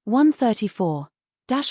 134.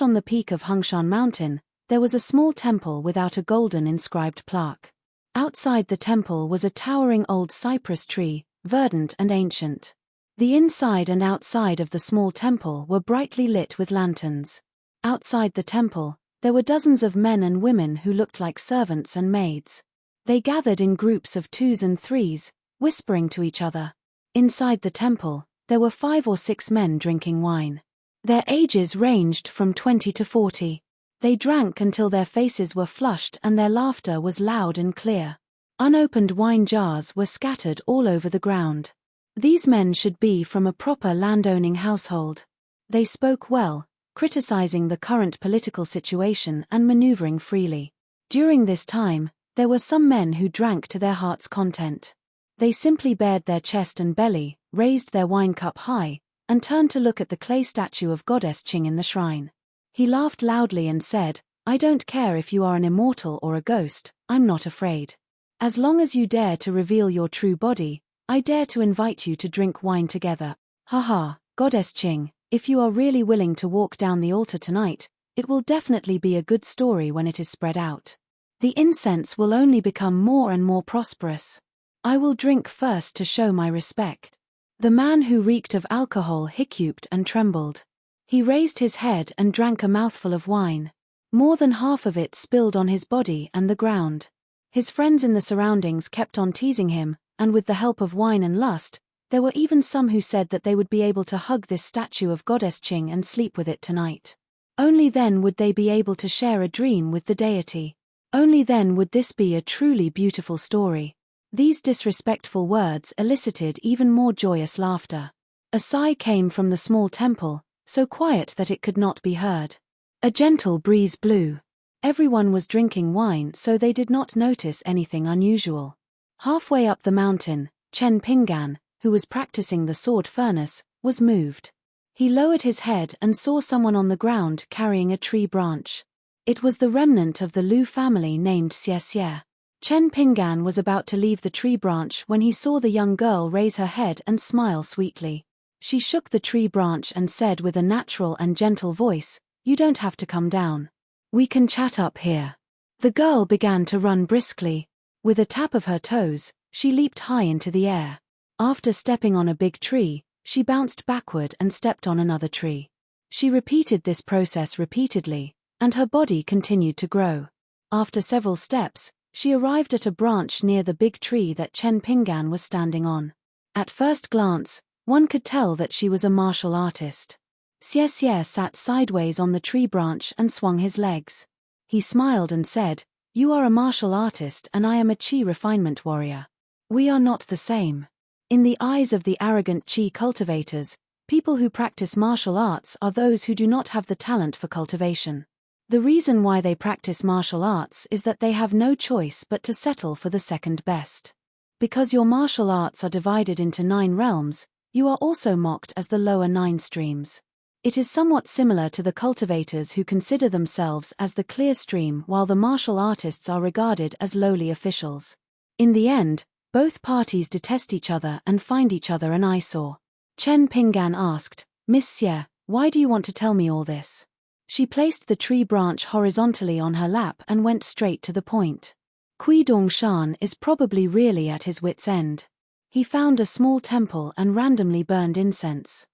On the peak of Hungshan Mountain, there was a small temple without a golden inscribed plaque. Outside the temple was a towering old cypress tree, verdant and ancient. The inside and outside of the small temple were brightly lit with lanterns. Outside the temple, there were dozens of men and women who looked like servants and maids. They gathered in groups of 2s and 3s, whispering to each other. Inside the temple, there were 5 or 6 men drinking wine. Their ages ranged from 20 to 40. They drank until their faces were flushed and their laughter was loud and clear. Unopened wine jars were scattered all over the ground. These men should be from a proper landowning household. They spoke well, criticizing the current political situation and maneuvering freely. During this time, there were some men who drank to their heart's content. They simply bared their chest and belly, raised their wine cup high, and turned to look at the clay statue of Goddess Qing in the shrine. He laughed loudly and said, "I don't care if you are an immortal or a ghost, I'm not afraid. As long as you dare to reveal your true body, I dare to invite you to drink wine together. Haha, Goddess Qing, if you are really willing to walk down the altar tonight, it will definitely be a good story when it is spread out. The incense will only become more and more prosperous. I will drink first to show my respect." The man who reeked of alcohol hiccuped and trembled. He raised his head and drank a mouthful of wine. More than half of it spilled on his body and the ground. His friends in the surroundings kept on teasing him, and with the help of wine and lust, there were even some who said that they would be able to hug this statue of Goddess Qing and sleep with it tonight. Only then would they be able to share a dream with the deity. Only then would this be a truly beautiful story. These disrespectful words elicited even more joyous laughter. A sigh came from the small temple, so quiet that it could not be heard. A gentle breeze blew. Everyone was drinking wine, so they did not notice anything unusual. Halfway up the mountain, Chen Pinggan, who was practicing the sword furnace, was moved. He lowered his head and saw someone on the ground carrying a tree branch. It was the remnant of the Lu family named Xie. Chen Pinggan was about to leave the tree branch when he saw the young girl raise her head and smile sweetly. She shook the tree branch and said with a natural and gentle voice, "You don't have to come down. We can chat up here." The girl began to run briskly. With a tap of her toes, she leaped high into the air. After stepping on a big tree, she bounced backward and stepped on another tree. She repeated this process repeatedly, and her body continued to grow. After several steps, she arrived at a branch near the big tree that Chen Pinggan was standing on. At first glance, one could tell that she was a martial artist. Xie sat sideways on the tree branch and swung his legs. He smiled and said, "You are a martial artist and I am a qi refinement warrior. We are not the same." In the eyes of the arrogant qi cultivators, people who practice martial arts are those who do not have the talent for cultivation. The reason why they practice martial arts is that they have no choice but to settle for the second best. Because your martial arts are divided into 9 realms, you are also mocked as the lower 9 streams. It is somewhat similar to the cultivators who consider themselves as the clear stream while the martial artists are regarded as lowly officials. In the end, both parties detest each other and find each other an eyesore. Chen Pinggan asked, "Miss Xie, why do you want to tell me all this?" She placed the tree branch horizontally on her lap and went straight to the point. Kui Dongshan is probably really at his wit's end. He found a small temple and randomly burned incense.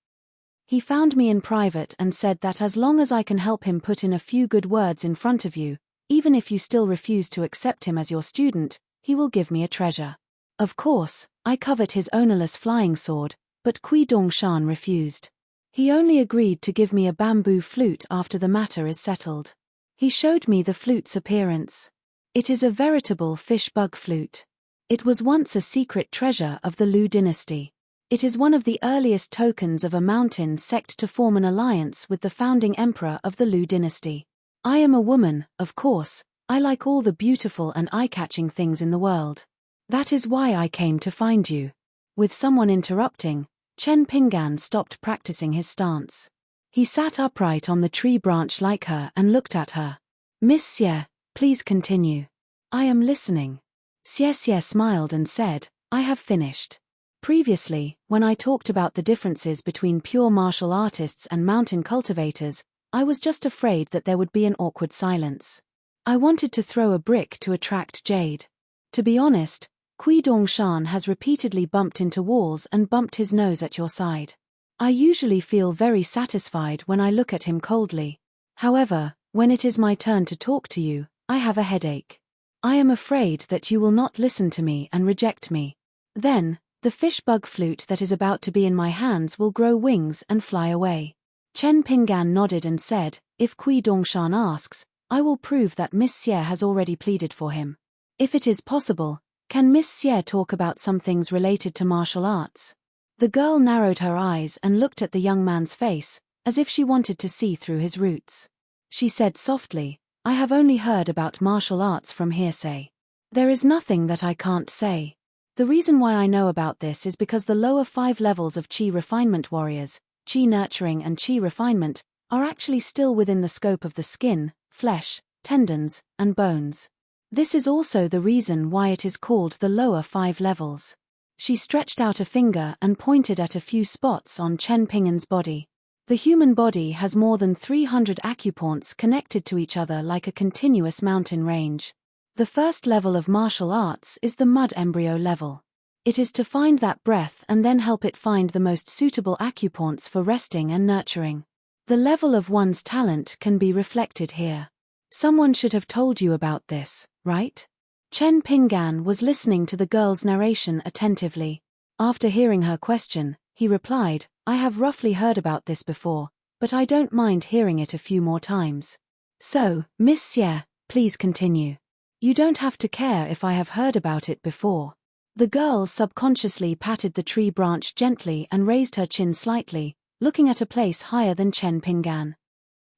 He found me in private and said that as long as I can help him put in a few good words in front of you, even if you still refuse to accept him as your student, he will give me a treasure. Of course, I covet his ownerless flying sword, but Kui Dongshan refused. He only agreed to give me a bamboo flute after the matter is settled. He showed me the flute's appearance. It is a veritable fish-bug flute. It was once a secret treasure of the Lu dynasty. It is one of the earliest tokens of a mountain sect to form an alliance with the founding emperor of the Lu dynasty. I am a woman, of course. I like all the beautiful and eye-catching things in the world. That is why I came to find you. With someone interrupting, Chen Pinggan stopped practicing his stance. He sat upright on the tree branch like her and looked at her. "Miss Xie, please continue." "I am listening." Xie smiled and said, "I have finished." Previously, when I talked about the differences between pure martial artists and mountain cultivators, I was just afraid that there would be an awkward silence. I wanted to throw a brick to attract Jade. To be honest, Kui Dongshan has repeatedly bumped into walls and bumped his nose at your side. I usually feel very satisfied when I look at him coldly. However, when it is my turn to talk to you, I have a headache. I am afraid that you will not listen to me and reject me. Then, the fish bug flute that is about to be in my hands will grow wings and fly away. Chen Pinggan nodded and said, if Kui Dongshan asks, I will prove that Miss Xie has already pleaded for him. If it is possible, can Miss Xie talk about some things related to martial arts? The girl narrowed her eyes and looked at the young man's face, as if she wanted to see through his roots. She said softly, I have only heard about martial arts from hearsay. There is nothing that I can't say. The reason why I know about this is because the lower 5 levels of Qi refinement warriors, Qi nurturing and Qi refinement, are actually still within the scope of the skin, flesh, tendons, and bones. This is also the reason why it is called the lower 5 levels. She stretched out a finger and pointed at a few spots on Chen Pinggan's body. The human body has more than 300 acupoints connected to each other like a continuous mountain range. The first level of martial arts is the mud embryo level. It is to find that breath and then help it find the most suitable acupoints for resting and nurturing. The level of one's talent can be reflected here. Someone should have told you about this, right? Chen Pinggan was listening to the girl's narration attentively. After hearing her question, he replied, I have roughly heard about this before, but I don't mind hearing it a few more times. So, Miss Xie, please continue. You don't have to care if I have heard about it before. The girl subconsciously patted the tree branch gently and raised her chin slightly, looking at a place higher than Chen Pinggan.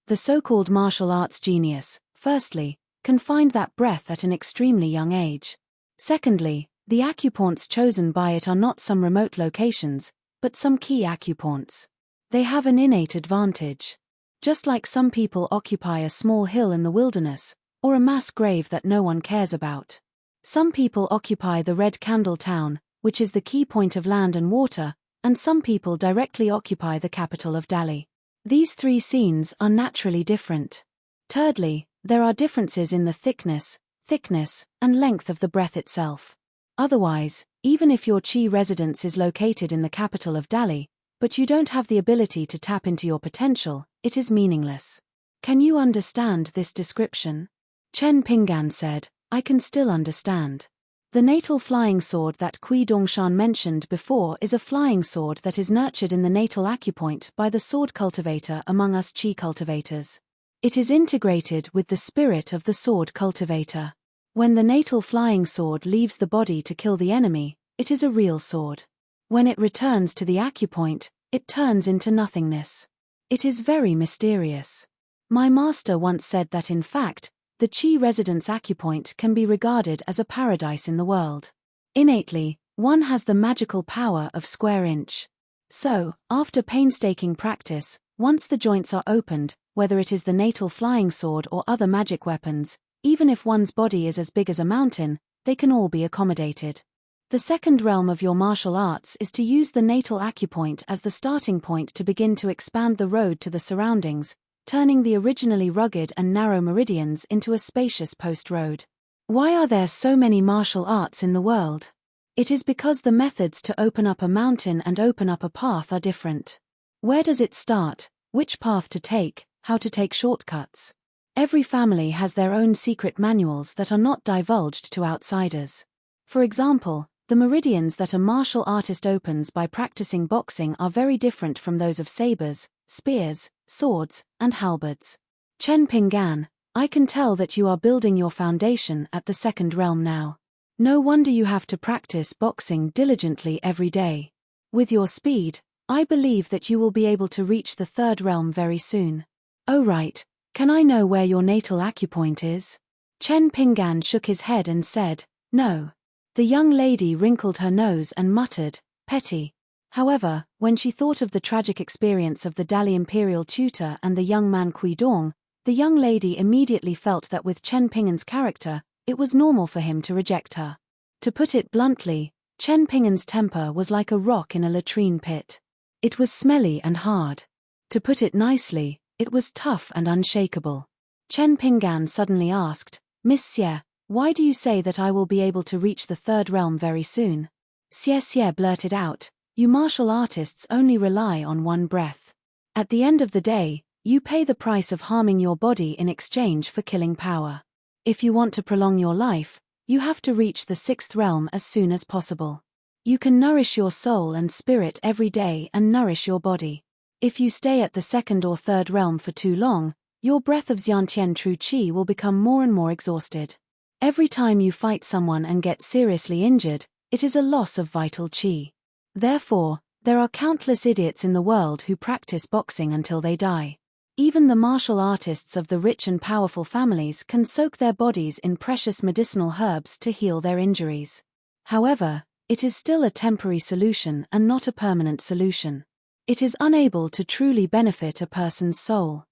The so-called martial arts genius, firstly, can find that breath at an extremely young age. Secondly, the acupoints chosen by it are not some remote locations, but some key acupoints. They have an innate advantage. Just like some people occupy a small hill in the wilderness, or a mass grave that no one cares about. Some people occupy the Red Candle Town, which is the key point of land and water, and some people directly occupy the capital of Dali. These 3 scenes are naturally different. Thirdly, there are differences in the thickness, and length of the breath itself. Otherwise, even if your Qi residence is located in the capital of Dali, but you don't have the ability to tap into your potential, it is meaningless. Can you understand this description? Chen Pinggan said, I can still understand. The natal flying sword that Kui Dongshan mentioned before is a flying sword that is nurtured in the natal acupoint by the sword cultivator among us Qi cultivators. It is integrated with the spirit of the sword cultivator. When the natal flying sword leaves the body to kill the enemy, it is a real sword. When it returns to the acupoint, it turns into nothingness. It is very mysterious. My master once said that in fact, the Qi residence acupoint can be regarded as a paradise in the world. Innately, one has the magical power of square inch. So, after painstaking practice, once the joints are opened, whether it is the natal flying sword or other magic weapons, even if one's body is as big as a mountain, they can all be accommodated. The second realm of your martial arts is to use the natal acupoint as the starting point to begin to expand the road to the surroundings, turning the originally rugged and narrow meridians into a spacious post road. Why are there so many martial arts in the world? It is because the methods to open up a mountain and open up a path are different. Where does it start, which path to take, how to take shortcuts? Every family has their own secret manuals that are not divulged to outsiders. For example, the meridians that a martial artist opens by practicing boxing are very different from those of sabers, spears, swords, and halberds. Chen Pinggan, I can tell that you are building your foundation at the second realm now. No wonder you have to practice boxing diligently every day. With your speed, I believe that you will be able to reach the third realm very soon. Oh right, can I know where your natal acupoint is? Chen Pinggan shook his head and said, no. The young lady wrinkled her nose and muttered, petty. However, when she thought of the tragic experience of the Dali imperial tutor and the young man Kui Dong, the young lady immediately felt that with Chen Pinggan's character, it was normal for him to reject her. To put it bluntly, Chen Ping'an's temper was like a rock in a latrine pit. It was smelly and hard. To put it nicely, it was tough and unshakable. Chen Ping'an suddenly asked, "Miss Xie, why do you say that I will be able to reach the third realm very soon?" Xie blurted out, "You martial artists only rely on one breath. At the end of the day, you pay the price of harming your body in exchange for killing power. If you want to prolong your life, you have to reach the sixth realm as soon as possible. You can nourish your soul and spirit every day and nourish your body. If you stay at the second or third realm for too long, your breath of Xiantian true qi will become more and more exhausted. Every time you fight someone and get seriously injured, it is a loss of vital qi. Therefore, there are countless idiots in the world who practice boxing until they die. Even the martial artists of the rich and powerful families can soak their bodies in precious medicinal herbs to heal their injuries. However, it is still a temporary solution and not a permanent solution. It is unable to truly benefit a person's soul.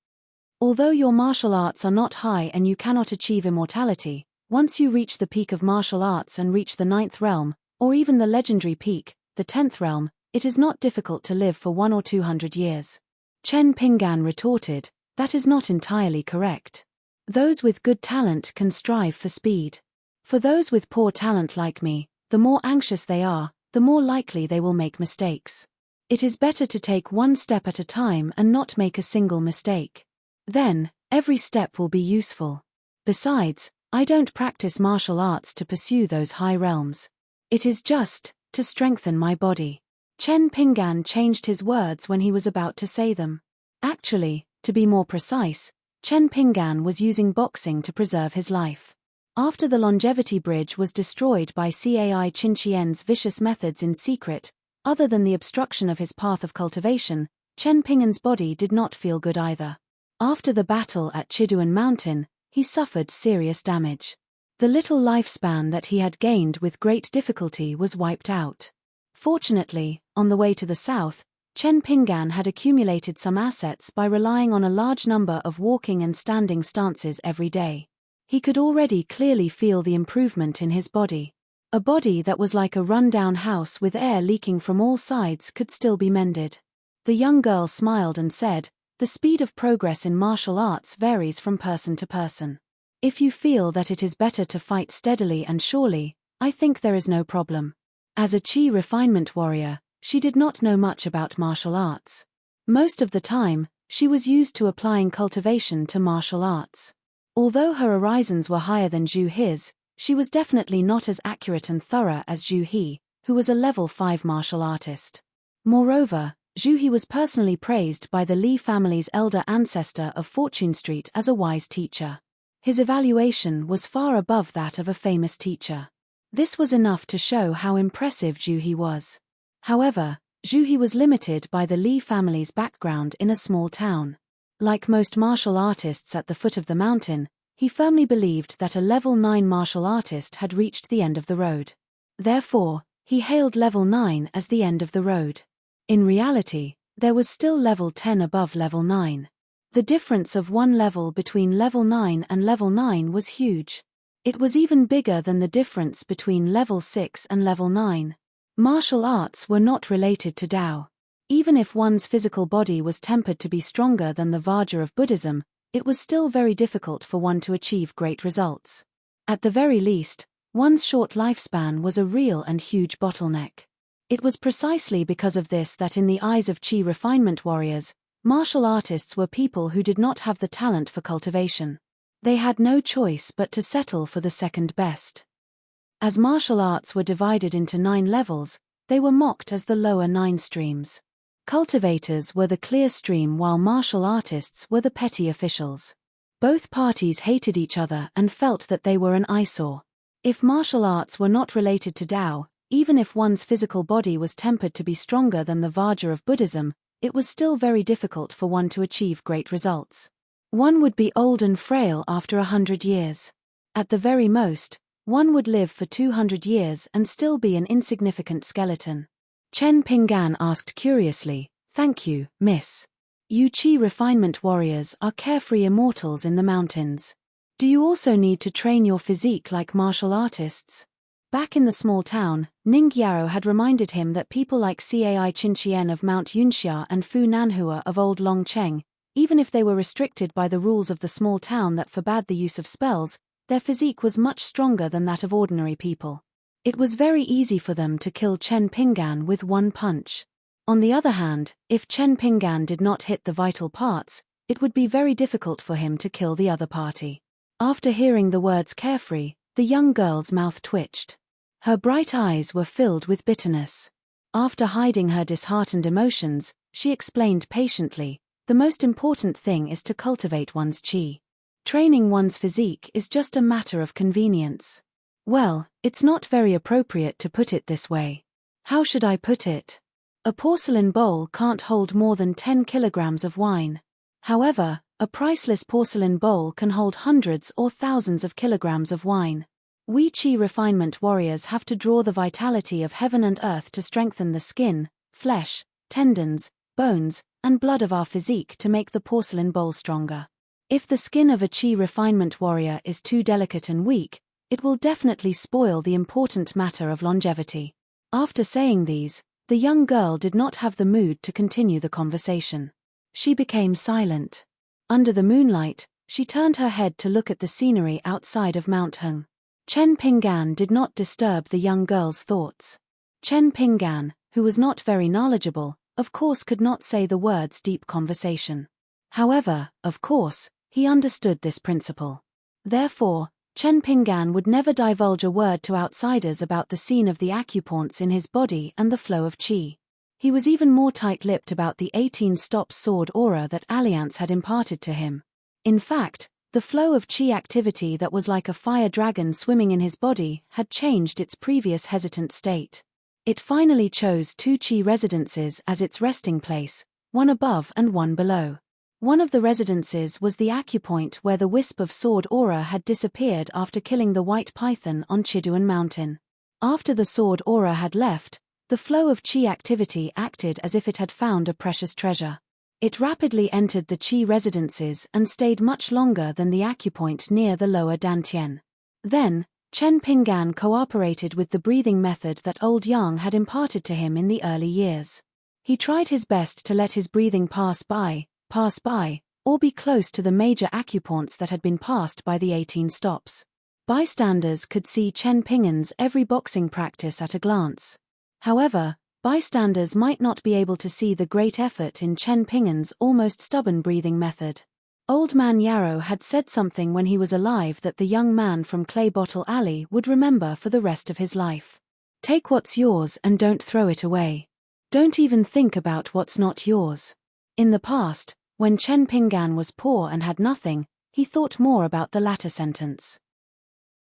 Although your martial arts are not high and you cannot achieve immortality, once you reach the peak of martial arts and reach the ninth realm, or even the legendary peak, the 10th realm, it is not difficult to live for 100 or 200 years. Chen Ping'an retorted, "That is not entirely correct. Those with good talent can strive for speed. For those with poor talent like me, the more anxious they are, the more likely they will make mistakes. It is better to take one step at a time and not make a single mistake. Then, every step will be useful. Besides, I don't practice martial arts to pursue those high realms. It is just to strengthen my body." Chen Ping'an changed his words when he was about to say them. Actually, to be more precise, Chen Ping'an was using boxing to preserve his life. After the longevity bridge was destroyed by Cai Qinqian's vicious methods in secret, other than the obstruction of his path of cultivation, Chen Ping'an's body did not feel good either. After the battle at Chiduan Mountain, he suffered serious damage. The little lifespan that he had gained with great difficulty was wiped out. Fortunately, on the way to the south, Chen Ping'an had accumulated some assets by relying on a large number of walking and standing stances every day. He could already clearly feel the improvement in his body. A body that was like a run-down house with air leaking from all sides could still be mended. The young girl smiled and said, "The speed of progress in martial arts varies from person to person. If you feel that it is better to fight steadily and surely, I think there is no problem." As a qi refinement warrior, she did not know much about martial arts. Most of the time, she was used to applying cultivation to martial arts. Although her horizons were higher than Zhu He's, she was definitely not as accurate and thorough as Zhu He, who was a level 5 martial artist. Moreover, Zhu He was personally praised by the Li family's elder ancestor of Fortune Street as a wise teacher. His evaluation was far above that of a famous teacher. This was enough to show how impressive Zhu He was. However, Zhu He was limited by the Li family's background in a small town. Like most martial artists at the foot of the mountain, he firmly believed that a level 9 martial artist had reached the end of the road. Therefore, he hailed level 9 as the end of the road. In reality, there was still level 10 above level 9. The difference of one level between level 9 and level 9 was huge. It was even bigger than the difference between level 6 and level 9. Martial arts were not related to Tao. Even if one's physical body was tempered to be stronger than the Vajra of Buddhism, it was still very difficult for one to achieve great results. At the very least, one's short lifespan was a real and huge bottleneck. It was precisely because of this that in the eyes of qi refinement warriors, martial artists were people who did not have the talent for cultivation. They had no choice but to settle for the second best. As martial arts were divided into 9 levels, they were mocked as the lower 9 streams. Cultivators were the clear stream while martial artists were the petty officials. Both parties hated each other and felt that they were an eyesore. If martial arts were not related to Tao, even if one's physical body was tempered to be stronger than the Vajra of Buddhism, it was still very difficult for one to achieve great results. One would be old and frail after 100 years. At the very most, one would live for 200 years and still be an insignificant skeleton. Chen Ping'an asked curiously, "Thank you, miss. You qi refinement warriors are carefree immortals in the mountains. Do you also need to train your physique like martial artists?" Back in the small town, Ning Yaro had reminded him that people like Cai Qinqian of Mount Yunxia and Fu Nanhua of Old Longcheng, even if they were restricted by the rules of the small town that forbade the use of spells, their physique was much stronger than that of ordinary people. It was very easy for them to kill Chen Pinggan with one punch. On the other hand, if Chen Pinggan did not hit the vital parts, it would be very difficult for him to kill the other party. After hearing the words carefree, the young girl's mouth twitched. Her bright eyes were filled with bitterness. After hiding her disheartened emotions, she explained patiently, "The most important thing is to cultivate one's qi. Training one's physique is just a matter of convenience." Well, it's not very appropriate to put it this way. How should I put it? A porcelain bowl can't hold more than 10 kilograms of wine. However, a priceless porcelain bowl can hold hundreds or thousands of kilograms of wine. We qi refinement warriors have to draw the vitality of heaven and earth to strengthen the skin, flesh, tendons, bones, and blood of our physique to make the porcelain bowl stronger. If the skin of a qi refinement warrior is too delicate and weak, it will definitely spoil the important matter of longevity. After saying these, the young girl did not have the mood to continue the conversation. She became silent. Under the moonlight, she turned her head to look at the scenery outside of Mount Heng. Chen Pinggan did not disturb the young girl's thoughts. Chen Pinggan, who was not very knowledgeable, of course could not say the words deep conversation. However, of course, he understood this principle. Therefore, Chen Pinggan would never divulge a word to outsiders about the scene of the acupoints in his body and the flow of qi. He was even more tight-lipped about the 18 stops sword aura that Alliance had imparted to him. In fact, the flow of qi activity that was like a fire dragon swimming in his body had changed its previous hesitant state. It finally chose 2 qi residences as its resting place, one above and one below. One of the residences was the acupoint where the wisp of sword aura had disappeared after killing the white python on Chiduan Mountain. After the sword aura had left, the flow of qi activity acted as if it had found a precious treasure. It rapidly entered the qi residences and stayed much longer than the acupoint near the lower dantian. Then, Chen Pinggan cooperated with the breathing method that old Yang had imparted to him in the early years. He tried his best to let his breathing pass by, or be close to the major acupoints that had been passed by the 18 stops. Bystanders could see Chen Pinggan's every boxing practice at a glance. However, bystanders might not be able to see the great effort in Chen Pinggan's almost stubborn breathing method. Old Man Yarrow had said something when he was alive that the young man from Clay Bottle Alley would remember for the rest of his life. Take what's yours and don't throw it away. Don't even think about what's not yours. In the past, when Chen Pinggan was poor and had nothing, he thought more about the latter sentence.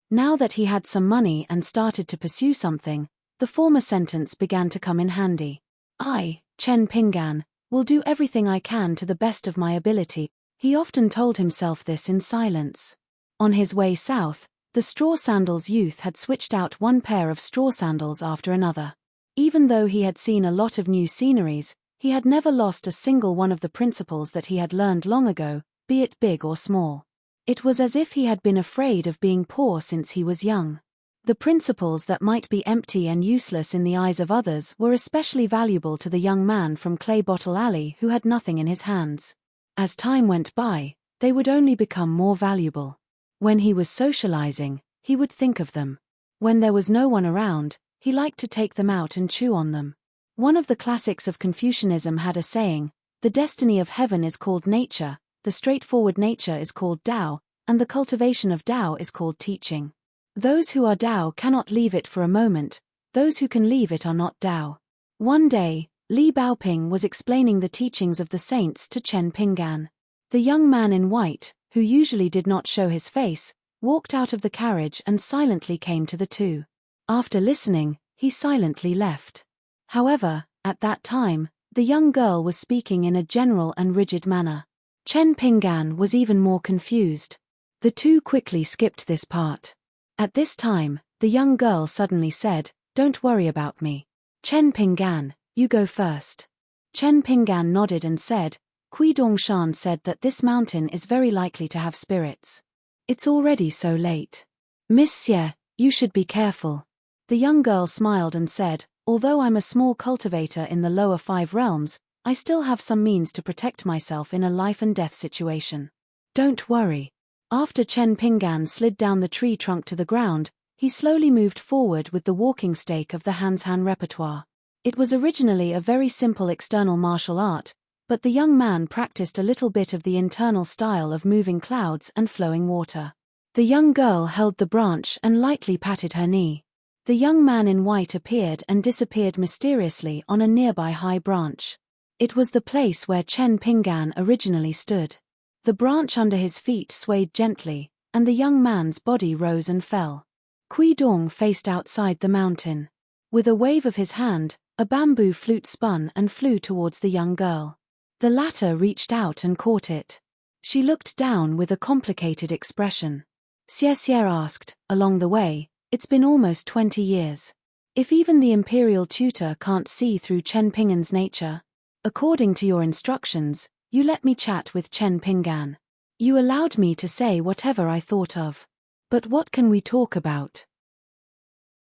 Now that he had some money and started to pursue something, the former sentence began to come in handy. I, Chen Pinggan, will do everything I can to the best of my ability. He often told himself this in silence. On his way south, the straw sandals youth had switched out one pair of straw sandals after another. Even though he had seen a lot of new sceneries, he had never lost a single one of the principles that he had learned long ago, be it big or small. It was as if he had been afraid of being poor since he was young. The principles that might be empty and useless in the eyes of others were especially valuable to the young man from Clay Bottle Alley who had nothing in his hands. As time went by, they would only become more valuable. When he was socializing, he would think of them. When there was no one around, he liked to take them out and chew on them. One of the classics of Confucianism had a saying, "The destiny of heaven is called nature, the straightforward nature is called Tao, and the cultivation of Tao is called teaching. Those who are Tao cannot leave it for a moment, those who can leave it are not Tao." One day, Li Baoping was explaining the teachings of the saints to Chen Pinggan. The young man in white, who usually did not show his face, walked out of the carriage and silently came to the two. After listening, he silently left. However, at that time, the young girl was speaking in a general and rigid manner. Chen Pinggan was even more confused. The two quickly skipped this part. At this time, the young girl suddenly said, "Don't worry about me. Chen Pinggan, you go first." Chen Pinggan nodded and said, "Kui Dongshan said that this mountain is very likely to have spirits. It's already so late. Miss Xie, you should be careful. The young girl smiled and said, "Although I'm a small cultivator in the lower 5 realms, I still have some means to protect myself in a life-and-death situation. Don't worry." After Chen Pinggan slid down the tree trunk to the ground, he slowly moved forward with the walking stake of the Hanshan repertoire. It was originally a very simple external martial art, but the young man practiced a little bit of the internal style of moving clouds and flowing water. The young girl held the branch and lightly patted her knee. The young man in white appeared and disappeared mysteriously on a nearby high branch. It was the place where Chen Pinggan originally stood. The branch under his feet swayed gently, and the young man's body rose and fell. Kui Dong faced outside the mountain. With a wave of his hand, a bamboo flute spun and flew towards the young girl. The latter reached out and caught it. She looked down with a complicated expression. Xie asked, along the way, "It's been almost 20 years. If even the imperial tutor can't see through Chen Pinggan's nature, according to your instructions, you let me chat with Chen Pinggan. You allowed me to say whatever I thought of. But what can we talk about?"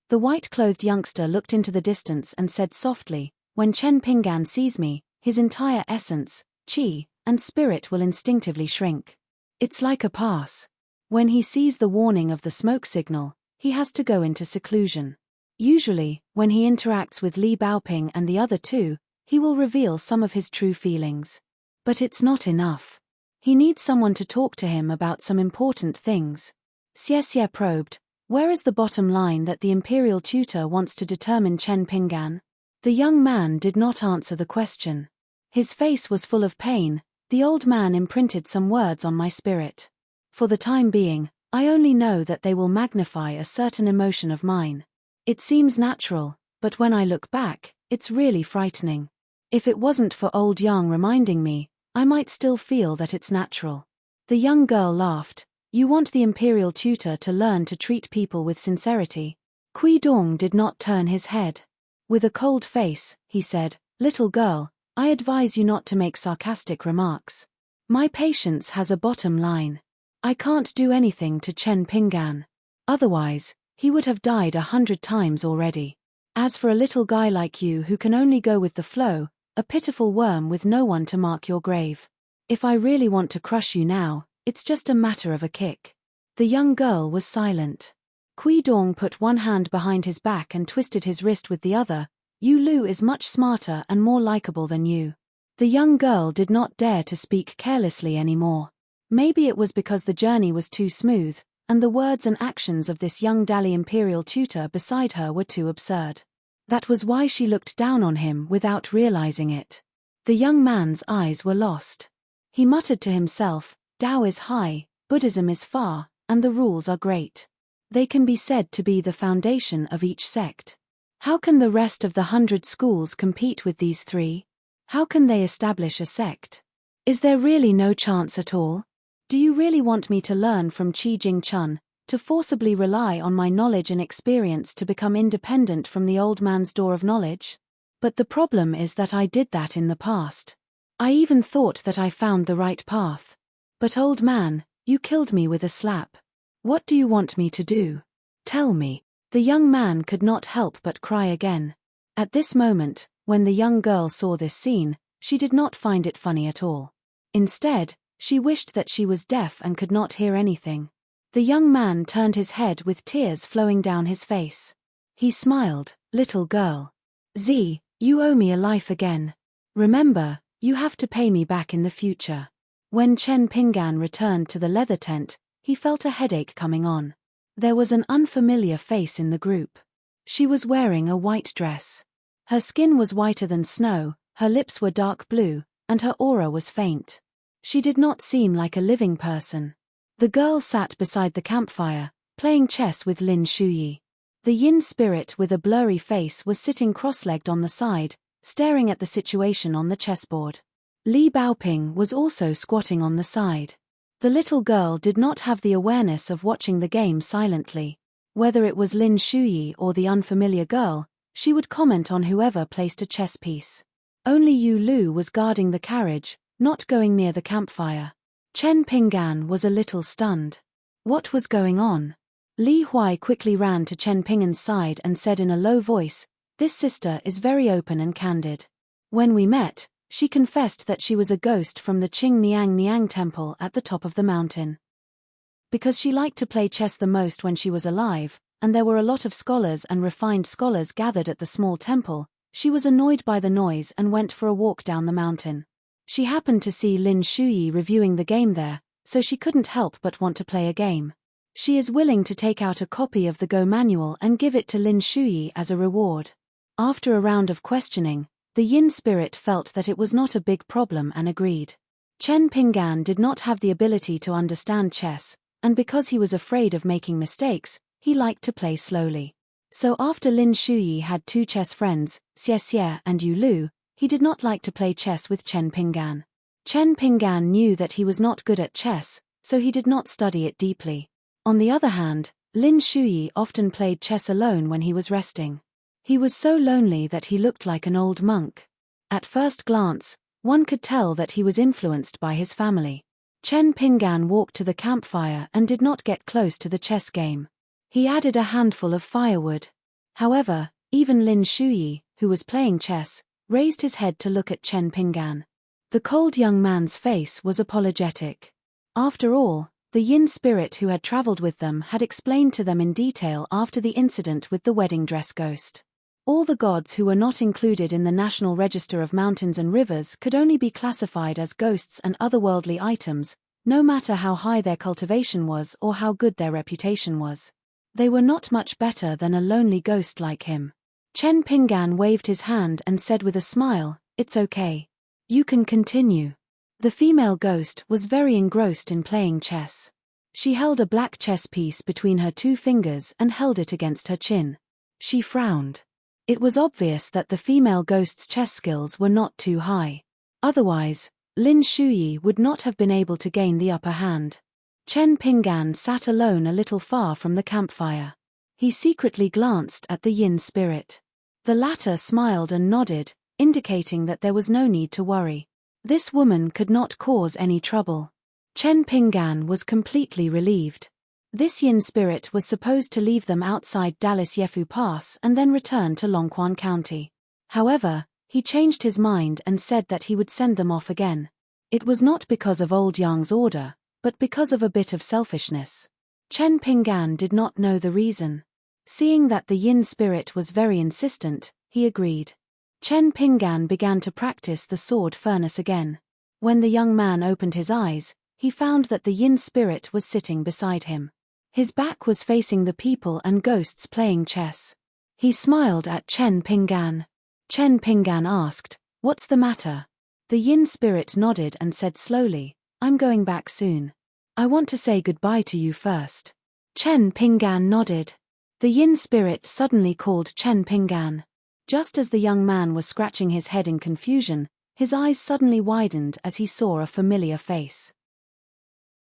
The white-clothed youngster looked into the distance and said softly, "When Chen Pinggan sees me, his entire essence, qi, and spirit will instinctively shrink. It's like a pass. When he sees the warning of the smoke signal, he has to go into seclusion. Usually, when he interacts with Li Baoping and the other two, he will reveal some of his true feelings. But it's not enough. He needs someone to talk to him about some important things." Xie probed, "Where is the bottom line that the imperial tutor wants to determine Chen Pinggan?" The young man did not answer the question. His face was full of pain. "The old man imprinted some words on my spirit. For the time being, I only know that they will magnify a certain emotion of mine. It seems natural, but when I look back, it's really frightening. If it wasn't for old Yang reminding me, I might still feel that it's natural." The young girl laughed. "You want the imperial tutor to learn to treat people with sincerity?" Kui Dong did not turn his head. With a cold face, he said, "Little girl, I advise you not to make sarcastic remarks. My patience has a bottom line. I can't do anything to Chen Pinggan. Otherwise, he would have died 100 times already. As for a little guy like you who can only go with the flow, a pitiful worm with no one to mark your grave. If I really want to crush you now, it's just a matter of a kick." The young girl was silent. Kui Dong put one hand behind his back and twisted his wrist with the other. "Yu Lu is much smarter and more likable than you." The young girl did not dare to speak carelessly anymore. Maybe it was because the journey was too smooth, and the words and actions of this young Dali imperial tutor beside her were too absurd. That was why she looked down on him without realizing it. The young man's eyes were lost. He muttered to himself, "Tao is high, Buddhism is far, and the rules are great. They can be said to be the foundation of each sect. How can the rest of the 100 schools compete with these 3? How can they establish a sect? Is there really no chance at all? Do you really want me to learn from Qi Jing Chun, to forcibly rely on my knowledge and experience to become independent from the old man's door of knowledge? But the problem is that I did that in the past. I even thought that I found the right path. But old man, you killed me with a slap. What do you want me to do? Tell me." The young man could not help but cry again. At this moment, when the young girl saw this scene, she did not find it funny at all. Instead, she wished that she was deaf and could not hear anything. The young man turned his head with tears flowing down his face. He smiled, "Little girl. Z, you owe me a life again. Remember, you have to pay me back in the future." When Chen Pinggan returned to the leather tent, he felt a headache coming on. There was an unfamiliar face in the group. She was wearing a white dress. Her skin was whiter than snow, her lips were dark blue, and her aura was faint. She did not seem like a living person. The girl sat beside the campfire, playing chess with Lin Shuyi. The yin spirit with a blurry face was sitting cross-legged on the side, staring at the situation on the chessboard. Li Baoping was also squatting on the side. The little girl did not have the awareness of watching the game silently. Whether it was Lin Shuyi or the unfamiliar girl, she would comment on whoever placed a chess piece. Only Yu Lu was guarding the carriage, not going near the campfire. Chen Pinggan was a little stunned. What was going on? Li Huai quickly ran to Chen Ping'an's side and said in a low voice, "This sister is very open and candid. When we met, she confessed that she was a ghost from the Qing Niang temple at the top of the mountain. Because she liked to play chess the most when she was alive, and there were a lot of scholars and refined scholars gathered at the small temple, she was annoyed by the noise and went for a walk down the mountain. She happened to see Lin Shuyi reviewing the game there, so she couldn't help but want to play a game. She is willing to take out a copy of the Go manual and give it to Lin Shuyi as a reward." After a round of questioning, the yin spirit felt that it was not a big problem and agreed. Chen Ping'an did not have the ability to understand chess, and because he was afraid of making mistakes, he liked to play slowly. So after Lin Shuyi had two chess friends, Xie Xie and Yu Lu, he did not like to play chess with Chen Ping'an. Chen Ping'an knew that he was not good at chess, so he did not study it deeply. On the other hand, Lin Shuyi often played chess alone when he was resting. He was so lonely that he looked like an old monk. At first glance, one could tell that he was influenced by his family. Chen Ping'an walked to the campfire and did not get close to the chess game. He added a handful of firewood. However, even Lin Shuyi, who was playing chess, raised his head to look at Chen Ping'an. The cold young man's face was apologetic. After all, the yin spirit who had traveled with them had explained to them in detail after the incident with the wedding dress ghost. All the gods who were not included in the National Register of Mountains and Rivers could only be classified as ghosts and otherworldly items, no matter how high their cultivation was or how good their reputation was. They were not much better than a lonely ghost like him. Chen Ping'an waved his hand and said with a smile, "It's okay. You can continue." The female ghost was very engrossed in playing chess. She held a black chess piece between her two fingers and held it against her chin. She frowned. It was obvious that the female ghost's chess skills were not too high. Otherwise, Lin Shuyi would not have been able to gain the upper hand. Chen Ping'an sat alone a little far from the campfire. He secretly glanced at the yin spirit. The latter smiled and nodded, indicating that there was no need to worry. This woman could not cause any trouble. Chen Ping'an was completely relieved. This yin spirit was supposed to leave them outside Dallas Yefu Pass and then return to Longquan County. However, he changed his mind and said that he would send them off again. It was not because of old Yang's order, but because of a bit of selfishness. Chen Ping'an did not know the reason. Seeing that the yin spirit was very insistent, he agreed. Chen Ping'an began to practice the sword furnace again. When the young man opened his eyes, he found that the yin spirit was sitting beside him. His back was facing the people and ghosts playing chess. He smiled at Chen Ping'an. Chen Ping'an asked, "What's the matter?" The yin spirit nodded and said slowly, "I'm going back soon. I want to say goodbye to you first." Chen Ping'an nodded. The yin spirit suddenly called Chen Ping'an. Just as the young man was scratching his head in confusion, his eyes suddenly widened as he saw a familiar face.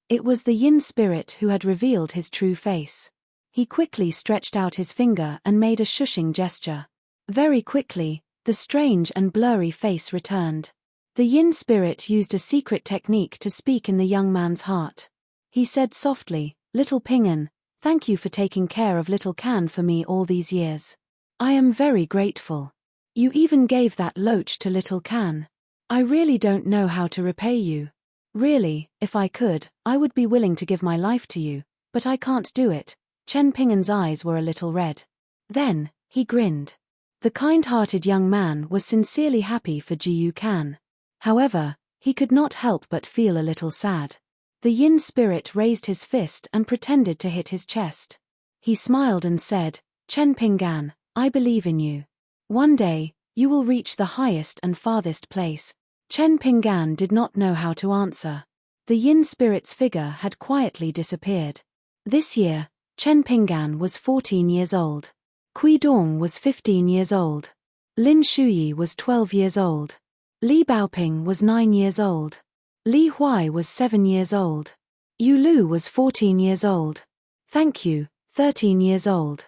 It was the yin spirit who had revealed his true face. He quickly stretched out his finger and made a shushing gesture. Very quickly, the strange and blurry face returned. The yin spirit used a secret technique to speak in the young man's heart. He said softly, "Little Ping'an, thank you for taking care of little Can for me all these years. I am very grateful. You even gave that loach to little Can. I really don't know how to repay you. Really, if I could, I would be willing to give my life to you, but I can't do it." Chen Ping'an's eyes were a little red. Then, he grinned. The kind-hearted young man was sincerely happy for Jiyu Can. However, he could not help but feel a little sad. The yin spirit raised his fist and pretended to hit his chest. He smiled and said, "Chen Ping'an, I believe in you. One day, you will reach the highest and farthest place." Chen Ping'an did not know how to answer. The yin spirit's figure had quietly disappeared. This year, Chen Ping'an was 14 years old. Kui Dong was 15 years old. Lin Shuyi was 12 years old. Li Baoping was 9 years old. Li Huai was 7 years old. Yu Lu was 14 years old. Thank you, 13 years old.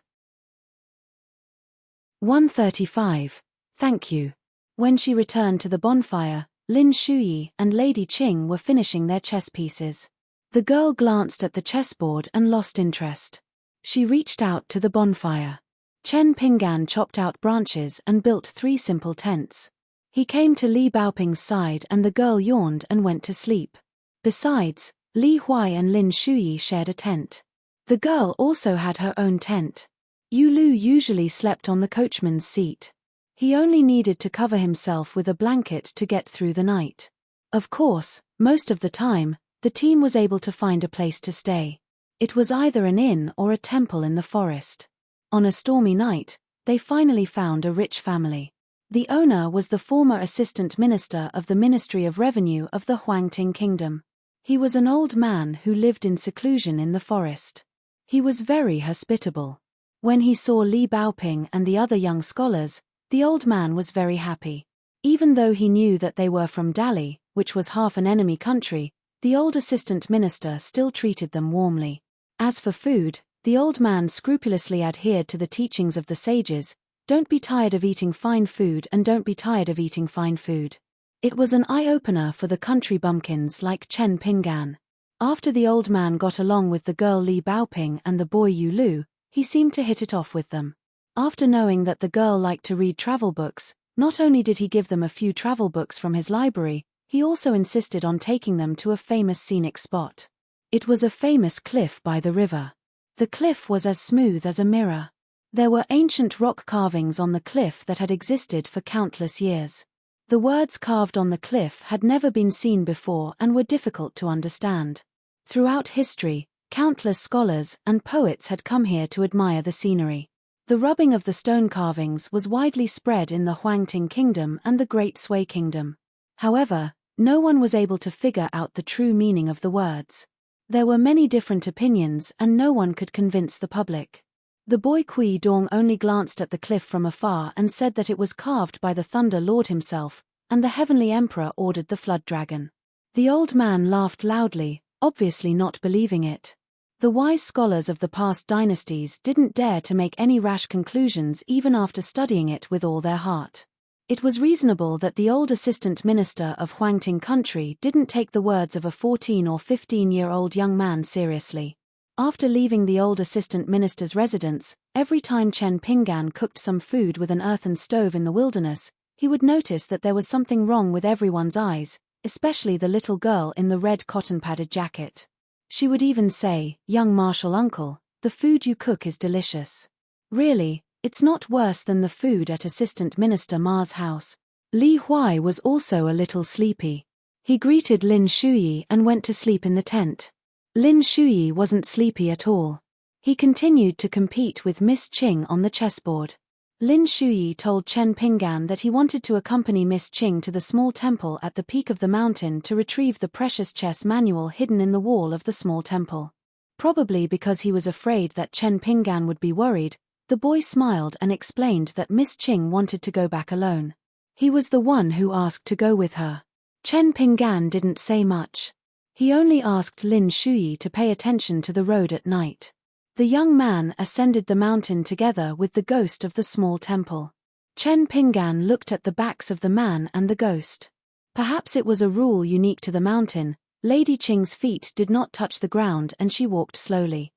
135. Thank you. When she returned to the bonfire, Lin Shuyi and Lady Qing were finishing their chess pieces. The girl glanced at the chessboard and lost interest. She reached out to the bonfire. Chen Pinggan chopped out branches and built 3 simple tents. He came to Li Baoping's side and the girl yawned and went to sleep. Besides, Li Huai and Lin Shuyi shared a tent. The girl also had her own tent. Yu Lu usually slept on the coachman's seat. He only needed to cover himself with a blanket to get through the night. Of course, most of the time, the team was able to find a place to stay. It was either an inn or a temple in the forest. On a stormy night, they finally found a rich family. The owner was the former assistant minister of the Ministry of Revenue of the Huangting Kingdom. He was an old man who lived in seclusion in the forest. He was very hospitable. When he saw Li Baoping and the other young scholars, the old man was very happy. Even though he knew that they were from Dali, which was half an enemy country, the old assistant minister still treated them warmly. As for food, the old man scrupulously adhered to the teachings of the sages: don't be tired of eating fine food and don't be tired of eating fine food. It was an eye-opener for the country bumpkins like Chen Pinggan. After the old man got along with the girl Li Baoping and the boy Yu Lu, he seemed to hit it off with them. After knowing that the girl liked to read travel books, not only did he give them a few travel books from his library, he also insisted on taking them to a famous scenic spot. It was a famous cliff by the river. The cliff was as smooth as a mirror. There were ancient rock carvings on the cliff that had existed for countless years. The words carved on the cliff had never been seen before and were difficult to understand. Throughout history, countless scholars and poets had come here to admire the scenery. The rubbing of the stone carvings was widely spread in the Huangting Kingdom and the Great Sui Kingdom. However, no one was able to figure out the true meaning of the words. There were many different opinions and no one could convince the public. The boy Kui Dong only glanced at the cliff from afar and said that it was carved by the Thunder Lord himself, and the Heavenly Emperor ordered the Flood Dragon. The old man laughed loudly, obviously not believing it. The wise scholars of the past dynasties didn't dare to make any rash conclusions even after studying it with all their heart. It was reasonable that the old assistant minister of Huangting country didn't take the words of a 14 or 15-year-old young man seriously. After leaving the old assistant minister's residence, every time Chen Pinggan cooked some food with an earthen stove in the wilderness, he would notice that there was something wrong with everyone's eyes, especially the little girl in the red cotton-padded jacket. She would even say, "Young martial uncle, the food you cook is delicious. Really, it's not worse than the food at Assistant Minister Ma's house." Li Huai was also a little sleepy. He greeted Lin Shuyi and went to sleep in the tent. Lin Shuyi wasn't sleepy at all. He continued to compete with Miss Qing on the chessboard. Lin Shuyi told Chen Pinggan that he wanted to accompany Miss Qing to the small temple at the peak of the mountain to retrieve the precious chess manual hidden in the wall of the small temple. Probably because he was afraid that Chen Pinggan would be worried, the boy smiled and explained that Miss Qing wanted to go back alone. He was the one who asked to go with her. Chen Pinggan didn't say much. He only asked Lin Shuyi to pay attention to the road at night. The young man ascended the mountain together with the ghost of the small temple. Chen Pinggan looked at the backs of the man and the ghost. Perhaps it was a rule unique to the mountain. Lady Qing's feet did not touch the ground and she walked slowly.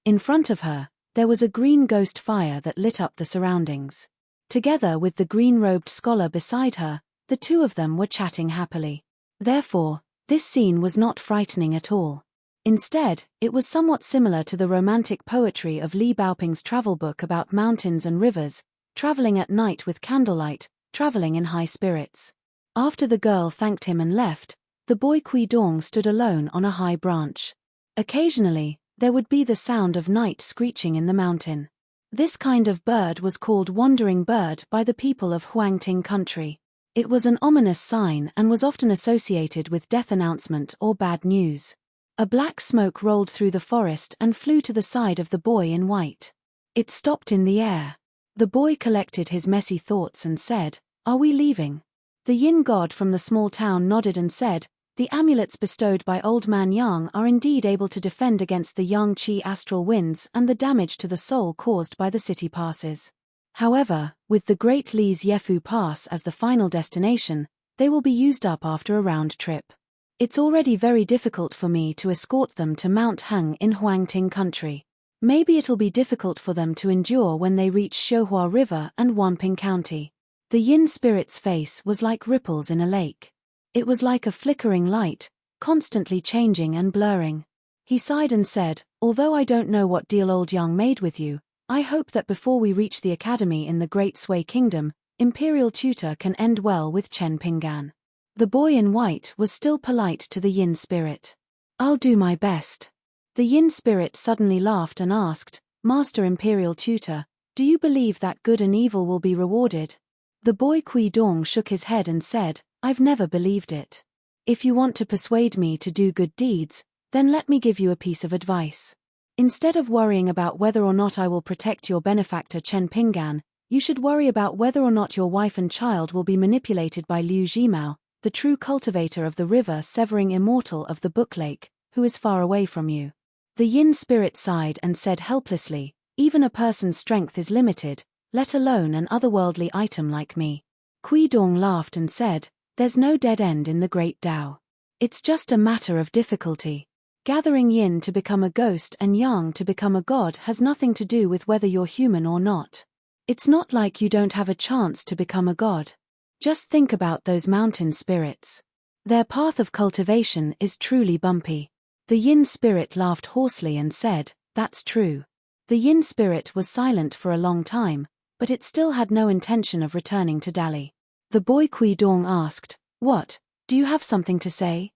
In front of her, there was a green ghost fire that lit up the surroundings. Together with the green-robed scholar beside her, the two of them were chatting happily. Therefore, this scene was not frightening at all. Instead, it was somewhat similar to the romantic poetry of Li Baoping's travel book about mountains and rivers, traveling at night with candlelight, traveling in high spirits. After the girl thanked him and left, the boy Kui Dong stood alone on a high branch. Occasionally, there would be the sound of night screeching in the mountain. This kind of bird was called wandering bird by the people of Huangting country. It was an ominous sign and was often associated with death announcement or bad news. A black smoke rolled through the forest and flew to the side of the boy in white. It stopped in the air. The boy collected his messy thoughts and said, "Are we leaving?" The yin god from the small town nodded and said, "The amulets bestowed by Old Man Yang are indeed able to defend against the Yang Qi astral winds and the damage to the soul caused by the city passes. However, with the Great Li's Yefu Pass as the final destination, they will be used up after a round trip. It's already very difficult for me to escort them to Mount Heng in Huangting country. Maybe it'll be difficult for them to endure when they reach Xiuhua River and Wanping County. The yin spirit's face was like ripples in a lake. It was like a flickering light, constantly changing and blurring. He sighed and said, "Although I don't know what deal old Yang made with you, I hope that before we reach the academy in the Great Sui Kingdom, Imperial Tutor can end well with Chen Pinggan." The boy in white was still polite to the yin spirit. "I'll do my best." The yin spirit suddenly laughed and asked, "Master Imperial Tutor, do you believe that good and evil will be rewarded?" The boy Kui Dong shook his head and said, "I've never believed it. If you want to persuade me to do good deeds, then let me give you a piece of advice. Instead of worrying about whether or not I will protect your benefactor Chen Pinggan, you should worry about whether or not your wife and child will be manipulated by Liu Zhimao, the true cultivator of the river severing immortal of the Book Lake, who is far away from you." The yin spirit sighed and said helplessly, "Even a person's strength is limited, let alone an otherworldly item like me." Kui Dong laughed and said, "There's no dead end in the Great Tao. It's just a matter of difficulty. Gathering yin to become a ghost and yang to become a god has nothing to do with whether you're human or not. It's not like you don't have a chance to become a god. Just think about those mountain spirits. Their path of cultivation is truly bumpy." The yin spirit laughed hoarsely and said, "That's true." The yin spirit was silent for a long time, but it still had no intention of returning to Dali. The boy Kui Dong asked, "What, do you have something to say?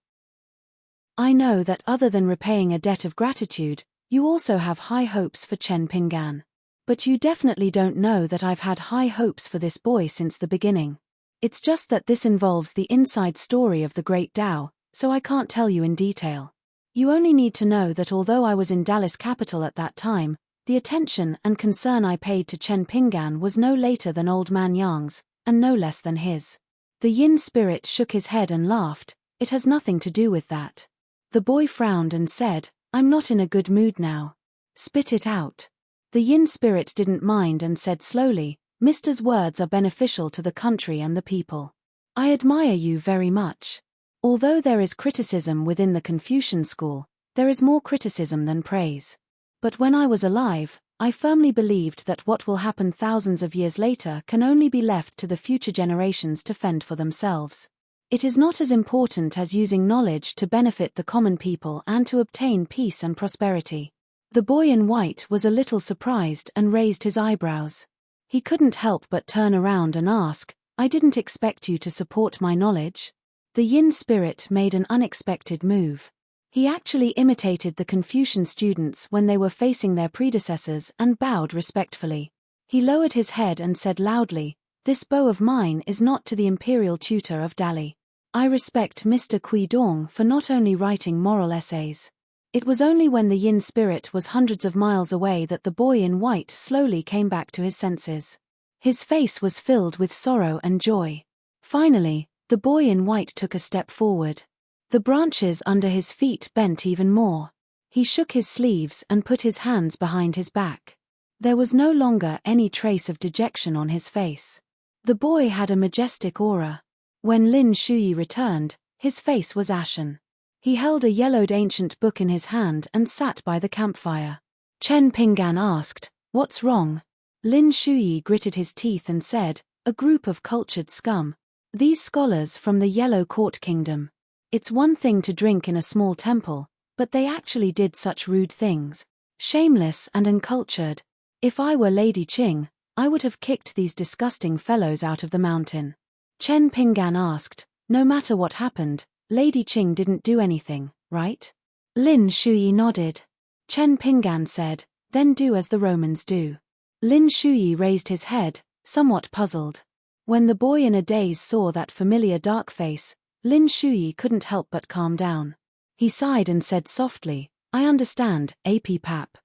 I know that other than repaying a debt of gratitude, you also have high hopes for Chen Pinggan. But you definitely don't know that I've had high hopes for this boy since the beginning. It's just that this involves the inside story of the Great Tao, so I can't tell you in detail. You only need to know that although I was in Dallas capital at that time, the attention and concern I paid to Chen Pinggan was no later than old man Yang's, and no less than his." The yin spirit shook his head and laughed, "It has nothing to do with that." The boy frowned and said, "I'm not in a good mood now. Spit it out." The yin spirit didn't mind and said slowly, "Mister's words are beneficial to the country and the people. I admire you very much. Although there is criticism within the Confucian school, there is more criticism than praise. But when I was alive, I firmly believed that what will happen thousands of years later can only be left to the future generations to fend for themselves. It is not as important as using knowledge to benefit the common people and to obtain peace and prosperity." The boy in white was a little surprised and raised his eyebrows. He couldn't help but turn around and ask, "I didn't expect you to support my knowledge?" The yin spirit made an unexpected move. He actually imitated the Confucian students when they were facing their predecessors and bowed respectfully. He lowered his head and said loudly, "This bow of mine is not to the Imperial Tutor of Dali. I respect Mr. Kui Dong for not only writing moral essays." It was only when the yin spirit was hundreds of miles away that the boy in white slowly came back to his senses. His face was filled with sorrow and joy. Finally, the boy in white took a step forward. The branches under his feet bent even more. He shook his sleeves and put his hands behind his back. There was no longer any trace of dejection on his face. The boy had a majestic aura. When Lin Shuyi returned, his face was ashen. He held a yellowed ancient book in his hand and sat by the campfire. Chen Pinggan asked, "What's wrong?" Lin Shuyi gritted his teeth and said, "A group of cultured scum. These scholars from the Yellow Court Kingdom. It's one thing to drink in a small temple, but they actually did such rude things. Shameless and uncultured. If I were Lady Qing, I would have kicked these disgusting fellows out of the mountain." Chen Pinggan asked, "No matter what happened, Lady Qing didn't do anything, right?" Lin Shuyi nodded. Chen Pinggan said, "Then do as the Romans do." Lin Shuyi raised his head, somewhat puzzled. When the boy in a daze saw that familiar dark face, Lin Shuyi couldn't help but calm down. He sighed and said softly, "I understand, AP Pap."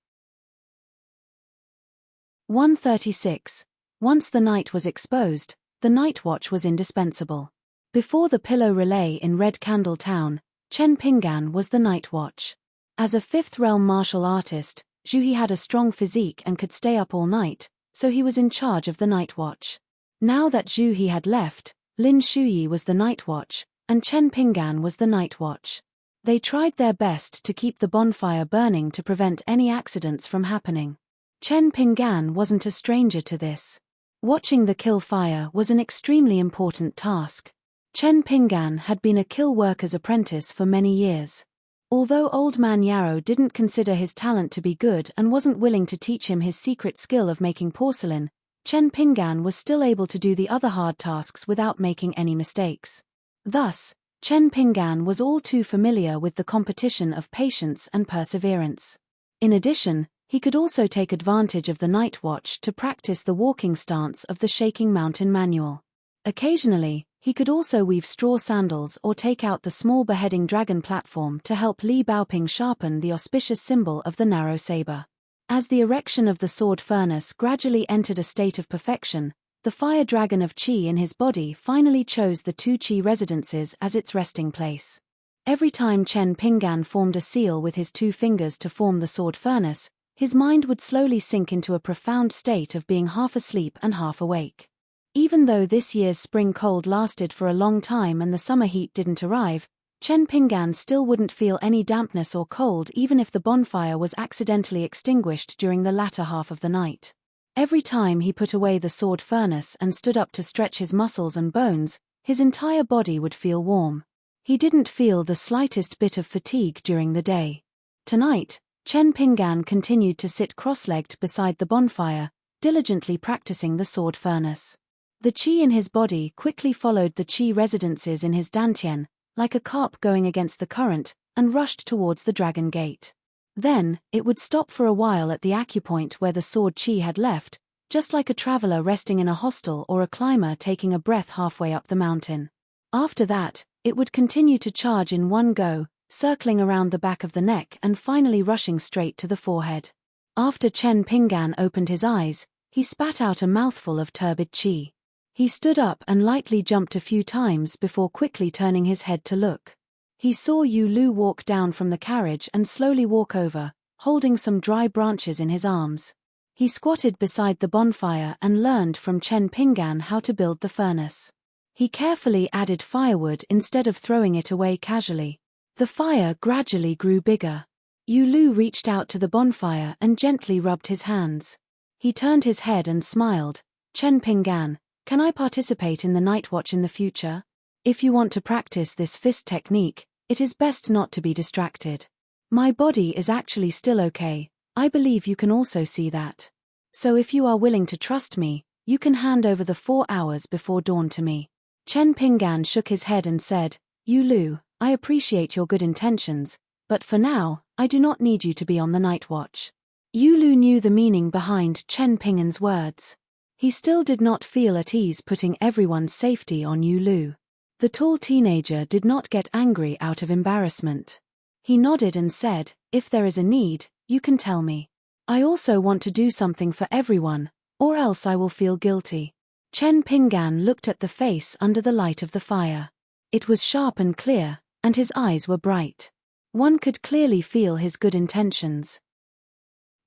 136. Once the night was exposed, the night watch was indispensable. Before the pillow relay in Red Candle Town, Chen Pinggan was the night watch. As a fifth realm martial artist, Zhu He had a strong physique and could stay up all night, so he was in charge of the night watch. Now that Zhu He had left, Lin Shuyi was the night watch, and Chen Pinggan was the night watch. They tried their best to keep the bonfire burning to prevent any accidents from happening. Chen Pinggan wasn't a stranger to this. Watching the kill fire was an extremely important task. Chen Pinggan had been a kill worker's apprentice for many years. Although Old Man Yarrow didn't consider his talent to be good and wasn't willing to teach him his secret skill of making porcelain, Chen Pinggan was still able to do the other hard tasks without making any mistakes. Thus, Chen Pinggan was all too familiar with the competition of patience and perseverance. In addition, he could also take advantage of the night watch to practice the walking stance of the Shaking Mountain manual. Occasionally, he could also weave straw sandals or take out the small beheading dragon platform to help Li Baoping sharpen the auspicious symbol of the narrow saber. As the erection of the sword furnace gradually entered a state of perfection, the fire dragon of Qi in his body finally chose the two Qi residences as its resting place. Every time Chen Pinggan formed a seal with his two fingers to form the sword furnace, his mind would slowly sink into a profound state of being half asleep and half awake. Even though this year's spring cold lasted for a long time and the summer heat didn't arrive, Chen Pinggan still wouldn't feel any dampness or cold even if the bonfire was accidentally extinguished during the latter half of the night. Every time he put away the sword furnace and stood up to stretch his muscles and bones, his entire body would feel warm. He didn't feel the slightest bit of fatigue during the day. Tonight, Chen Pinggan continued to sit cross-legged beside the bonfire, diligently practicing the sword furnace. The qi in his body quickly followed the qi residences in his dantian, like a carp going against the current, and rushed towards the dragon gate. Then, it would stop for a while at the acupoint where the sword qi had left, just like a traveler resting in a hostel or a climber taking a breath halfway up the mountain. After that, it would continue to charge in one go, circling around the back of the neck and finally rushing straight to the forehead. After Chen Pinggan opened his eyes, he spat out a mouthful of turbid qi. He stood up and lightly jumped a few times before quickly turning his head to look. He saw Yu Lu walk down from the carriage and slowly walk over, holding some dry branches in his arms. He squatted beside the bonfire and learned from Chen Pinggan how to build the furnace. He carefully added firewood instead of throwing it away casually. The fire gradually grew bigger. Yu Lu reached out to the bonfire and gently rubbed his hands. He turned his head and smiled. Chen Pinggan, can I participate in the night watch in the future? If you want to practice this fist technique, it is best not to be distracted. My body is actually still okay, I believe you can also see that. So if you are willing to trust me, you can hand over the 4 hours before dawn to me. Chen Pinggan shook his head and said, Yu Lu, I appreciate your good intentions, but for now, I do not need you to be on the night watch. Yu Lu knew the meaning behind Chen Pinggan's words. He still did not feel at ease putting everyone's safety on Yu Lu. The tall teenager did not get angry out of embarrassment. He nodded and said, if there is a need, you can tell me. I also want to do something for everyone, or else I will feel guilty. Chen Pinggan looked at the face under the light of the fire. It was sharp and clear, and his eyes were bright. One could clearly feel his good intentions.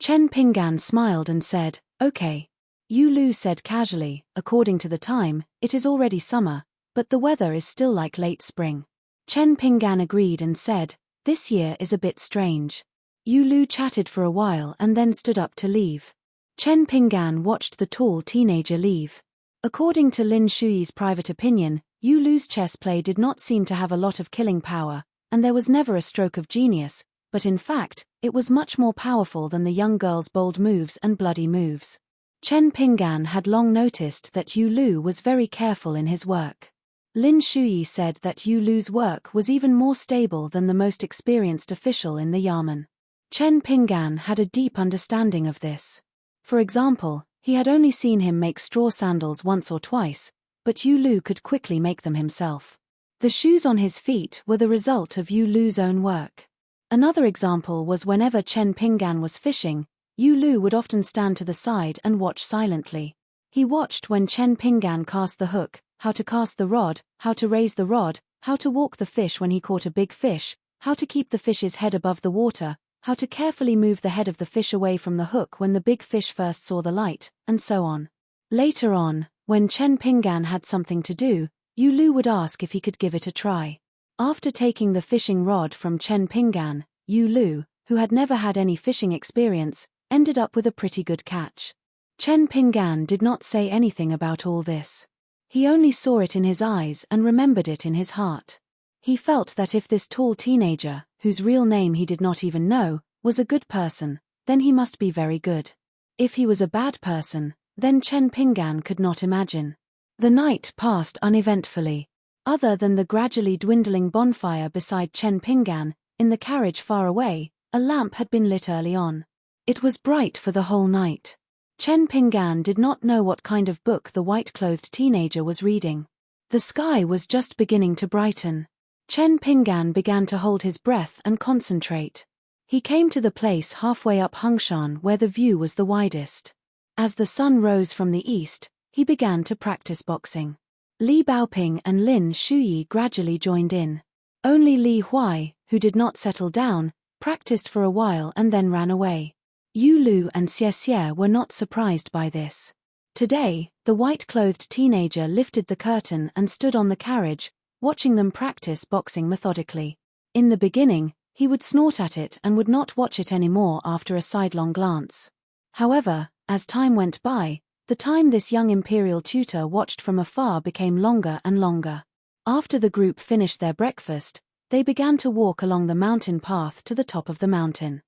Chen Pinggan smiled and said, okay. Yu Lu said casually, according to the time, it is already summer, but the weather is still like late spring. Chen Pinggan agreed and said, this year is a bit strange. Yu Lu chatted for a while and then stood up to leave. Chen Pinggan watched the tall teenager leave. According to Lin Shuyi's private opinion, Yu Lu's chess play did not seem to have a lot of killing power, and there was never a stroke of genius, but in fact, it was much more powerful than the young girl's bold moves and bloody moves. Chen Pinggan had long noticed that Yu Lu was very careful in his work. Lin Shuyi said that Yu Lu's work was even more stable than the most experienced official in the yamen. Chen Pinggan had a deep understanding of this. For example, he had only seen him make straw sandals once or twice, but Yu Lu could quickly make them himself. The shoes on his feet were the result of Yu Lu's own work. Another example was whenever Chen Pinggan was fishing, Yu Lu would often stand to the side and watch silently. He watched when Chen Pinggan cast the hook, how to cast the rod, how to raise the rod, how to walk the fish when he caught a big fish, how to keep the fish's head above the water, how to carefully move the head of the fish away from the hook when the big fish first saw the light, and so on. Later on, when Chen Pinggan had something to do, Yu Lu would ask if he could give it a try. After taking the fishing rod from Chen Pingan, Yu Lu, who had never had any fishing experience, ended up with a pretty good catch. Chen Pingan did not say anything about all this. He only saw it in his eyes and remembered it in his heart. He felt that if this tall teenager, whose real name he did not even know, was a good person, then he must be very good. If he was a bad person, then Chen Pingan could not imagine. The night passed uneventfully. Other than the gradually dwindling bonfire beside Chen Pingan, in the carriage far away, a lamp had been lit early on. It was bright for the whole night. Chen Pingan did not know what kind of book the white-clothed teenager was reading. The sky was just beginning to brighten. Chen Pingan began to hold his breath and concentrate. He came to the place halfway up Hungshan where the view was the widest. As the sun rose from the east, he began to practice boxing. Li Baoping and Lin Shuyi gradually joined in. Only Li Huai, who did not settle down, practiced for a while and then ran away. Yu Lu and Xie were not surprised by this. Today, the white-clothed teenager lifted the curtain and stood on the carriage, watching them practice boxing methodically. In the beginning, he would snort at it and would not watch it anymore after a sidelong glance. However, as time went by, the time this young imperial tutor watched from afar became longer and longer. After the group finished their breakfast, they began to walk along the mountain path to the top of the mountain.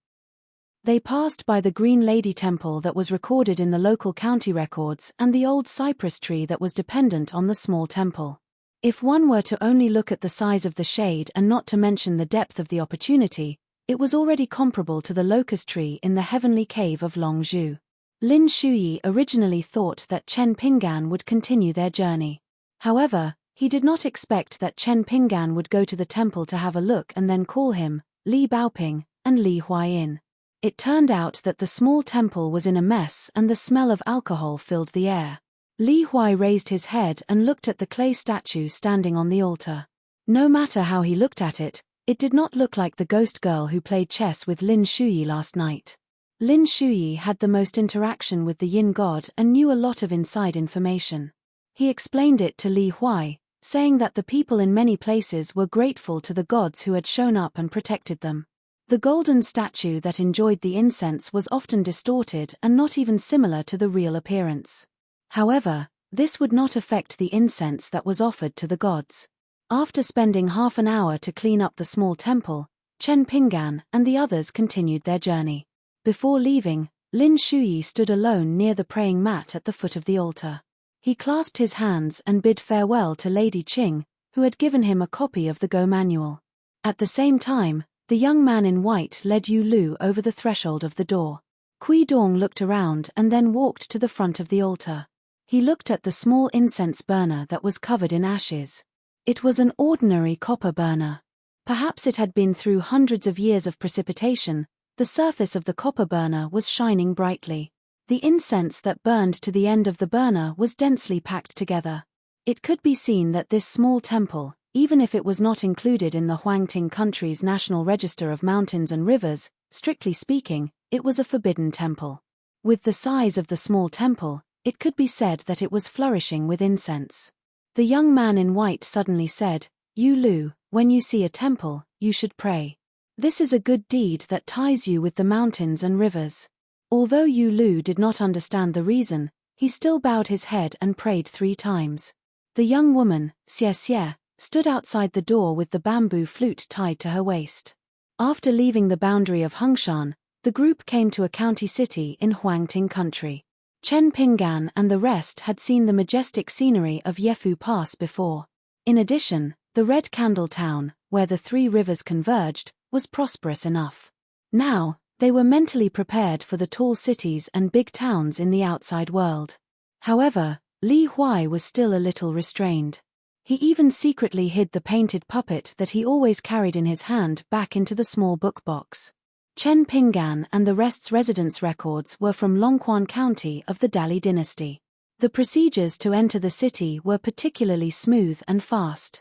They passed by the Green Lady Temple that was recorded in the local county records and the old cypress tree that was dependent on the small temple. If one were to only look at the size of the shade and not to mention the depth of the opportunity, it was already comparable to the locust tree in the heavenly cave of Longzhu. Lin Shuyi originally thought that Chen Pingan would continue their journey. However, he did not expect that Chen Pingan would go to the temple to have a look and then call him, Li Baoping, and Li Huai in. It turned out that the small temple was in a mess and the smell of alcohol filled the air. Li Huai raised his head and looked at the clay statue standing on the altar. No matter how he looked at it, it did not look like the ghost girl who played chess with Lin Shuyi last night. Lin Shuyi had the most interaction with the Yin god and knew a lot of inside information. He explained it to Li Huai, saying that the people in many places were grateful to the gods who had shown up and protected them. The golden statue that enjoyed the incense was often distorted and not even similar to the real appearance. However, this would not affect the incense that was offered to the gods. After spending half an hour to clean up the small temple, Chen Pingan and the others continued their journey. Before leaving, Lin Shuyi stood alone near the praying mat at the foot of the altar. He clasped his hands and bid farewell to Lady Qing, who had given him a copy of the Go manual. At the same time, the young man in white led Yu Lu over the threshold of the door. Kui Dong looked around and then walked to the front of the altar. He looked at the small incense burner that was covered in ashes. It was an ordinary copper burner. Perhaps it had been through hundreds of years of precipitation. The surface of the copper burner was shining brightly. The incense that burned to the end of the burner was densely packed together. It could be seen that this small temple, even if it was not included in the Huangting country's National Register of Mountains and Rivers, strictly speaking, it was a forbidden temple. With the size of the small temple, it could be said that it was flourishing with incense. The young man in white suddenly said, "Yu Lu, when you see a temple, you should pray. This is a good deed that ties you with the mountains and rivers." Although Yu Lu did not understand the reason, he still bowed his head and prayed 3 times. The young woman, Xie, stood outside the door with the bamboo flute tied to her waist. After leaving the boundary of Hungshan, the group came to a county city in Huangting country. Chen Pingan and the rest had seen the majestic scenery of Yefu Pass before. In addition, the Red Candle Town, where the 3 rivers converged, was prosperous enough. Now, they were mentally prepared for the tall cities and big towns in the outside world. However, Li Huai was still a little restrained. He even secretly hid the painted puppet that he always carried in his hand back into the small book box. Chen Pingan and the rest's residence records were from Longquan County of the Dali dynasty. The procedures to enter the city were particularly smooth and fast.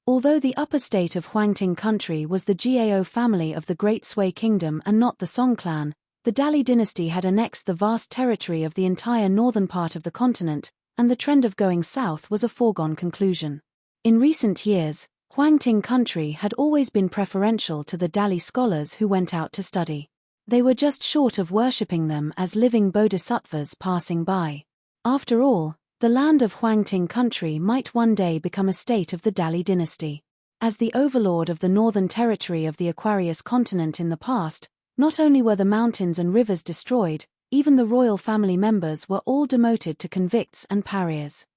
Although the upper state of Huangting country was the Gao family of the Great Sui Kingdom and not the Song clan, the Dali dynasty had annexed the vast territory of the entire northern part of the continent, and the trend of going south was a foregone conclusion. In recent years, Huangting country had always been preferential to the Dali scholars who went out to study. They were just short of worshipping them as living bodhisattvas passing by. After all, the land of Huangting country might one day become a state of the Dali dynasty. As the overlord of the northern territory of the Aquarius continent in the past, not only were the mountains and rivers destroyed, even the royal family members were all demoted to convicts and pariahs.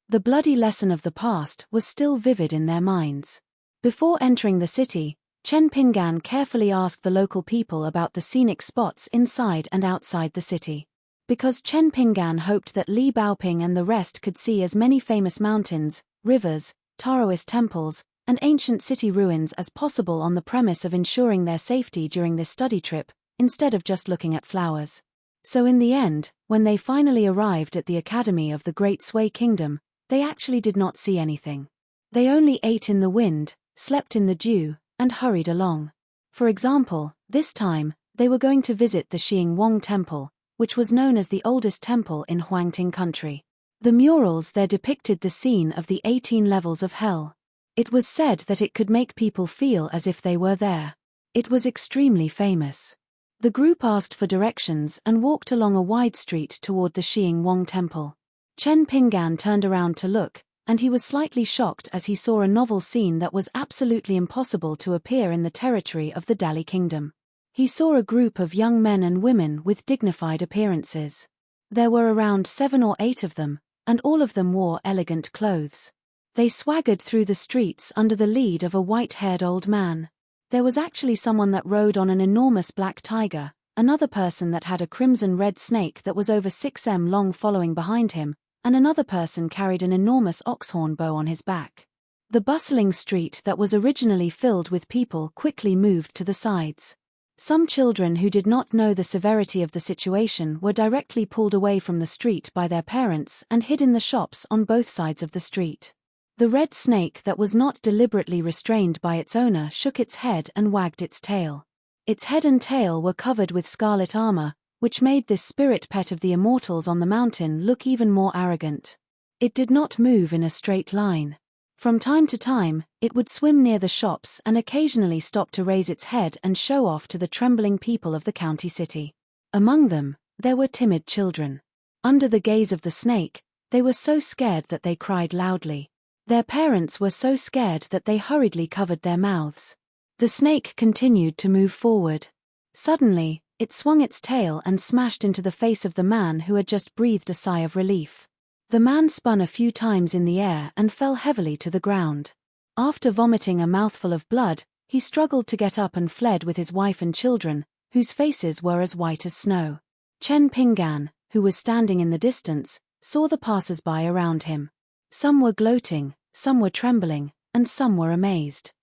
The bloody lesson of the past was still vivid in their minds. Before entering the city, Chen Pingan carefully asked the local people about the scenic spots inside and outside the city. Because Chen Pingan hoped that Li Baoping and the rest could see as many famous mountains, rivers, Taoist temples, and ancient city ruins as possible on the premise of ensuring their safety during this study trip, instead of just looking at flowers. So in the end, when they finally arrived at the Academy of the Great Sui Kingdom, they actually did not see anything. They only ate in the wind, slept in the dew, and hurried along. For example, this time, they were going to visit the Xing Wang Temple, which was known as the oldest temple in Huangting country. The murals there depicted the scene of the 18 levels of hell. It was said that it could make people feel as if they were there. It was extremely famous. The group asked for directions and walked along a wide street toward the Xing Wang Temple. Chen Pingan turned around to look, and he was slightly shocked as he saw a novel scene that was absolutely impossible to appear in the territory of the Dali kingdom. He saw a group of young men and women with dignified appearances. There were around 7 or 8 of them, and all of them wore elegant clothes. They swaggered through the streets under the lead of a white-haired old man. There was actually someone that rode on an enormous black tiger, another person that had a crimson-red snake that was over 6 m long following behind him, and another person carried an enormous oxhorn bow on his back. The bustling street that was originally filled with people quickly moved to the sides. Some children who did not know the severity of the situation were directly pulled away from the street by their parents and hid in the shops on both sides of the street. The red snake that was not deliberately restrained by its owner shook its head and wagged its tail. Its head and tail were covered with scarlet armor, which made this spirit pet of the immortals on the mountain look even more arrogant. It did not move in a straight line. From time to time, it would swim near the shops and occasionally stop to raise its head and show off to the trembling people of the county city. Among them, there were timid children. Under the gaze of the snake, they were so scared that they cried loudly. Their parents were so scared that they hurriedly covered their mouths. The snake continued to move forward. Suddenly, it swung its tail and smashed into the face of the man who had just breathed a sigh of relief. The man spun a few times in the air and fell heavily to the ground. After vomiting a mouthful of blood, he struggled to get up and fled with his wife and children, whose faces were as white as snow. Chen Pingan, who was standing in the distance, saw the passers-by around him. Some were gloating, some were trembling, and some were amazed.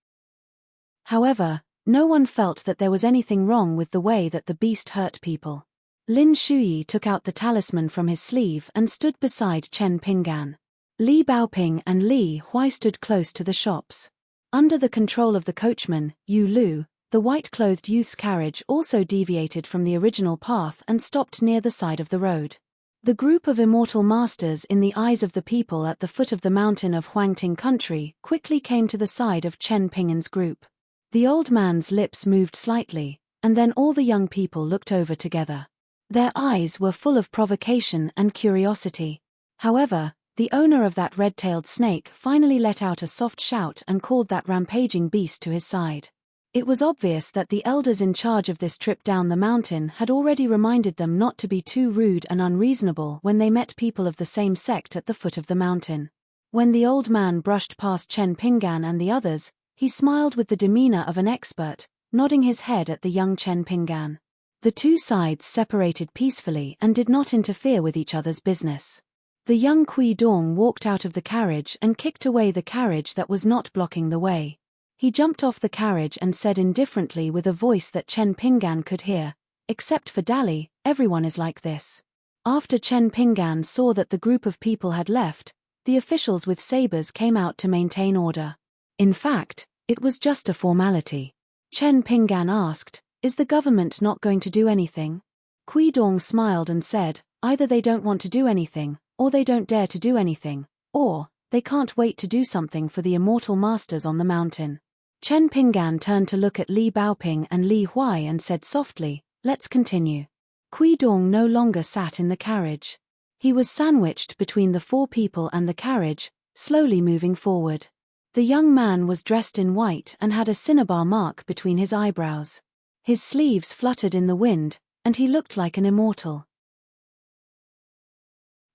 However, no one felt that there was anything wrong with the way that the beast hurt people. Lin Shuyi took out the talisman from his sleeve and stood beside Chen Pingan. Li Baoping and Li Hui stood close to the shops. Under the control of the coachman, Yu Lu, the white-clothed youth's carriage also deviated from the original path and stopped near the side of the road. The group of immortal masters in the eyes of the people at the foot of the mountain of Huangting country quickly came to the side of Chen Pingan's group. The old man's lips moved slightly, and then all the young people looked over together. Their eyes were full of provocation and curiosity. However, the owner of that red-tailed snake finally let out a soft shout and called that rampaging beast to his side. It was obvious that the elders in charge of this trip down the mountain had already reminded them not to be too rude and unreasonable when they met people of the same sect at the foot of the mountain. When the old man brushed past Chen Pingan and the others, he smiled with the demeanor of an expert, nodding his head at the young Chen Pingan. The two sides separated peacefully and did not interfere with each other's business. The young Kui Dong walked out of the carriage and kicked away the carriage that was not blocking the way. He jumped off the carriage and said indifferently with a voice that Chen Pingan could hear, "Except for Dali, everyone is like this." After Chen Pingan saw that the group of people had left, the officials with sabers came out to maintain order. In fact, it was just a formality. Chen Pingan asked, "Is the government not going to do anything?" Kui Dong smiled and said, "Either they don't want to do anything, or they don't dare to do anything, or They can't wait to do something for the immortal masters on the mountain. Chen Pinggan turned to look at Li Baoping and Li Huai and said softly, "Let's continue." Kui Dong no longer sat in the carriage. He was sandwiched between the four people and the carriage, slowly moving forward. The young man was dressed in white and had a cinnabar mark between his eyebrows. His sleeves fluttered in the wind, and he looked like an immortal.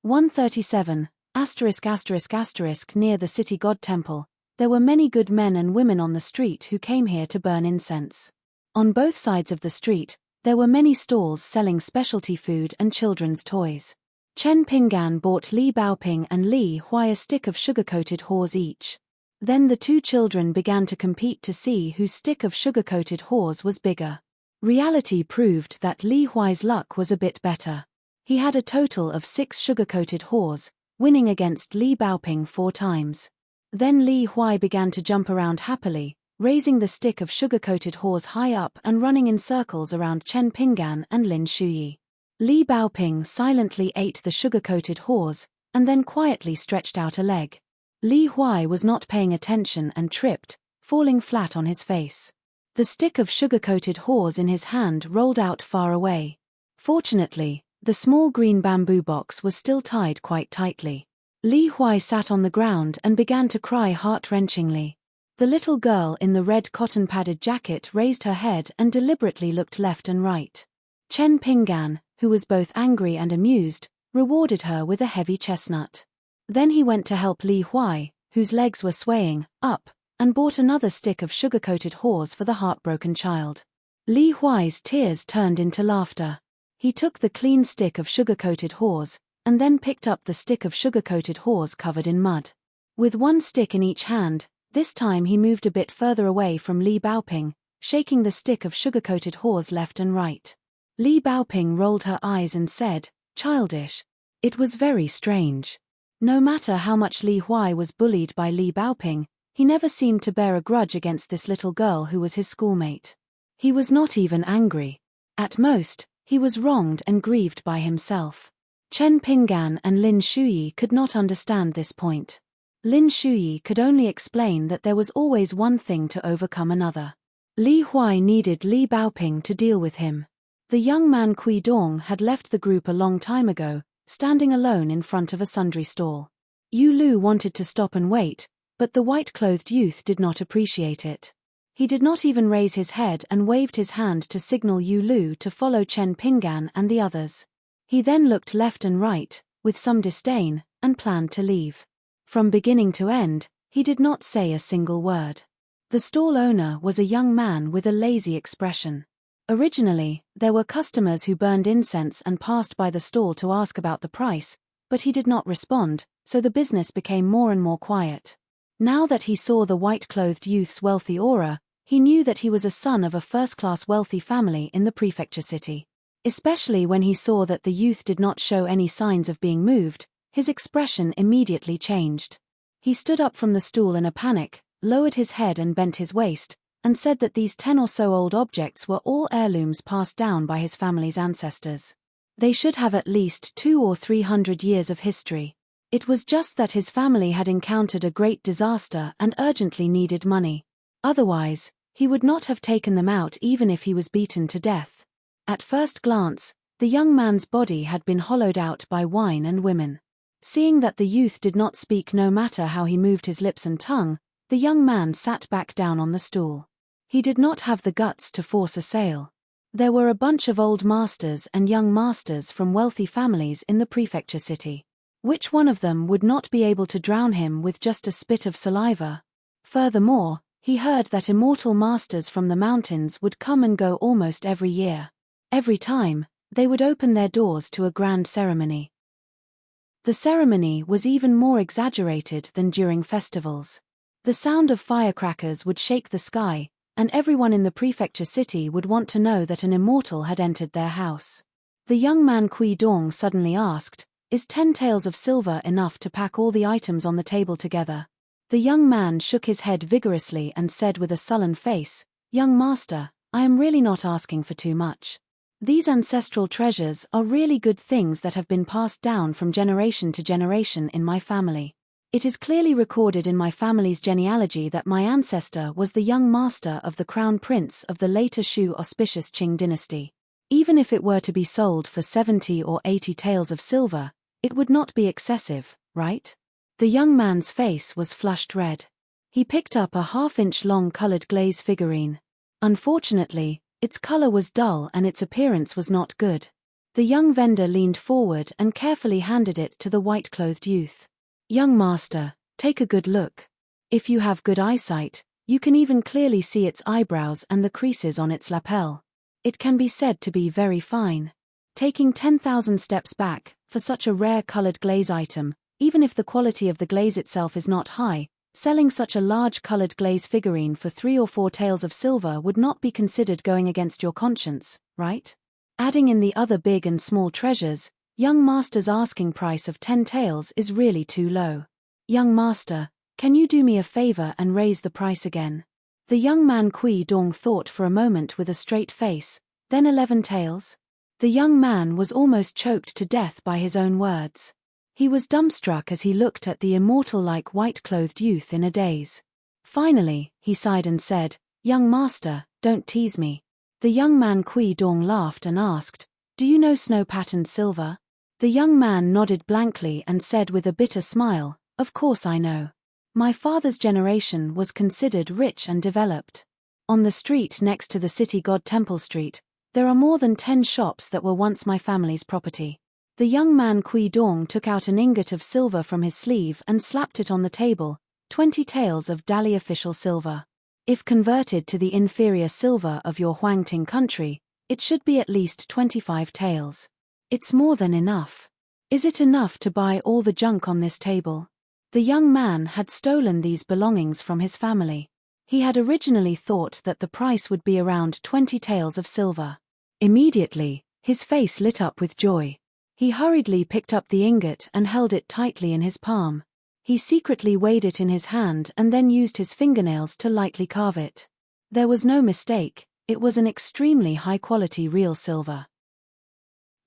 137, *****, near the city god temple, there were many good men and women on the street who came here to burn incense. On both sides of the street, there were many stalls selling specialty food and children's toys. Chen Pinggan bought Li Baoping and Li Huai a stick of sugar-coated haws each. Then the two children began to compete to see whose stick of sugar-coated haws was bigger. Reality proved that Li Huai's luck was a bit better. He had a total of 6 sugar-coated haws, winning against Li Baoping 4 times. Then Li Huai began to jump around happily, raising the stick of sugar-coated haws high up and running in circles around Chen Pinggan and Lin Shuyi. Li Baoping silently ate the sugar-coated haws, and then quietly stretched out a leg. Li Huai was not paying attention and tripped, falling flat on his face. The stick of sugar-coated haws in his hand rolled out far away. Fortunately, the small green bamboo box was still tied quite tightly. Li Huai sat on the ground and began to cry heart-wrenchingly. The little girl in the red cotton-padded jacket raised her head and deliberately looked left and right. Chen Pinggan, who was both angry and amused, rewarded her with a heavy chestnut. Then he went to help Li Huai, whose legs were swaying, up, and bought another stick of sugar-coated haws for the heartbroken child. Li Huai's tears turned into laughter. He took the clean stick of sugar-coated haws, and then picked up the stick of sugar-coated haws covered in mud. With one stick in each hand, this time he moved a bit further away from Li Baoping, shaking the stick of sugar-coated haws left and right. Li Baoping rolled her eyes and said, "Childish." It was very strange. No matter how much Li Huai was bullied by Li Baoping, he never seemed to bear a grudge against this little girl who was his schoolmate. He was not even angry. At most, he was wronged and grieved by himself. Chen Pinggan and Lin Shuyi could not understand this point. Lin Shuyi could only explain that there was always one thing to overcome another. Li Huai needed Li Baoping to deal with him. The young man Kui Dong had left the group a long time ago, standing alone in front of a sundry stall. Yu Lu wanted to stop and wait, but the white-clothed youth did not appreciate it. He did not even raise his head and waved his hand to signal Yu Lu to follow Chen Pinggan and the others. He then looked left and right, with some disdain, and planned to leave. From beginning to end, he did not say a single word. The stall owner was a young man with a lazy expression. Originally, there were customers who burned incense and passed by the stall to ask about the price, but he did not respond, so the business became more and more quiet. Now that he saw the white-clothed youth's wealthy aura, he knew that he was a son of a first-class wealthy family in the prefecture city. Especially when he saw that the youth did not show any signs of being moved, his expression immediately changed. He stood up from the stool in a panic, lowered his head and bent his waist, and said that these 10 or so old objects were all heirlooms passed down by his family's ancestors. They should have at least 200 or 300 years of history. It was just that his family had encountered a great disaster and urgently needed money. Otherwise, he would not have taken them out even if he was beaten to death. At first glance, the young man's body had been hollowed out by wine and women. Seeing that the youth did not speak no matter how he moved his lips and tongue, the young man sat back down on the stool. He did not have the guts to force a sale. There were a bunch of old masters and young masters from wealthy families in the prefecture city. Which one of them would not be able to drown him with just a spit of saliva? Furthermore, he heard that immortal masters from the mountains would come and go almost every year. Every time, they would open their doors to a grand ceremony. The ceremony was even more exaggerated than during festivals. The sound of firecrackers would shake the sky, and everyone in the prefecture city would want to know that an immortal had entered their house. The young man Kui Dong suddenly asked, "Is 10 taels of silver enough to pack all the items on the table together?" The young man shook his head vigorously and said with a sullen face, "Young master, I am really not asking for too much. These ancestral treasures are really good things that have been passed down from generation to generation in my family. It is clearly recorded in my family's genealogy that my ancestor was the young master of the crown prince of the later Shu auspicious Qing dynasty. Even if it were to be sold for 70 or 80 taels of silver, it would not be excessive, right? The young man's face was flushed red. He picked up a half-inch long colored glaze figurine. Unfortunately, its color was dull and its appearance was not good. The young vendor leaned forward and carefully handed it to the white-clothed youth. Young master, take a good look. If you have good eyesight, you can even clearly see its eyebrows and the creases on its lapel. It can be said to be very fine. Taking 10,000 steps back, for such a rare colored glaze item, even if the quality of the glaze itself is not high, selling such a large colored glaze figurine for 3 or 4 taels of silver would not be considered going against your conscience, right? Adding in the other big and small treasures, young master's asking price of 10 taels is really too low. Young master, can you do me a favor and raise the price again? The young man Kui Dong thought for a moment with a straight face, then 11 taels? The young man was almost choked to death by his own words. He was dumbstruck as he looked at the immortal-like white-clothed youth in a daze. Finally, he sighed and said, "Young master, don't tease me." The young man Kui Dong laughed and asked, "Do you know snow-patterned silver?" The young man nodded blankly and said with a bitter smile, "Of course I know. My father's generation was considered rich and developed. On the street next to the city god Temple Street, there are more than 10 shops that were once my family's property." The young man Kui Dong took out an ingot of silver from his sleeve and slapped it on the table, 20 taels of Dali official silver. If converted to the inferior silver of your Huangting country, it should be at least 25 taels. It's more than enough. Is it enough to buy all the junk on this table? The young man had stolen these belongings from his family. He had originally thought that the price would be around 20 taels of silver. Immediately, his face lit up with joy. He hurriedly picked up the ingot and held it tightly in his palm. He secretly weighed it in his hand and then used his fingernails to lightly carve it. There was no mistake, it was an extremely high-quality real silver.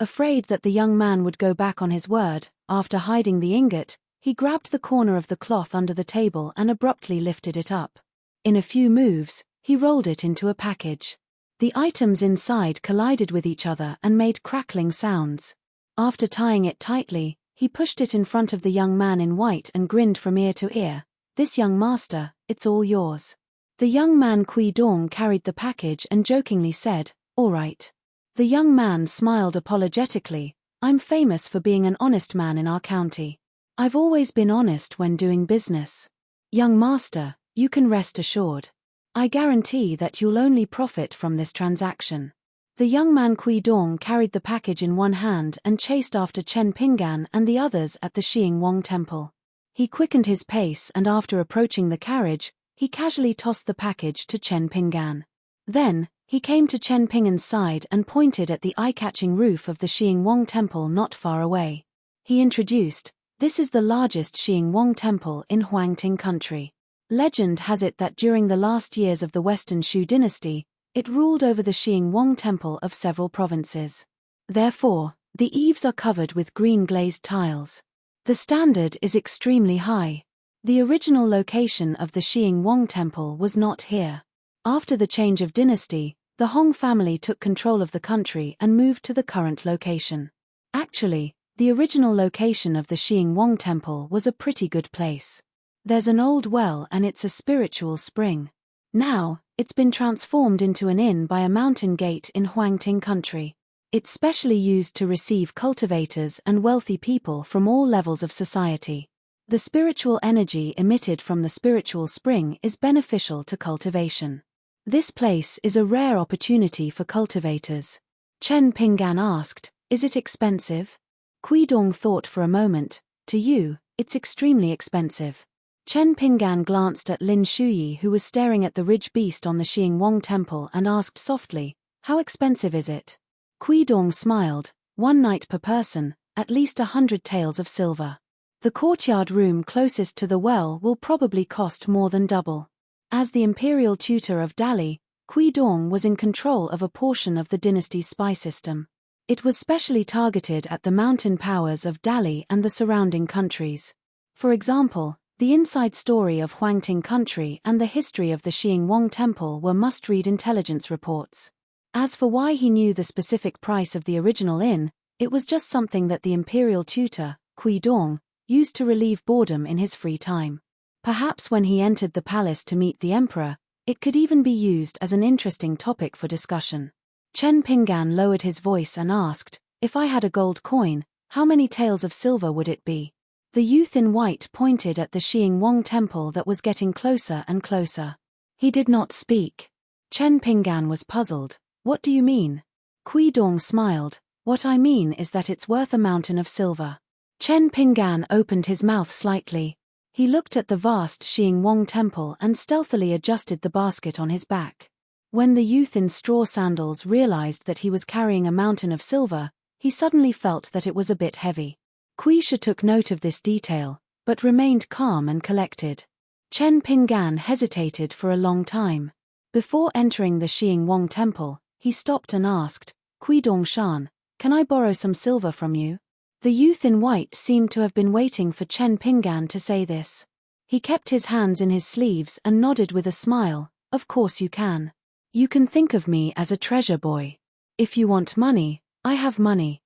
Afraid that the young man would go back on his word, after hiding the ingot, he grabbed the corner of the cloth under the table and abruptly lifted it up. In a few moves, he rolled it into a package. The items inside collided with each other and made crackling sounds. After tying it tightly, he pushed it in front of the young man in white and grinned from ear to ear. "This young master, it's all yours." The young man Kui Dong carried the package and jokingly said, "All right." The young man smiled apologetically, "I'm famous for being an honest man in our county. I've always been honest when doing business. Young master, you can rest assured. I guarantee that you'll only profit from this transaction." The young man Kui Dong carried the package in one hand and chased after Chen Pinggan and the others at the Xing Wang temple. He quickened his pace and after approaching the carriage, he casually tossed the package to Chen Pinggan. Then, he came to Chen Pinggan's side and pointed at the eye-catching roof of the Xing Wang temple not far away. He introduced, "This is the largest Xing Wang temple in Huangting country. Legend has it that during the last years of the Western Shu dynasty, it ruled over the Xing Wang temple of several provinces. Therefore, the eaves are covered with green glazed tiles. The standard is extremely high. The original location of the Xing Wang temple was not here. After the change of dynasty, the Hong family took control of the country and moved to the current location. Actually, the original location of the Xing Wang temple was a pretty good place. There's an old well and it's a spiritual spring. Now, it's been transformed into an inn by a mountain gate in Huangting country. It's specially used to receive cultivators and wealthy people from all levels of society. The spiritual energy emitted from the spiritual spring is beneficial to cultivation. This place is a rare opportunity for cultivators." Chen Pinggan asked, "Is it expensive?" Kui Dong thought for a moment, "To you, it's extremely expensive." Chen Pinggan glanced at Lin Shuyi who was staring at the ridge beast on the Xing Wang temple and asked softly, "How expensive is it?" Kui Dong smiled, "1 night per person, at least 100 taels of silver. The courtyard room closest to the well will probably cost more than double." As the imperial tutor of Dali, Kui Dong was in control of a portion of the dynasty's spy system. It was specially targeted at the mountain powers of Dali and the surrounding countries. For example, the inside story of Huangting country and the history of the Xingwang temple were must-read intelligence reports. As for why he knew the specific price of the original inn, it was just something that the imperial tutor, Kui Dong, used to relieve boredom in his free time. Perhaps when he entered the palace to meet the emperor, it could even be used as an interesting topic for discussion. Chen Pinggan lowered his voice and asked, "If I had a gold coin, how many taels of silver would it be?" The youth in white pointed at the Xingwang temple that was getting closer and closer. He did not speak. Chen Pinggan was puzzled. "What do you mean?" Kui Dong smiled. "What I mean is that it's worth a mountain of silver." Chen Pinggan opened his mouth slightly. He looked at the vast Xingwang temple and stealthily adjusted the basket on his back. When the youth in straw sandals realized that he was carrying a mountain of silver, he suddenly felt that it was a bit heavy. Kui Shi took note of this detail, but remained calm and collected. Chen Pinggan hesitated for a long time. Before entering the Xingwang temple, he stopped and asked, "Kui Dongshan, can I borrow some silver from you?" The youth in white seemed to have been waiting for Chen Pinggan to say this. He kept his hands in his sleeves and nodded with a smile. "Of course you can. You can think of me as a treasure boy. If you want money, I have money.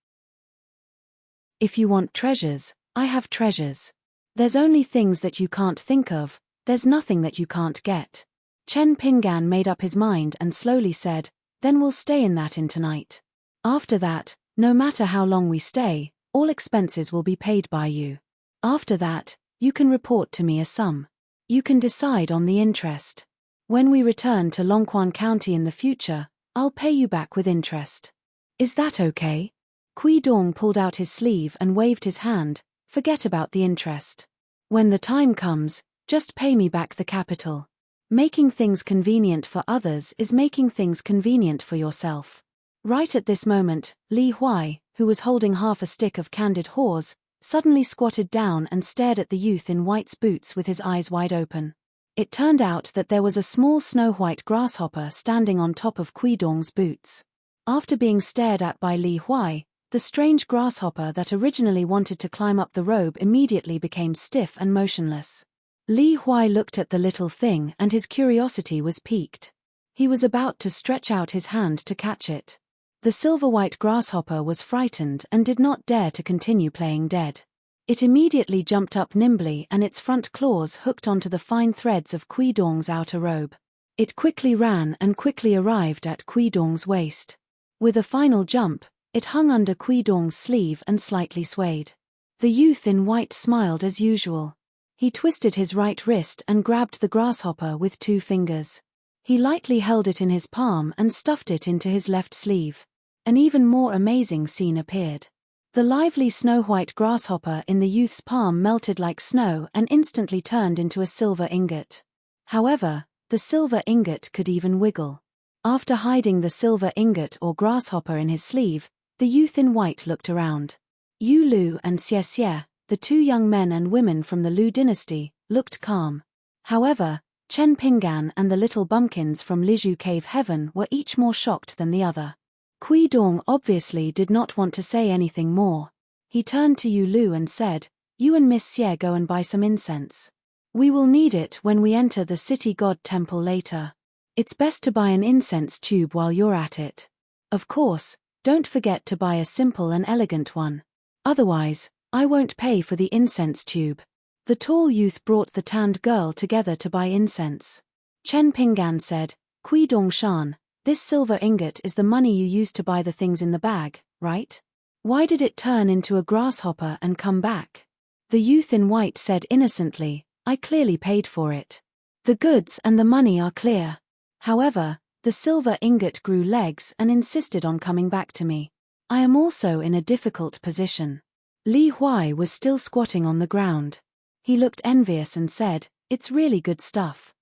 If you want treasures, I have treasures. There's only things that you can't think of, there's nothing that you can't get." Chen Pinggan made up his mind and slowly said, "Then we'll stay in that inn tonight. After that, no matter how long we stay, all expenses will be paid by you. After that, you can report to me a sum. You can decide on the interest. When we return to Longquan County in the future, I'll pay you back with interest. Is that okay?" Kui Dong pulled out his sleeve and waved his hand. "Forget about the interest. When the time comes, just pay me back the capital. Making things convenient for others is making things convenient for yourself." Right at this moment, Li Huai, who was holding half a stick of candied haws, suddenly squatted down and stared at the youth in white's boots with his eyes wide open. It turned out that there was a small snow-white grasshopper standing on top of Kui Dong's boots. After being stared at by Li Huai, the strange grasshopper that originally wanted to climb up the robe immediately became stiff and motionless. Li Huai looked at the little thing and his curiosity was piqued. He was about to stretch out his hand to catch it. The silver-white grasshopper was frightened and did not dare to continue playing dead. It immediately jumped up nimbly and its front claws hooked onto the fine threads of Kui Dong's outer robe. It quickly ran and quickly arrived at Kui Dong's waist. With a final jump, it hung under Kui Dong's sleeve and slightly swayed. The youth in white smiled as usual. He twisted his right wrist and grabbed the grasshopper with 2 fingers. He lightly held it in his palm and stuffed it into his left sleeve. An even more amazing scene appeared. The lively snow-white grasshopper in the youth's palm melted like snow and instantly turned into a silver ingot. However, the silver ingot could even wiggle. After hiding the silver ingot or grasshopper in his sleeve, the youth in white looked around. Yu Lu and Xie Xie, the 2 young men and women from the Lu dynasty, looked calm. However, Chen Pinggan and the little bumpkins from Liju Cave Heaven were each more shocked than the other. Kui Dong obviously did not want to say anything more. He turned to Yu Lu and said, "You and Miss Xie go and buy some incense. We will need it when we enter the city god temple later. It's best to buy an incense tube while you're at it. Of course, don't forget to buy a simple and elegant one. Otherwise, I won't pay for the incense tube." The tall youth brought the tanned girl together to buy incense. Chen Pinggan said, "Kui Dongshan, this silver ingot is the money you used to buy the things in the bag, right? Why did it turn into a grasshopper and come back?" The youth in white said innocently, "I clearly paid for it. The goods and the money are clear. However, the silver ingot grew legs and insisted on coming back to me. I am also in a difficult position." Li Huai was still squatting on the ground. He looked envious and said, "It's really good stuff.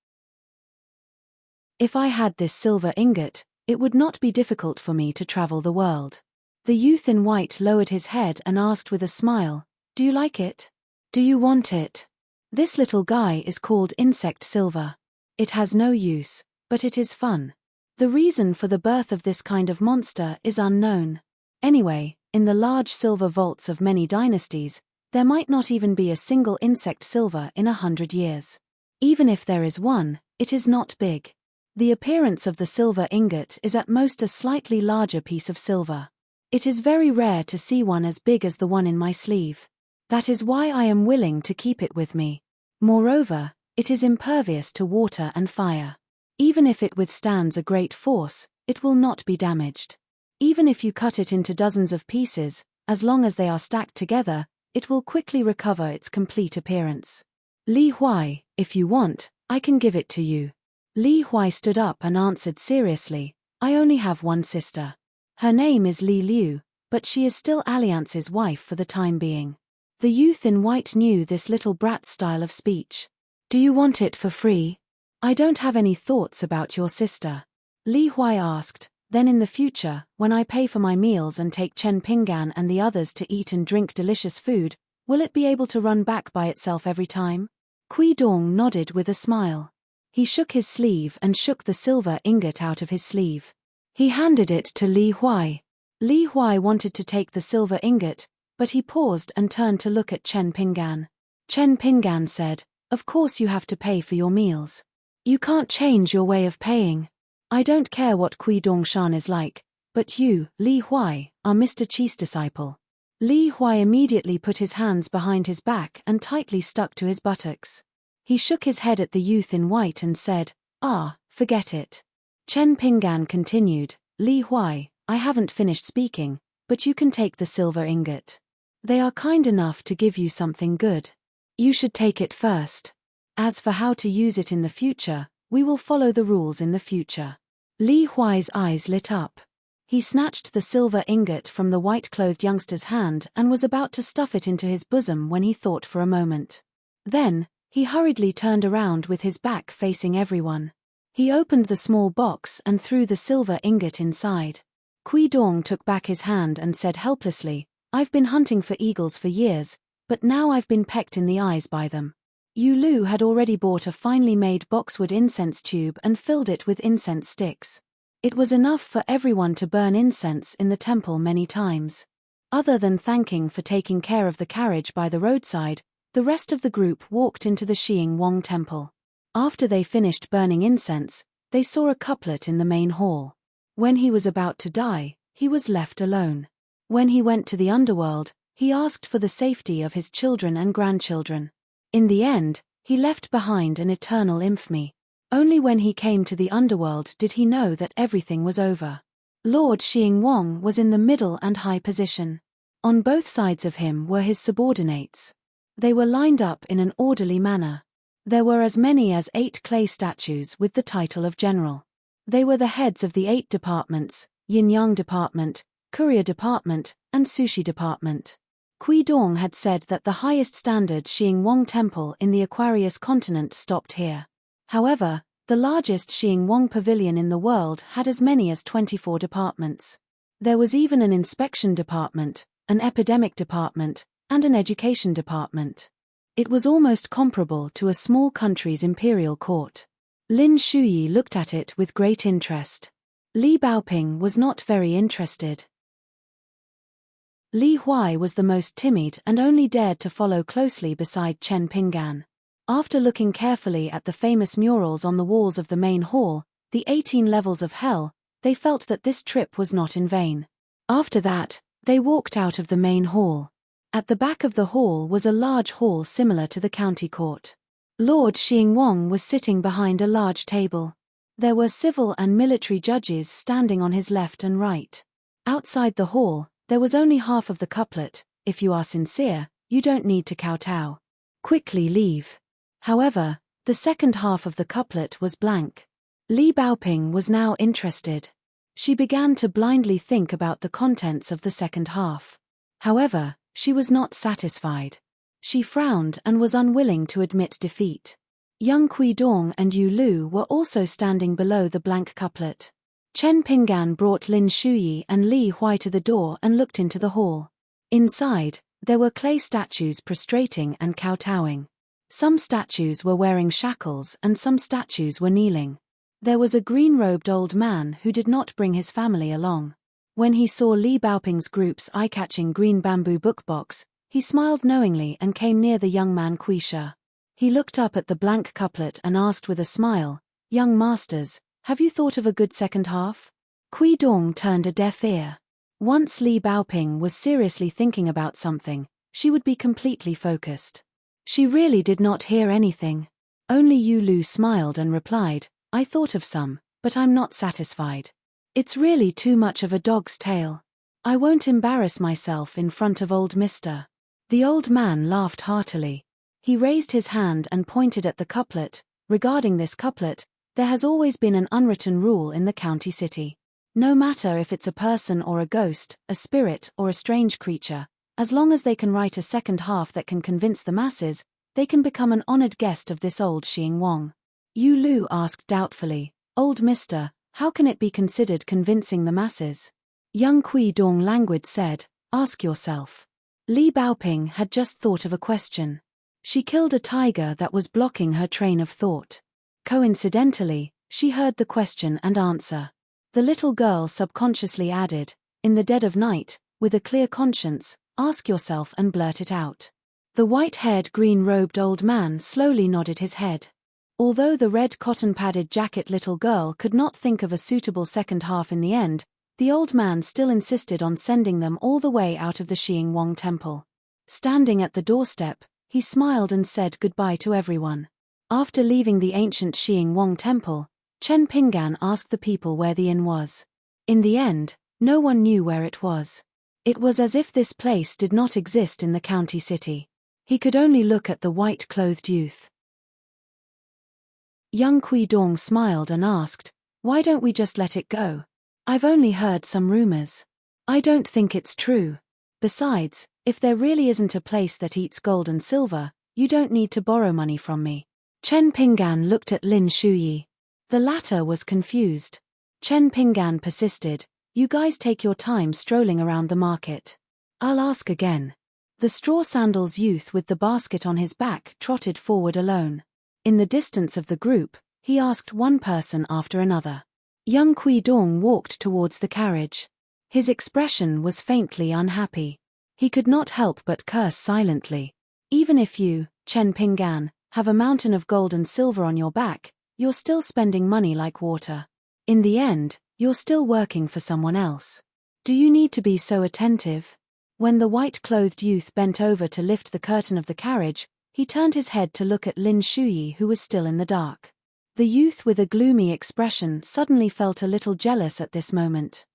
If I had this silver ingot, it would not be difficult for me to travel the world." The youth in white lowered his head and asked with a smile, "Do you like it? Do you want it? This little guy is called insect silver. It has no use, but it is fun. The reason for the birth of this kind of monster is unknown. Anyway, in the large silver vaults of many dynasties, There might not even be a single insect silver in 100 years. Even if there is one, it is not big. The appearance of the silver ingot is at most a slightly larger piece of silver. It is very rare to see one as big as the one in my sleeve. That is why I am willing to keep it with me. Moreover, it is impervious to water and fire. Even if it withstands a great force, it will not be damaged. Even if you cut it into dozens of pieces, as long as they are stacked together, it will quickly recover its complete appearance. Li Huai, if you want, I can give it to you. Li Huai stood up and answered seriously, I only have one sister. Her name is Li Liu, but she is still Alliance's wife for the time being. The youth in white knew this little brat's style of speech. Do you want it for free? I don't have any thoughts about your sister. Li Huai asked, then in the future, when I pay for my meals and take Chen Pinggan and the others to eat and drink delicious food, will it be able to run back by itself every time? Kui Dong nodded with a smile. He shook his sleeve and shook the silver ingot out of his sleeve. He handed it to Li Huai. Li Huai wanted to take the silver ingot, but he paused and turned to look at Chen Pinggan. Chen Pinggan said, Of course you have to pay for your meals. You can't change your way of paying. I don't care what Kui Dongshan is like, but you, Li Huai, are Mr. Chi's disciple. Li Huai immediately put his hands behind his back and tightly stuck to his buttocks. He shook his head at the youth in white and said, forget it. Chen Pinggan continued, Li Huai, I haven't finished speaking, but you can take the silver ingot. They are kind enough to give you something good. You should take it first. As for how to use it in the future, we will follow the rules in the future. Li Huai's eyes lit up. He snatched the silver ingot from the white-clothed youngster's hand and was about to stuff it into his bosom when he thought for a moment. Then, he hurriedly turned around with his back facing everyone. He opened the small box and threw the silver ingot inside. Kui Dong took back his hand and said helplessly, I've been hunting for eagles for years, but now I've been pecked in the eyes by them. Yu Lu had already bought a finely made boxwood incense tube and filled it with incense sticks. It was enough for everyone to burn incense in the temple many times. Other than thanking for taking care of the carriage by the roadside, the rest of the group walked into the Xing Wang temple. After they finished burning incense, they saw a couplet in the main hall. When he was about to die, he was left alone. When he went to the underworld, he asked for the safety of his children and grandchildren. In the end, he left behind an eternal infamy. Only when he came to the underworld did he know that everything was over. Lord Xing Wang was in the middle and high position. On both sides of him were his subordinates. They were lined up in an orderly manner. There were as many as 8 clay statues with the title of general. They were the heads of the 8 departments, Yin-Yang Department, Courier Department, and Sushi Department. Kui Dong had said that the highest standard Xing Wang temple in the Aquarius continent stopped here. However, the largest Xing Wang pavilion in the world had as many as 24 departments. There was even an inspection department, an epidemic department, and an education department. It was almost comparable to a small country's imperial court. Lin Shuyi looked at it with great interest. Li Baoping was not very interested. Li Huai was the most timid and only dared to follow closely beside Chen Pinggan. After looking carefully at the famous murals on the walls of the main hall, the 18 levels of hell, they felt that this trip was not in vain. After that, they walked out of the main hall. At the back of the hall was a large hall similar to the county court. Lord Xing Wang was sitting behind a large table. There were civil and military judges standing on his left and right. Outside the hall, there was only half of the couplet, if you are sincere, you don't need to kowtow. Quickly leave. However, the second half of the couplet was blank. Li Baoping was now interested. She began to blindly think about the contents of the second half. However, she was not satisfied. She frowned and was unwilling to admit defeat. Young Kui Dong and Yu Lu were also standing below the blank couplet. Chen Pinggan brought Lin Shuyi and Li Huai to the door and looked into the hall. Inside, there were clay statues prostrating and kowtowing. Some statues were wearing shackles and some statues were kneeling. There was a green-robed old man who did not bring his family along. When he saw Li Baoping's group's eye-catching green bamboo book box, He smiled knowingly and came near the young man Quisha. He looked up at the blank couplet and asked with a smile, "Young masters, have you thought of a good second half?" Kui Dong turned a deaf ear. Once Li Baoping was seriously thinking about something, she would be completely focused. She really did not hear anything. Only Yu Lu smiled and replied, "I thought of some, but I'm not satisfied. It's really too much of a dog's tale. I won't embarrass myself in front of old Mr." The old man laughed heartily. He raised his hand and pointed at the couplet. "Regarding this couplet, there has always been an unwritten rule in the county city. No matter if it's a person or a ghost, a spirit or a strange creature, as long as they can write a second half that can convince the masses, they can become an honored guest of this old Xing Wang." Yu Lu asked doubtfully, "Old Mister, how can it be considered convincing the masses?" Young Kui Dong languid said, "Ask yourself." Li Baoping had just thought of a question. She killed a tiger that was blocking her train of thought. Coincidentally, she heard the question and answer. The little girl subconsciously added, "In the dead of night, with a clear conscience, ask yourself and blurt it out." The white-haired green-robed old man slowly nodded his head. Although the red cotton-padded jacket little girl could not think of a suitable second half in the end, the old man still insisted on sending them all the way out of the Xing Wang temple. Standing at the doorstep, he smiled and said goodbye to everyone. After leaving the ancient Xing Wang temple, Chen Pinggan asked the people where the inn was. In the end, no one knew where it was. It was as if this place did not exist in the county city. He could only look at the white-clothed youth. Young Kui Dong smiled and asked, "Why don't we just let it go? I've only heard some rumors. I don't think it's true. Besides, if there really isn't a place that eats gold and silver, you don't need to borrow money from me." Chen Pinggan looked at Lin Shuyi. The latter was confused. Chen Pinggan persisted, "You guys take your time strolling around the market. I'll ask again." The straw sandals youth with the basket on his back trotted forward alone. In the distance of the group, he asked one person after another. Young Kui Dong walked towards the carriage. His expression was faintly unhappy. He could not help but curse silently. "Even if you, Chen Pinggan, have a mountain of gold and silver on your back, you're still spending money like water. In the end, you're still working for someone else. Do you need to be so attentive?" When the white-clothed youth bent over to lift the curtain of the carriage, he turned his head to look at Lin Shuyi, who was still in the dark. The youth with a gloomy expression suddenly felt a little jealous at this moment.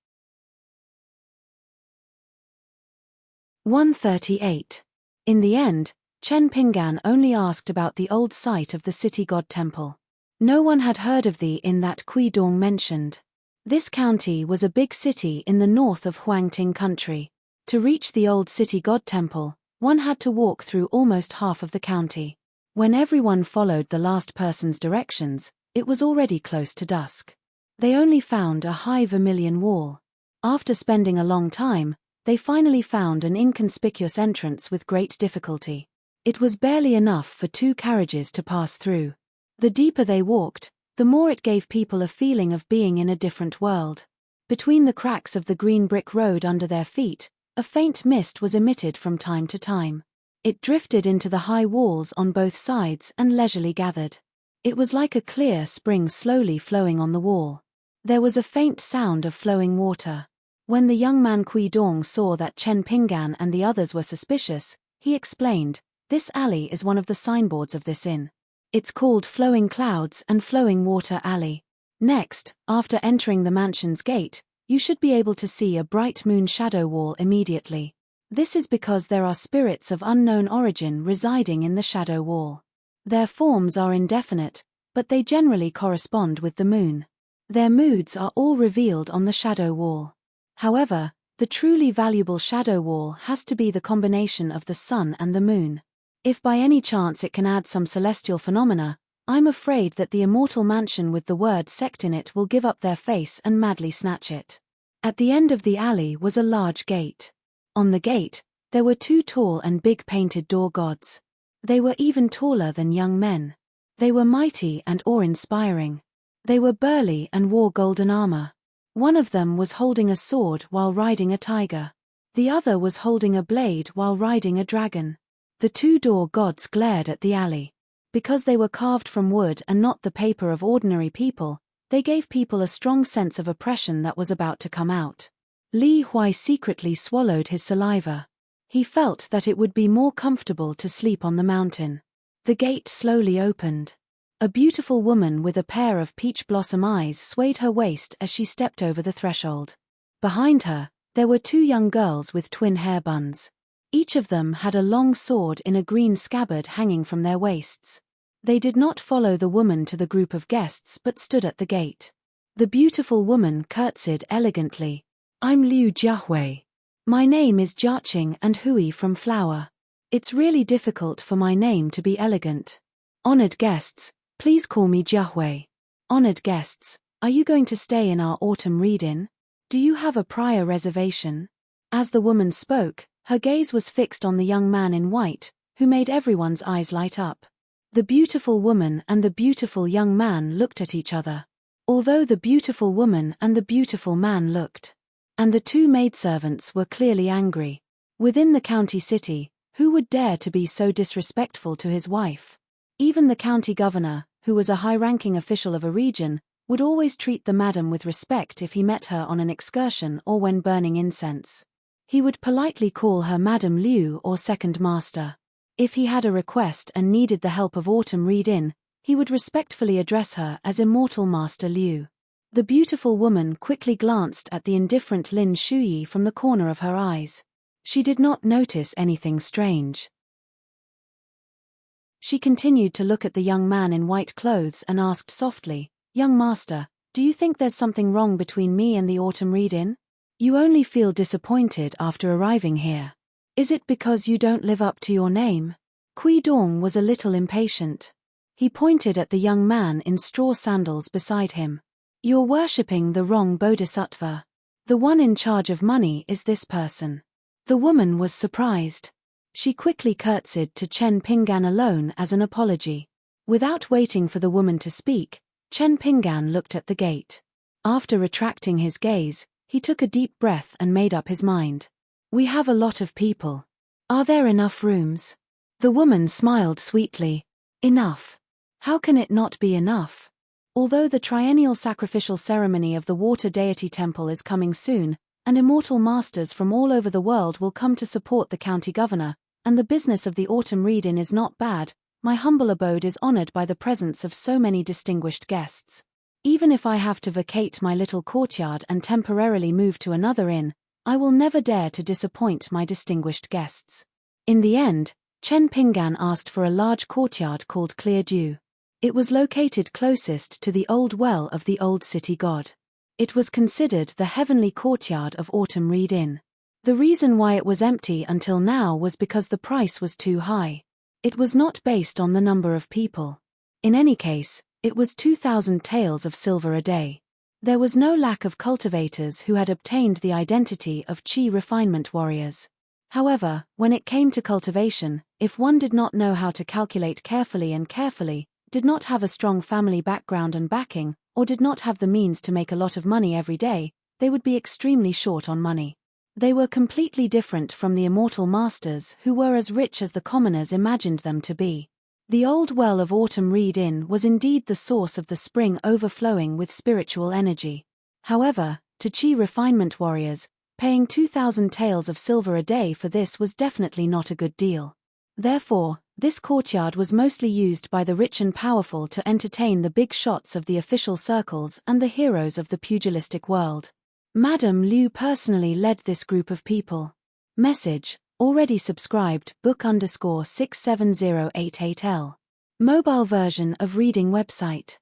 138. In the end, Chen Pinggan only asked about the old site of the city god temple. No one had heard of the inn that Kui Dong mentioned. This county was a big city in the north of Huangting country. To reach the old city god temple, one had to walk through almost half of the county. When everyone followed the last person's directions, it was already close to dusk. They only found a high vermilion wall. After spending a long time, they finally found an inconspicuous entrance with great difficulty. It was barely enough for 2 carriages to pass through. The deeper they walked, the more it gave people a feeling of being in a different world. Between the cracks of the green brick road under their feet, a faint mist was emitted from time to time. It drifted into the high walls on both sides and leisurely gathered. It was like a clear spring slowly flowing on the wall. There was a faint sound of flowing water. When the young man Kui Dong saw that Chen Pinggan and the others were suspicious, he explained, "This alley is one of the signboards of this inn. It's called Flowing Clouds and Flowing Water Alley. Next, after entering the mansion's gate, you should be able to see a bright moon shadow wall immediately. This is because there are spirits of unknown origin residing in the shadow wall. Their forms are indefinite, but they generally correspond with the moon. Their moods are all revealed on the shadow wall. However, the truly valuable shadow wall has to be the combination of the sun and the moon. If by any chance it can add some celestial phenomena, I'm afraid that the immortal mansion with the word sect in it will give up their face and madly snatch it." At the end of the alley was a large gate. On the gate, there were 2 tall and big painted door gods. They were even taller than young men. They were mighty and awe-inspiring. They were burly and wore golden armor. One of them was holding a sword while riding a tiger. The other was holding a blade while riding a dragon. The two door gods glared at the alley. Because they were carved from wood and not the paper of ordinary people, they gave people a strong sense of oppression that was about to come out. Li Huai secretly swallowed his saliva. He felt that it would be more comfortable to sleep on the mountain. The gate slowly opened. A beautiful woman with a pair of peach blossom eyes swayed her waist as she stepped over the threshold. Behind her, there were two young girls with twin hair buns. Each of them had a long sword in a green scabbard hanging from their waists. They did not follow the woman to the group of guests but stood at the gate. The beautiful woman curtsied elegantly. "I'm Liu Jiahui. My name is Jiaqing and Hui from Flower. It's really difficult for my name to be elegant. Honored guests, please call me Jiahui. Honored guests, are you going to stay in our autumn read-in? Do you have a prior reservation?" As the woman spoke, her gaze was fixed on the young man in white, who made everyone's eyes light up. The beautiful woman and the beautiful young man looked at each other. Although the beautiful woman and the beautiful man looked. And the two maidservants were clearly angry. Within the county city, who would dare to be so disrespectful to his wife? Even the county governor, who was a high-ranking official of a region, would always treat the madam with respect if he met her on an excursion or when burning incense. He would politely call her Madam Liu or Second Master. If he had a request and needed the help of Autumn Read-In, he would respectfully address her as Immortal Master Liu. The beautiful woman quickly glanced at the indifferent Lin Shuyi from the corner of her eyes. She did not notice anything strange. She continued to look at the young man in white clothes and asked softly, "Young master, do you think there's something wrong between me and the Autumn Read-In? You only feel disappointed after arriving here. Is it because you don't live up to your name?" Kui Dong was a little impatient. He pointed at the young man in straw sandals beside him. "You're worshipping the wrong bodhisattva. The one in charge of money is this person." The woman was surprised. She quickly curtsied to Chen Pingan alone as an apology. Without waiting for the woman to speak, Chen Pingan looked at the gate. After retracting his gaze, he took a deep breath and made up his mind. "We have a lot of people. Are there enough rooms?" The woman smiled sweetly. "Enough. How can it not be enough? Although the triennial sacrificial ceremony of the water deity temple is coming soon, and immortal masters from all over the world will come to support the county governor, and the business of the autumn read-in is not bad, my humble abode is honored by the presence of so many distinguished guests. Even if I have to vacate my little courtyard and temporarily move to another inn, I will never dare to disappoint my distinguished guests." In the end, Chen Pingan asked for a large courtyard called Clear Dew. It was located closest to the old well of the old city god. It was considered the heavenly courtyard of Autumn Read-In. The reason why it was empty until now was because the price was too high. It was not based on the number of people. In any case, it was 2,000 taels of silver a day. There was no lack of cultivators who had obtained the identity of Qi refinement warriors. However, when it came to cultivation, if one did not know how to calculate carefully, did not have a strong family background and backing, or did not have the means to make a lot of money every day, they would be extremely short on money. They were completely different from the immortal masters who were as rich as the commoners imagined them to be. The old well of Autumn Read-In was indeed the source of the spring overflowing with spiritual energy. However, to Qi refinement warriors, paying 2,000 taels of silver a day for this was definitely not a good deal. Therefore, this courtyard was mostly used by the rich and powerful to entertain the big shots of the official circles and the heroes of the pugilistic world. Madame Liu personally led this group of people. Message: already subscribed, book_67088L. Mobile version of reading website.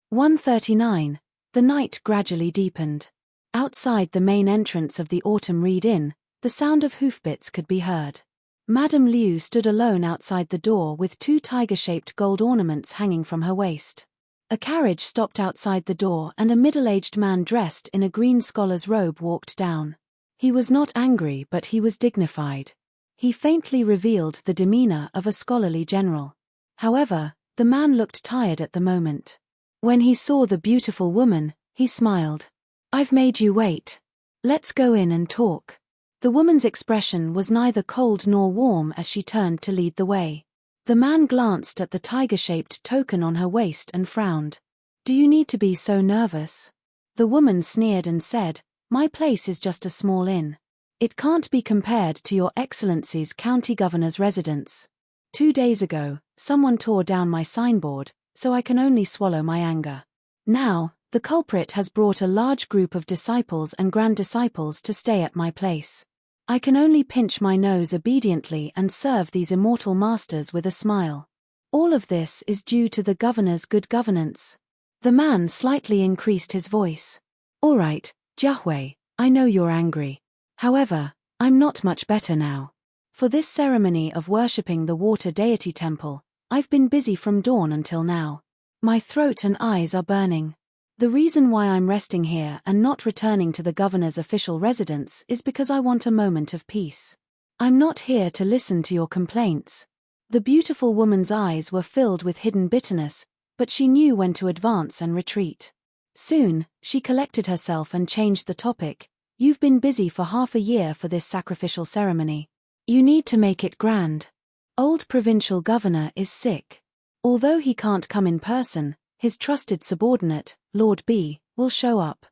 139. The night gradually deepened. Outside the main entrance of the Autumn Read-In, the sound of hoofbeats could be heard. Madame Liu stood alone outside the door with two tiger-shaped gold ornaments hanging from her waist. A carriage stopped outside the door and a middle-aged man dressed in a green scholar's robe walked down. He was not angry but he was dignified. He faintly revealed the demeanor of a scholarly general. However, the man looked tired at the moment. When he saw the beautiful woman, he smiled. I've made you wait. Let's go in and talk. The woman's expression was neither cold nor warm as she turned to lead the way. The man glanced at the tiger-shaped token on her waist and frowned. Do you need to be so nervous? The woman sneered and said, My place is just a small inn. It can't be compared to Your Excellency's county governor's residence. 2 days ago, someone tore down my signboard, so I can only swallow my anger. Now, the culprit has brought a large group of disciples and grand disciples to stay at my place. I can only pinch my nose obediently and serve these immortal masters with a smile. All of this is due to the governor's good governance. The man slightly increased his voice. All right, Yahweh, I know you're angry. However, I'm not much better now. For this ceremony of worshipping the water deity temple, I've been busy from dawn until now. My throat and eyes are burning. The reason why I'm resting here and not returning to the governor's official residence is because I want a moment of peace. I'm not here to listen to your complaints. The beautiful woman's eyes were filled with hidden bitterness, but she knew when to advance and retreat. Soon, she collected herself and changed the topic. You've been busy for half a year for this sacrificial ceremony. You need to make it grand. Old provincial governor is sick. Although he can't come in person, his trusted subordinate, Lord B, will show up.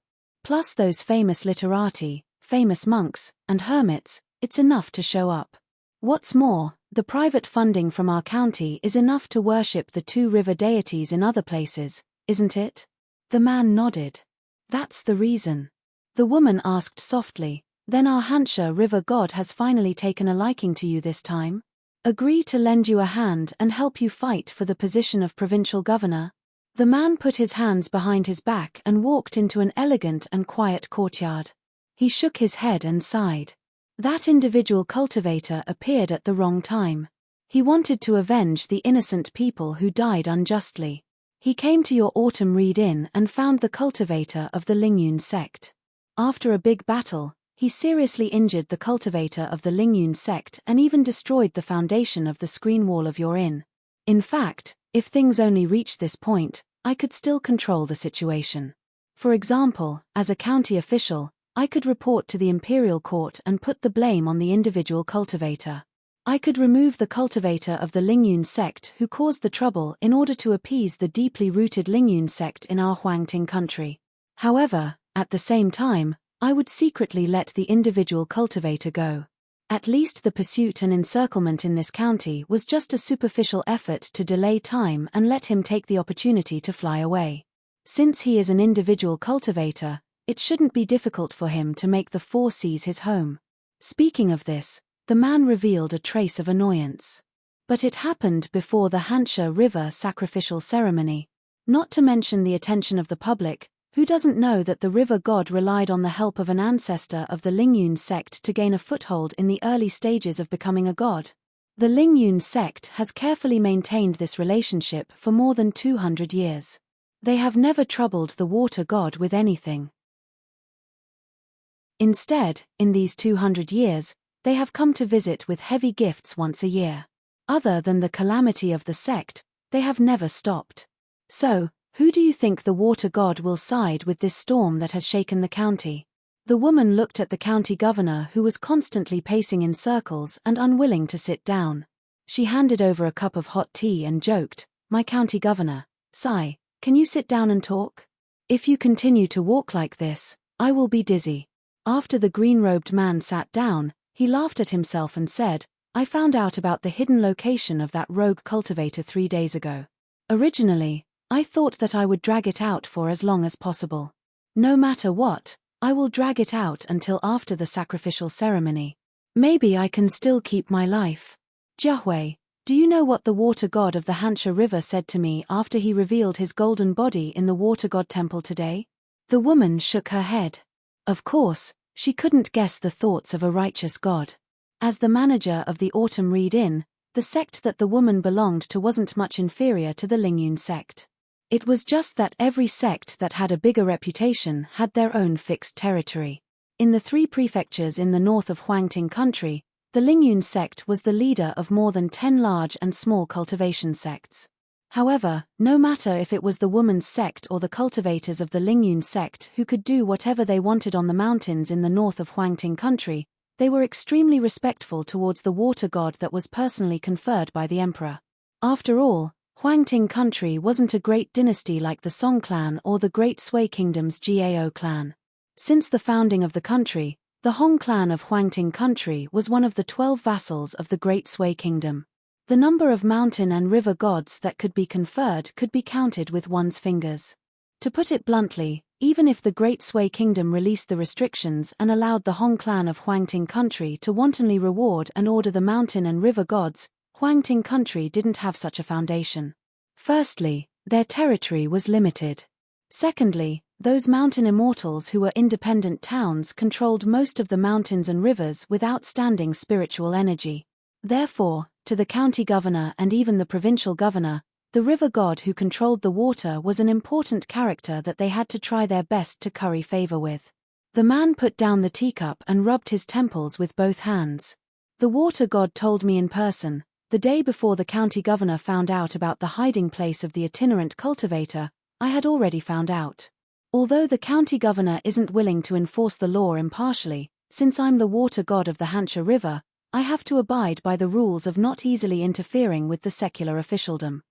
Plus those famous literati, famous monks, and hermits, it's enough to show up. What's more, the private funding from our county is enough to worship the 2 river deities in other places, isn't it? The man nodded. That's the reason. The woman asked softly, Then our Hampshire River god has finally taken a liking to you this time? Agree to lend you a hand and help you fight for the position of provincial governor? The man put his hands behind his back and walked into an elegant and quiet courtyard. He shook his head and sighed. That individual cultivator appeared at the wrong time. He wanted to avenge the innocent people who died unjustly. He came to your autumn read-in and found the cultivator of the Lingyun sect. After a big battle, he seriously injured the cultivator of the Lingyun sect and even destroyed the foundation of the screen wall of your inn. In fact, if things only reached this point, I could still control the situation. For example, as a county official, I could report to the imperial court and put the blame on the individual cultivator. I could remove the cultivator of the Lingyun sect who caused the trouble in order to appease the deeply rooted Lingyun sect in our Huangting country. However, at the same time, I would secretly let the individual cultivator go. At least the pursuit and encirclement in this county was just a superficial effort to delay time and let him take the opportunity to fly away. Since he is an individual cultivator, it shouldn't be difficult for him to make the 4 seas his home. Speaking of this, the man revealed a trace of annoyance. But it happened before the Hampshire River sacrificial ceremony. Not to mention the attention of the public, who doesn't know that the river god relied on the help of an ancestor of the Lingyun sect to gain a foothold in the early stages of becoming a god? The Lingyun sect has carefully maintained this relationship for more than 200 years. They have never troubled the water god with anything. Instead, in these 200 years, they have come to visit with heavy gifts once a year. Other than the calamity of the sect, they have never stopped. So, who do you think the water god will side with this storm that has shaken the county? The woman looked at the county governor who was constantly pacing in circles and unwilling to sit down. She handed over a cup of hot tea and joked, My county governor, Sai, can you sit down and talk? If you continue to walk like this, I will be dizzy. After the green-robed man sat down, he laughed at himself and said, I found out about the hidden location of that rogue cultivator 3 days ago. Originally, I thought that I would drag it out for as long as possible. No matter what, I will drag it out until after the sacrificial ceremony. Maybe I can still keep my life. Jiahwei, do you know what the water god of the Hampshire River said to me after he revealed his golden body in the water god temple today? The woman shook her head. Of course, she couldn't guess the thoughts of a righteous god. As the manager of the autumn read-in, the sect that the woman belonged to wasn't much inferior to the Lingyun sect. It was just that every sect that had a bigger reputation had their own fixed territory. In the 3 prefectures in the north of Huangting country, the Lingyun sect was the leader of more than 10 large and small cultivation sects. However, no matter if it was the woman's sect or the cultivators of the Lingyun sect who could do whatever they wanted on the mountains in the north of Huangting country, they were extremely respectful towards the water god that was personally conferred by the emperor. After all, Huangting country wasn't a great dynasty like the Song clan or the Great Sui Kingdom's Gao clan. Since the founding of the country, the Hong clan of Huangting country was one of the 12 vassals of the Great Sui Kingdom. The number of mountain and river gods that could be conferred could be counted with one's fingers. To put it bluntly, even if the Great Sui Kingdom released the restrictions and allowed the Hong clan of Huangting country to wantonly reward and order the mountain and river gods, Huangting country didn't have such a foundation. Firstly, their territory was limited. Secondly, those mountain immortals who were independent towns controlled most of the mountains and rivers with outstanding spiritual energy. Therefore, to the county governor and even the provincial governor, the river god who controlled the water was an important character that they had to try their best to curry favor with. The man put down the teacup and rubbed his temples with both hands. The water god told me in person, the day before the county governor found out about the hiding place of the itinerant cultivator, I had already found out. Although the county governor isn't willing to enforce the law impartially, since I'm the water god of the Hansha River, I have to abide by the rules of not easily interfering with the secular officialdom.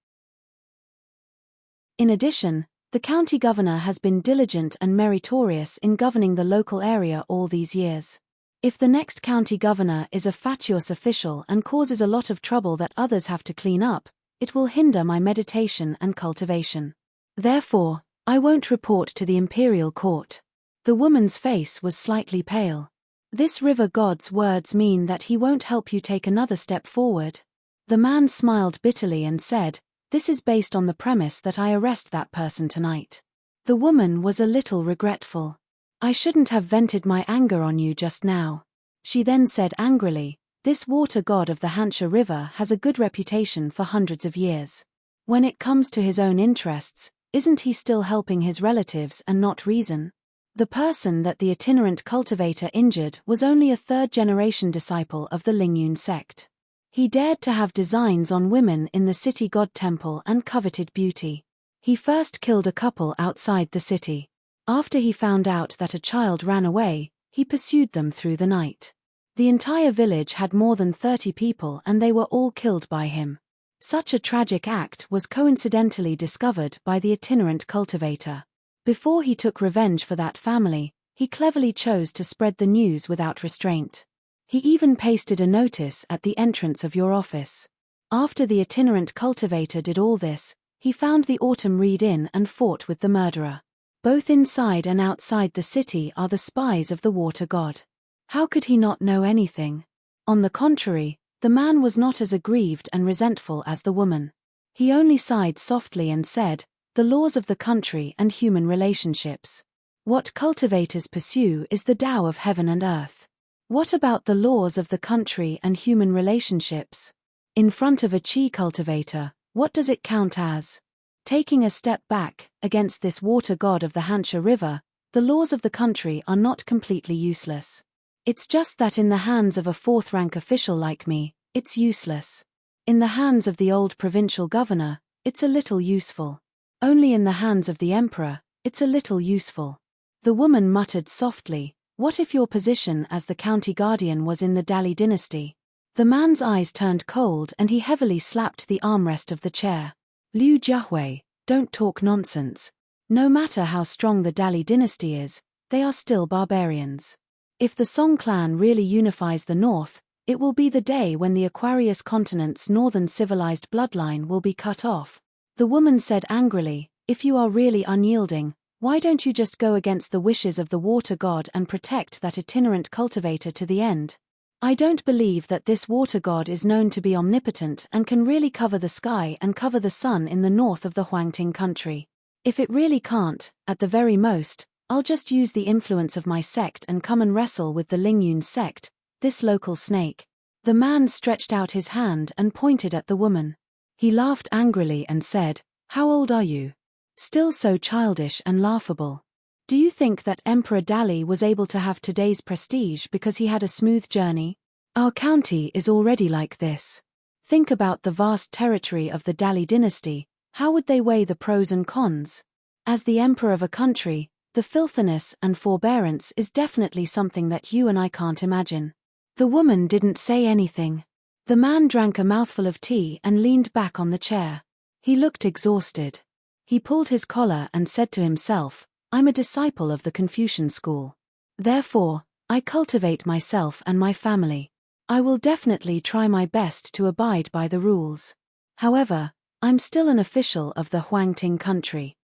In addition, the county governor has been diligent and meritorious in governing the local area all these years. If the next county governor is a fatuous official and causes a lot of trouble that others have to clean up, it will hinder my meditation and cultivation. Therefore, I won't report to the imperial court. The woman's face was slightly pale. This river god's words mean that he won't help you take another step forward. The man smiled bitterly and said, "This is based on the premise that I arrest that person tonight." The woman was a little regretful. "I shouldn't have vented my anger on you just now." She then said angrily, "This water god of the Hansha River has a good reputation for hundreds of years. When it comes to his own interests, isn't he still helping his relatives and not reason? The person that the itinerant cultivator injured was only a third-generation disciple of the Lingyun sect. He dared to have designs on women in the city god temple and coveted beauty. He first killed a couple outside the city. After he found out that a child ran away, he pursued them through the night. The entire village had more than 30 people and they were all killed by him. Such a tragic act was coincidentally discovered by the itinerant cultivator. Before he took revenge for that family, he cleverly chose to spread the news without restraint. He even pasted a notice at the entrance of your office. After the itinerant cultivator did all this, he found the autumn reed in and fought with the murderer. Both inside and outside the city are the spies of the water god. How could he not know anything? On the contrary, the man was not as aggrieved and resentful as the woman. He only sighed softly and said, "The laws of the country and human relationships. What cultivators pursue is the Tao of heaven and earth. What about the laws of the country and human relationships? In front of a chi cultivator, what does it count as?" Taking a step back, against this water god of the Hansha River, the laws of the country are not completely useless. It's just that in the hands of a fourth-rank official like me, it's useless. In the hands of the old provincial governor, it's a little useful. Only in the hands of the emperor, it's a little useful. The woman muttered softly, "What if your position as the county guardian was in the Dali dynasty?" The man's eyes turned cold and he heavily slapped the armrest of the chair. "Liu Jiahui, don't talk nonsense. No matter how strong the Dali dynasty is, they are still barbarians. If the Song clan really unifies the north, it will be the day when the Aquarius continent's northern civilized bloodline will be cut off." The woman said angrily, "If you are really unyielding, why don't you just go against the wishes of the water god and protect that itinerant cultivator to the end? I don't believe that this water god is known to be omnipotent and can really cover the sky and cover the sun in the north of the Huangting country. If it really can't, at the very most, I'll just use the influence of my sect and come and wrestle with the Lingyun sect, this local snake." The man stretched out his hand and pointed at the woman. He laughed angrily and said, "How old are you? Still so childish and laughable. Do you think that Emperor Dali was able to have today's prestige because he had a smooth journey? Our county is already like this. Think about the vast territory of the Dali dynasty, How would they weigh the pros and cons? As the emperor of a country, the filthiness and forbearance is definitely something that you and I can't imagine. The woman didn't say anything. The man drank a mouthful of tea and leaned back on the chair. He looked exhausted. He pulled his collar and said to himself, I'm a disciple of the Confucian school. Therefore, I cultivate myself and my family. I will definitely try my best to abide by the rules. However, I'm still an official of the Huangting country.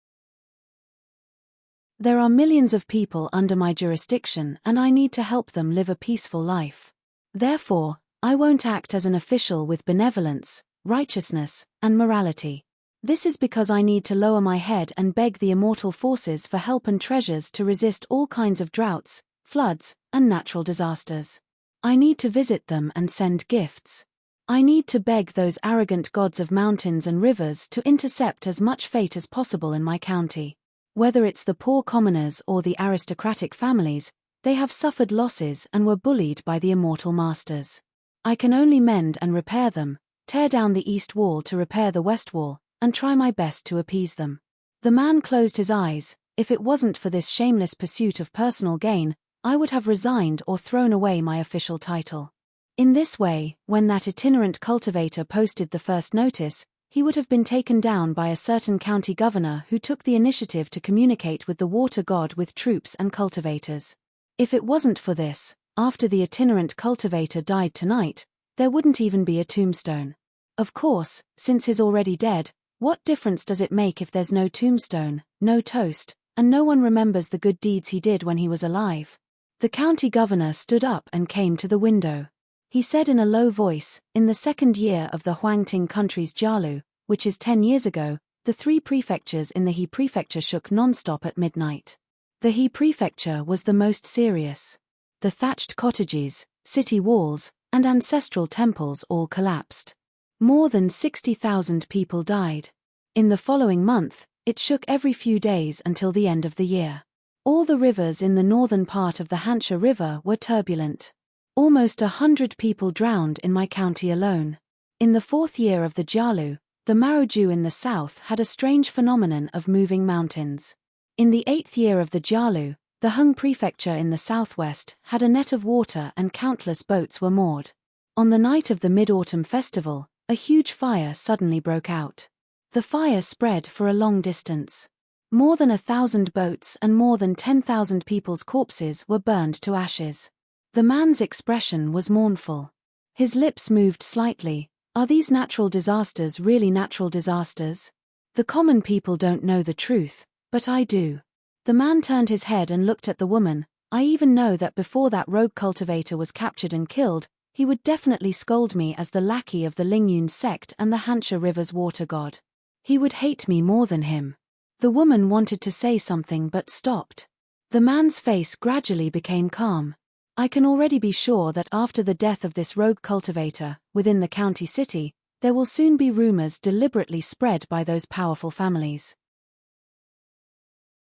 There are millions of people under my jurisdiction and I need to help them live a peaceful life. Therefore, I won't act as an official with benevolence, righteousness, and morality. This is because I need to lower my head and beg the immortal forces for help and treasures to resist all kinds of droughts, floods, and natural disasters. I need to visit them and send gifts. I need to beg those arrogant gods of mountains and rivers to intercept as much fate as possible in my county. Whether it's the poor commoners or the aristocratic families, they have suffered losses and were bullied by the immortal masters. I can only mend and repair them, tear down the east wall to repair the west wall, and try my best to appease them. The man closed his eyes. If it wasn't for this shameless pursuit of personal gain, I would have resigned or thrown away my official title. In this way, when that itinerant cultivator posted the first notice, he would have been taken down by a certain county governor who took the initiative to communicate with the water god with troops and cultivators. If it wasn't for this, after the itinerant cultivator died tonight, there wouldn't even be a tombstone. Of course, since he's already dead, what difference does it make if there's no tombstone, no toast, and no one remembers the good deeds he did when he was alive? The county governor stood up and came to the window. He said in a low voice, in the second year of the Huangting country's Jialu, which is 10 years ago, the 3 prefectures in the He prefecture shook non-stop at midnight. The He prefecture was the most serious. The thatched cottages, city walls, and ancestral temples all collapsed. More than 60,000 people died. In the following month, it shook every few days until the end of the year. All the rivers in the northern part of the Hansha River were turbulent. Almost 100 people drowned in my county alone. In the 4th year of the Jialu, the Maroju in the south had a strange phenomenon of moving mountains. In the 8th year of the Jialu, the Hung prefecture in the southwest had a net of water and countless boats were moored. On the night of the Mid-Autumn Festival, a huge fire suddenly broke out. The fire spread for a long distance. More than 1,000 boats and more than 10,000 people's corpses were burned to ashes. The man's expression was mournful. His lips moved slightly. Are these natural disasters really natural disasters? The common people don't know the truth, but I do. The man turned his head and looked at the woman. I even know that before that rogue cultivator was captured and killed, he would definitely scold me as the lackey of the Lingyun sect and the Hansha River's water god. He would hate me more than him. The woman wanted to say something but stopped. The man's face gradually became calm. I can already be sure that after the death of this rogue cultivator, within the county city, there will soon be rumors deliberately spread by those powerful families.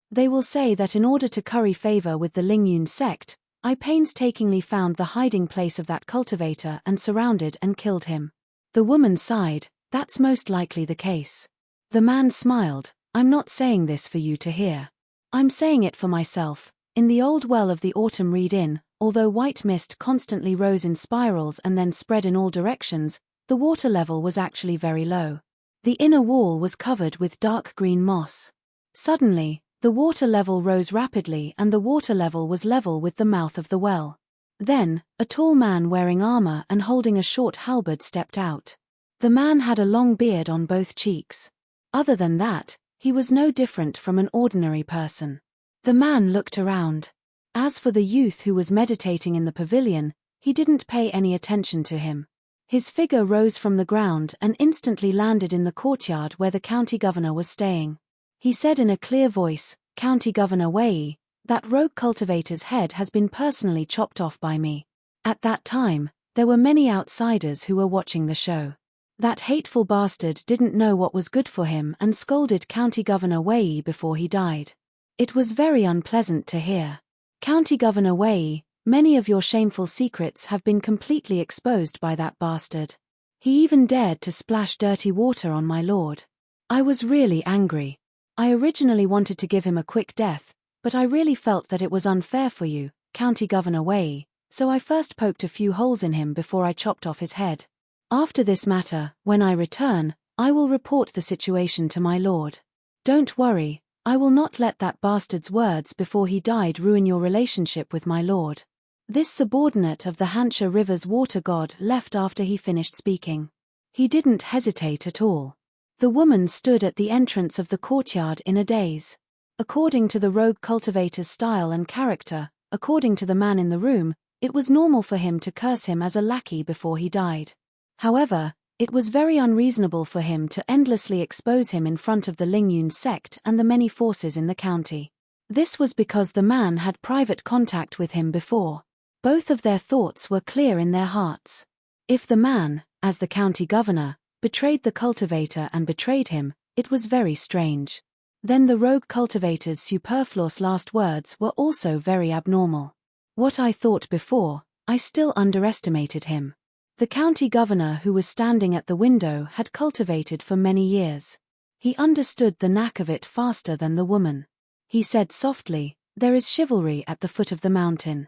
They will say that in order to curry favor with the Lingyun sect, I painstakingly found the hiding place of that cultivator and surrounded and killed him. The woman sighed. That's most likely the case. The man smiled. I'm not saying this for you to hear. I'm saying it for myself. In the old well of the autumn reed inn, although white mist constantly rose in spirals and then spread in all directions, the water level was actually very low. The inner wall was covered with dark green moss. Suddenly, the water level rose rapidly and the water level was level with the mouth of the well. Then, a tall man wearing armor and holding a short halberd stepped out. The man had a long beard on both cheeks. Other than that, he was no different from an ordinary person. The man looked around. As for the youth who was meditating in the pavilion, he didn't pay any attention to him. His figure rose from the ground and instantly landed in the courtyard where the county governor was staying. He said in a clear voice, "County Governor Wei, that rogue cultivator's head has been personally chopped off by me." At that time, there were many outsiders who were watching the show. That hateful bastard didn't know what was good for him and scolded County Governor Wei before he died. It was very unpleasant to hear. County Governor Wei, many of your shameful secrets have been completely exposed by that bastard. He even dared to splash dirty water on my lord. I was really angry. I originally wanted to give him a quick death, but I really felt that it was unfair for you, County Governor Wei, so I first poked a few holes in him before I chopped off his head. After this matter, when I return, I will report the situation to my lord. Don't worry, I will not let that bastard's words before he died ruin your relationship with my lord. This subordinate of the Hansha River's water god left after he finished speaking. He didn't hesitate at all. The woman stood at the entrance of the courtyard in a daze. According to the rogue cultivator's style and character, according to the man in the room, it was normal for him to curse him as a lackey before he died. However, it was very unreasonable for him to endlessly expose him in front of the Lingyun sect and the many forces in the county. This was because the man had private contact with him before. Both of their thoughts were clear in their hearts. If the man, as the county governor, betrayed the cultivator and betrayed him, it was very strange. Then the rogue cultivator's superfluous last words were also very abnormal. What I thought before, I still underestimated him. The county governor who was standing at the window had cultivated for many years. He understood the knack of it faster than the woman. He said softly, "There is chivalry at the foot of the mountain."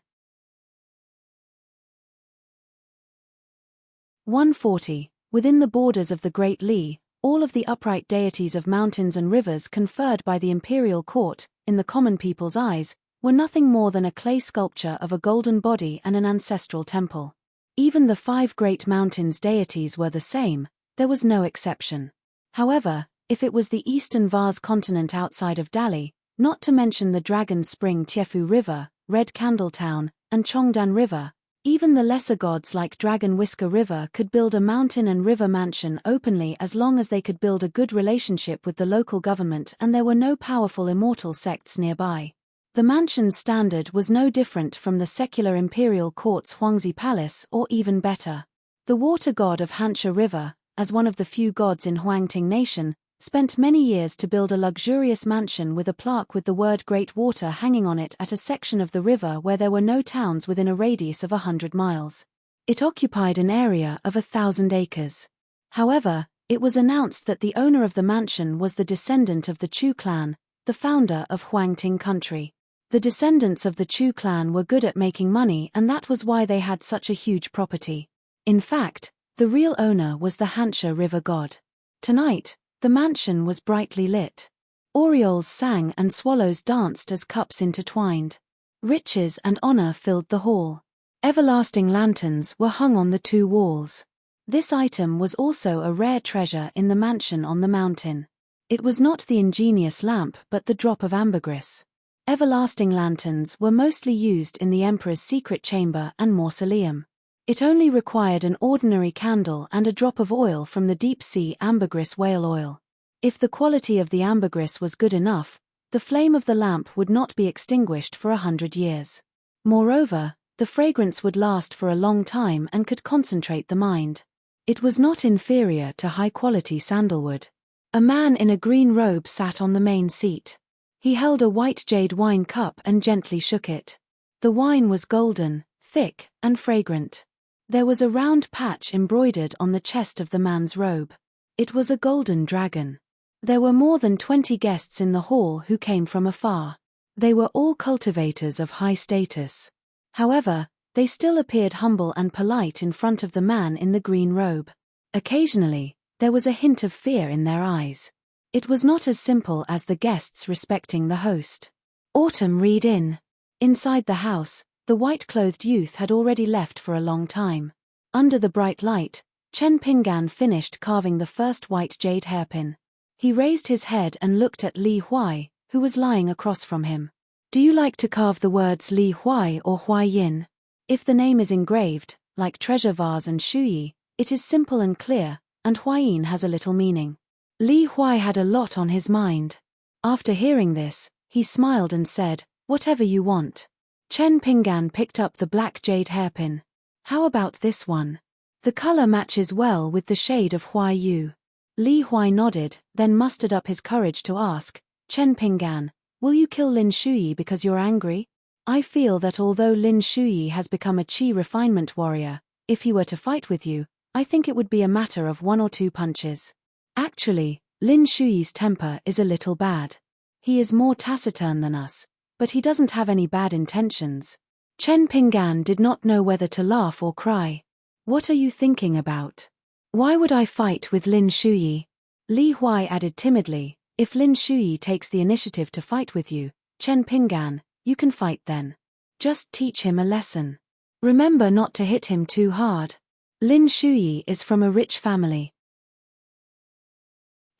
140. Within the borders of the Great Li, all of the upright deities of mountains and rivers conferred by the imperial court, in the common people's eyes, were nothing more than a clay sculpture of a golden body and an ancestral temple. Even the 5 great mountains' deities were the same, there was no exception. However, if it was the eastern vast continent outside of Dali, not to mention the Dragon Spring Tiefu River, Red Candle Town, and Chongdan River, even the lesser gods like Dragon Whisker River could build a mountain and river mansion openly as long as they could build a good relationship with the local government and there were no powerful immortal sects nearby. The mansion's standard was no different from the secular imperial court's Huangzi Palace or even better. The water god of Hansha River, as one of the few gods in Huangting Nation, spent many years to build a luxurious mansion with a plaque with the word Great Water hanging on it at a section of the river where there were no towns within a radius of 100 miles. It occupied an area of 1,000 acres. However, it was announced that the owner of the mansion was the descendant of the Chu clan, the founder of Huangting country. The descendants of the Chu clan were good at making money and that was why they had such a huge property. In fact, the real owner was the Hansha River god. Tonight, the mansion was brightly lit. Orioles sang and swallows danced as cups intertwined. Riches and honor filled the hall. Everlasting lanterns were hung on the 2 walls. This item was also a rare treasure in the mansion on the mountain. It was not the ingenious lamp but the drop of ambergris. Everlasting lanterns were mostly used in the emperor's secret chamber and mausoleum. It only required an ordinary candle and a drop of oil from the deep-sea ambergris whale oil. If the quality of the ambergris was good enough, the flame of the lamp would not be extinguished for 100 years. Moreover, the fragrance would last for a long time and could concentrate the mind. It was not inferior to high-quality sandalwood. A man in a green robe sat on the main seat. He held a white jade wine cup and gently shook it. The wine was golden, thick, and fragrant. There was a round patch embroidered on the chest of the man's robe. It was a golden dragon. There were more than 20 guests in the hall who came from afar. They were all cultivators of high status. However, they still appeared humble and polite in front of the man in the green robe. Occasionally, there was a hint of fear in their eyes. It was not as simple as the guests respecting the host. Autumn read in. Inside the house, the white-clothed youth had already left for a long time. Under the bright light, Chen Pingan finished carving the first white jade hairpin. He raised his head and looked at Li Huai, who was lying across from him. "Do you like to carve the words Li Huai or Huai Yin? If the name is engraved, like treasure vase and shuyi, it is simple and clear, and Huayin has a little meaning." Li Huai had a lot on his mind. After hearing this, he smiled and said, "Whatever you want." Chen Pingan picked up the black jade hairpin. "How about this one? The color matches well with the shade of Huai Yu." Li Huai nodded, then mustered up his courage to ask, "Chen Pingan, will you kill Lin Shuyi because you're angry? I feel that although Lin Shuyi has become a Qi refinement warrior, if he were to fight with you, I think it would be a matter of 1 or 2 punches." Actually, Lin Shuyi's temper is a little bad. He is more taciturn than us, but he doesn't have any bad intentions. Chen Pinggan did not know whether to laugh or cry. What are you thinking about? Why would I fight with Lin Shuyi? Li Huai added timidly, if Lin Shuyi takes the initiative to fight with you, Chen Pinggan, you can fight then. Just teach him a lesson. Remember not to hit him too hard. Lin Shuyi is from a rich family.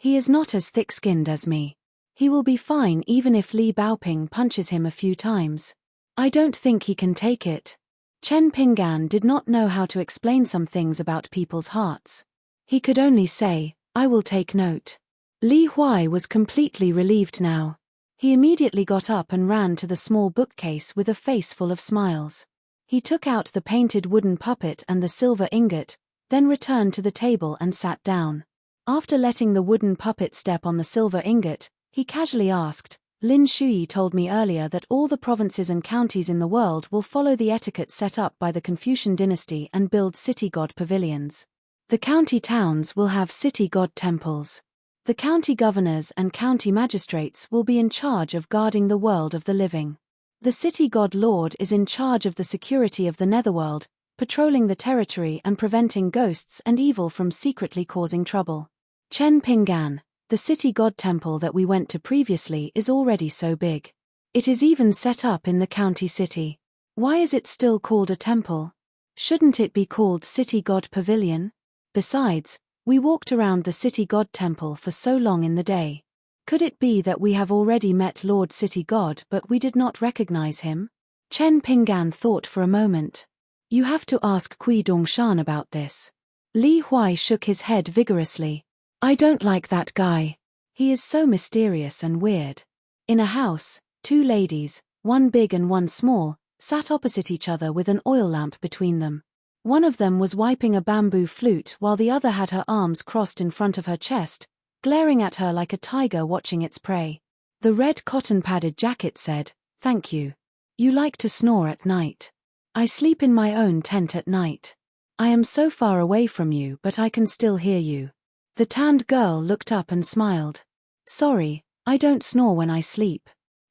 He is not as thick-skinned as me. He will be fine even if Li Baoping punches him a few times. I don't think he can take it. Chen Pinggan did not know how to explain some things about people's hearts. He could only say, I will take note. Li Huai was completely relieved now. He immediately got up and ran to the small bookcase with a face full of smiles. He took out the painted wooden puppet and the silver ingot, then returned to the table and sat down. After letting the wooden puppet step on the silver ingot, he casually asked, Lin Shuyi told me earlier that all the provinces and counties in the world will follow the etiquette set up by the Confucian dynasty and build city god pavilions. The county towns will have city god temples. The county governors and county magistrates will be in charge of guarding the world of the living. The city god lord is in charge of the security of the netherworld, patrolling the territory and preventing ghosts and evil from secretly causing trouble. Chen Pinggan, the city god temple that we went to previously is already so big. It is even set up in the county city. Why is it still called a temple? Shouldn't it be called city god pavilion? Besides, we walked around the city god temple for so long in the day. Could it be that we have already met Lord City God but we did not recognize him? Chen Pinggan thought for a moment. You have to ask Kui Dongshan about this. Li Huai shook his head vigorously. I don't like that guy. He is so mysterious and weird. In a house, two ladies, one big and one small, sat opposite each other with an oil lamp between them. One of them was wiping a bamboo flute while the other had her arms crossed in front of her chest, glaring at her like a tiger watching its prey. The red cotton-padded jacket said, Thank you. You like to snore at night. I sleep in my own tent at night. I am so far away from you but I can still hear you. The tanned girl looked up and smiled. Sorry, I don't snore when I sleep.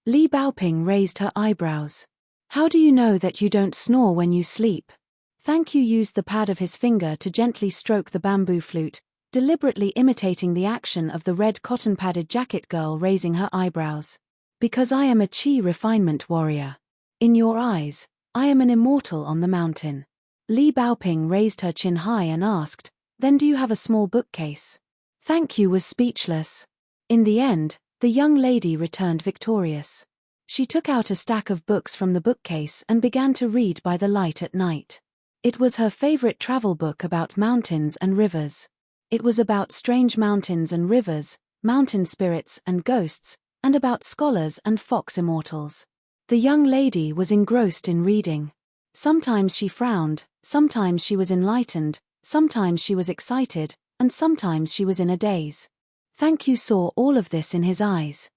Li Baoping raised her eyebrows. How do you know that you don't snore when you sleep? Thank you used the pad of his finger to gently stroke the bamboo flute, deliberately imitating the action of the red cotton-padded jacket girl raising her eyebrows. Because I am a chi refinement warrior. In your eyes, I am an immortal on the mountain. Li Baoping raised her chin high and asked, Then do you have a small bookcase? Thank you was speechless. In the end, the young lady returned victorious. She took out a stack of books from the bookcase and began to read by the light at night. It was her favorite travel book about mountains and rivers. It was about strange mountains and rivers, mountain spirits and ghosts, and about scholars and fox immortals. The young lady was engrossed in reading. Sometimes she frowned, sometimes she was enlightened, sometimes she was excited, and sometimes she was in a daze. Thank you saw all of this in his eyes.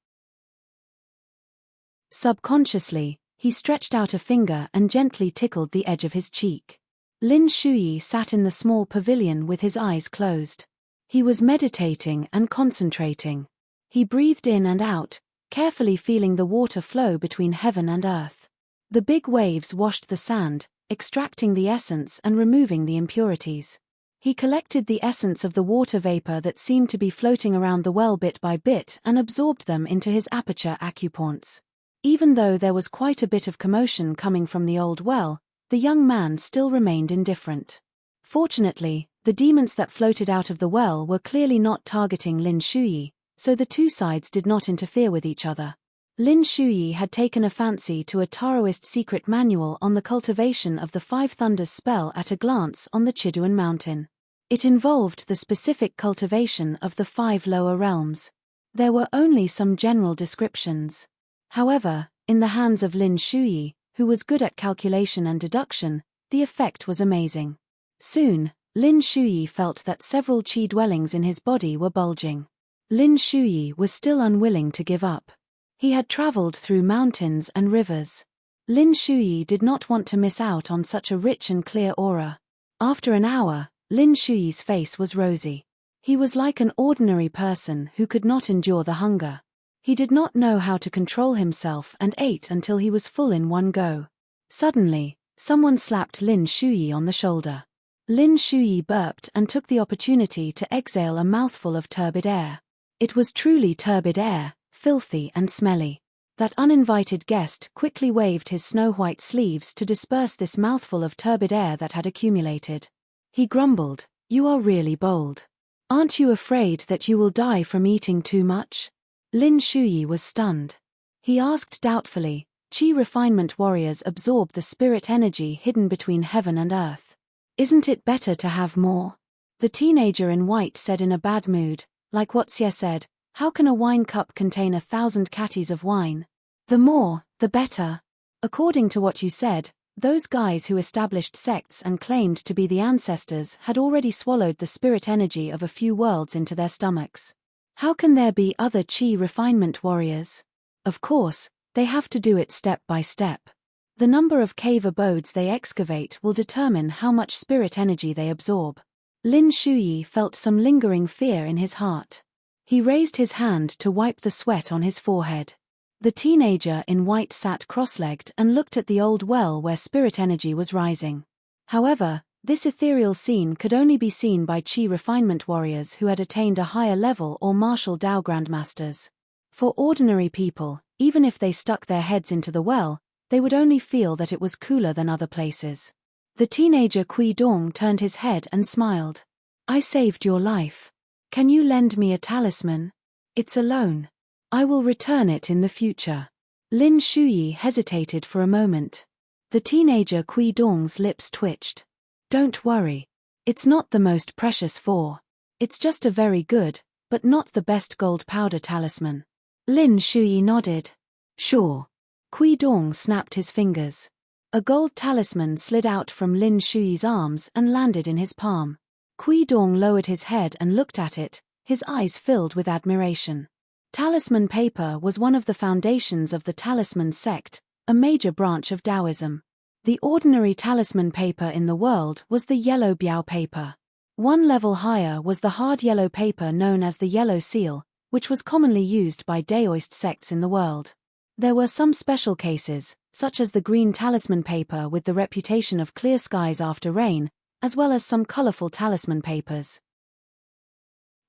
Subconsciously, he stretched out a finger and gently tickled the edge of his cheek. Lin Shuyi sat in the small pavilion with his eyes closed. He was meditating and concentrating. He breathed in and out, carefully feeling the water flow between heaven and earth. The big waves washed the sand, extracting the essence and removing the impurities. He collected the essence of the water vapor that seemed to be floating around the well bit by bit and absorbed them into his aperture acupoints. Even though there was quite a bit of commotion coming from the old well, the young man still remained indifferent. Fortunately, the demons that floated out of the well were clearly not targeting Lin Shuyi, so the two sides did not interfere with each other. Lin Shuyi had taken a fancy to a Taoist secret manual on the cultivation of the Five Thunders spell at a glance on the Chiduan mountain. It involved the specific cultivation of the 5 lower realms. There were only some general descriptions. However, in the hands of Lin Shuyi, who was good at calculation and deduction, the effect was amazing. Soon, Lin Shuyi felt that several qi dwellings in his body were bulging. Lin Shuyi was still unwilling to give up. He had traveled through mountains and rivers. Lin Shuyi did not want to miss out on such a rich and clear aura. After an hour, Lin Shuyi's face was rosy. He was like an ordinary person who could not endure the hunger. He did not know how to control himself and ate until he was full in one go. Suddenly, someone slapped Lin Shuyi on the shoulder. Lin Shuyi burped and took the opportunity to exhale a mouthful of turbid air. It was truly turbid air, filthy and smelly. That uninvited guest quickly waved his snow-white sleeves to disperse this mouthful of turbid air that had accumulated. He grumbled, "You are really bold. Aren't you afraid that you will die from eating too much?" Lin Shuyi was stunned. He asked doubtfully, "Qi refinement warriors absorb the spirit energy hidden between heaven and earth. Isn't it better to have more?" The teenager in white said in a bad mood, like what Xie said, "How can a wine cup contain 1,000 catties of wine? The more, the better. According to what you said, those guys who established sects and claimed to be the ancestors had already swallowed the spirit energy of a few worlds into their stomachs. How can there be other Qi refinement warriors? Of course, they have to do it step by step. The number of cave abodes they excavate will determine how much spirit energy they absorb." Lin Shuyi felt some lingering fear in his heart. He raised his hand to wipe the sweat on his forehead. The teenager in white sat cross-legged and looked at the old well where spirit energy was rising. However, this ethereal scene could only be seen by Qi refinement warriors who had attained a higher level or martial Dao grandmasters. For ordinary people, even if they stuck their heads into the well, they would only feel that it was cooler than other places. The teenager Kui Dong turned his head and smiled. "I saved your life. Can you lend me a talisman? It's a loan. I will return it in the future." Lin Shuyi hesitated for a moment. The teenager Kui Dong's lips twitched. "Don't worry. It's not the most precious for. It's just a very good, but not the best gold powder talisman." Lin Shuyi nodded. "Sure." Kui Dong snapped his fingers. A gold talisman slid out from Lin Shuyi's arms and landed in his palm. Kui Dong lowered his head and looked at it, his eyes filled with admiration. Talisman paper was one of the foundations of the talisman sect, a major branch of Taoism. The ordinary talisman paper in the world was the yellow biao paper. One level higher was the hard yellow paper known as the yellow seal, which was commonly used by Daoist sects in the world. There were some special cases, such as the green talisman paper with the reputation of clear skies after rain, as well as some colorful talisman papers.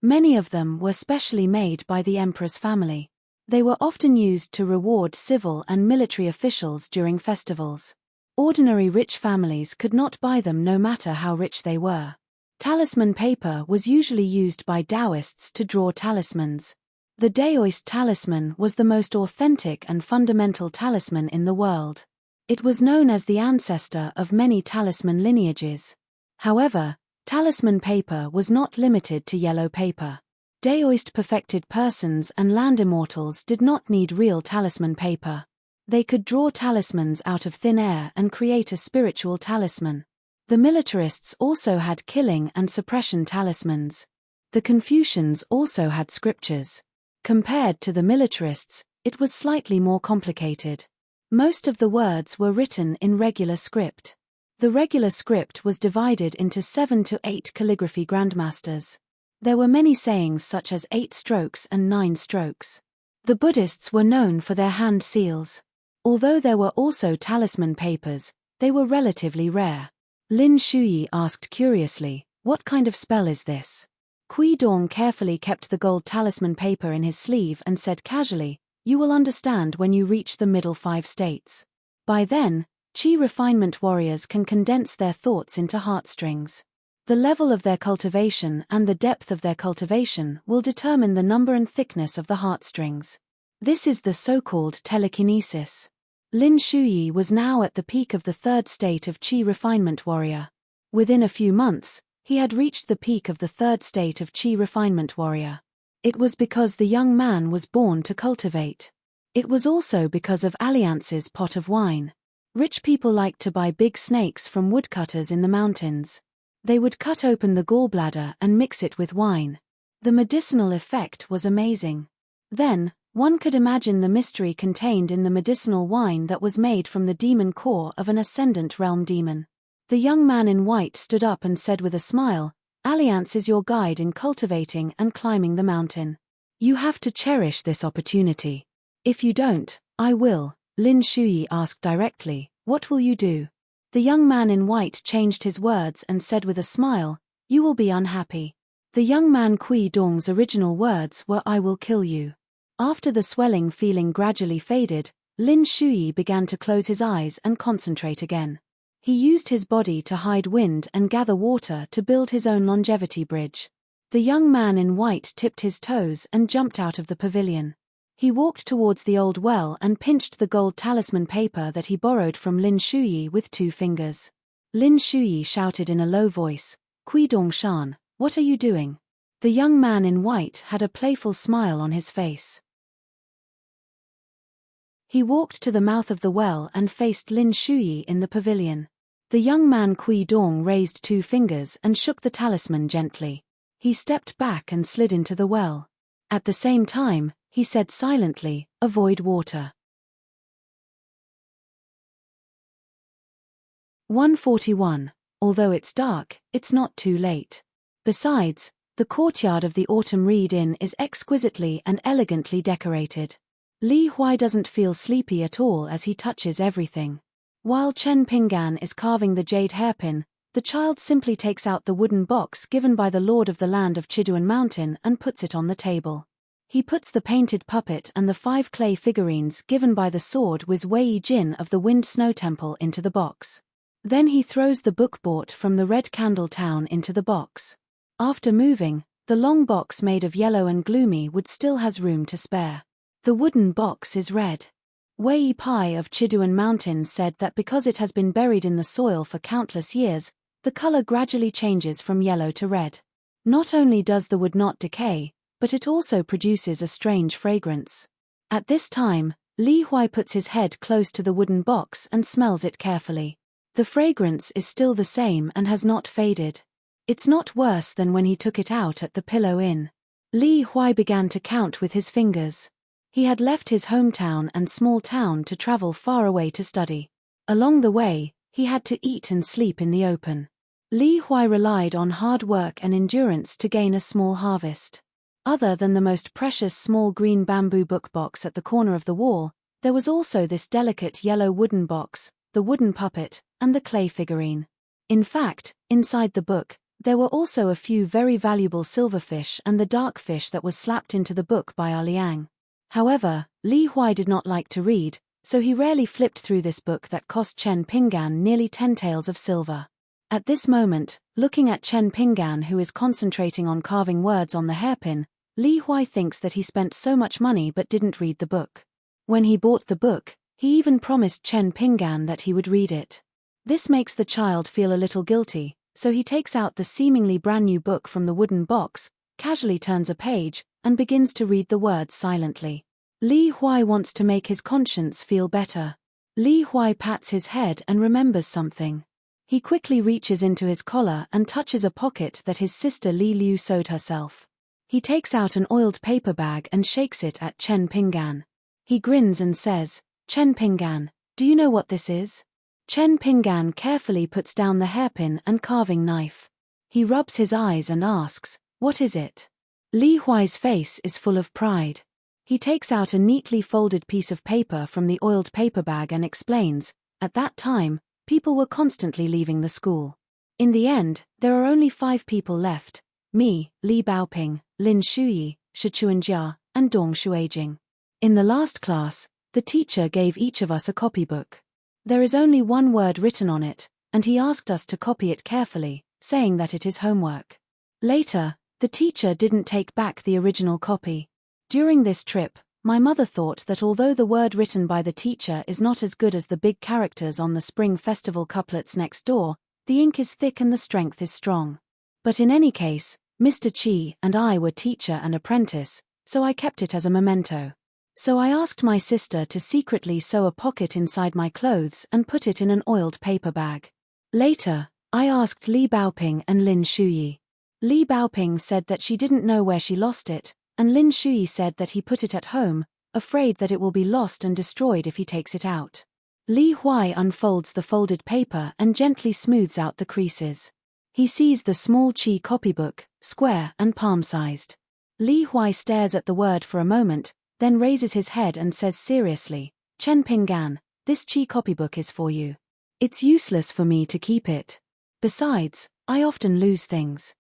Many of them were specially made by the emperor's family. They were often used to reward civil and military officials during festivals. Ordinary rich families could not buy them no matter how rich they were. Talisman paper was usually used by Taoists to draw talismans. The Daoist talisman was the most authentic and fundamental talisman in the world. It was known as the ancestor of many talisman lineages. However, talisman paper was not limited to yellow paper. Daoist perfected persons and land immortals did not need real talisman paper. They could draw talismans out of thin air and create a spiritual talisman. The militarists also had killing and suppression talismans. The Confucians also had scriptures. Compared to the militarists, it was slightly more complicated. Most of the words were written in regular script. The regular script was divided into 7 to 8 calligraphy grandmasters. There were many sayings such as 8 strokes and 9 strokes. The Buddhists were known for their hand seals. Although there were also talisman papers, they were relatively rare. Lin Shuyi asked curiously, "What kind of spell is this?" Kui Dong carefully kept the gold talisman paper in his sleeve and said casually, "You will understand when you reach the middle 5 states. By then, Qi refinement warriors can condense their thoughts into heartstrings. The level of their cultivation and the depth of their cultivation will determine the number and thickness of the heartstrings. This is the so-called telekinesis." Lin Shuyi was now at the peak of the 3rd state of Qi refinement warrior. Within a few months, he had reached the peak of the 3rd state of Qi refinement warrior. It was because the young man was born to cultivate. It was also because of Alliance's pot of wine. Rich people liked to buy big snakes from woodcutters in the mountains. They would cut open the gallbladder and mix it with wine. The medicinal effect was amazing. Then, one could imagine the mystery contained in the medicinal wine that was made from the demon core of an ascendant realm demon. The young man in white stood up and said with a smile, Alliance is your guide in cultivating and climbing the mountain. You have to cherish this opportunity. If you don't, I will, Lin Shuyi asked directly. What will you do? The young man in white changed his words and said with a smile, you will be unhappy. The young man Kui Dong's original words were I will kill you. After the swelling feeling gradually faded, Lin Shuyi began to close his eyes and concentrate again. He used his body to hide wind and gather water to build his own longevity bridge. The young man in white tipped his toes and jumped out of the pavilion. He walked towards the old well and pinched the gold talisman paper that he borrowed from Lin Shuyi with 2 fingers. Lin Shuyi shouted in a low voice, Kui Dongshan, what are you doing? The young man in white had a playful smile on his face. He walked to the mouth of the well and faced Lin Shuyi in the pavilion. The young man Kui Dong raised 2 fingers and shook the talisman gently. He stepped back and slid into the well. At the same time, he said silently, avoid water. 141. Although it's dark, it's not too late. Besides, the courtyard of the Autumn Reed Inn is exquisitely and elegantly decorated. Li Huai doesn't feel sleepy at all as he touches everything. While Chen Pinggan is carving the jade hairpin, the child simply takes out the wooden box given by the lord of the land of Chiduan Mountain and puts it on the table. He puts the painted puppet and the 5 clay figurines given by the sword Wiz Wei Jin of the Wind Snow Temple into the box. Then he throws the book bought from the Red Candle Town into the box. After moving, the long box made of yellow and gloomy wood still has room to spare. The wooden box is red. Wei Pai of Chiduan Mountain said that because it has been buried in the soil for countless years, the color gradually changes from yellow to red. Not only does the wood not decay, but it also produces a strange fragrance. At this time, Li Huai puts his head close to the wooden box and smells it carefully. The fragrance is still the same and has not faded. It's not worse than when he took it out at the Pillow Inn. Li Huai began to count with his fingers. He had left his hometown and small town to travel far away to study. Along the way, he had to eat and sleep in the open. Li Huai relied on hard work and endurance to gain a small harvest. Other than the most precious small green bamboo book box at the corner of the wall, there was also this delicate yellow wooden box, the wooden puppet, and the clay figurine. In fact, inside the book, there were also a few very valuable silverfish and the dark fish that was slapped into the book by Ah Liang. However, Li Huai did not like to read, so he rarely flipped through this book that cost Chen Pinggan nearly 10 taels of silver. At this moment, looking at Chen Pinggan who is concentrating on carving words on the hairpin, Li Huai thinks that he spent so much money but didn't read the book. When he bought the book, he even promised Chen Pinggan that he would read it. This makes the child feel a little guilty, so he takes out the seemingly brand new book from the wooden box, casually turns a page, and begins to read the words silently. Li Huai wants to make his conscience feel better. Li Huai pats his head and remembers something. He quickly reaches into his collar and touches a pocket that his sister Li Liu sewed herself. He takes out an oiled paper bag and shakes it at Chen Pinggan. He grins and says, Chen Pinggan, do you know what this is? Chen Pinggan carefully puts down the hairpin and carving knife. He rubs his eyes and asks, what is it? Li Huai's face is full of pride. He takes out a neatly folded piece of paper from the oiled paper bag and explains, at that time, people were constantly leaving the school. In the end, there are only 5 people left, me, Li Baoping, Lin Shuyi, Shi Chuanjia, and Dong Shuijing. In the last class, the teacher gave each of us a copybook. There is only 1 word written on it, and he asked us to copy it carefully, saying that it is homework. Later, the teacher didn't take back the original copy. During this trip, my mother thought that although the word written by the teacher is not as good as the big characters on the Spring Festival couplets next door, the ink is thick and the strength is strong. But in any case, Mr. Chi and I were teacher and apprentice, so I kept it as a memento. So I asked my sister to secretly sew a pocket inside my clothes and put it in an oiled paper bag. Later, I asked Li Baoping and Lin Shuyi. Li Baoping said that she didn't know where she lost it, and Lin Shuyi said that he put it at home, afraid that it will be lost and destroyed if he takes it out. Li Huai unfolds the folded paper and gently smooths out the creases. He sees the small Qi copybook, square and palm-sized. Li Huai stares at the word for a moment, then raises his head and says seriously, Chen Pinggan, this Qi copybook is for you. It's useless for me to keep it. Besides, I often lose things.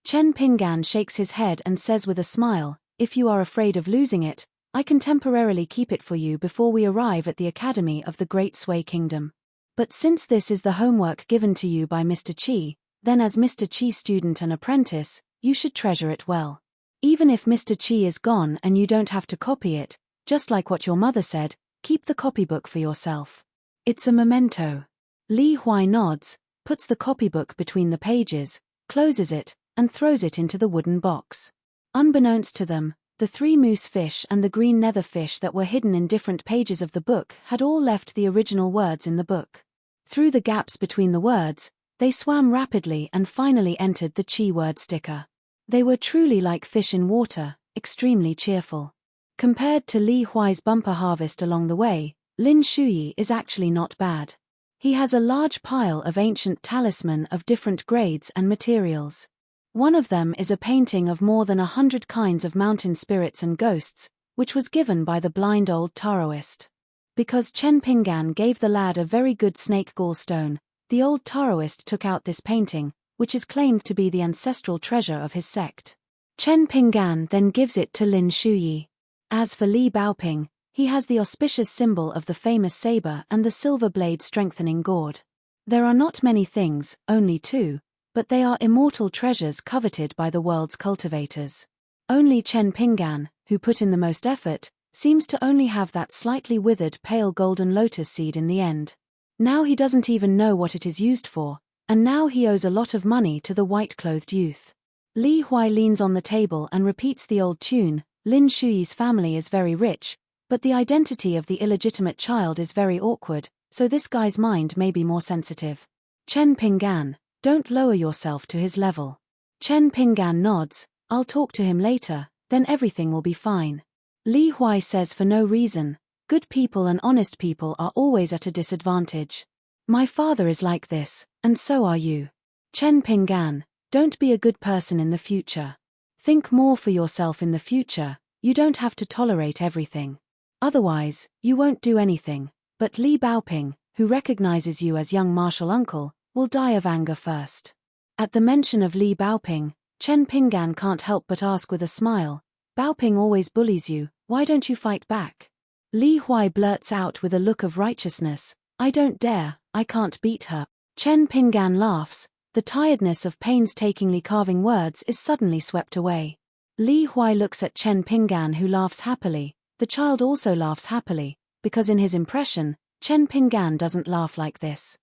Chen Pinggan shakes his head and says with a smile, if you are afraid of losing it, I can temporarily keep it for you before we arrive at the Academy of the Great Sui Kingdom. But since this is the homework given to you by Mr. Qi, then as Mr. Qi's student and apprentice, you should treasure it well. Even if Mr. Qi is gone and you don't have to copy it, just like what your mother said, keep the copybook for yourself. It's a memento. Li Huai nods, puts the copybook between the pages, closes it, and throws it into the wooden box. Unbeknownst to them, the 3 moose fish and the green nether fish that were hidden in different pages of the book had all left the original words in the book. Through the gaps between the words, they swam rapidly and finally entered the Qi word sticker. They were truly like fish in water, extremely cheerful. Compared to Li Huai's bumper harvest along the way, Lin Shuyi is actually not bad. He has a large pile of ancient talisman of different grades and materials. One of them is a painting of more than 100 kinds of mountain spirits and ghosts, which was given by the blind old Taoist. Because Chen Pinggan gave the lad a very good snake gallstone, the old Taoist took out this painting, which is claimed to be the ancestral treasure of his sect. Chen Pinggan then gives it to Lin Shuyi. As for Li Baoping, he has the auspicious symbol of the famous saber and the silver blade strengthening gourd. There are not many things, only 2, but they are immortal treasures coveted by the world's cultivators. Only Chen Pinggan, who put in the most effort, seems to only have that slightly withered pale golden lotus seed in the end. Now he doesn't even know what it is used for, and now he owes a lot of money to the white-clothed youth. Li Huai leans on the table and repeats the old tune, Lin Shuyi's family is very rich, but the identity of the illegitimate child is very awkward, so this guy's mind may be more sensitive. Chen Pinggan, don't lower yourself to his level. Chen Pinggan nods, I'll talk to him later, then everything will be fine. Li Huai says for no reason, good people and honest people are always at a disadvantage. My father is like this, and so are you. Chen Pinggan, don't be a good person in the future. Think more for yourself in the future, you don't have to tolerate everything. Otherwise, you won't do anything, but Li Baoping, who recognizes you as young martial uncle, will die of anger first. At the mention of Li Baoping, Chen Pinggan can't help but ask with a smile, Baoping always bullies you, why don't you fight back? Li Huai blurts out with a look of righteousness, I don't dare, I can't beat her. Chen Pinggan laughs, the tiredness of painstakingly carving words is suddenly swept away. Li Huai looks at Chen Pinggan who laughs happily, the child also laughs happily, because in his impression, Chen Pinggan doesn't laugh like this.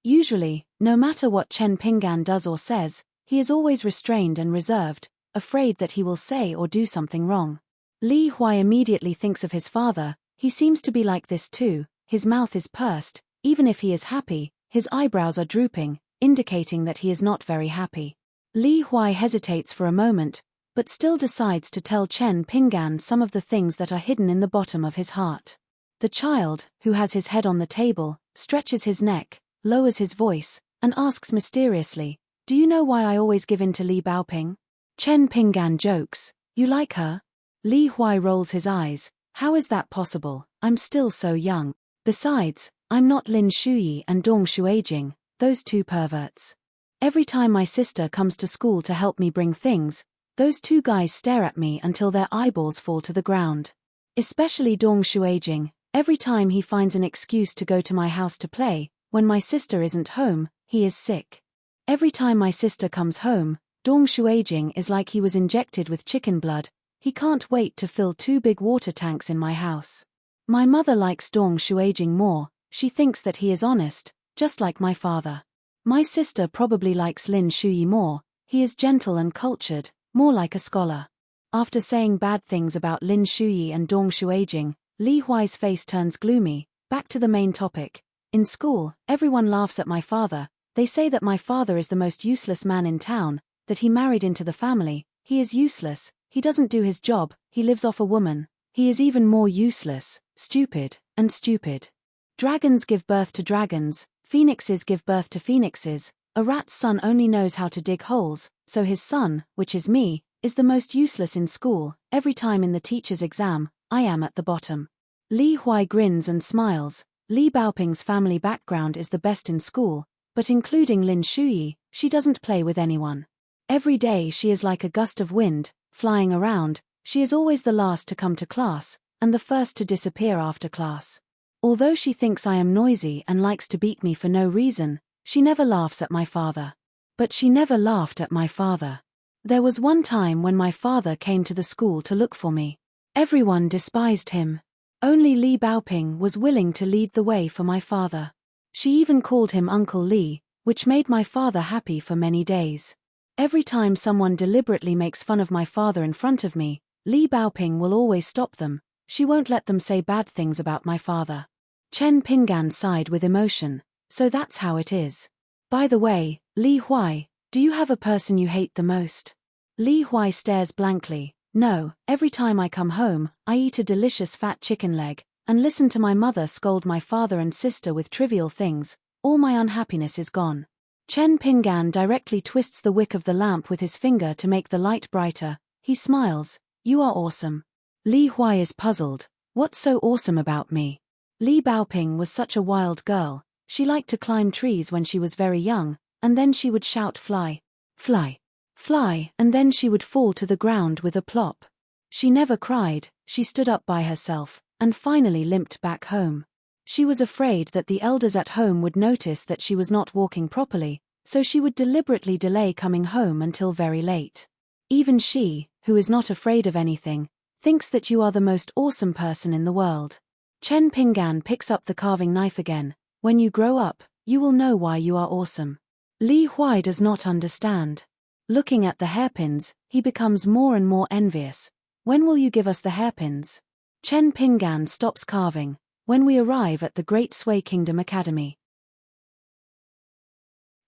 Usually, no matter what Chen Pinggan does or says, he is always restrained and reserved, afraid that he will say or do something wrong. Li Huai immediately thinks of his father, he seems to be like this too, his mouth is pursed, even if he is happy, his eyebrows are drooping, indicating that he is not very happy. Li Huai hesitates for a moment, but still decides to tell Chen Pinggan some of the things that are hidden in the bottom of his heart. The child, who has his head on the table, stretches his neck, lowers his voice, and asks mysteriously, do you know why I always give in to Li Baoping? Chen Pinggan jokes, you like her? Li Huai rolls his eyes, how is that possible, I'm still so young. Besides, I'm not Lin Shuyi and Dong Shuijing, those 2 perverts. Every time my sister comes to school to help me bring things, those 2 guys stare at me until their eyeballs fall to the ground. Especially Dong Shuijing, every time he finds an excuse to go to my house to play, when my sister isn't home, he is sick. Every time my sister comes home, Dong Shuijing is like he was injected with chicken blood, he can't wait to fill 2 big water tanks in my house. My mother likes Dong Shuijing more, she thinks that he is honest, just like my father. My sister probably likes Lin Shuyi more, he is gentle and cultured, more like a scholar. After saying bad things about Lin Shuyi and Dong Shuijing, Li Huai's face turns gloomy, back to the main topic. In school, everyone laughs at my father, they say that my father is the most useless man in town, that he married into the family, he is useless, he doesn't do his job, he lives off a woman, he is even more useless, stupid, and stupid. Dragons give birth to dragons, Phoenixes give birth to phoenixes. A rat's son only knows how to dig holes, so his son, which is me, is the most useless in school. Every time in the teacher's exam, I am at the bottom. Li Huai grins and smiles. Li Baoping's family background is the best in school, but including Lin Shuyi, she doesn't play with anyone. Every day she is like a gust of wind, flying around. She is always the last to come to class, and the first to disappear after class. Although she thinks I am noisy and likes to beat me for no reason, she never laughs at my father. But she never laughed at my father. There was one time when my father came to the school to look for me. Everyone despised him. Only Li Baoping was willing to lead the way for my father. She even called him Uncle Li, which made my father happy for many days. Every time someone deliberately makes fun of my father in front of me, Li Baoping will always stop them. She won't let them say bad things about my father. Chen Pinggan sighed with emotion. So that's how it is. By the way, Li Huai, do you have a person you hate the most? Li Huai stares blankly. No, every time I come home, I eat a delicious fat chicken leg, and listen to my mother scold my father and sister with trivial things. All my unhappiness is gone. Chen Pinggan directly twists the wick of the lamp with his finger to make the light brighter. He smiles. You are awesome. Li Huai is puzzled. What's so awesome about me? Li Baoping was such a wild girl. She liked to climb trees when she was very young, and then she would shout fly, fly, fly, and then she would fall to the ground with a plop. She never cried, she stood up by herself, and finally limped back home. She was afraid that the elders at home would notice that she was not walking properly, so she would deliberately delay coming home until very late. Even she, who is not afraid of anything, thinks that you are the most awesome person in the world. Chen Pinggan picks up the carving knife again. When you grow up, you will know why you are awesome. Li Huai does not understand. Looking at the hairpins, he becomes more and more envious. When will you give us the hairpins? Chen Pinggan stops carving. When we arrive at the Great Sui Kingdom Academy.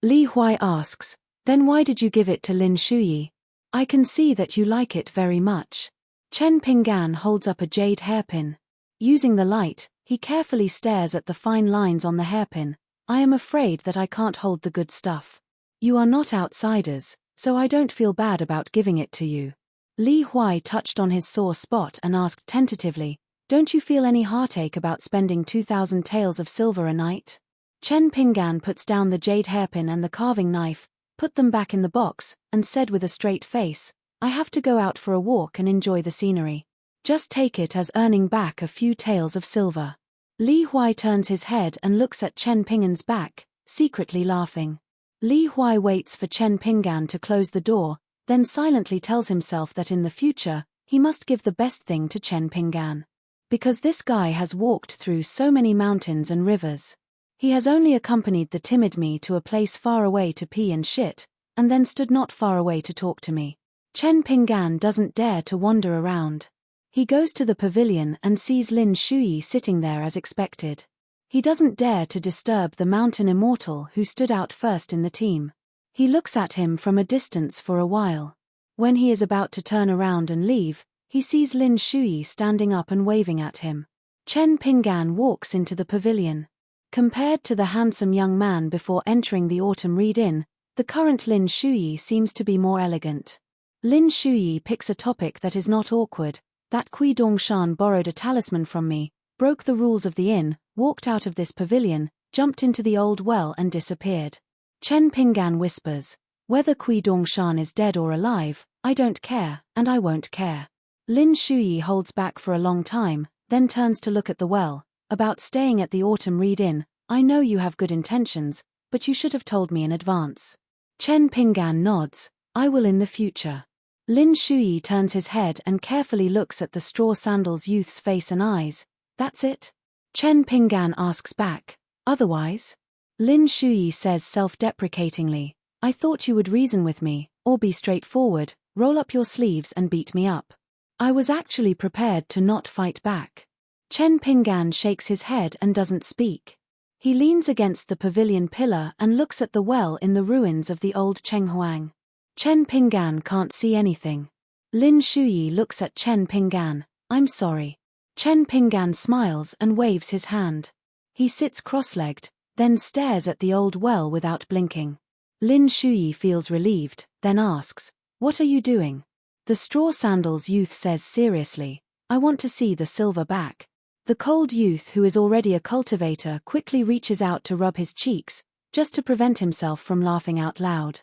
Li Huai asks, then why did you give it to Lin Shuyi? I can see that you like it very much. Chen Pinggan holds up a jade hairpin. Using the light, he carefully stares at the fine lines on the hairpin. I am afraid that I can't hold the good stuff. You are not outsiders, so I don't feel bad about giving it to you. Li Huai touched on his sore spot and asked tentatively, don't you feel any heartache about spending 2,000 taels of silver a night? Chen Pinggan puts down the jade hairpin and the carving knife, put them back in the box, and said with a straight face, I have to go out for a walk and enjoy the scenery. Just take it as earning back a few taels of silver. Li Huai turns his head and looks at Chen Pinggan's back, secretly laughing. Li Huai waits for Chen Pinggan to close the door, then silently tells himself that in the future, he must give the best thing to Chen Pinggan. Because this guy has walked through so many mountains and rivers. He has only accompanied the timid me to a place far away to pee and shit, and then stood not far away to talk to me. Chen Pinggan doesn't dare to wander around. He goes to the pavilion and sees Lin Shuyi sitting there as expected. He doesn't dare to disturb the mountain immortal who stood out first in the team. He looks at him from a distance for a while. When he is about to turn around and leave, he sees Lin Shuyi standing up and waving at him. Chen Pinggan walks into the pavilion. Compared to the handsome young man before entering the autumn read-in, the current Lin Shuyi seems to be more elegant. Lin Shuyi picks a topic that is not awkward. That Kui Dongshan borrowed a talisman from me, broke the rules of the inn, walked out of this pavilion, jumped into the old well and disappeared. Chen Pinggan whispers, whether Kui Dongshan is dead or alive, I don't care, and I won't care. Lin Shuyi holds back for a long time, then turns to look at the well. About staying at the autumn read-in, I know you have good intentions, but you should have told me in advance. Chen Pinggan nods, I will in the future. Lin Shuyi turns his head and carefully looks at the straw sandals youth's face and eyes. That's it? Chen Pinggan asks back, otherwise? Lin Shuyi says self-deprecatingly, I thought you would reason with me, or be straightforward, roll up your sleeves and beat me up. I was actually prepared to not fight back. Chen Pinggan shakes his head and doesn't speak. He leans against the pavilion pillar and looks at the well in the ruins of the old Chenghuang. Chen Pinggan can't see anything. Lin Shuyi looks at Chen Pinggan, I'm sorry. Chen Pinggan smiles and waves his hand. He sits cross-legged, then stares at the old well without blinking. Lin Shuyi feels relieved, then asks, "What are you doing?" The straw sandals youth says seriously, "I want to see the silver back." The cold youth, who is already a cultivator, quickly reaches out to rub his cheeks, just to prevent himself from laughing out loud.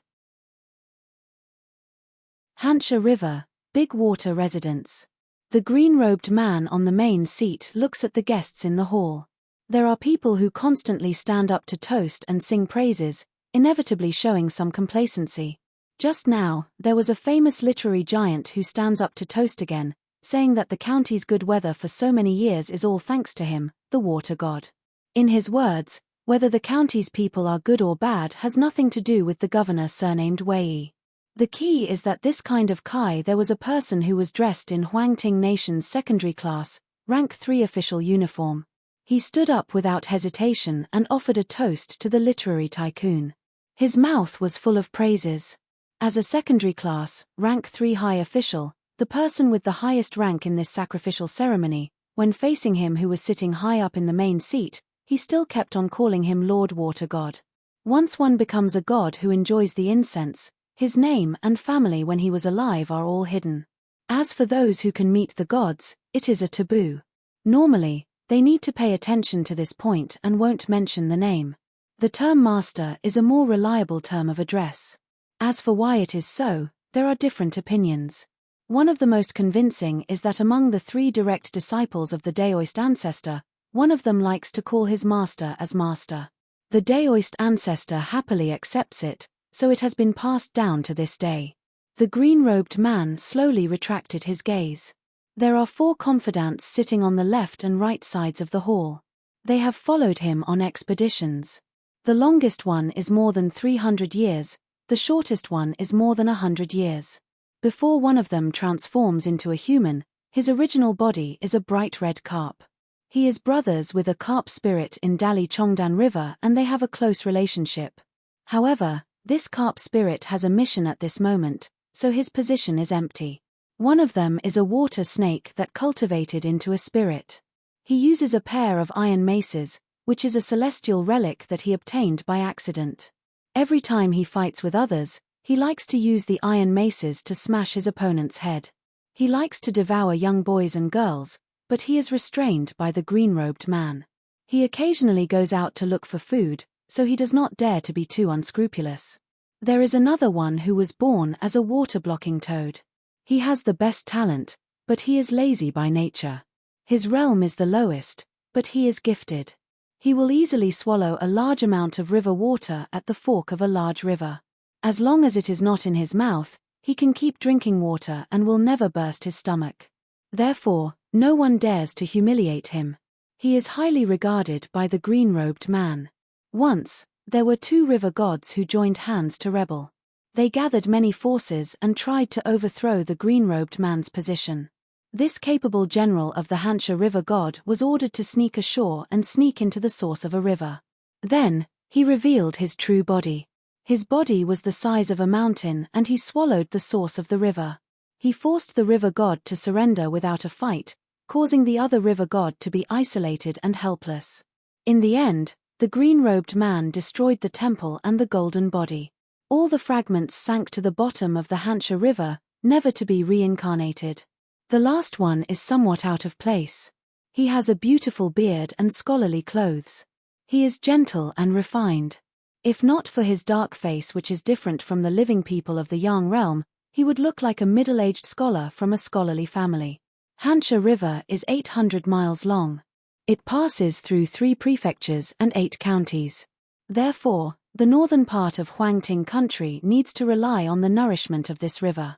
Hansha River, Big Water Residence. The green-robed man on the main seat looks at the guests in the hall. There are people who constantly stand up to toast and sing praises, inevitably showing some complacency. Just now, there was a famous literary giant who stands up to toast again, saying that the county's good weather for so many years is all thanks to him, the water god. In his words, whether the county's people are good or bad has nothing to do with the governor surnamed Wei. The key is that this kind of Kai, there was a person who was dressed in Huangting Nation's secondary class, rank 3 official uniform. He stood up without hesitation and offered a toast to the literary tycoon. His mouth was full of praises. As a secondary class, rank 3 high official, the person with the highest rank in this sacrificial ceremony, when facing him who was sitting high up in the main seat, he still kept on calling him Lord Water God. Once one becomes a god who enjoys the incense, his name and family when he was alive are all hidden. As for those who can meet the gods, it is a taboo. Normally, they need to pay attention to this point and won't mention the name. The term master is a more reliable term of address. As for why it is so, there are different opinions. One of the most convincing is that among the 3 direct disciples of the Daoist ancestor, one of them likes to call his master as master. The Daoist ancestor happily accepts it, so it has been passed down to this day. The green-robed man slowly retracted his gaze. There are 4 confidants sitting on the left and right sides of the hall. They have followed him on expeditions. The longest one is more than 300 years, the shortest one is more than 100 years. Before one of them transforms into a human, his original body is a bright red carp. He is brothers with a carp spirit in Dali Chongdan River and they have a close relationship. However, this carp spirit has a mission at this moment, so his position is empty. One of them is a water snake that cultivated into a spirit. He uses a pair of iron maces, which is a celestial relic that he obtained by accident. Every time he fights with others, he likes to use the iron maces to smash his opponent's head. He likes to devour young boys and girls, but he is restrained by the green-robed man. He occasionally goes out to look for food, so he does not dare to be too unscrupulous. There is another one who was born as a water-blocking toad. He has the best talent, but he is lazy by nature. His realm is the lowest, but he is gifted. He will easily swallow a large amount of river water at the fork of a large river. As long as it is not in his mouth, he can keep drinking water and will never burst his stomach. Therefore, no one dares to humiliate him. He is highly regarded by the green-robed man. Once, there were 2 river gods who joined hands to rebel. They gathered many forces and tried to overthrow the green-robed man's position. This capable general of the Hansha River god was ordered to sneak ashore and sneak into the source of a river. Then, he revealed his true body. His body was the size of a mountain and he swallowed the source of the river. He forced the river god to surrender without a fight, causing the other river god to be isolated and helpless. In the end, the green-robed man destroyed the temple and the golden body. All the fragments sank to the bottom of the Hansha River, never to be reincarnated. The last one is somewhat out of place. He has a beautiful beard and scholarly clothes. He is gentle and refined. If not for his dark face, which is different from the living people of the Yang realm, he would look like a middle-aged scholar from a scholarly family. Hansha River is 800 miles long. It passes through 3 prefectures and 8 counties. Therefore, the northern part of Huangting country needs to rely on the nourishment of this river.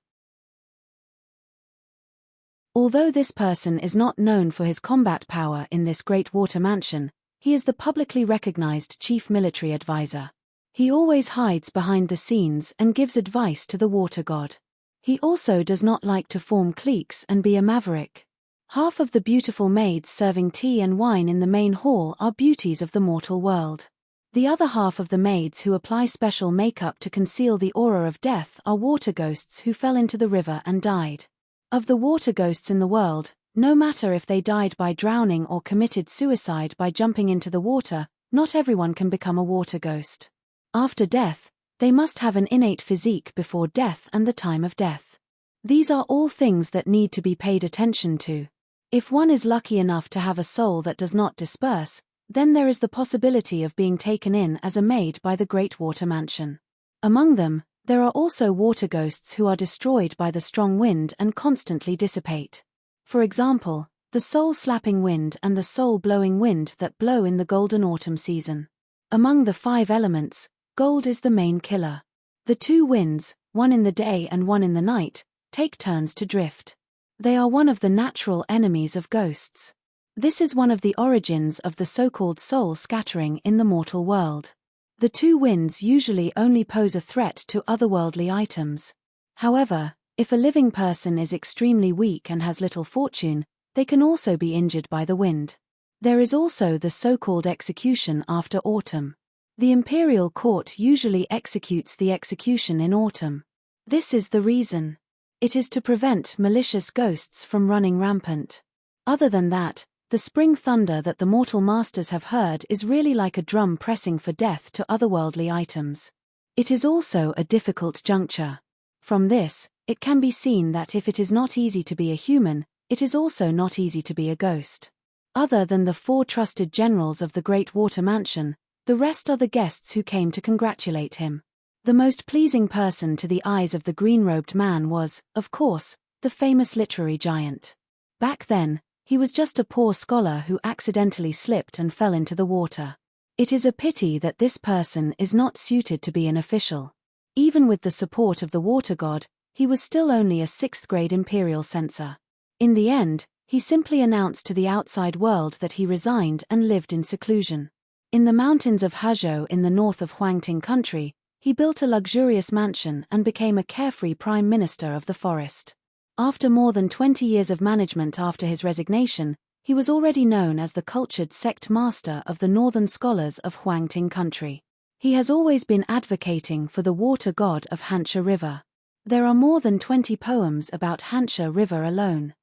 Although this person is not known for his combat power in this great water mansion, he is the publicly recognized chief military advisor. He always hides behind the scenes and gives advice to the water god. He also does not like to form cliques and be a maverick. Half of the beautiful maids serving tea and wine in the main hall are beauties of the mortal world. The other half of the maids who apply special makeup to conceal the aura of death are water ghosts who fell into the river and died. Of the water ghosts in the world, no matter if they died by drowning or committed suicide by jumping into the water, not everyone can become a water ghost. After death, they must have an innate physique before death and the time of death. These are all things that need to be paid attention to. If one is lucky enough to have a soul that does not disperse, then there is the possibility of being taken in as a maid by the Great Water Mansion. Among them, there are also water ghosts who are destroyed by the strong wind and constantly dissipate. For example, the soul-slapping wind and the soul-blowing wind that blow in the golden autumn season. Among the 5 elements, gold is the main killer. The 2 winds, one in the day and one in the night, take turns to drift. They are one of the natural enemies of ghosts. This is one of the origins of the so-called soul scattering in the mortal world. The 2 winds usually only pose a threat to otherworldly items. However, if a living person is extremely weak and has little fortune, they can also be injured by the wind. There is also the so-called execution after autumn. The imperial court usually executes the execution in autumn. This is the reason. It is to prevent malicious ghosts from running rampant. Other than that, the spring thunder that the mortal masters have heard is really like a drum pressing for death to otherworldly items. It is also a difficult juncture. From this, it can be seen that if it is not easy to be a human, it is also not easy to be a ghost. Other than the 4 trusted generals of the Great Water Mansion, the rest are the guests who came to congratulate him. The most pleasing person to the eyes of the green-robed man was, of course, the famous literary giant. Back then, he was just a poor scholar who accidentally slipped and fell into the water. It is a pity that this person is not suited to be an official. Even with the support of the water god, he was still only a 6th-grade imperial censor. In the end, he simply announced to the outside world that he resigned and lived in seclusion. In the mountains of Hezhou in the north of Huangting country, he built a luxurious mansion and became a carefree prime minister of the forest. After more than 20 years of management after his resignation, he was already known as the cultured sect master of the northern scholars of Huangting country. He has always been advocating for the water god of Hansha River. There are more than 20 poems about Hansha River alone.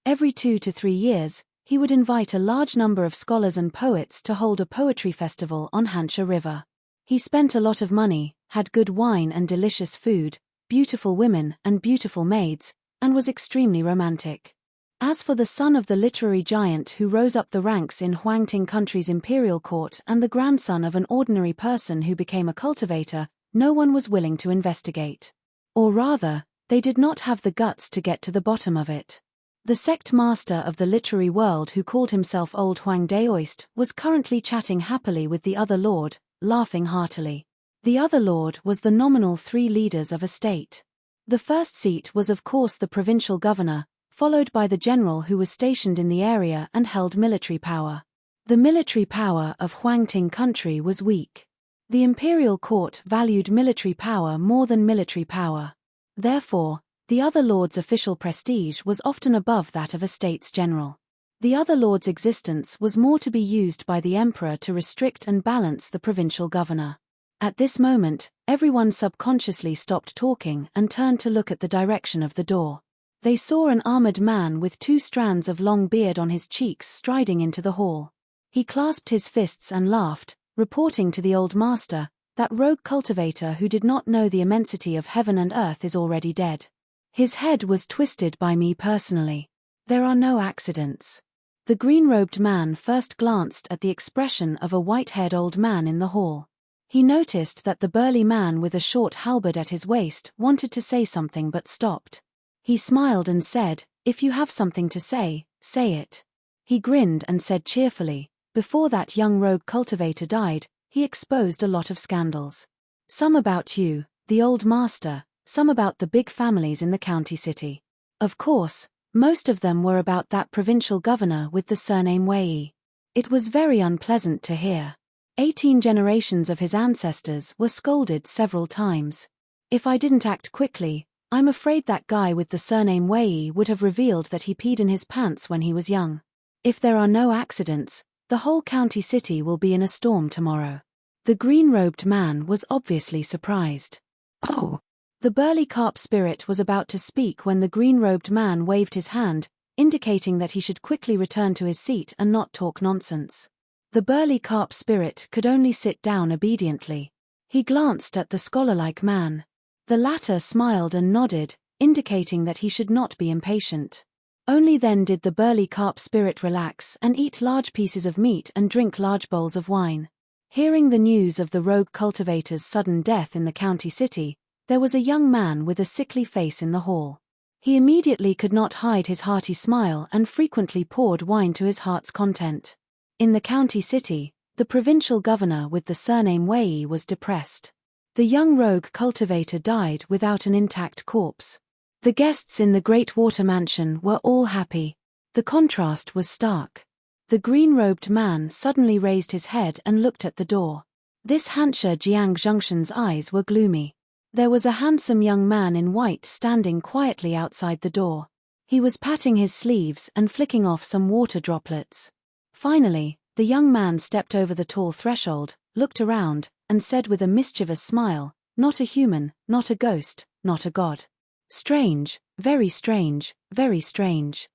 Every 2 to 3 years, he would invite a large number of scholars and poets to hold a poetry festival on Hansha River. He spent a lot of money, had good wine and delicious food, beautiful women and beautiful maids, and was extremely romantic. As for the son of the literary giant who rose up the ranks in Huangting country's imperial court and the grandson of an ordinary person who became a cultivator, no one was willing to investigate. Or rather, they did not have the guts to get to the bottom of it. The sect master of the literary world who called himself Old Huang Daoist was currently chatting happily with the other lord, laughing heartily. The other lord was the nominal 3 leaders of a state. The first seat was of course the provincial governor, followed by the general who was stationed in the area and held military power. The military power of Huangting country was weak. The imperial court valued military power more than military power. Therefore, the other lord's official prestige was often above that of a states general. The other lord's existence was more to be used by the emperor to restrict and balance the provincial governor. At this moment, everyone subconsciously stopped talking and turned to look at the direction of the door. They saw an armored man with 2 strands of long beard on his cheeks striding into the hall. He clasped his fists and laughed, reporting to the old master, "That rogue cultivator who did not know the immensity of heaven and earth is already dead. His head was twisted by me personally. There are no accidents." The green-robed man first glanced at the expression of a white-haired old man in the hall. He noticed that the burly man with a short halberd at his waist wanted to say something but stopped. He smiled and said, "If you have something to say, say it." He grinned and said cheerfully, "Before that young rogue cultivator died, he exposed a lot of scandals. Some about you, the old master, some about the big families in the county city. Of course, most of them were about that provincial governor with the surname Wei. It was very unpleasant to hear. 18 generations of his ancestors were scolded several times. If I didn't act quickly, I'm afraid that guy with the surname Wei would have revealed that he peed in his pants when he was young. If there are no accidents, the whole county city will be in a storm tomorrow." The green-robed man was obviously surprised. "Oh!" The burly carp spirit was about to speak when the green-robed man waved his hand, indicating that he should quickly return to his seat and not talk nonsense. The burly carp spirit could only sit down obediently. He glanced at the scholar-like man. The latter smiled and nodded, indicating that he should not be impatient. Only then did the burly carp spirit relax and eat large pieces of meat and drink large bowls of wine. Hearing the news of the rogue cultivator's sudden death in the county city, there was a young man with a sickly face in the hall. He immediately could not hide his hearty smile and frequently poured wine to his heart's content. In the county city, the provincial governor with the surname Wei was depressed. The young rogue cultivator died without an intact corpse. The guests in the Great Water Mansion were all happy. The contrast was stark. The green-robed man suddenly raised his head and looked at the door. This Hansha Jiang Zhongshan's eyes were gloomy. There was a handsome young man in white standing quietly outside the door. He was patting his sleeves and flicking off some water droplets. Finally, the young man stepped over the tall threshold, looked around, and said with a mischievous smile, "Not a human, not a ghost, not a god. Strange, very strange, very strange."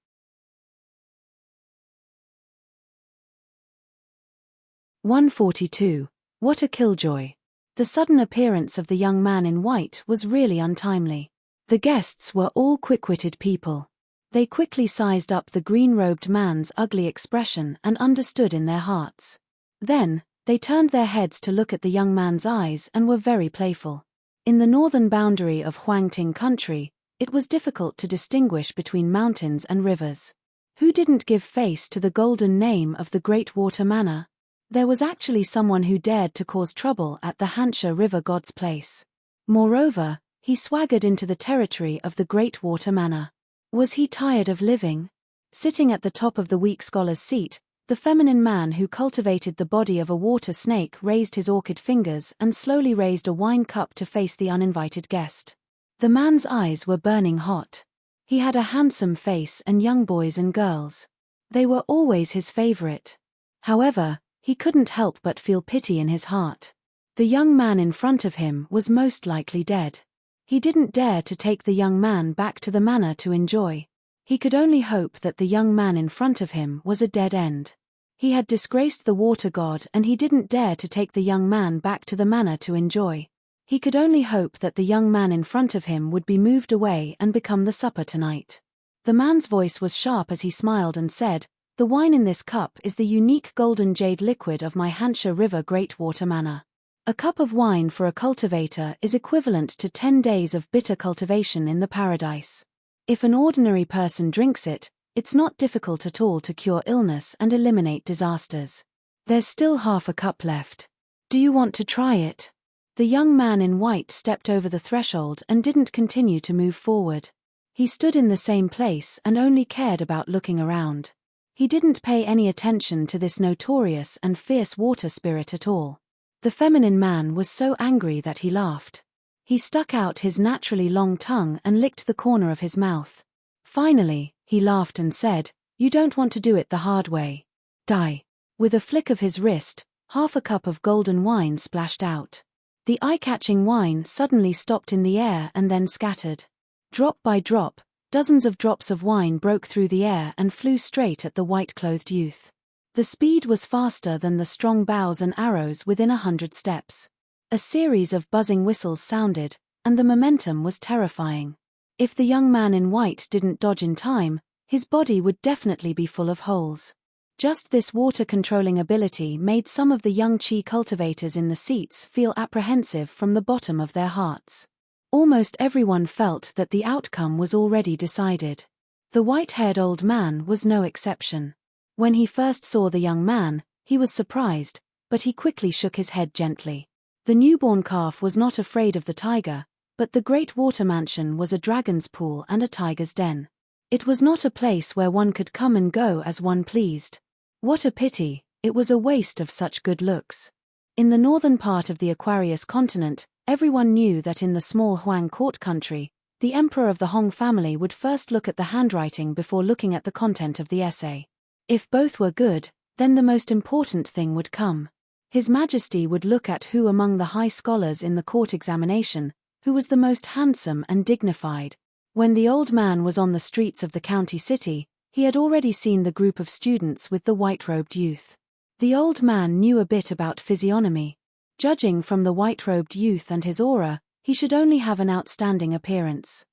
142. What a killjoy. The sudden appearance of the young man in white was really untimely. The guests were all quick-witted people. They quickly sized up the green-robed man's ugly expression and understood in their hearts. Then, they turned their heads to look at the young man's eyes and were very playful. In the northern boundary of Huangting country, it was difficult to distinguish between mountains and rivers. Who didn't give face to the golden name of the Great Water Manor? There was actually someone who dared to cause trouble at the Hansha River God's place. Moreover, he swaggered into the territory of the Great Water Manor. Was he tired of living? Sitting at the top of the weak scholar's seat, the feminine man who cultivated the body of a water snake raised his orchid fingers and slowly raised a wine cup to face the uninvited guest. The man's eyes were burning hot. He had a handsome face and young boys and girls. They were always his favorite. However, he couldn't help but feel pity in his heart. The young man in front of him was most likely dead. He didn't dare to take the young man back to the manor to enjoy. He could only hope that the young man in front of him was a dead end. He had disgraced the water god and he didn't dare to take the young man back to the manor to enjoy. He could only hope that the young man in front of him would be moved away and become the supper tonight. The man's voice was sharp as he smiled and said, "The wine in this cup is the unique golden jade liquid of my Hansha River Great Water Manor. A cup of wine for a cultivator is equivalent to 10 days of bitter cultivation in the paradise. If an ordinary person drinks it, it's not difficult at all to cure illness and eliminate disasters. There's still half a cup left. Do you want to try it?" The young man in white stepped over the threshold and didn't continue to move forward. He stood in the same place and only cared about looking around. He didn't pay any attention to this notorious and fierce water spirit at all. The feminine man was so angry that he laughed. He stuck out his naturally long tongue and licked the corner of his mouth. Finally, he laughed and said, "You don't want to do it the hard way. Die." With a flick of his wrist, half a cup of golden wine splashed out. The eye-catching wine suddenly stopped in the air and then scattered. Drop by drop, dozens of drops of wine broke through the air and flew straight at the white-clothed youth. The speed was faster than the strong bows and arrows within 100 steps. A series of buzzing whistles sounded, and the momentum was terrifying. If the young man in white didn't dodge in time, his body would definitely be full of holes. Just this water-controlling ability made some of the young chi cultivators in the seats feel apprehensive from the bottom of their hearts. Almost everyone felt that the outcome was already decided. The white-haired old man was no exception. When he first saw the young man, he was surprised, but he quickly shook his head gently. The newborn calf was not afraid of the tiger, but the Great Water Mansion was a dragon's pool and a tiger's den. It was not a place where one could come and go as one pleased. What a pity, it was a waste of such good looks. In the northern part of the Aquarius continent, everyone knew that in the small Huang court country, the emperor of the Hong family would first look at the handwriting before looking at the content of the essay. If both were good, then the most important thing would come. His Majesty would look at who among the high scholars in the court examination, who was the most handsome and dignified. When the old man was on the streets of the county city, he had already seen the group of students with the white-robed youth. The old man knew a bit about physiognomy. Judging from the white-robed youth and his aura, he should only have an outstanding appearance.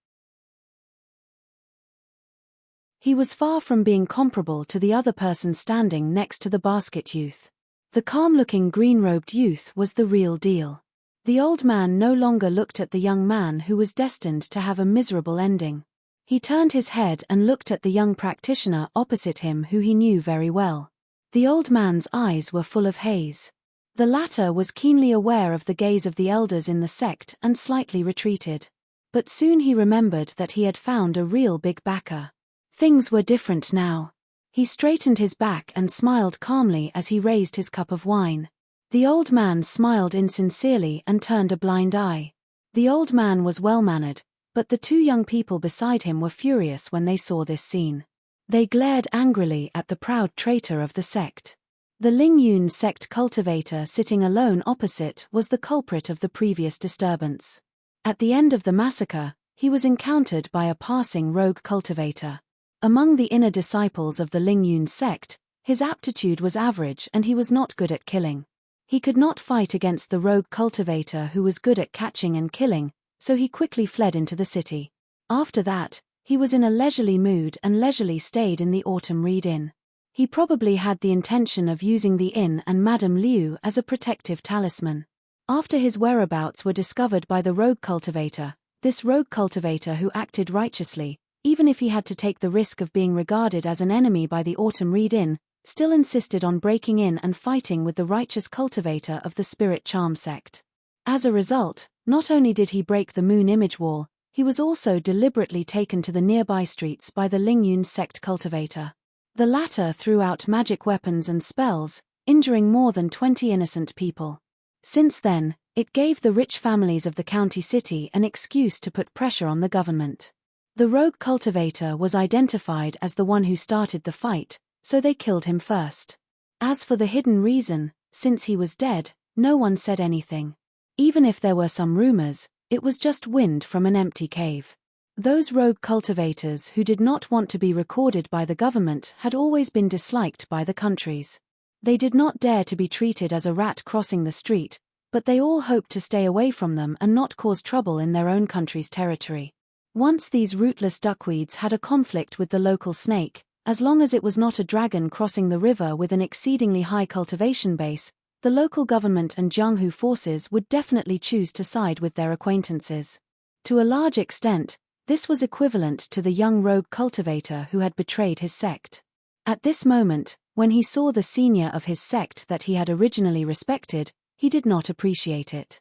He was far from being comparable to the other person standing next to the basket youth. The calm-looking green-robed youth was the real deal. The old man no longer looked at the young man who was destined to have a miserable ending. He turned his head and looked at the young practitioner opposite him who he knew very well. The old man's eyes were full of haze. The latter was keenly aware of the gaze of the elders in the sect and slightly retreated. But soon he remembered that he had found a real big backer. Things were different now. He straightened his back and smiled calmly as he raised his cup of wine. The old man smiled insincerely and turned a blind eye. The old man was well-mannered, but the two young people beside him were furious when they saw this scene. They glared angrily at the proud traitor of the sect. The Ling Yun sect cultivator sitting alone opposite was the culprit of the previous disturbance. At the end of the massacre, he was encountered by a passing rogue cultivator. Among the inner disciples of the Ling Yun sect, his aptitude was average and he was not good at killing. He could not fight against the rogue cultivator who was good at catching and killing, so he quickly fled into the city. After that, he was in a leisurely mood and leisurely stayed in the Autumn Reed Inn. He probably had the intention of using the inn and Madame Liu as a protective talisman. After his whereabouts were discovered by the rogue cultivator, this rogue cultivator who acted righteously, even if he had to take the risk of being regarded as an enemy by the Autumn Reed Inn, still insisted on breaking in and fighting with the righteous cultivator of the Spirit Charm sect. As a result, not only did he break the Moon Image Wall, he was also deliberately taken to the nearby streets by the Ling Yun sect cultivator. The latter threw out magic weapons and spells, injuring more than 20 innocent people. Since then, it gave the rich families of the county city an excuse to put pressure on the government. The rogue cultivator was identified as the one who started the fight, so they killed him first. As for the hidden reason, since he was dead, no one said anything. Even if there were some rumors, it was just wind from an empty cave. Those rogue cultivators who did not want to be recorded by the government had always been disliked by the countries. They did not dare to be treated as a rat crossing the street, but they all hoped to stay away from them and not cause trouble in their own country's territory. Once these rootless duckweeds had a conflict with the local snake, as long as it was not a dragon crossing the river with an exceedingly high cultivation base, the local government and Jianghu forces would definitely choose to side with their acquaintances. To a large extent, this was equivalent to the young rogue cultivator who had betrayed his sect. At this moment, when he saw the senior of his sect that he had originally respected, he did not appreciate it.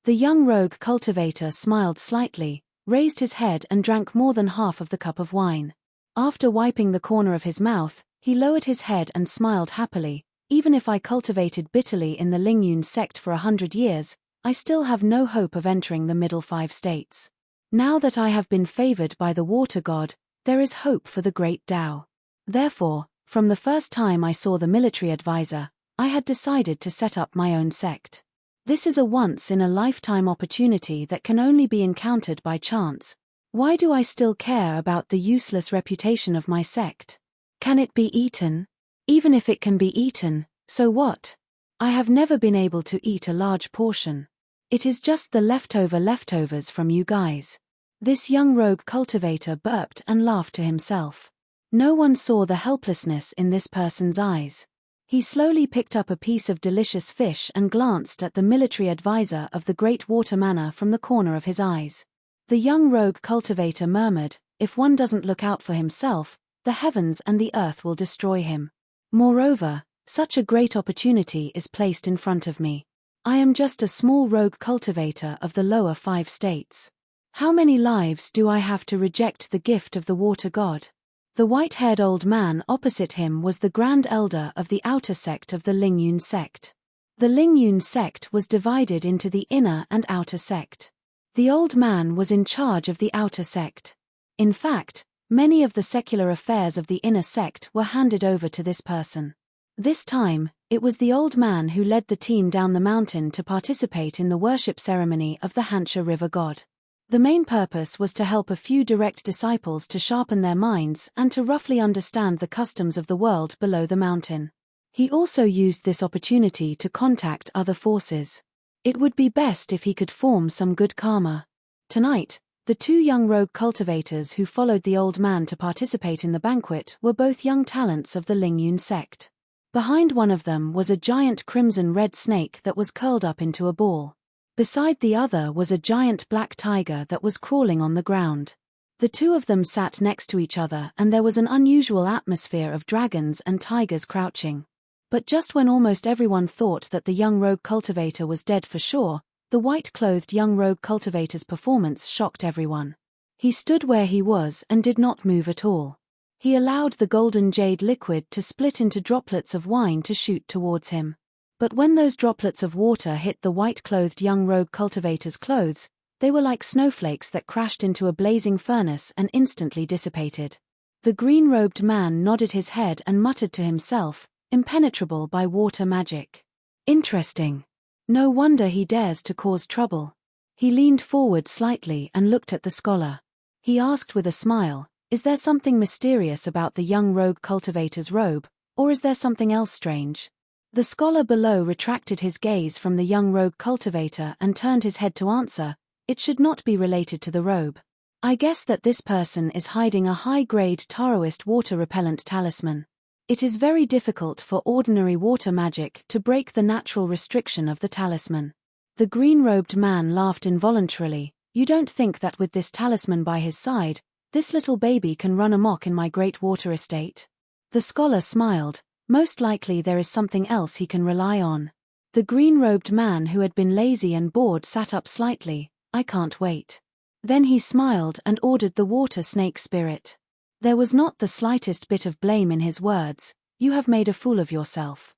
The young rogue cultivator smiled slightly, raised his head and drank more than half of the cup of wine. After wiping the corner of his mouth, he lowered his head and smiled happily. Even if I cultivated bitterly in the Ling Yun sect for 100 years, I still have no hope of entering the middle 5 states. Now that I have been favored by the water god, there is hope for the great Tao. Therefore, from the first time I saw the military advisor, I had decided to set up my own sect. This is a once-in-a-lifetime opportunity that can only be encountered by chance. Why do I still care about the useless reputation of my sect? Can it be eaten? Even if it can be eaten, so what? I have never been able to eat a large portion. It is just the leftovers from you guys. This young rogue cultivator burped and laughed to himself. No one saw the helplessness in this person's eyes. He slowly picked up a piece of delicious fish and glanced at the military advisor of the Great Water Manor from the corner of his eyes. The young rogue cultivator murmured, "If one doesn't look out for himself, the heavens and the earth will destroy him. Moreover, such a great opportunity is placed in front of me. I am just a small rogue cultivator of the lower 5 states. How many lives do I have to reject the gift of the water god?" The white-haired old man opposite him was the grand elder of the outer sect of the Ling Yun sect. The Ling Yun sect was divided into the inner and outer sect. The old man was in charge of the outer sect. In fact, many of the secular affairs of the inner sect were handed over to this person. This time, it was the old man who led the team down the mountain to participate in the worship ceremony of the Hansha River god. The main purpose was to help a few direct disciples to sharpen their minds and to roughly understand the customs of the world below the mountain. He also used this opportunity to contact other forces. It would be best if he could form some good karma. Tonight, the two young rogue cultivators who followed the old man to participate in the banquet were both young talents of the Lingyun sect. Behind one of them was a giant crimson-red snake that was curled up into a ball. Beside the other was a giant black tiger that was crawling on the ground. The two of them sat next to each other and there was an unusual atmosphere of dragons and tigers crouching. But just when almost everyone thought that the young rogue cultivator was dead for sure, the white-clothed young rogue cultivator's performance shocked everyone. He stood where he was and did not move at all. He allowed the golden jade liquid to split into droplets of wine to shoot towards him. But when those droplets of water hit the white-clothed young rogue cultivator's clothes, they were like snowflakes that crashed into a blazing furnace and instantly dissipated. The green-robed man nodded his head and muttered to himself, impenetrable by water magic. Interesting. No wonder he dares to cause trouble. He leaned forward slightly and looked at the scholar. He asked with a smile, is there something mysterious about the young rogue cultivator's robe, or is there something else strange? The scholar below retracted his gaze from the young rogue cultivator and turned his head to answer, it should not be related to the robe. I guess that this person is hiding a high-grade Taoist water-repellent talisman. It is very difficult for ordinary water magic to break the natural restriction of the talisman. The green-robed man laughed involuntarily. You don't think that with this talisman by his side, this little baby can run amok in my great water estate? The scholar smiled. Most likely there is something else he can rely on. The green-robed man who had been lazy and bored sat up slightly. I can't wait. Then he smiled and ordered the water snake spirit. There was not the slightest bit of blame in his words. You have made a fool of yourself.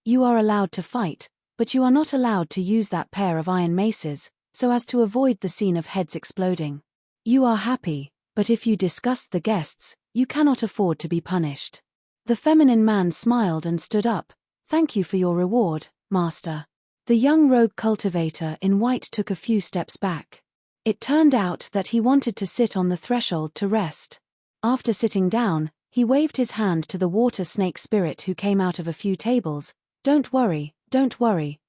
You are allowed to fight, but you are not allowed to use that pair of iron maces, so as to avoid the scene of heads exploding. You are happy, but if you disgust the guests, you cannot afford to be punished. The feminine man smiled and stood up. Thank you for your reward, master. The young rogue cultivator in white took a few steps back. It turned out that he wanted to sit on the threshold to rest. After sitting down, he waved his hand to the water snake spirit who came out of a few tables. Don't worry,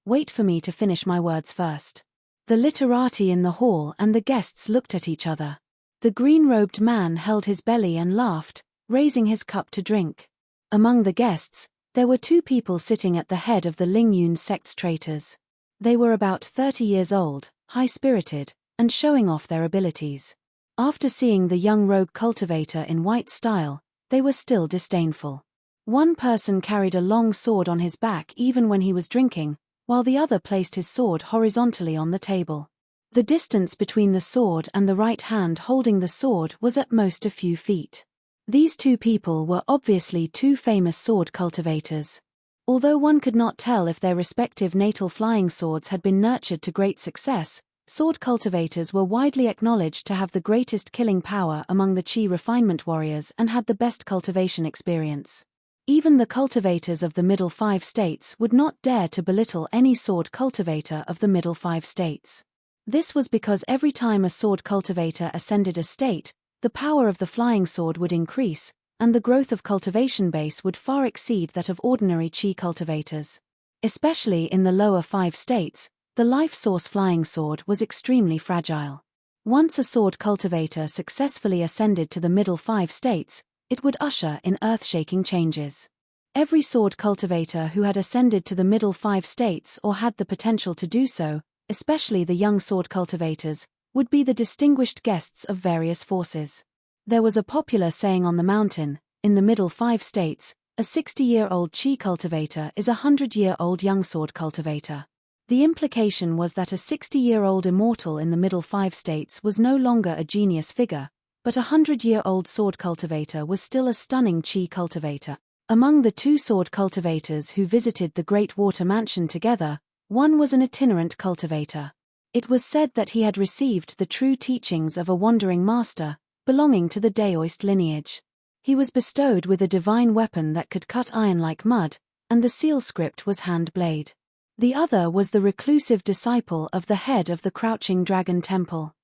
wait for me to finish my words first. The literati in the hall and the guests looked at each other. The green-robed man held his belly and laughed, raising his cup to drink. Among the guests, there were two people sitting at the head of the Lingyun sect's traitors. They were about 30 years old, high-spirited, and showing off their abilities. After seeing the young rogue cultivator in white style, they were still disdainful. One person carried a long sword on his back even when he was drinking, while the other placed his sword horizontally on the table. The distance between the sword and the right hand holding the sword was at most a few feet. These two people were obviously two famous sword cultivators. Although one could not tell if their respective natal flying swords had been nurtured to great success, sword cultivators were widely acknowledged to have the greatest killing power among the Qi refinement warriors and had the best cultivation experience. Even the cultivators of the Middle Five States would not dare to belittle any sword cultivator of the Middle Five States. This was because every time a sword cultivator ascended a state, the power of the flying sword would increase, and the growth of cultivation base would far exceed that of ordinary Qi cultivators. Especially in the lower 5 states, the life source flying sword was extremely fragile. Once a sword cultivator successfully ascended to the middle 5 states, it would usher in earth-shaking changes. Every sword cultivator who had ascended to the middle 5 states or had the potential to do so, especially the young sword cultivators, would be the distinguished guests of various forces. There was a popular saying on the mountain, in the middle 5 states, a 60-year-old Qi cultivator is a 100-year-old young sword cultivator. The implication was that a 60-year-old immortal in the middle 5 states was no longer a genius figure, but a 100-year-old sword cultivator was still a stunning Qi cultivator. Among the 2 sword cultivators who visited the Great Water Mansion together, one was an itinerant cultivator. It was said that he had received the true teachings of a wandering master, belonging to the Daoist lineage. He was bestowed with a divine weapon that could cut iron like mud, and the seal script was hand-blade. The other was the reclusive disciple of the head of the Crouching Dragon Temple.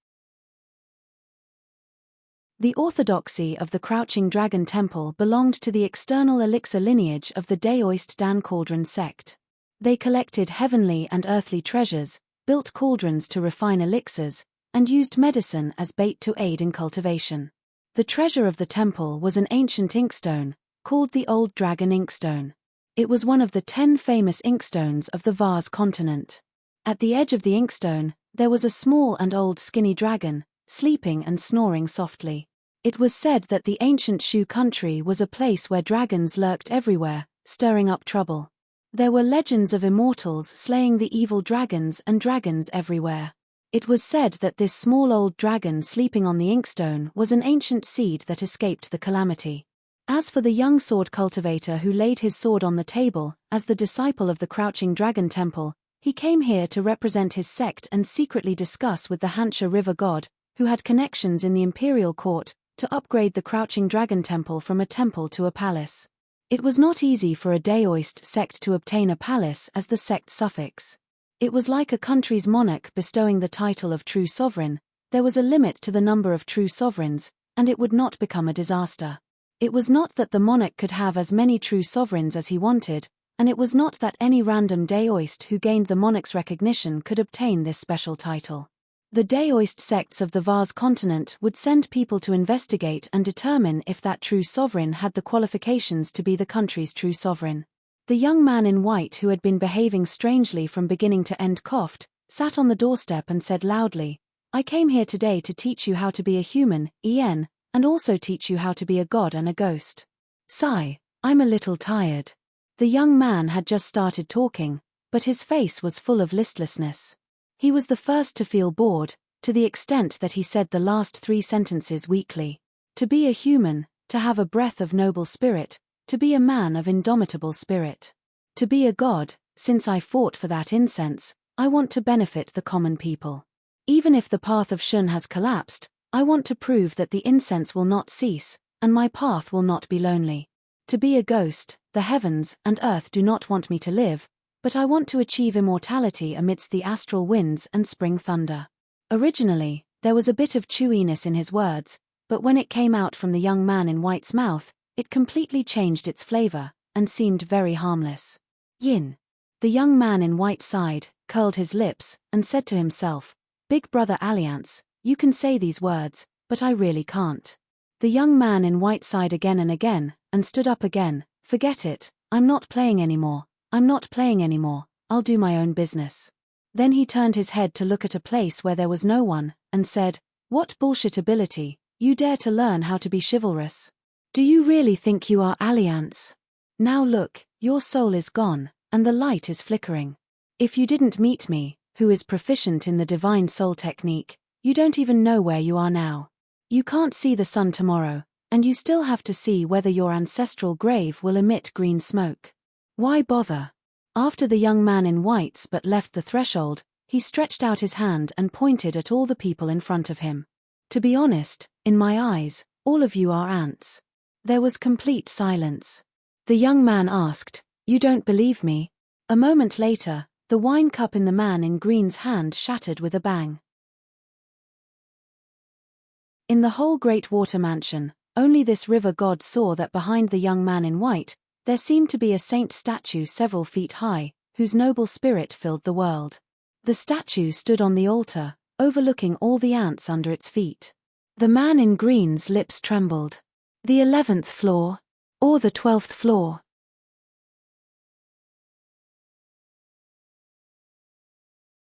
The orthodoxy of the Crouching Dragon Temple belonged to the external elixir lineage of the Daoist Dan Cauldron sect. They collected heavenly and earthly treasures, built cauldrons to refine elixirs, and used medicine as bait to aid in cultivation. The treasure of the temple was an ancient inkstone, called the Old Dragon Inkstone. It was one of the 10 famous inkstones of the Vase continent. At the edge of the inkstone, there was a small and old skinny dragon, sleeping and snoring softly. It was said that the ancient Shu country was a place where dragons lurked everywhere, stirring up trouble. There were legends of immortals slaying the evil dragons and dragons everywhere. It was said that this small old dragon sleeping on the inkstone was an ancient seed that escaped the calamity. As for the young sword cultivator who laid his sword on the table, as the disciple of the Crouching Dragon Temple, he came here to represent his sect and secretly discuss with the Hansha River god, who had connections in the imperial court, to upgrade the Crouching Dragon Temple from a temple to a palace. It was not easy for a Daoist sect to obtain a palace as the sect suffix. It was like a country's monarch bestowing the title of true sovereign. There was a limit to the number of true sovereigns, and it would not become a disaster. It was not that the monarch could have as many true sovereigns as he wanted, and it was not that any random Daoist who gained the monarch's recognition could obtain this special title. The Daoist sects of the Vase continent would send people to investigate and determine if that true sovereign had the qualifications to be the country's true sovereign. The young man in white who had been behaving strangely from beginning to end coughed, sat on the doorstep and said loudly, "I came here today to teach you how to be a human, En, and also teach you how to be a god and a ghost. Sigh, I'm a little tired." The young man had just started talking, but his face was full of listlessness. He was the first to feel bored, to the extent that he said the last 3 sentences weakly. To be a human, to have a breath of noble spirit, to be a man of indomitable spirit. To be a god, since I fought for that incense, I want to benefit the common people. Even if the path of Shun has collapsed, I want to prove that the incense will not cease, and my path will not be lonely. To be a ghost, the heavens and earth do not want me to live, but I want to achieve immortality amidst the astral winds and spring thunder. Originally, there was a bit of chewiness in his words, but when it came out from the young man in white's mouth, it completely changed its flavor, and seemed very harmless. Yin. The young man in white sighed, curled his lips, and said to himself, "Big Brother Alliance, you can say these words, but I really can't." The young man in white sighed again and stood up again. "Forget it, I'm not playing anymore, I'll do my own business." Then he turned his head to look at a place where there was no one, and said, "What bullshit ability, you dare to learn how to be chivalrous? Do you really think you are Alliance? Now look, your soul is gone, and the light is flickering. If you didn't meet me, who is proficient in the divine soul technique, you don't even know where you are now. You can't see the sun tomorrow, and you still have to see whether your ancestral grave will emit green smoke. Why bother?" After the young man in whites but left the threshold, he stretched out his hand and pointed at all the people in front of him. "To be honest, in my eyes, all of you are ants." There was complete silence. The young man asked, "You don't believe me?" A moment later, the wine cup in the man in green's hand shattered with a bang. In the whole great water mansion, only this river god saw that behind the young man in white, there seemed to be a saint statue several feet high, whose noble spirit filled the world. The statue stood on the altar, overlooking all the ants under its feet. The man in green's lips trembled. The 11th floor? Or the 12th floor?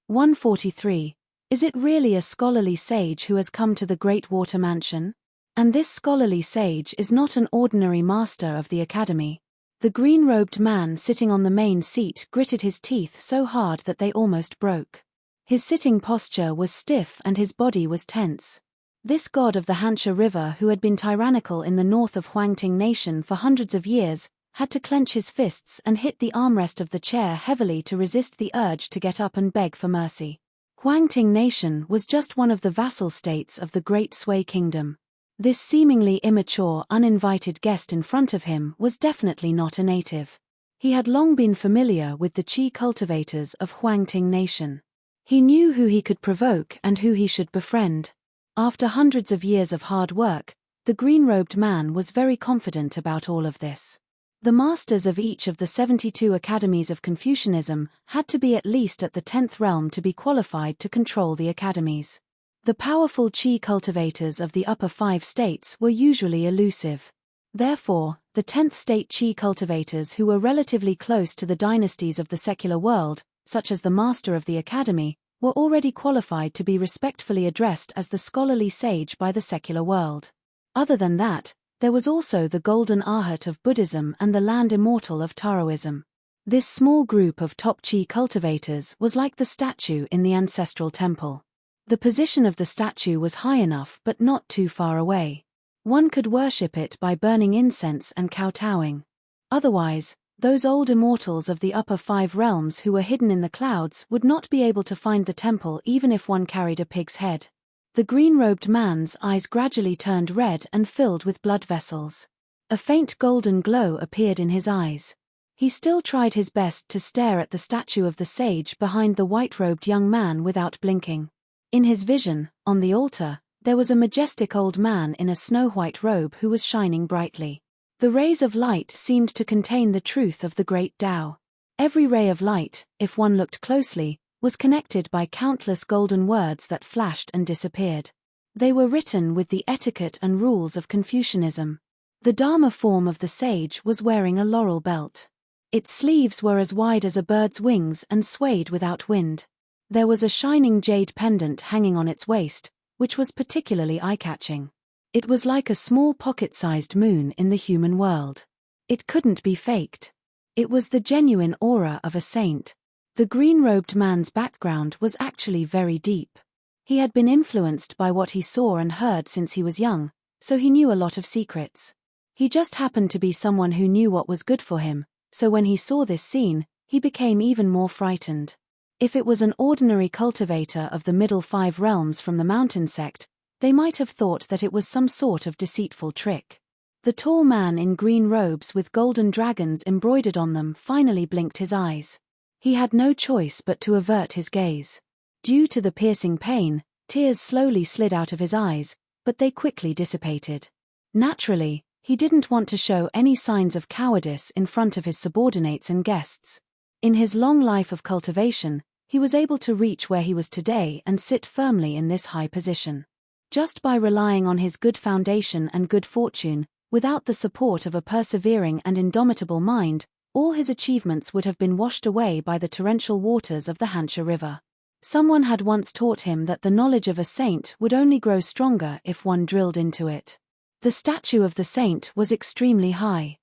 "143. Is it really a scholarly sage who has come to the Great Water Mansion? And this scholarly sage is not an ordinary master of the academy." The green-robed man sitting on the main seat gritted his teeth so hard that they almost broke. His sitting posture was stiff and his body was tense. This god of the Hansha River, who had been tyrannical in the north of Huangting Nation for hundreds of years, had to clench his fists and hit the armrest of the chair heavily to resist the urge to get up and beg for mercy. Huangting Nation was just one of the vassal states of the Great Sui Kingdom. This seemingly immature, uninvited guest in front of him was definitely not a native. He had long been familiar with the chi cultivators of Huangting Nation. He knew who he could provoke and who he should befriend. After hundreds of years of hard work, the green-robed man was very confident about all of this. The masters of each of the 72 academies of Confucianism had to be at least at the 10th realm to be qualified to control the academies. The powerful chi cultivators of the upper 5 states were usually elusive. Therefore, the 10th state chi cultivators who were relatively close to the dynasties of the secular world, such as the master of the academy, were already qualified to be respectfully addressed as the scholarly sage by the secular world. Other than that, there was also the golden arhat of Buddhism and the land immortal of Taoism. This small group of top chi cultivators was like the statue in the ancestral temple. The position of the statue was high enough but not too far away. One could worship it by burning incense and kowtowing. Otherwise, those old immortals of the upper 5 realms who were hidden in the clouds would not be able to find the temple even if one carried a pig's head. The green-robed man's eyes gradually turned red and filled with blood vessels. A faint golden glow appeared in his eyes. He still tried his best to stare at the statue of the sage behind the white-robed young man without blinking. In his vision, on the altar, there was a majestic old man in a snow-white robe who was shining brightly. The rays of light seemed to contain the truth of the great Tao. Every ray of light, if one looked closely, was connected by countless golden words that flashed and disappeared. They were written with the etiquette and rules of Confucianism. The Dharma form of the sage was wearing a laurel belt. Its sleeves were as wide as a bird's wings and swayed without wind. There was a shining jade pendant hanging on its waist, which was particularly eye-catching. It was like a small pocket-sized moon in the human world. It couldn't be faked. It was the genuine aura of a saint. The green-robed man's background was actually very deep. He had been influenced by what he saw and heard since he was young, so he knew a lot of secrets. He just happened to be someone who knew what was good for him, so when he saw this scene, he became even more frightened. If it was an ordinary cultivator of the middle 5 realms from the mountain sect, they might have thought that it was some sort of deceitful trick. The tall man in green robes with golden dragons embroidered on them finally blinked his eyes. He had no choice but to avert his gaze. Due to the piercing pain, tears slowly slid out of his eyes, but they quickly dissipated. Naturally, he didn't want to show any signs of cowardice in front of his subordinates and guests. In his long life of cultivation, he was able to reach where he was today and sit firmly in this high position. Just by relying on his good foundation and good fortune, without the support of a persevering and indomitable mind, all his achievements would have been washed away by the torrential waters of the Hansha River. Someone had once taught him that the knowledge of a saint would only grow stronger if one drilled into it. The statue of the saint was extremely high.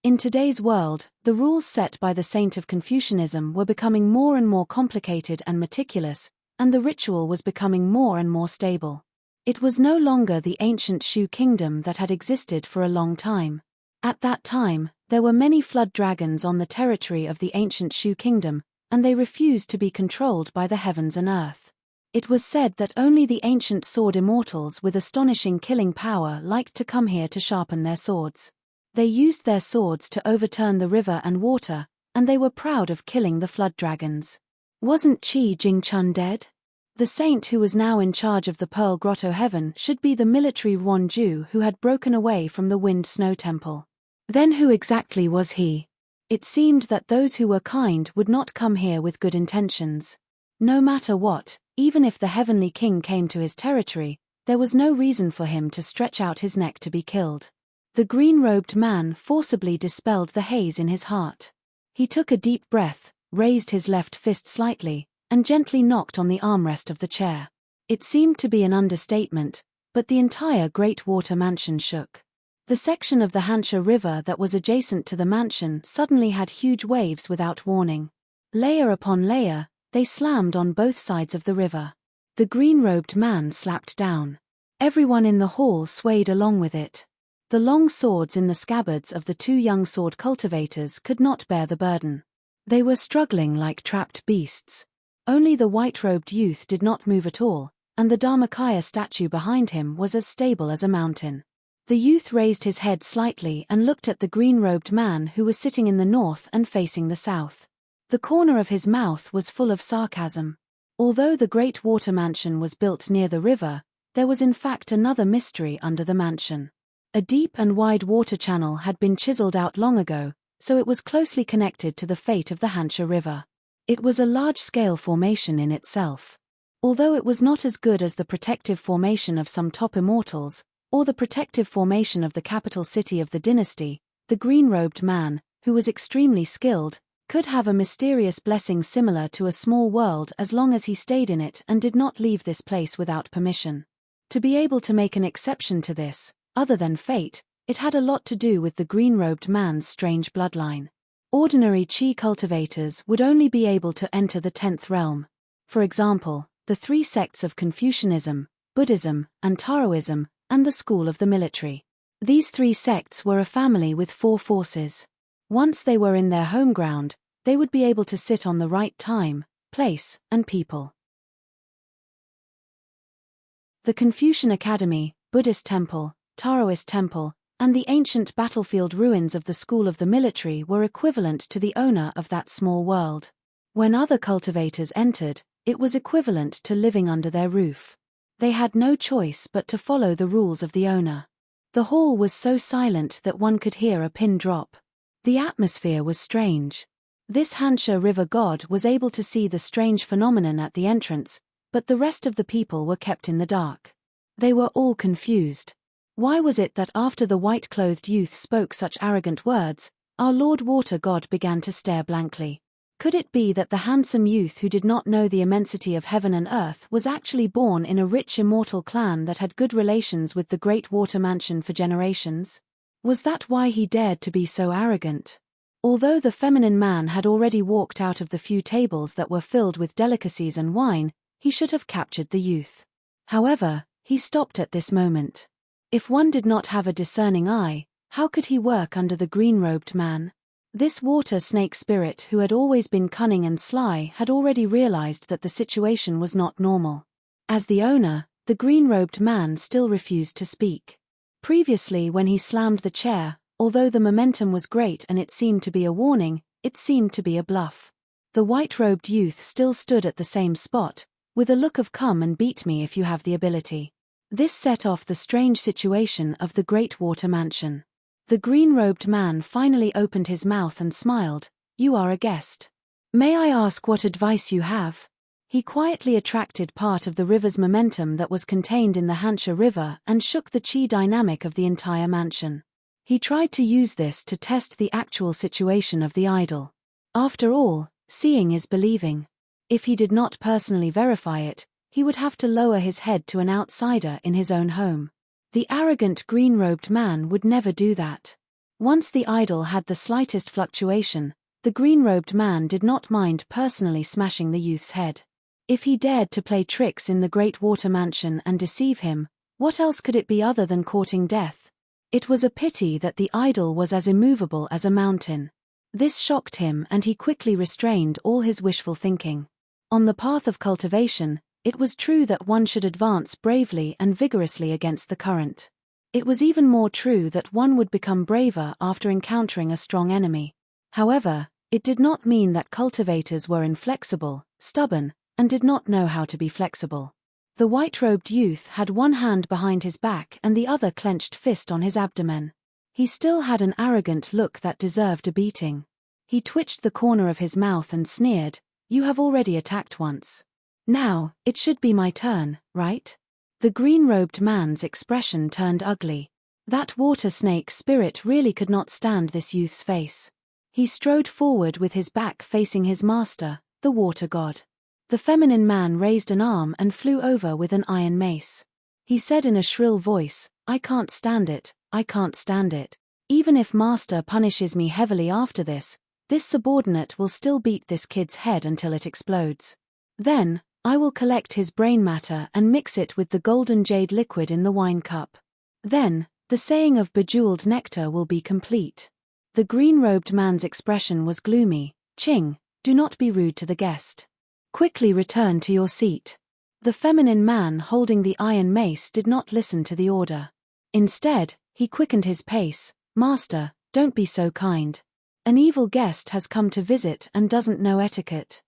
In today's world, the rules set by the saint of Confucianism were becoming more and more complicated and meticulous, and the ritual was becoming more and more stable. It was no longer the ancient Shu kingdom that had existed for a long time. At that time, there were many flood dragons on the territory of the ancient Shu kingdom, and they refused to be controlled by the heavens and earth. It was said that only the ancient sword immortals with astonishing killing power liked to come here to sharpen their swords. They used their swords to overturn the river and water, and they were proud of killing the flood dragons. Wasn't Qi Jingchun dead? The saint who was now in charge of the Pearl Grotto Heaven should be the military Ruanju who had broken away from the Wind Snow Temple. Then who exactly was he? It seemed that those who were kind would not come here with good intentions. No matter what, even if the Heavenly King came to his territory, there was no reason for him to stretch out his neck to be killed. The green-robed man forcibly dispelled the haze in his heart. He took a deep breath, raised his left fist slightly, and gently knocked on the armrest of the chair. It seemed to be an understatement, but the entire Great Water Mansion shook. The section of the Hansha River that was adjacent to the mansion suddenly had huge waves without warning. Layer upon layer, they slammed on both sides of the river. The green-robed man slapped down. Everyone in the hall swayed along with it. The long swords in the scabbards of the 2 young sword cultivators could not bear the burden. They were struggling like trapped beasts. Only the white-robed youth did not move at all, and the Dharmakaya statue behind him was as stable as a mountain. The youth raised his head slightly and looked at the green-robed man who was sitting in the north and facing the south. The corner of his mouth was full of sarcasm. Although the great water mansion was built near the river, there was in fact another mystery under the mansion. A deep and wide water channel had been chiseled out long ago, so it was closely connected to the fate of the Hansha River. It was a large-scale formation in itself. Although it was not as good as the protective formation of some top immortals, or the protective formation of the capital city of the dynasty, the green-robed man, who was extremely skilled, could have a mysterious blessing similar to a small world as long as he stayed in it and did not leave this place without permission. To be able to make an exception to this, other than fate, it had a lot to do with the green-robed man's strange bloodline. Ordinary chi cultivators would only be able to enter the 10th realm. For example, the 3 sects of Confucianism, Buddhism, and Taoism, and the school of the military. These 3 sects were a family with 4 forces. Once they were in their home ground, they would be able to sit on the right time, place, and people. The Confucian Academy, Buddhist temple, Taoist temple, and the ancient battlefield ruins of the school of the military were equivalent to the owner of that small world. When other cultivators entered, it was equivalent to living under their roof. They had no choice but to follow the rules of the owner. The hall was so silent that one could hear a pin drop. The atmosphere was strange. This Hansha River god was able to see the strange phenomenon at the entrance, but the rest of the people were kept in the dark. They were all confused. Why was it that after the white-clothed youth spoke such arrogant words, our Lord Water God began to stare blankly? Could it be that the handsome youth who did not know the immensity of heaven and earth was actually born in a rich immortal clan that had good relations with the great water mansion for generations? Was that why he dared to be so arrogant? Although the feminine man had already walked out of the few tables that were filled with delicacies and wine, he should have captured the youth. However, he stopped at this moment. If one did not have a discerning eye, how could he work under the green-robed man? This water snake spirit who had always been cunning and sly had already realized that the situation was not normal. As the owner, the green-robed man still refused to speak. Previously when he slammed the chair, although the momentum was great and it seemed to be a warning, it seemed to be a bluff. The white-robed youth still stood at the same spot, with a look of come and beat me if you have the ability. This set off the strange situation of the great water mansion. The green-robed man finally opened his mouth and smiled. "You are a guest. May I ask what advice you have?" He quietly attracted part of the river's momentum that was contained in the Hansha River and shook the chi dynamic of the entire mansion. He tried to use this to test the actual situation of the idol. After all, seeing is believing. If he did not personally verify it, he would have to lower his head to an outsider in his own home. The arrogant green-robed man would never do that. Once the idol had the slightest fluctuation, the green-robed man did not mind personally smashing the youth's head. If he dared to play tricks in the great water mansion and deceive him, what else could it be other than courting death? It was a pity that the idol was as immovable as a mountain. This shocked him and he quickly restrained all his wishful thinking. On the path of cultivation, it was true that one should advance bravely and vigorously against the current. It was even more true that one would become braver after encountering a strong enemy. However, it did not mean that cultivators were inflexible, stubborn, and did not know how to be flexible. The white-robed youth had one hand behind his back and the other clenched fist on his abdomen. He still had an arrogant look that deserved a beating. He twitched the corner of his mouth and sneered, "You have already attacked once. Now, it should be my turn, right?" The green-robed man's expression turned ugly. That water snake spirit really could not stand this youth's face. He strode forward with his back facing his master, the water god. The feminine man raised an arm and flew over with an iron mace. He said in a shrill voice, "I can't stand it, I can't stand it. Even if master punishes me heavily after this subordinate will still beat this kid's head until it explodes. Then, I will collect his brain matter and mix it with the golden jade liquid in the wine cup. Then, the saying of bejeweled nectar will be complete." The green-robed man's expression was gloomy. "Ching, do not be rude to the guest. Quickly return to your seat." The feminine man holding the iron mace did not listen to the order. Instead, He quickened his pace. "Master, don't be so kind. An evil guest has come to visit and doesn't know etiquette.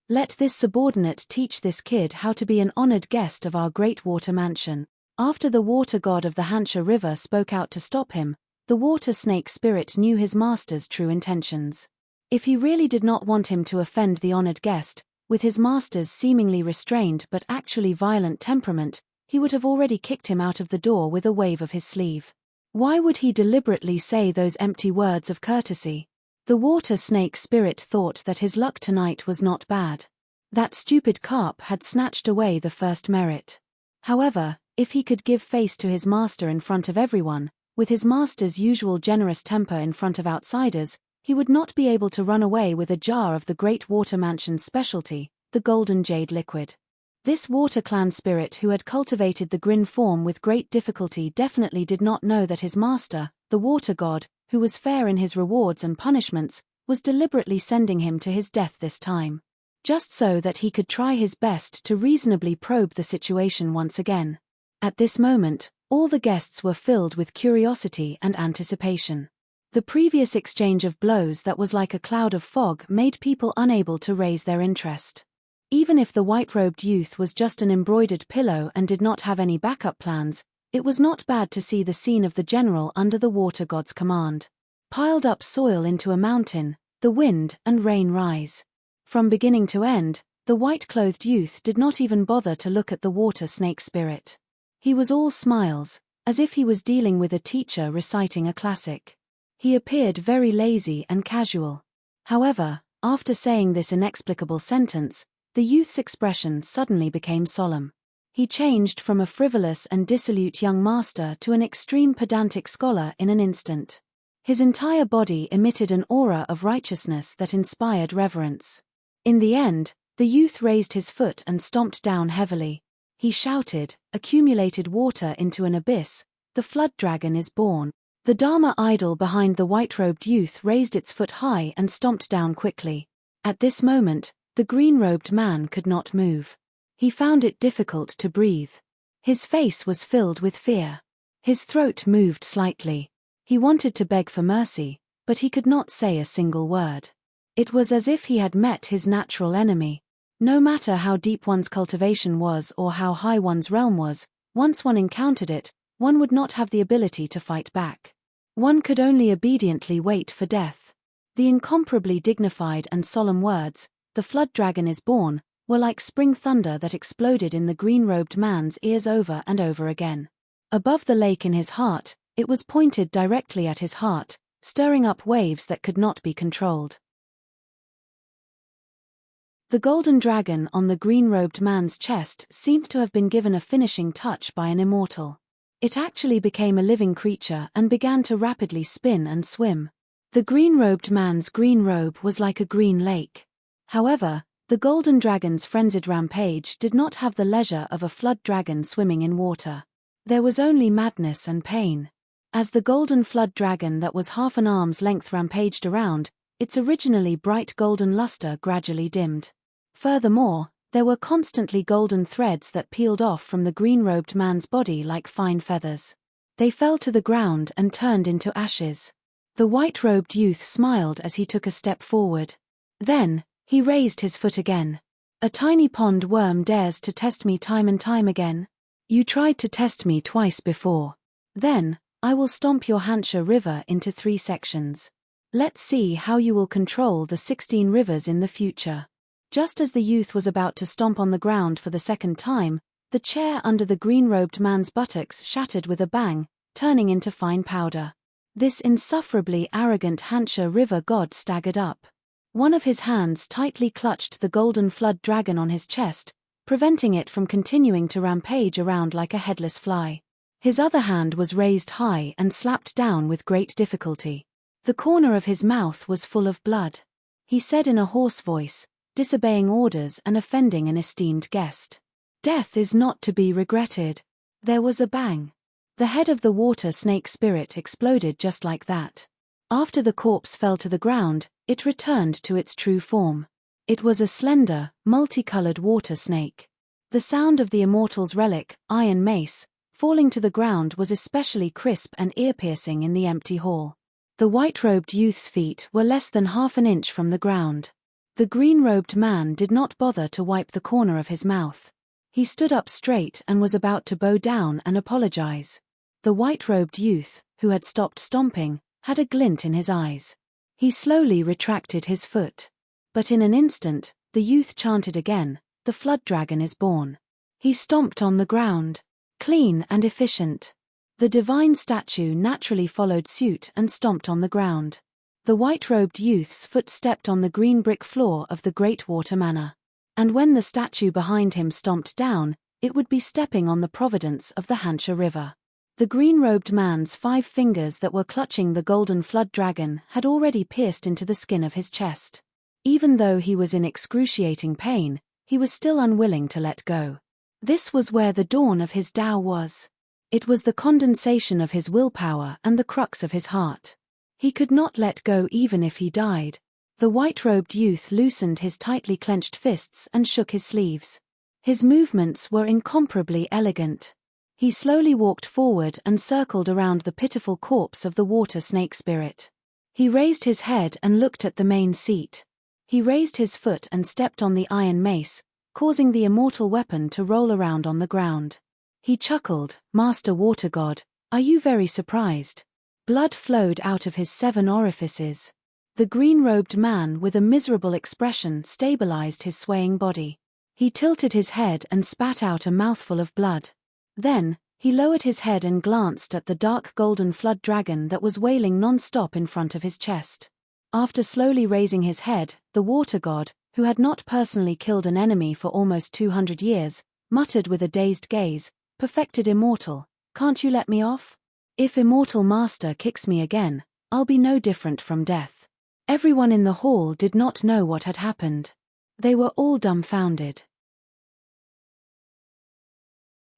Let this subordinate teach this kid how to be an honored guest of our great water mansion." After the water god of the Hansha River spoke out to stop him, the water snake spirit knew his master's true intentions. If he really did not want him to offend the honored guest, with his master's seemingly restrained but actually violent temperament, he would have already kicked him out of the door with a wave of his sleeve. Why would he deliberately say those empty words of courtesy? The water snake spirit thought that his luck tonight was not bad. That stupid carp had snatched away the first merit. However, if he could give face to his master in front of everyone, with his master's usual generous temper in front of outsiders, he would not be able to run away with a jar of the great water mansion's specialty, the golden jade liquid. This water clan spirit who had cultivated the grin form with great difficulty definitely did not know that his master, the water god, who was fair in his rewards and punishments, was deliberately sending him to his death this time. Just so that he could try his best to reasonably probe the situation once again. At this moment, all the guests were filled with curiosity and anticipation. The previous exchange of blows that was like a cloud of fog made people unable to raise their interest. Even if the white-robed youth was just an embroidered pillow and did not have any backup plans, it was not bad to see the scene of the general under the water god's command. Piled up soil into a mountain, the wind and rain rise. From beginning to end, the white-clothed youth did not even bother to look at the water snake spirit. He was all smiles, as if he was dealing with a teacher reciting a classic. He appeared very lazy and casual. However, after saying this inexplicable sentence, the youth's expression suddenly became solemn. He changed from a frivolous and dissolute young master to an extreme pedantic scholar in an instant. His entire body emitted an aura of righteousness that inspired reverence. In the end, the youth raised his foot and stomped down heavily. He shouted, "Accumulated water into an abyss, the flood dragon is born." The Dharma idol behind the white-robed youth raised its foot high and stomped down quickly. At this moment, the green-robed man could not move. He found it difficult to breathe. His face was filled with fear. His throat moved slightly. He wanted to beg for mercy, but he could not say a single word. It was as if he had met his natural enemy. No matter how deep one's cultivation was or how high one's realm was, once one encountered it, one would not have the ability to fight back. One could only obediently wait for death. The incomparably dignified and solemn words, "The flood dragon is born," were like spring thunder that exploded in the green-robed man's ears over and over again. Above the lake in his heart, it was pointed directly at his heart, stirring up waves that could not be controlled. The golden dragon on the green-robed man's chest seemed to have been given a finishing touch by an immortal. It actually became a living creature and began to rapidly spin and swim. The green-robed man's green robe was like a green lake. However, the golden dragon's frenzied rampage did not have the leisure of a flood dragon swimming in water. There was only madness and pain. As the golden flood dragon that was half an arm's length rampaged around, its originally bright golden luster gradually dimmed. Furthermore, there were constantly golden threads that peeled off from the green-robed man's body like fine feathers. They fell to the ground and turned into ashes. The white-robed youth smiled as he took a step forward. Then, he raised his foot again. "A tiny pond worm dares to test me time and time again. You tried to test me twice before. Then, I will stomp your Hansha River into 3 sections. Let's see how you will control the 16 rivers in the future." Just as the youth was about to stomp on the ground for the second time, the chair under the green-robed man's buttocks shattered with a bang, turning into fine powder. This insufferably arrogant Hansha River god staggered up. One of his hands tightly clutched the golden flood dragon on his chest, preventing it from continuing to rampage around like a headless fly. His other hand was raised high and slapped down with great difficulty. The corner of his mouth was full of blood. He said in a hoarse voice, disobeying orders and offending an esteemed guest, "Death is not to be regretted." There was a bang. The head of the water snake spirit exploded just like that. After the corpse fell to the ground, it returned to its true form. It was a slender, multicolored water snake. The sound of the immortal's relic, iron mace, falling to the ground was especially crisp and ear-piercing in the empty hall. The white-robed youth's feet were less than half an inch from the ground. The green-robed man did not bother to wipe the corner of his mouth. He stood up straight and was about to bow down and apologize. The white-robed youth, who had stopped stomping, had a glint in his eyes. He slowly retracted his foot. But in an instant, the youth chanted again, "The flood dragon is born." He stomped on the ground. Clean and efficient. The divine statue naturally followed suit and stomped on the ground. The white-robed youth's foot stepped on the green brick floor of the Great Water Manor. And when the statue behind him stomped down, it would be stepping on the providence of the Hampshire River. The green-robed man's 5 fingers that were clutching the golden flood dragon had already pierced into the skin of his chest. Even though he was in excruciating pain, he was still unwilling to let go. This was where the dawn of his Tao was. It was the condensation of his willpower and the crux of his heart. He could not let go even if he died. The white-robed youth loosened his tightly clenched fists and shook his sleeves. His movements were incomparably elegant. He slowly walked forward and circled around the pitiful corpse of the water snake spirit. He raised his head and looked at the main seat. He raised his foot and stepped on the iron mace, causing the immortal weapon to roll around on the ground. He chuckled, "Master Water God, are you very surprised?" Blood flowed out of his 7 orifices. The green-robed man with a miserable expression stabilized his swaying body. He tilted his head and spat out a mouthful of blood. Then, he lowered his head and glanced at the dark golden flood dragon that was wailing non-stop in front of his chest. After slowly raising his head, the water god, who had not personally killed an enemy for almost 200 years, muttered with a dazed gaze, "Perfected immortal, can't you let me off? If immortal master kicks me again, I'll be no different from death." Everyone in the hall did not know what had happened. They were all dumbfounded.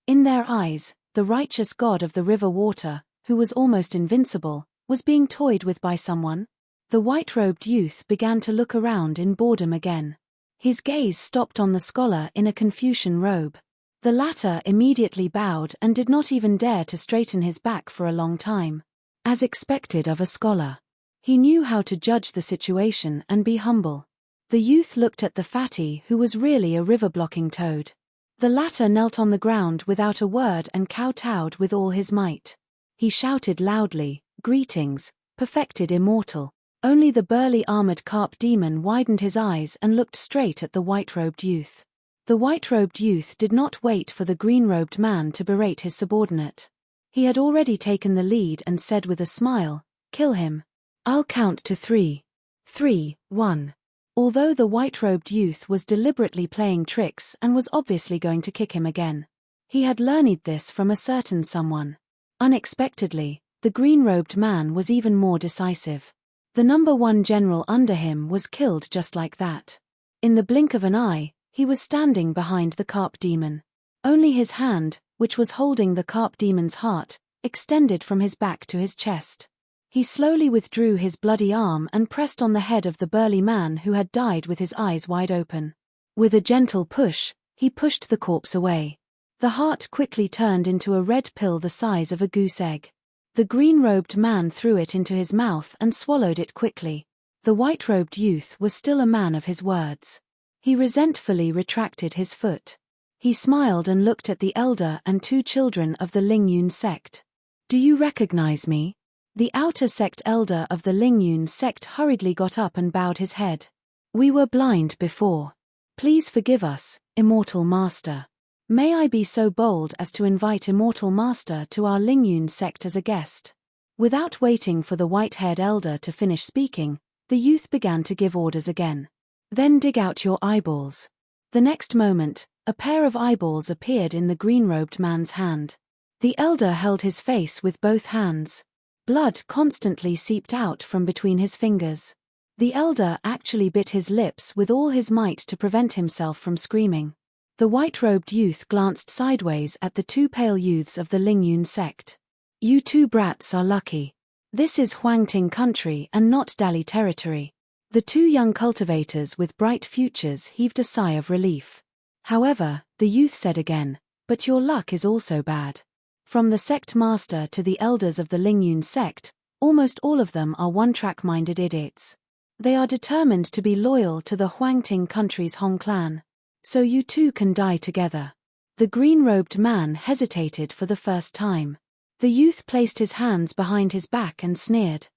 In their eyes, the righteous god of the river water, who was almost invincible, was being toyed with by someone. The white-robed youth began to look around in boredom again. His gaze stopped on the scholar in a Confucian robe. The latter immediately bowed and did not even dare to straighten his back for a long time. As expected of a scholar. He knew how to judge the situation and be humble. The youth looked at the fatty who was really a river-blocking toad. The latter knelt on the ground without a word and kowtowed with all his might. He shouted loudly, "Greetings, perfected immortal." Only the burly armored carp demon widened his eyes and looked straight at the white-robed youth. The white-robed youth did not wait for the green-robed man to berate his subordinate. He had already taken the lead and said with a smile, "Kill him. I'll count to 3. 3, 1. Although the white-robed youth was deliberately playing tricks and was obviously going to kick him again. He had learned this from a certain someone. Unexpectedly, the green-robed man was even more decisive. The number 1 general under him was killed just like that. In the blink of an eye, he was standing behind the carp demon. Only his hand, which was holding the carp demon's heart, extended from his back to his chest. He slowly withdrew his bloody arm and pressed on the head of the burly man who had died with his eyes wide open. With a gentle push, he pushed the corpse away. The heart quickly turned into a red pill the size of a goose egg. The green-robed man threw it into his mouth and swallowed it quickly. The white-robed youth was still a man of his words. He resentfully retracted his foot. He smiled and looked at the elder and 2 children of the Lingyun sect. "Do you recognize me?" The outer sect elder of the Lingyun sect hurriedly got up and bowed his head. "We were blind before. Please forgive us, Immortal Master. May I be so bold as to invite Immortal Master to our Lingyun sect as a guest?" Without waiting for the white-haired elder to finish speaking, the youth began to give orders again. "Then dig out your eyeballs." The next moment, a pair of eyeballs appeared in the green-robed man's hand. The elder held his face with both hands. Blood constantly seeped out from between his fingers. The elder actually bit his lips with all his might to prevent himself from screaming. The white-robed youth glanced sideways at the 2 pale youths of the Lingyun sect. "You 2 brats are lucky. This is Huangting country and not Dali territory." The 2 young cultivators with bright futures heaved a sigh of relief. However, the youth said again, "But your luck is also bad. From the sect master to the elders of the Lingyun sect, almost all of them are one-track-minded idiots. They are determined to be loyal to the Huangting country's Hong clan. So you two can die together. The green-robed man hesitated for the first time. The youth placed his hands behind his back and sneered.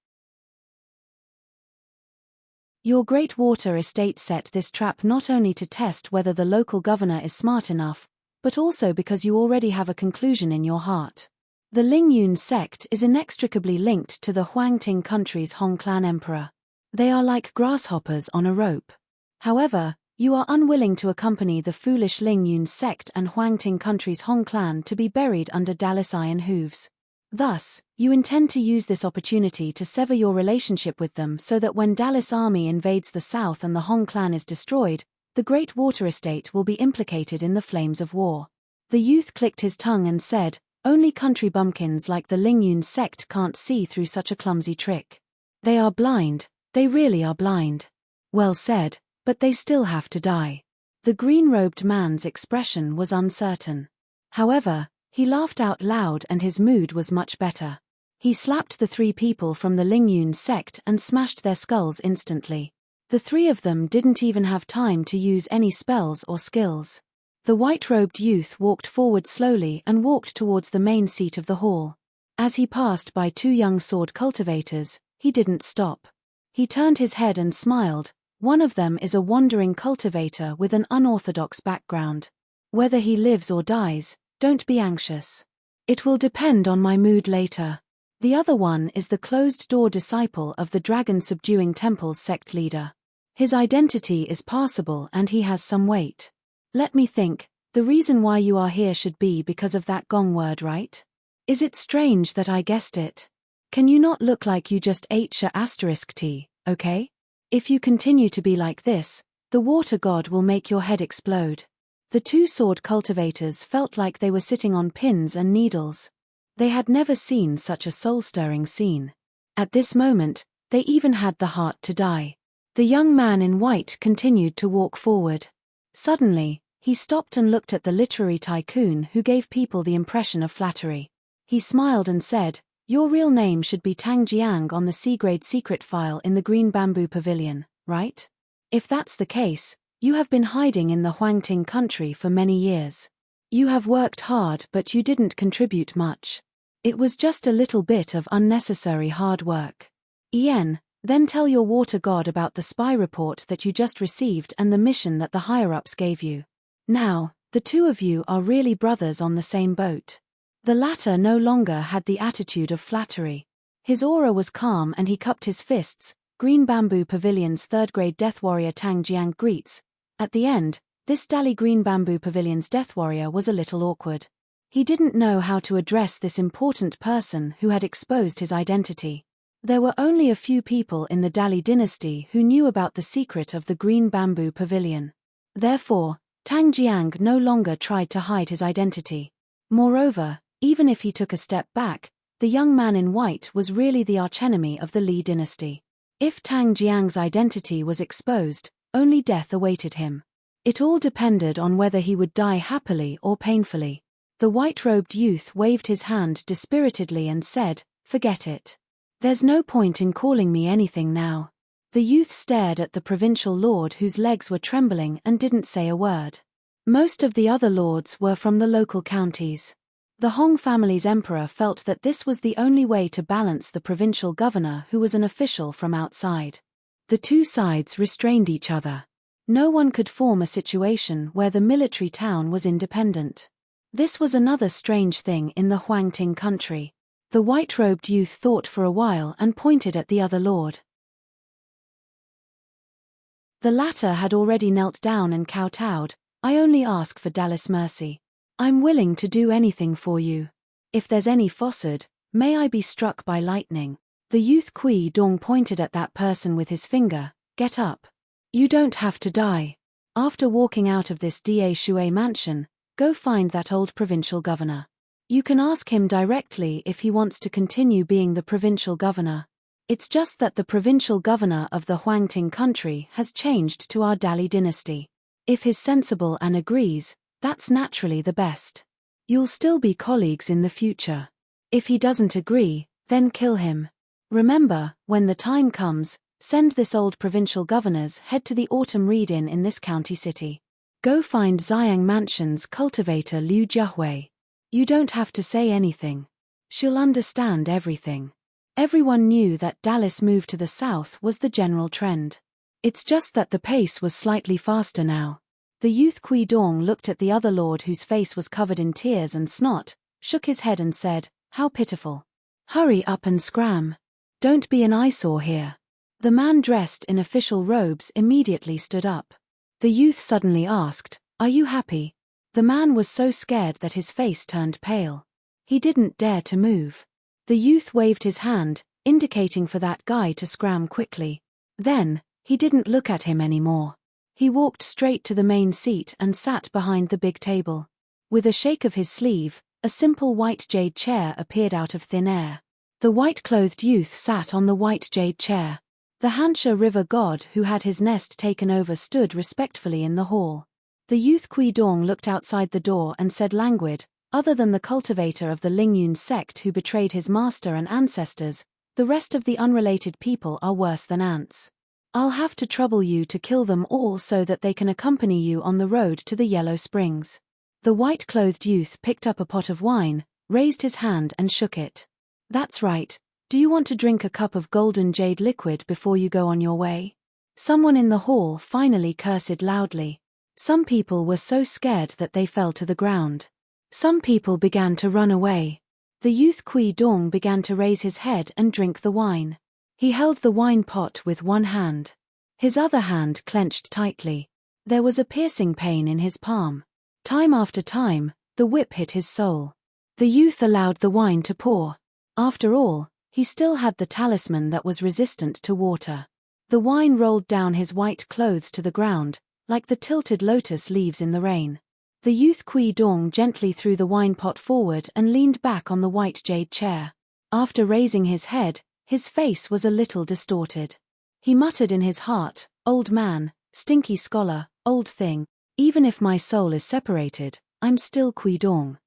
Your Great Water Estate set this trap not only to test whether the local governor is smart enough, but also because you already have a conclusion in your heart. The Lingyun sect is inextricably linked to the Huangting country's Hong clan emperor. They are like grasshoppers on a rope. However, you are unwilling to accompany the foolish Lingyun sect and Huangting country's Hong clan to be buried under Dallas iron hooves. Thus, you intend to use this opportunity to sever your relationship with them so that when Dallas army invades the south and the Hong clan is destroyed, the Great Water Estate will be implicated in the flames of war. The youth clicked his tongue and said, only country bumpkins like the Lingyun sect can't see through such a clumsy trick. They are blind, they really are blind. Well said, but they still have to die. The green-robed man's expression was uncertain. However, he laughed out loud and his mood was much better. He slapped the three people from the Lingyun sect and smashed their skulls instantly. The three of them didn't even have time to use any spells or skills. The white-robed youth walked forward slowly and walked towards the main seat of the hall. As he passed by two young sword cultivators, he didn't stop. He turned his head and smiled. One of them is a wandering cultivator with an unorthodox background. Whether he lives or dies, don't be anxious. It will depend on my mood later. The other one is the closed-door disciple of the dragon-subduing temple's sect leader. His identity is passable and he has some weight. Let me think, the reason why you are here should be because of that gong word, right? Is it strange that I guessed it? Can you not look like you just ate **T, okay? If you continue to be like this, the water god will make your head explode. The two sword cultivators felt like they were sitting on pins and needles. They had never seen such a soul-stirring scene. At this moment, they even had the heart to die. The young man in white continued to walk forward. Suddenly, he stopped and looked at the literary tycoon who gave people the impression of flattery. He smiled and said, your real name should be Tang Jiang on the C-grade secret file in the Green Bamboo Pavilion, right? If that's the case, you have been hiding in the Huangting country for many years. You have worked hard but you didn't contribute much. It was just a little bit of unnecessary hard work. Ian, then tell your water god about the spy report that you just received and the mission that the higher-ups gave you. Now, the two of you are really brothers on the same boat. The latter no longer had the attitude of flattery. His aura was calm and he cupped his fists. Green Bamboo Pavilion's third-grade death warrior Tang Jiang greets. At the end, this Dali Green Bamboo Pavilion's death warrior was a little awkward. He didn't know how to address this important person who had exposed his identity. There were only a few people in the Dali dynasty who knew about the secret of the Green Bamboo Pavilion. Therefore, Tang Jiang no longer tried to hide his identity. Moreover, even if he took a step back, the young man in white was really the archenemy of the Li dynasty. If Tang Jiang's identity was exposed, only death awaited him. It all depended on whether he would die happily or painfully. The white-robed youth waved his hand dispiritedly and said, forget it. There's no point in calling me anything now. The youth stared at the provincial lord whose legs were trembling and didn't say a word. Most of the other lords were from the local counties. The Hong family's emperor felt that this was the only way to balance the provincial governor who was an official from outside. The two sides restrained each other. No one could form a situation where the military town was independent. This was another strange thing in the Huangting country. The white-robed youth thought for a while and pointed at the other lord. The latter had already knelt down and kowtowed. I only ask for Dallas mercy. I'm willing to do anything for you. If there's any fossard, may I be struck by lightning. The youth Kui Dong pointed at that person with his finger. Get up. You don't have to die. After walking out of this Da Shui mansion, go find that old provincial governor. You can ask him directly if he wants to continue being the provincial governor. It's just that the provincial governor of the Huangting country has changed to our Dali dynasty. If he's sensible and agrees, that's naturally the best. You'll still be colleagues in the future. If he doesn't agree, then kill him. Remember, when the time comes, send this old provincial governor's head to the autumn read-in in this county city. Go find Xiang Mansion's cultivator Liu Jiahui. You don't have to say anything. She'll understand everything. Everyone knew that Dallas' move to the south was the general trend. It's just that the pace was slightly faster now. The youth Kui Dong looked at the other lord whose face was covered in tears and snot, shook his head and said, "How pitiful. Hurry up and scram. Don't be an eyesore here." The man dressed in official robes immediately stood up. The youth suddenly asked, "Are you happy?" The man was so scared that his face turned pale. He didn't dare to move. The youth waved his hand, indicating for that guy to scram quickly. Then, he didn't look at him anymore. He walked straight to the main seat and sat behind the big table. With a shake of his sleeve, a simple white jade chair appeared out of thin air. The white-clothed youth sat on the white jade chair. The Hansha River god who had his nest taken over stood respectfully in the hall. The youth Kui Dong looked outside the door and said languid, "Other than the cultivator of the Lingyun sect who betrayed his master and ancestors, the rest of the unrelated people are worse than ants. I'll have to trouble you to kill them all so that they can accompany you on the road to the Yellow Springs." The white-clothed youth picked up a pot of wine, raised his hand and shook it. "That's right. Do you want to drink a cup of golden jade liquid before you go on your way?" Someone in the hall finally cursed loudly. Some people were so scared that they fell to the ground. Some people began to run away. The youth Kui Dong began to raise his head and drink the wine. He held the wine pot with one hand. His other hand clenched tightly. There was a piercing pain in his palm. Time after time, the whip hit his soul. The youth allowed the wine to pour. After all, he still had the talisman that was resistant to water. The wine rolled down his white clothes to the ground, like the tilted lotus leaves in the rain. The youth Kui Dong gently threw the wine pot forward and leaned back on the white jade chair. After raising his head, his face was a little distorted. He muttered in his heart, "Old man, stinky scholar, old thing, even if my soul is separated, I'm still Kui Dong.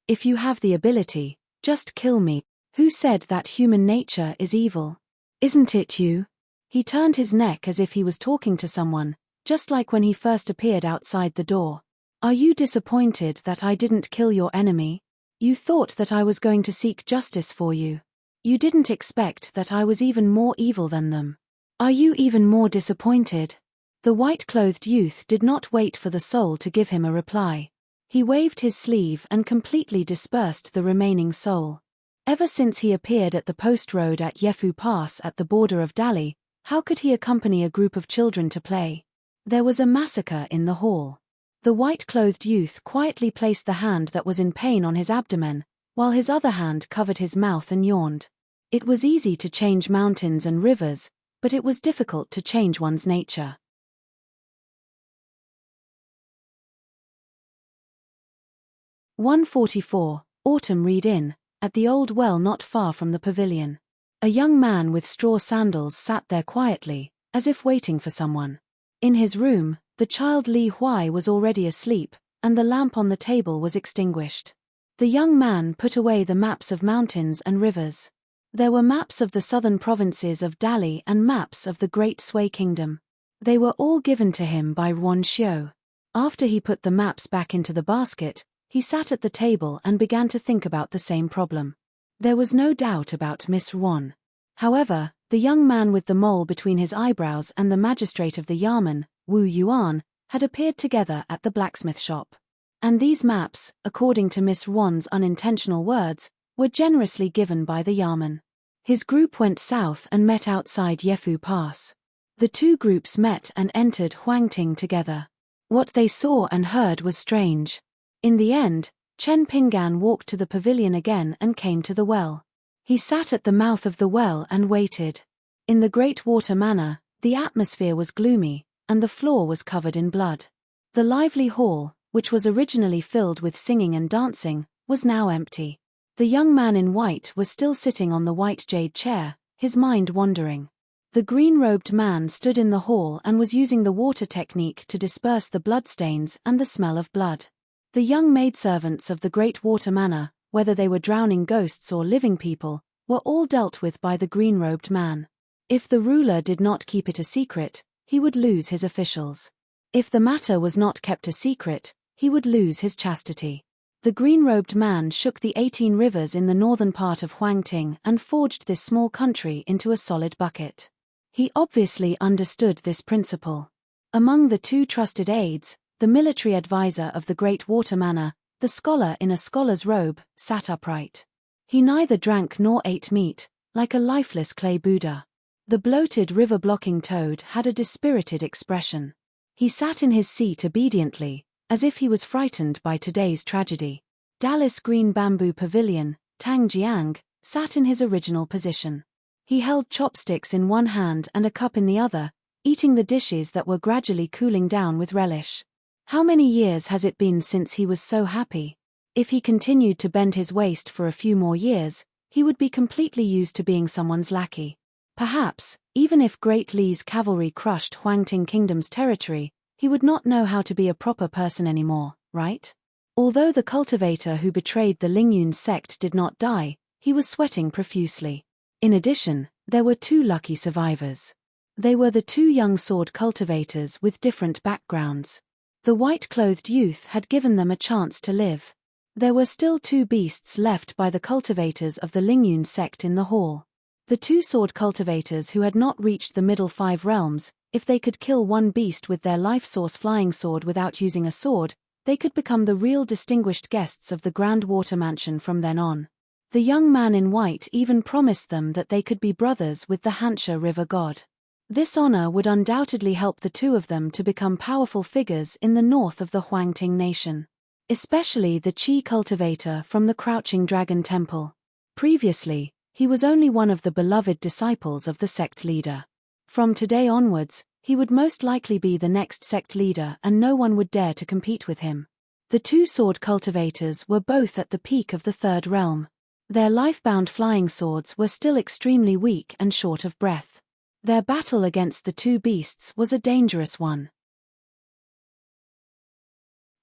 If you have the ability, just kill me. Who said that human nature is evil? Isn't it you?" He turned his neck as if he was talking to someone, just like when he first appeared outside the door. "Are you disappointed that I didn't kill your enemy? You thought that I was going to seek justice for you. You didn't expect that I was even more evil than them. Are you even more disappointed?" The white-clothed youth did not wait for the soul to give him a reply. He waved his sleeve and completely dispersed the remaining soul. Ever since he appeared at the post road at Yefu Pass at the border of Dali, how could he accompany a group of children to play? There was a massacre in the hall. The white-clothed youth quietly placed the hand that was in pain on his abdomen, while his other hand covered his mouth and yawned. It was easy to change mountains and rivers, but it was difficult to change one's nature. (144) Autumn read-in, at the old well not far from the pavilion. A young man with straw sandals sat there quietly, as if waiting for someone. In his room, the child Li Huai was already asleep, and the lamp on the table was extinguished. The young man put away the maps of mountains and rivers. There were maps of the southern provinces of Dali and maps of the Great Sui Kingdom. They were all given to him by Ruan Xiu. After he put the maps back into the basket, he sat at the table and began to think about the same problem. There was no doubt about Miss Ruan. However, the young man with the mole between his eyebrows and the magistrate of the Yamen, Wu Yuan, had appeared together at the blacksmith shop. And these maps, according to Miss Ruan's unintentional words, were generously given by the Yamen. His group went south and met outside Yefu Pass. The two groups met and entered Huangting together. What they saw and heard was strange. In the end, Chen Pingan walked to the pavilion again and came to the well. He sat at the mouth of the well and waited. In the Great Water Manor, the atmosphere was gloomy, and the floor was covered in blood. The lively hall, which was originally filled with singing and dancing, was now empty. The young man in white was still sitting on the white jade chair, his mind wandering. The green-robed man stood in the hall and was using the water technique to disperse the bloodstains and the smell of blood. The young maidservants of the Great Water Manor, whether they were drowning ghosts or living people, were all dealt with by the green-robed man. If the ruler did not keep it a secret, he would lose his officials. If the matter was not kept a secret, he would lose his chastity. The green-robed man shook the 18 rivers in the northern part of Huangting and forged this small country into a solid bucket. He obviously understood this principle. Among the 2 trusted aides, the military advisor of the Great Water Manor, the scholar in a scholar's robe, sat upright. He neither drank nor ate meat, like a lifeless clay Buddha. The bloated river-blocking toad had a dispirited expression. He sat in his seat obediently, as if he was frightened by today's tragedy. Dallas Green Bamboo Pavilion, Tang Jiang, sat in his original position. He held chopsticks in one hand and a cup in the other, eating the dishes that were gradually cooling down with relish. How many years has it been since he was so happy? If he continued to bend his waist for a few more years, he would be completely used to being someone's lackey. Perhaps, even if Great Li's cavalry crushed Huangting Kingdom's territory, he would not know how to be a proper person anymore, right? Although the cultivator who betrayed the Lingyun sect did not die, he was sweating profusely. In addition, there were 2 lucky survivors. They were the 2 young sword cultivators with different backgrounds. The white-clothed youth had given them a chance to live. There were still 2 beasts left by the cultivators of the Lingyun sect in the hall. The 2 sword cultivators who had not reached the middle 5 realms, if they could kill one beast with their life source flying sword without using a sword, they could become the real distinguished guests of the Grand Water Mansion from then on. The young man in white even promised them that they could be brothers with the Hansha River god. This honor would undoubtedly help the 2 of them to become powerful figures in the north of the Huangting nation. Especially the Qi cultivator from the Crouching Dragon Temple. Previously, he was only one of the beloved disciples of the sect leader. From today onwards, he would most likely be the next sect leader and no one would dare to compete with him. The 2 sword cultivators were both at the peak of the 3rd realm. Their life-bound flying swords were still extremely weak and short of breath. Their battle against the 2 beasts was a dangerous one.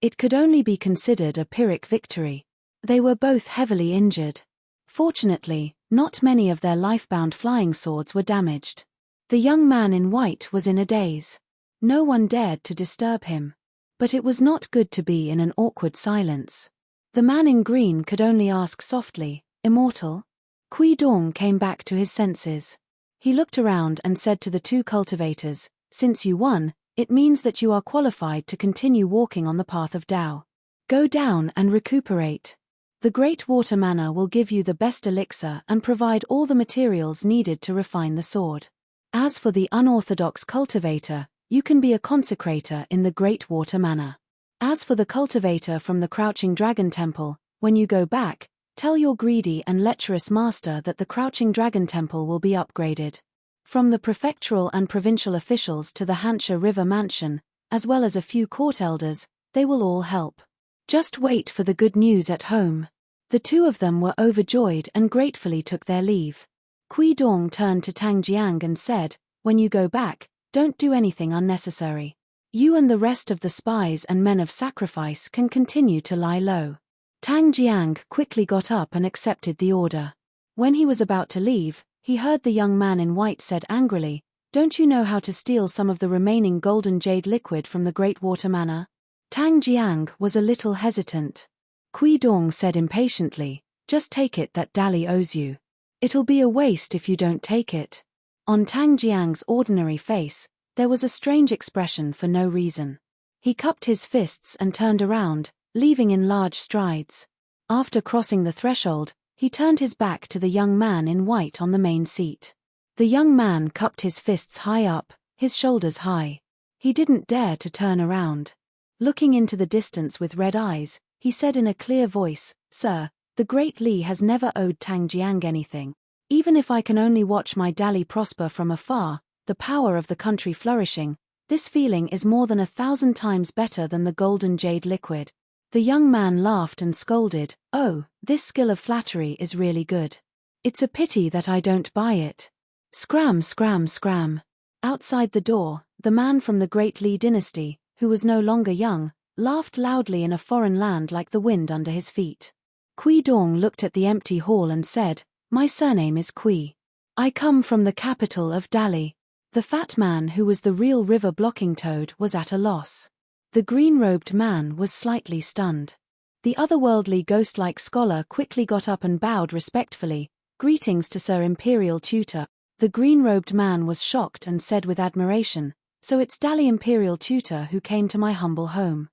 It could only be considered a Pyrrhic victory. They were both heavily injured. Fortunately, not many of their life-bound flying swords were damaged. The young man in white was in a daze. No one dared to disturb him. But it was not good to be in an awkward silence. The man in green could only ask softly, "Immortal?" Kui Dong came back to his senses. He looked around and said to the 2 cultivators, "Since you won, it means that you are qualified to continue walking on the path of Tao. Go down and recuperate. The Great Water Manor will give you the best elixir and provide all the materials needed to refine the sword. As for the unorthodox cultivator, you can be a consecrator in the Great Water Manor. As for the cultivator from the Crouching Dragon Temple, when you go back, tell your greedy and lecherous master that the Crouching Dragon Temple will be upgraded. From the prefectural and provincial officials to the Hansha River Mansion, as well as a few court elders, they will all help. Just wait for the good news at home." The 2 of them were overjoyed and gratefully took their leave. Kui Dong turned to Tang Jiang and said, "When you go back, don't do anything unnecessary. You and the rest of the spies and men of sacrifice can continue to lie low." Tang Jiang quickly got up and accepted the order. When he was about to leave, he heard the young man in white said angrily, "Don't you know how to steal some of the remaining golden jade liquid from the Great Water Manor?" Tang Jiang was a little hesitant. Kui Dong said impatiently, "Just take it that Dali owes you. It'll be a waste if you don't take it." On Tang Jiang's ordinary face, there was a strange expression for no reason. He cupped his fists and turned around, leaving in large strides. After crossing the threshold, he turned his back to the young man in white on the main seat. The young man cupped his fists high up, his shoulders high. He didn't dare to turn around. Looking into the distance with red eyes, he said in a clear voice, "Sir, the Great Li has never owed Tang Jiang anything. Even if I can only watch my Dali prosper from afar, the power of the country flourishing, this feeling is more than 1,000 times better than the golden jade liquid." The young man laughed and scolded, "Oh, this skill of flattery is really good. It's a pity that I don't buy it." Scram, scram, scram. Outside the door, the man from the Great Li dynasty, who was no longer young, laughed loudly in a foreign land like the wind under his feet. Kui Dong looked at the empty hall and said, "My surname is Kui. I come from the capital of Dali." The fat man who was the real river-blocking toad was at a loss. The green-robed man was slightly stunned. The otherworldly ghost-like scholar quickly got up and bowed respectfully, "Greetings to Sir Imperial Tutor." The green-robed man was shocked and said with admiration, "So it's Dali Imperial Tutor who came to my humble home."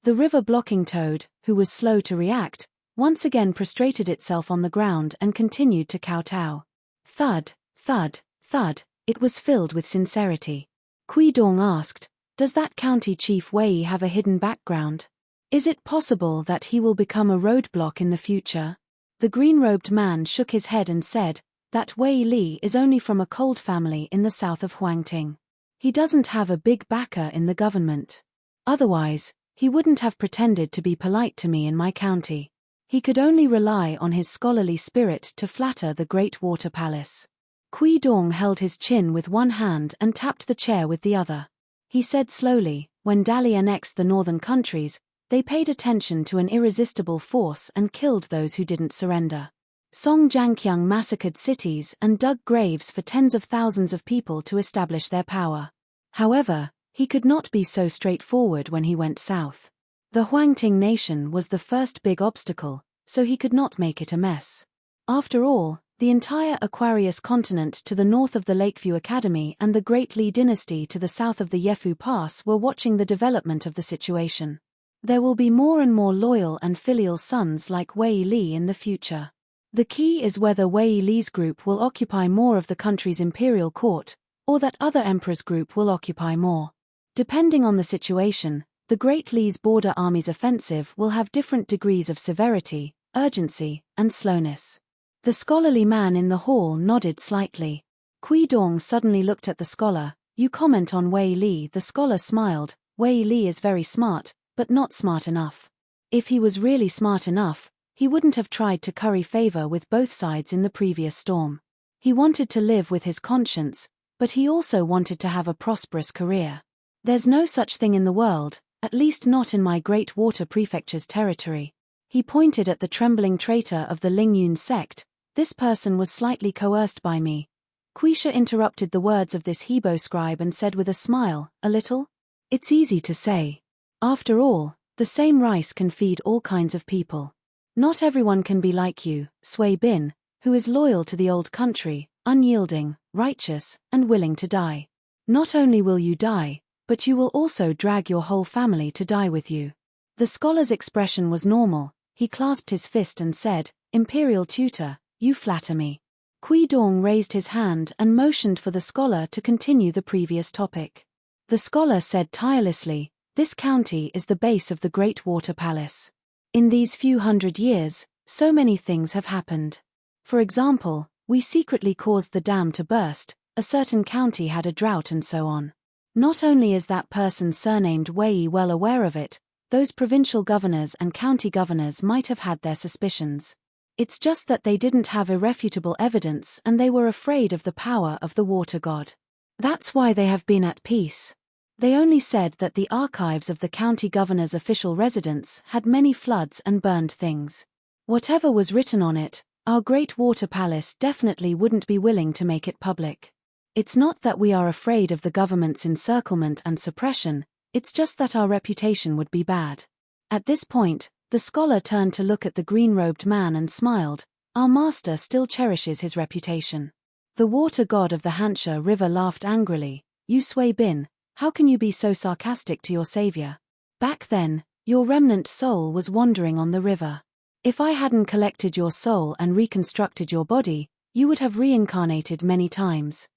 The river-blocking toad, who was slow to react, once again prostrated itself on the ground and continued to kowtow. Thud, thud, thud, it was filled with sincerity. Kui Dong asked, "Does that county chief Wei have a hidden background? Is it possible that he will become a roadblock in the future?" The green-robed man shook his head and said, "That Wei Li is only from a cold family in the south of Huangting. He doesn't have a big backer in the government. Otherwise, he wouldn't have pretended to be polite to me in my county. He could only rely on his scholarly spirit to flatter the Great Water Palace." Kui Dong held his chin with one hand and tapped the chair with the other. He said slowly, "When Dali annexed the northern countries, they paid attention to an irresistible force and killed those who didn't surrender. Song Jianqiang massacred cities and dug graves for tens of thousands of people to establish their power. However, he could not be so straightforward when he went south. The Huangting nation was the first big obstacle, so he could not make it a mess. After all, the entire Aquarius continent to the north of the Lakeview Academy and the Great Li dynasty to the south of the Yefu Pass were watching the development of the situation. There will be more and more loyal and filial sons like Wei Li in the future. The key is whether Wei Li's group will occupy more of the country's imperial court, or that other emperor's group will occupy more. Depending on the situation, the Great Li's border army's offensive will have different degrees of severity, urgency, and slowness. The scholarly man in the hall nodded slightly. Kui Dong suddenly looked at the scholar. "You comment on Wei Li." The scholar smiled. "Wei Li is very smart, but not smart enough. If he was really smart enough, he wouldn't have tried to curry favor with both sides in the previous storm. He wanted to live with his conscience, but he also wanted to have a prosperous career. There's no such thing in the world, at least not in my Great Water Prefecture's territory." He pointed at the trembling traitor of the Lingyun sect. "This person was slightly coerced by me." Quisha interrupted the words of this Hebo scribe and said with a smile, "A little? It's easy to say. After all, the same rice can feed all kinds of people. Not everyone can be like you, Sui Bin, who is loyal to the old country, unyielding, righteous, and willing to die. Not only will you die, but you will also drag your whole family to die with you." The scholar's expression was normal. He clasped his fist and said, "Imperial Tutor, you flatter me." Kui Dong raised his hand and motioned for the scholar to continue the previous topic. The scholar said tirelessly, "This county is the base of the Great Water Palace. In these few hundred years, so many things have happened. For example, we secretly caused the dam to burst, a certain county had a drought and so on. Not only is that person surnamed Wei well aware of it, those provincial governors and county governors might have had their suspicions. It's just that they didn't have irrefutable evidence and they were afraid of the power of the water god. That's why they have been at peace. They only said that the archives of the county governor's official residence had many floods and burned things. Whatever was written on it, our Great Water Palace definitely wouldn't be willing to make it public. It's not that we are afraid of the government's encirclement and suppression, it's just that our reputation would be bad." At this point, the scholar turned to look at the green-robed man and smiled. "Our master still cherishes his reputation." The water god of the Hansha River laughed angrily. "You Sui Bin, how can you be so sarcastic to your savior? Back then, your remnant soul was wandering on the river. If I hadn't collected your soul and reconstructed your body, you would have reincarnated many times."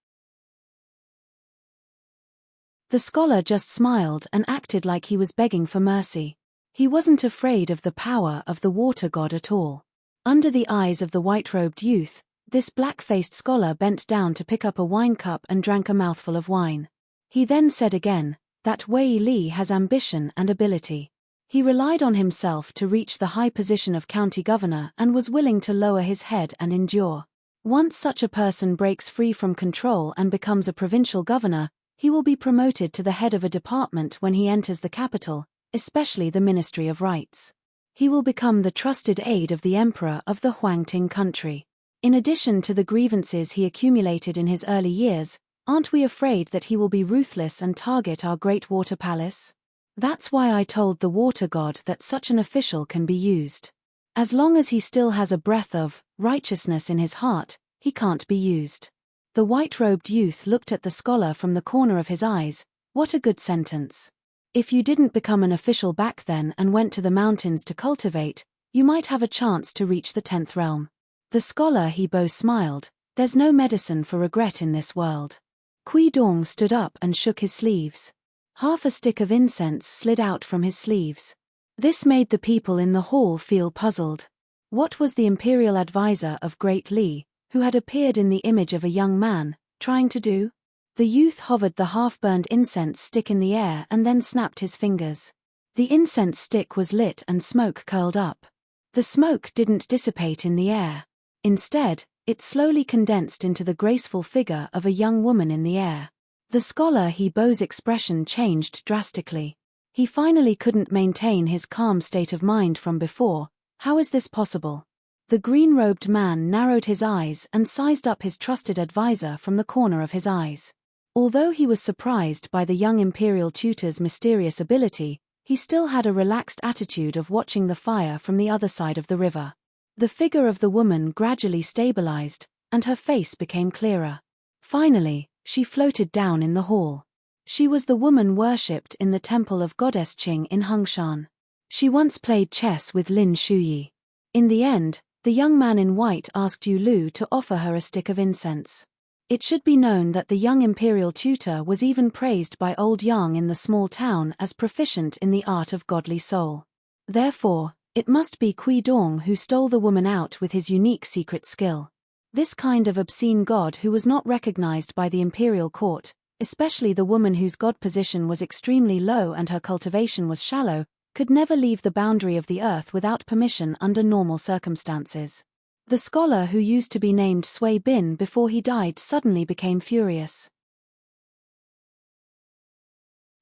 The scholar just smiled and acted like he was begging for mercy. He wasn't afraid of the power of the water god at all. Under the eyes of the white-robed youth, this black-faced scholar bent down to pick up a wine cup and drank a mouthful of wine. He then said again, "That Wei Li has ambition and ability. He relied on himself to reach the high position of county governor and was willing to lower his head and endure. Once such a person breaks free from control and becomes a provincial governor, he will be promoted to the head of a department when he enters the capital, especially the Ministry of Rights. He will become the trusted aide of the emperor of the Huangting country. In addition to the grievances he accumulated in his early years, aren't we afraid that he will be ruthless and target our great water palace? That's why I told the water god that such an official can be used. As long as he still has a breath of righteousness in his heart, he can't be used. The white-robed youth looked at the scholar from the corner of his eyes. What a good sentence. If you didn't become an official back then and went to the mountains to cultivate, you might have a chance to reach the 10th realm. The scholar Hebo smiled. There's no medicine for regret in this world. Kui Dong stood up and shook his sleeves. Half a stick of incense slid out from his sleeves. This made the people in the hall feel puzzled. What was the imperial advisor of Great Li, who had appeared in the image of a young man, trying to do? The youth hovered the half-burned incense stick in the air and then snapped his fingers. The incense stick was lit and smoke curled up. The smoke didn't dissipate in the air. Instead, it slowly condensed into the graceful figure of a young woman in the air. The scholar Hebo's expression changed drastically. He finally couldn't maintain his calm state of mind from before. How is this possible? The green-robed man narrowed his eyes and sized up his trusted advisor from the corner of his eyes. Although he was surprised by the young imperial tutor's mysterious ability, he still had a relaxed attitude of watching the fire from the other side of the river. The figure of the woman gradually stabilized, and her face became clearer. Finally, she floated down in the hall. She was the woman worshipped in the temple of Goddess Qing in Hengshan. She once played chess with Lin Shuyi. In the end, the young man in white asked Yu Lu to offer her a stick of incense. It should be known that the young imperial tutor was even praised by old Yang in the small town as proficient in the art of godly soul. Therefore, it must be Kui Dong who stole the woman out with his unique secret skill. This kind of obscene god who was not recognized by the imperial court, especially the woman whose god position was extremely low and her cultivation was shallow, could never leave the boundary of the earth without permission under normal circumstances. The scholar who used to be named Sui Bin before he died suddenly became furious.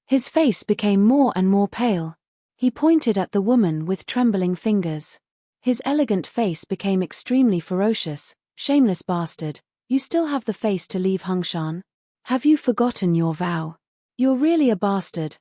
His face became more and more pale. He pointed at the woman with trembling fingers. His elegant face became extremely ferocious. Shameless bastard, you still have the face to leave Hengshan? Have you forgotten your vow? You're really a bastard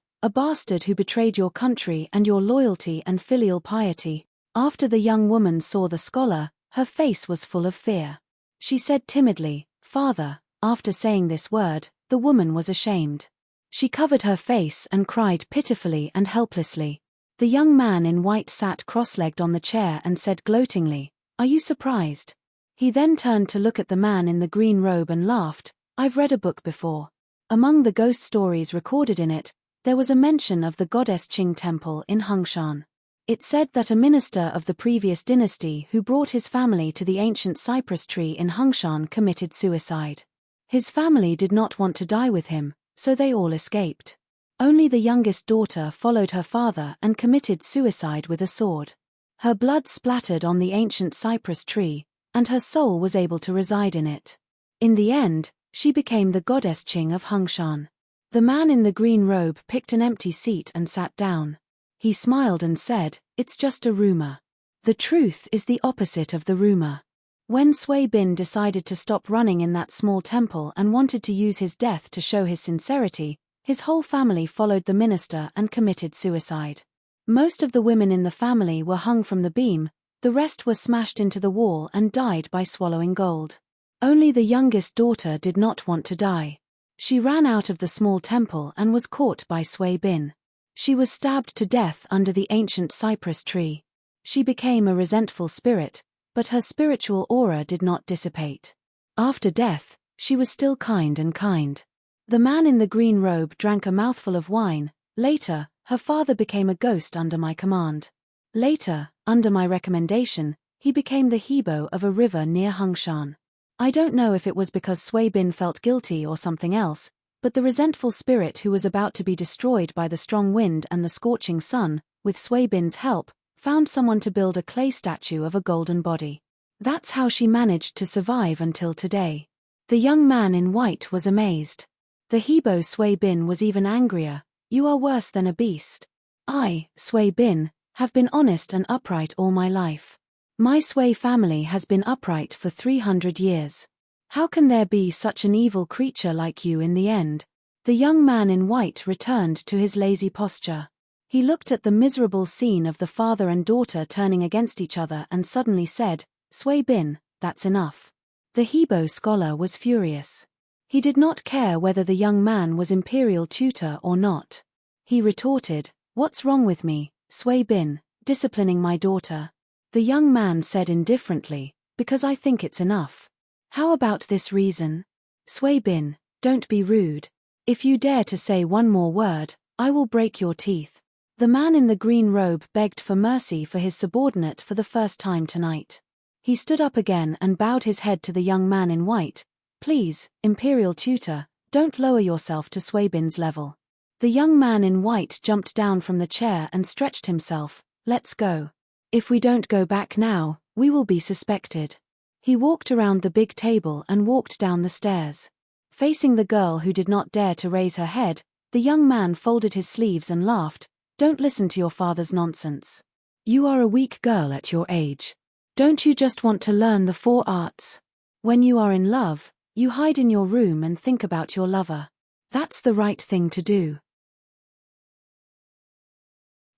who betrayed your country and your loyalty and filial piety. After the young woman saw the scholar, her face was full of fear. She said timidly, "Father." After saying this word, the woman was ashamed. She covered her face and cried pitifully and helplessly. The young man in white sat cross-legged on the chair and said gloatingly, "Are you surprised?" He then turned to look at the man in the green robe and laughed. "I've read a book before. Among the ghost stories recorded in it, there was a mention of the Goddess Qing temple in Hengshan. It said that a minister of the previous dynasty who brought his family to the ancient cypress tree in Hengshan committed suicide. His family did not want to die with him, so they all escaped. Only the youngest daughter followed her father and committed suicide with a sword. Her blood splattered on the ancient cypress tree, and her soul was able to reside in it. In the end, she became the Goddess Qing of Hengshan." The man in the green robe picked an empty seat and sat down. He smiled and said, "It's just a rumor. The truth is the opposite of the rumor." When Sui Bin decided to stop running in that small temple and wanted to use his death to show his sincerity, his whole family followed the minister and committed suicide. Most of the women in the family were hung from the beam, the rest were smashed into the wall and died by swallowing gold. Only the youngest daughter did not want to die. She ran out of the small temple and was caught by Sui Bin. She was stabbed to death under the ancient cypress tree. She became a resentful spirit, but her spiritual aura did not dissipate. After death, she was still kind and kind. The man in the green robe drank a mouthful of wine. Later, her father became a ghost under my command. Later, under my recommendation, he became the Hebo of a river near Hengshan. I don't know if it was because Sui Bin felt guilty or something else, but the resentful spirit who was about to be destroyed by the strong wind and the scorching sun, with Sui Bin's help, found someone to build a clay statue of a golden body. That's how she managed to survive until today. The young man in white was amazed. The Hebo Sui Bin was even angrier. You are worse than a beast. I, Sui Bin, have been honest and upright all my life. My Sui family has been upright for 300 years. How can there be such an evil creature like you in the end? The young man in white returned to his lazy posture. He looked at the miserable scene of the father and daughter turning against each other and suddenly said, Sui Bin, that's enough. The Hebo scholar was furious. He did not care whether the young man was imperial tutor or not. He retorted, What's wrong with me, Sui Bin, disciplining my daughter? The young man said indifferently, Because I think it's enough. How about this reason? Sui Bin, don't be rude. If you dare to say one more word, I will break your teeth. The man in the green robe begged for mercy for his subordinate for the first time tonight. He stood up again and bowed his head to the young man in white. Please, imperial tutor, don't lower yourself to Sui Bin's level. The young man in white jumped down from the chair and stretched himself. Let's go. If we don't go back now, we will be suspected. He walked around the big table and walked down the stairs. Facing the girl who did not dare to raise her head, the young man folded his sleeves and laughed. Don't listen to your father's nonsense. You are a weak girl at your age. Don't you just want to learn the 4 arts? When you are in love, you hide in your room and think about your lover. That's the right thing to do.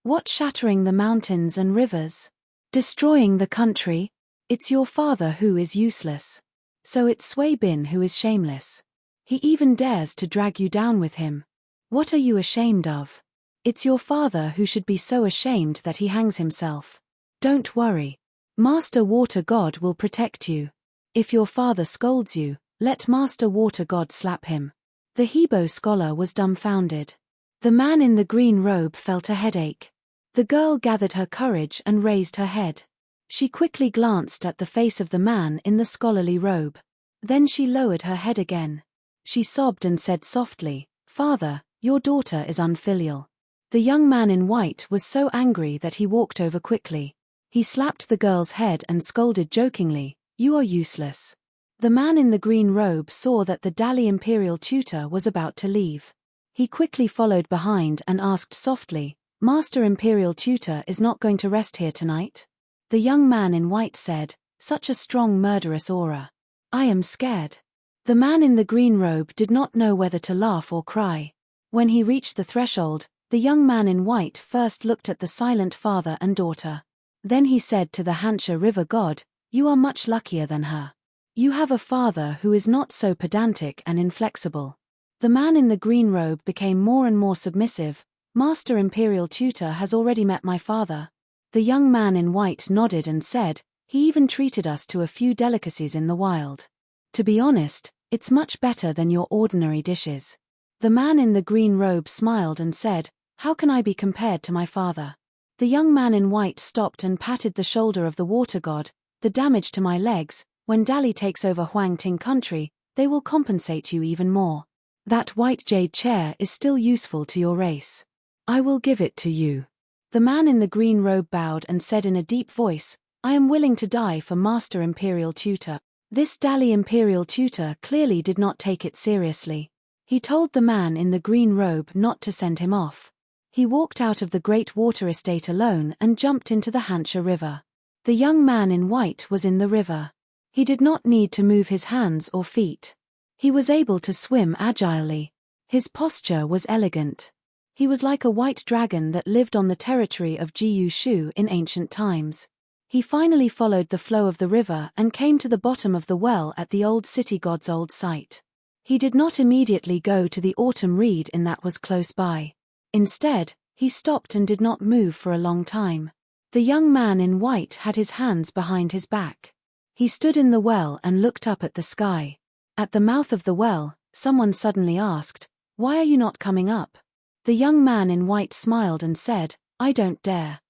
What shattering the mountains and rivers? Destroying the country? It's your father who is useless. So it's Sui Bin who is shameless. He even dares to drag you down with him. What are you ashamed of? It's your father who should be so ashamed that he hangs himself. Don't worry. Master Water God will protect you. If your father scolds you, let Master Water God slap him. The Hebo scholar was dumbfounded. The man in the green robe felt a headache. The girl gathered her courage and raised her head. She quickly glanced at the face of the man in the scholarly robe. Then she lowered her head again. She sobbed and said softly, Father, your daughter is unfilial. The young man in white was so angry that he walked over quickly. He slapped the girl's head and scolded jokingly, You are useless. The man in the green robe saw that the Dali imperial tutor was about to leave. He quickly followed behind and asked softly, Master imperial tutor is not going to rest here tonight? The young man in white said, Such a strong murderous aura. I am scared. The man in the green robe did not know whether to laugh or cry. When he reached the threshold, the young man in white first looked at the silent father and daughter. Then he said to the Hansha river god, You are much luckier than her. You have a father who is not so pedantic and inflexible. The man in the green robe became more and more submissive. Master imperial tutor has already met my father. The young man in white nodded and said, He even treated us to a few delicacies in the wild. To be honest, it's much better than your ordinary dishes. The man in the green robe smiled and said, How can I be compared to my father? The young man in white stopped and patted the shoulder of the water god. The damage to my legs, when Dali takes over Huang Ting country, they will compensate you even more. That white jade chair is still useful to your race. I will give it to you. The man in the green robe bowed and said in a deep voice, I am willing to die for Master Imperial Tutor. This Dali Imperial Tutor clearly did not take it seriously. He told the man in the green robe not to send him off. He walked out of the great water estate alone and jumped into the Hansha river. The young man in white was in the river. He did not need to move his hands or feet. He was able to swim agilely. His posture was elegant. He was like a white dragon that lived on the territory of Jiyu Shu in ancient times. He finally followed the flow of the river and came to the bottom of the well at the old city god's old site. He did not immediately go to the autumn reed inn that was close by. Instead, he stopped and did not move for a long time. The young man in white had his hands behind his back. He stood in the well and looked up at the sky. At the mouth of the well, someone suddenly asked, Why are you not coming up? The young man in white smiled and said, I don't dare.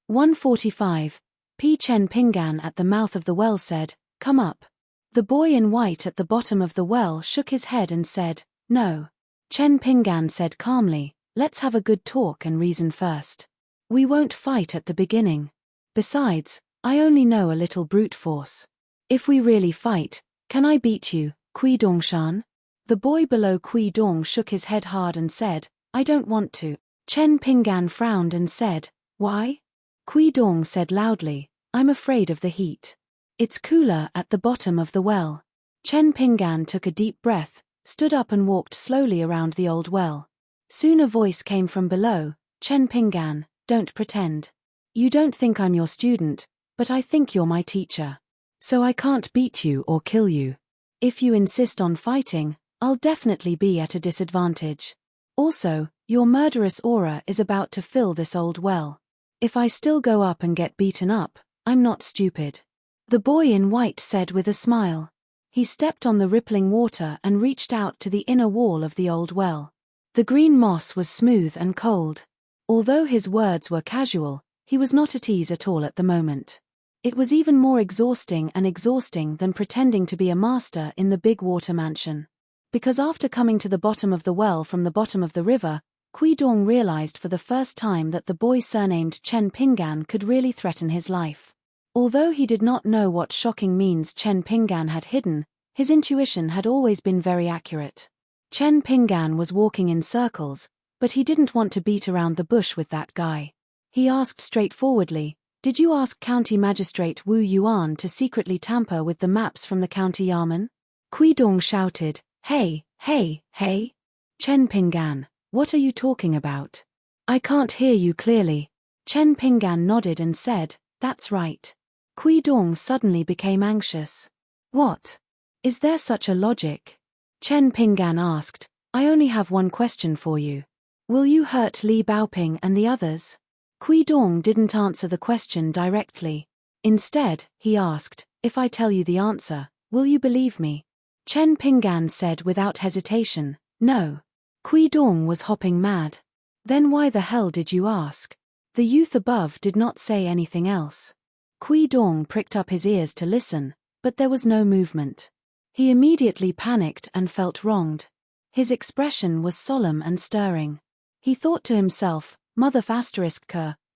"145. P. Chen Pingan at the mouth of the well said, Come up. The boy in white at the bottom of the well shook his head and said, No. Chen Pingan said calmly, Let's have a good talk and reason first. We won't fight at the beginning. Besides, I only know a little brute force. If we really fight, can I beat you, Kui Dongshan? The boy below Kui Dong shook his head hard and said, I don't want to. Chen Pinggan frowned and said, why? Kui Dong said loudly, I'm afraid of the heat. It's cooler at the bottom of the well. Chen Pinggan took a deep breath, stood up and walked slowly around the old well. Soon a voice came from below, Chen Pinggan, don't pretend. You don't think I'm your student, but I think you're my teacher. So I can't beat you or kill you. If you insist on fighting, I'll definitely be at a disadvantage. Also, your murderous aura is about to fill this old well. If I still go up and get beaten up, I'm not stupid. The boy in white said with a smile. He stepped on the rippling water and reached out to the inner wall of the old well. The green moss was smooth and cold. Although his words were casual, he was not at ease at all at the moment. It was even more exhausting than pretending to be a master in the big water mansion. Because after coming to the bottom of the well from the bottom of the river, Kui Dong realized for the first time that the boy surnamed Chen Pinggan could really threaten his life. Although he did not know what shocking means Chen Pinggan had hidden, his intuition had always been very accurate. Chen Pinggan was walking in circles, but he didn't want to beat around the bush with that guy. He asked straightforwardly, did you ask County Magistrate Wu Yuan to secretly tamper with the maps from the county Yamen? Kui Dong shouted, hey, hey, hey. Chen Pinggan, what are you talking about? I can't hear you clearly. Chen Pinggan nodded and said, that's right. Kui Dong suddenly became anxious. What? Is there such a logic? Chen Pinggan asked, I only have one question for you. Will you hurt Li Baoping and the others? Kui Dong didn't answer the question directly. Instead, he asked, if I tell you the answer, will you believe me? Chen Pinggan said without hesitation, no. Kui Dong was hopping mad. Then why the hell did you ask? The youth above did not say anything else. Kui Dong pricked up his ears to listen, but there was no movement. He immediately panicked and felt wronged. His expression was solemn and stirring. He thought to himself, Mother ***,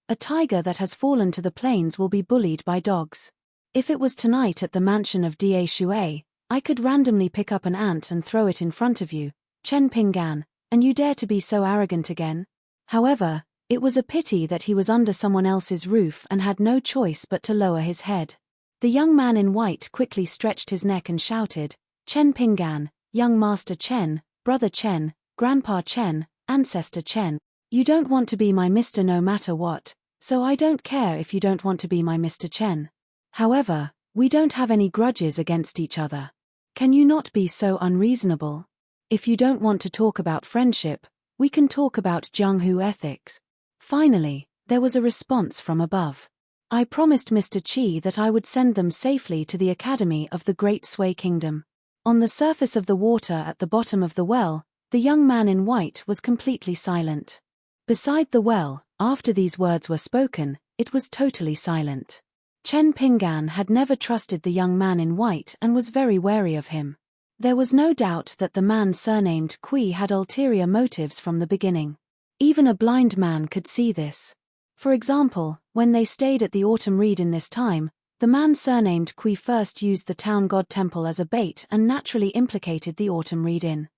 a tiger that has fallen to the plains will be bullied by dogs. If it was tonight at the mansion of Da Shui, I could randomly pick up an ant and throw it in front of you, Chen Pinggan, and you dare to be so arrogant again? However, it was a pity that he was under someone else's roof and had no choice but to lower his head. The young man in white quickly stretched his neck and shouted, Chen Pinggan, young master Chen, brother Chen, grandpa Chen, ancestor Chen. You don't want to be my Mr. no matter what, so I don't care if you don't want to be my Mr. Chen. However, we don't have any grudges against each other. Can you not be so unreasonable? If you don't want to talk about friendship, we can talk about Jianghu ethics. Finally, there was a response from above. I promised Mr. Qi that I would send them safely to the Academy of the Great Sui Kingdom. On the surface of the water at the bottom of the well, the young man in white was completely silent. Beside the well, after these words were spoken, it was totally silent. Chen Pinggan had never trusted the young man in white and was very wary of him. There was no doubt that the man surnamed Kui had ulterior motives from the beginning. Even a blind man could see this. For example, when they stayed at the autumn read in this time, the man surnamed Kui first used the town god temple as a bait and naturally implicated the autumn read in.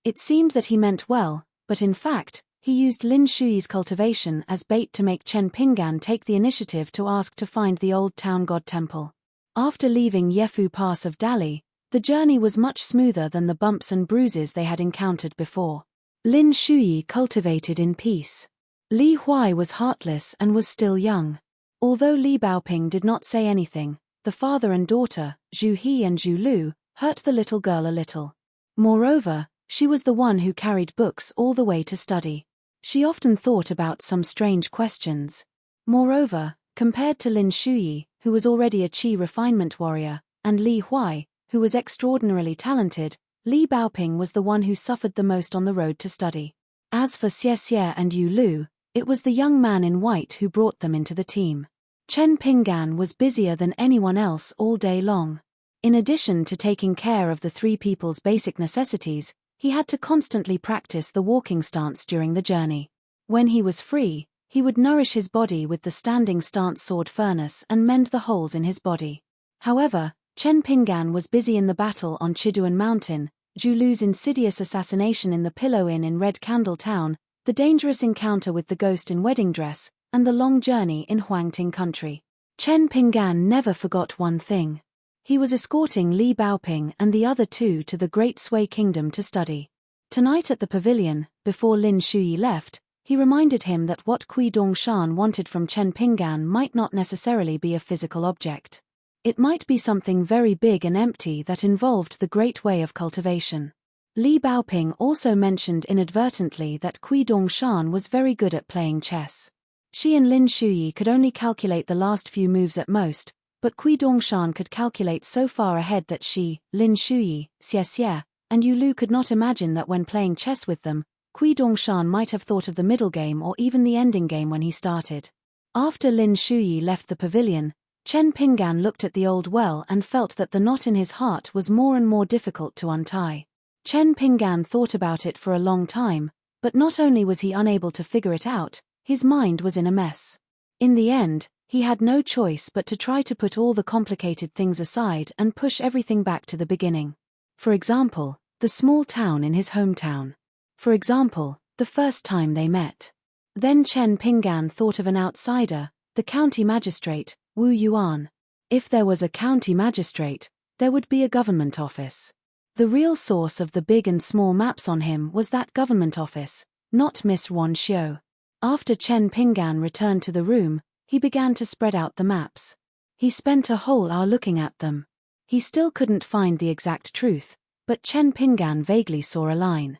It seemed that he meant well, but in fact, he used Lin Shuyi's cultivation as bait to make Chen Pinggan take the initiative to ask to find the old town god temple. After leaving Yefu Pass of Dali, the journey was much smoother than the bumps and bruises they had encountered before. Lin Shuyi cultivated in peace. Li Huai was heartless and was still young. Although Li Baoping did not say anything, the father and daughter, Zhu He and Zhu Lu, hurt the little girl a little. Moreover, she was the one who carried books all the way to study. She often thought about some strange questions. Moreover, compared to Lin Shuyi, who was already a Qi refinement warrior, and Li Huai, who was extraordinarily talented, Li Baoping was the one who suffered the most on the road to study. As for Xie Xie and Yu Lu, it was the young man in white who brought them into the team. Chen Pinggan was busier than anyone else all day long. In addition to taking care of the three people's basic necessities, He had to constantly practice the walking stance during the journey. When he was free, he would nourish his body with the standing stance sword furnace and mend the holes in his body. However, Chen Pinggan was busy in the battle on Chiduan Mountain, Zhulu's insidious assassination in the Pillow Inn in Red Candle Town, the dangerous encounter with the ghost in wedding dress, and the long journey in Huangting country. Chen Pinggan never forgot one thing. He was escorting Li Baoping and the other two to the Great Sui Kingdom to study. Tonight at the pavilion, before Lin Shuyi left, he reminded him that what Kui Dongshan wanted from Chen Pinggan might not necessarily be a physical object. It might be something very big and empty that involved the great way of cultivation. Li Baoping also mentioned inadvertently that Kui Dongshan was very good at playing chess. She and Lin Shuyi could only calculate the last few moves at most, but Kui Dongshan could calculate so far ahead that she, Lin Shuyi, Xie Xie, and Yu Lu could not imagine that when playing chess with them, Kui Dongshan might have thought of the middle game or even the ending game when he started. After Lin Shuyi left the pavilion, Chen Pinggan looked at the old well and felt that the knot in his heart was more and more difficult to untie. Chen Pinggan thought about it for a long time, but not only was he unable to figure it out, his mind was in a mess. In the end, he had no choice but to try to put all the complicated things aside and push everything back to the beginning. For example, the small town in his hometown. For example, the first time they met. Then Chen Pinggan thought of an outsider, the county magistrate, Wu Yuan. If there was a county magistrate, there would be a government office. The real source of the big and small maps on him was that government office, not Miss Wan Xiu. After Chen Pinggan returned to the room, he began to spread out the maps. He spent a whole hour looking at them. He still couldn't find the exact truth, but Chen Pinggan vaguely saw a line.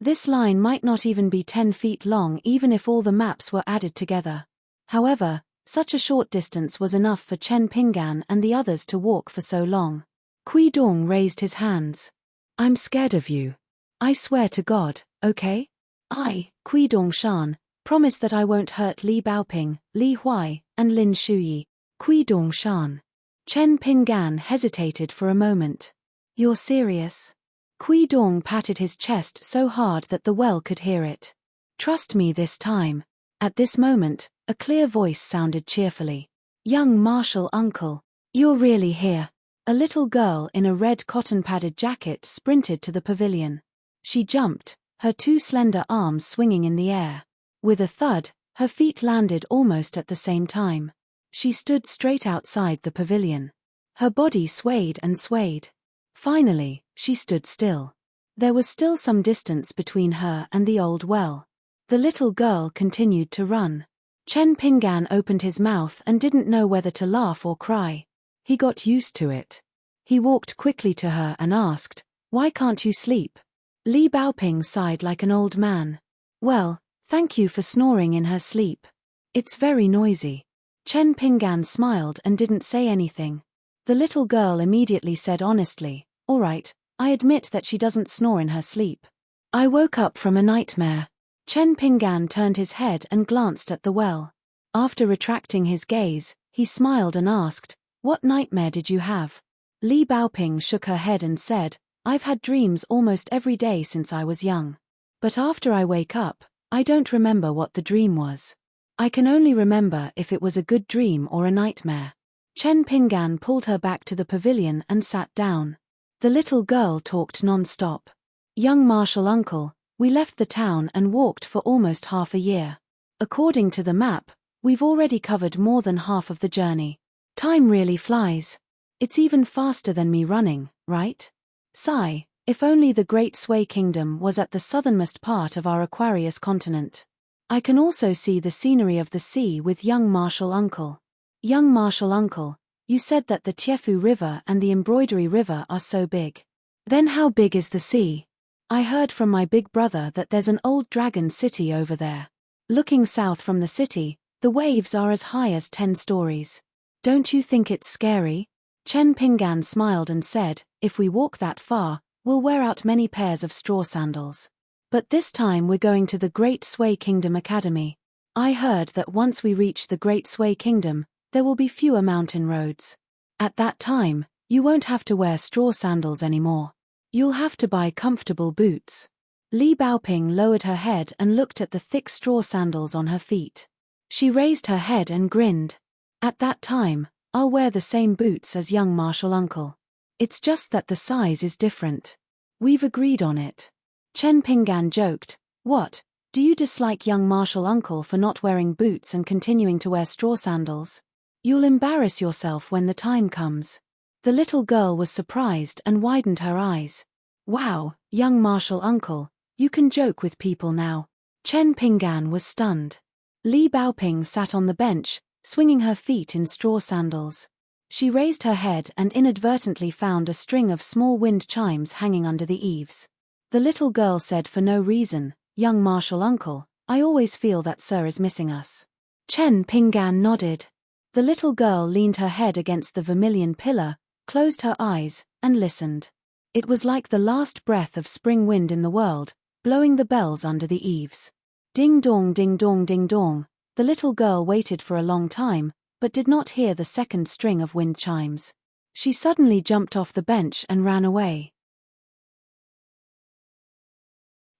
This line might not even be 10 feet long even if all the maps were added together. However, such a short distance was enough for Chen Pinggan and the others to walk for so long. Kui Dong raised his hands. "I'm scared of you. I swear to God, okay? I, Kui Dongshan, promise that I won't hurt Li Baoping, Li Huai, and Lin Shuyi." Kui Dongshan. Chen Pinggan hesitated for a moment. "You're serious?" Kui Dong patted his chest so hard that the well could hear it. "Trust me this time." At this moment, a clear voice sounded cheerfully. "Young martial uncle, you're really here." A little girl in a red cotton-padded jacket sprinted to the pavilion. She jumped, her two slender arms swinging in the air. With a thud, her feet landed almost at the same time. She stood straight outside the pavilion. Her body swayed and swayed. Finally, she stood still. There was still some distance between her and the old well. The little girl continued to run. Chen Pinggan opened his mouth and didn't know whether to laugh or cry. He got used to it. He walked quickly to her and asked, "Why can't you sleep?" Li Baoping sighed like an old man. "Well, thank you for snoring in her sleep. It's very noisy." Chen Pinggan smiled and didn't say anything. The little girl immediately said honestly, "All right, I admit that she doesn't snore in her sleep. I woke up from a nightmare." Chen Pinggan turned his head and glanced at the well. After retracting his gaze, he smiled and asked, "What nightmare did you have?" Li Baoping shook her head and said, "I've had dreams almost every day since I was young. But after I wake up, I don't remember what the dream was. I can only remember if it was a good dream or a nightmare." Chen Pinggan pulled her back to the pavilion and sat down. The little girl talked non-stop. "Young martial uncle, we left the town and walked for almost half a year. According to the map, we've already covered more than half of the journey. Time really flies. It's even faster than me running, right? Sigh, if only the Great Sui Kingdom was at the southernmost part of our Aquarius continent. I can also see the scenery of the sea with young martial uncle." "Young martial uncle, you said that the Tiefu River and the Embroidery River are so big. Then how big is the sea?" "I heard from my big brother that there's an old dragon city over there. Looking south from the city, the waves are as high as 10 stories. Don't you think it's scary?" Chen Pinggan smiled and said, "If we walk that far, we'll wear out many pairs of straw sandals. But this time we're going to the Great Sui Kingdom Academy. I heard that once we reach the Great Sui Kingdom, there will be fewer mountain roads. At that time, You won't have to wear straw sandals anymore. You'll have to buy comfortable boots. Li Baoping lowered her head and looked at the thick straw sandals on her feet. She raised her head and grinned. At that time, I'll wear the same boots as young martial uncle. It's just that the size is different. We've agreed on it. Chen Pinggan joked, "What, do you dislike young martial uncle for not wearing boots and continuing to wear straw sandals? You'll embarrass yourself when the time comes." The little girl was surprised and widened her eyes. "Wow, young martial uncle, you can joke with people now." Chen Pinggan was stunned. Li Baoping sat on the bench, swinging her feet in straw sandals. She raised her head and inadvertently found a string of small wind chimes hanging under the eaves. The little girl said for no reason, "Young martial uncle, I always feel that sir is missing us." Chen Pinggan nodded. The little girl leaned her head against the vermilion pillar, closed her eyes, and listened. It was like the last breath of spring wind in the world, blowing the bells under the eaves. Ding dong, ding dong, ding dong. The little girl waited for a long time, but did not hear the second string of wind chimes. She suddenly jumped off the bench and ran away.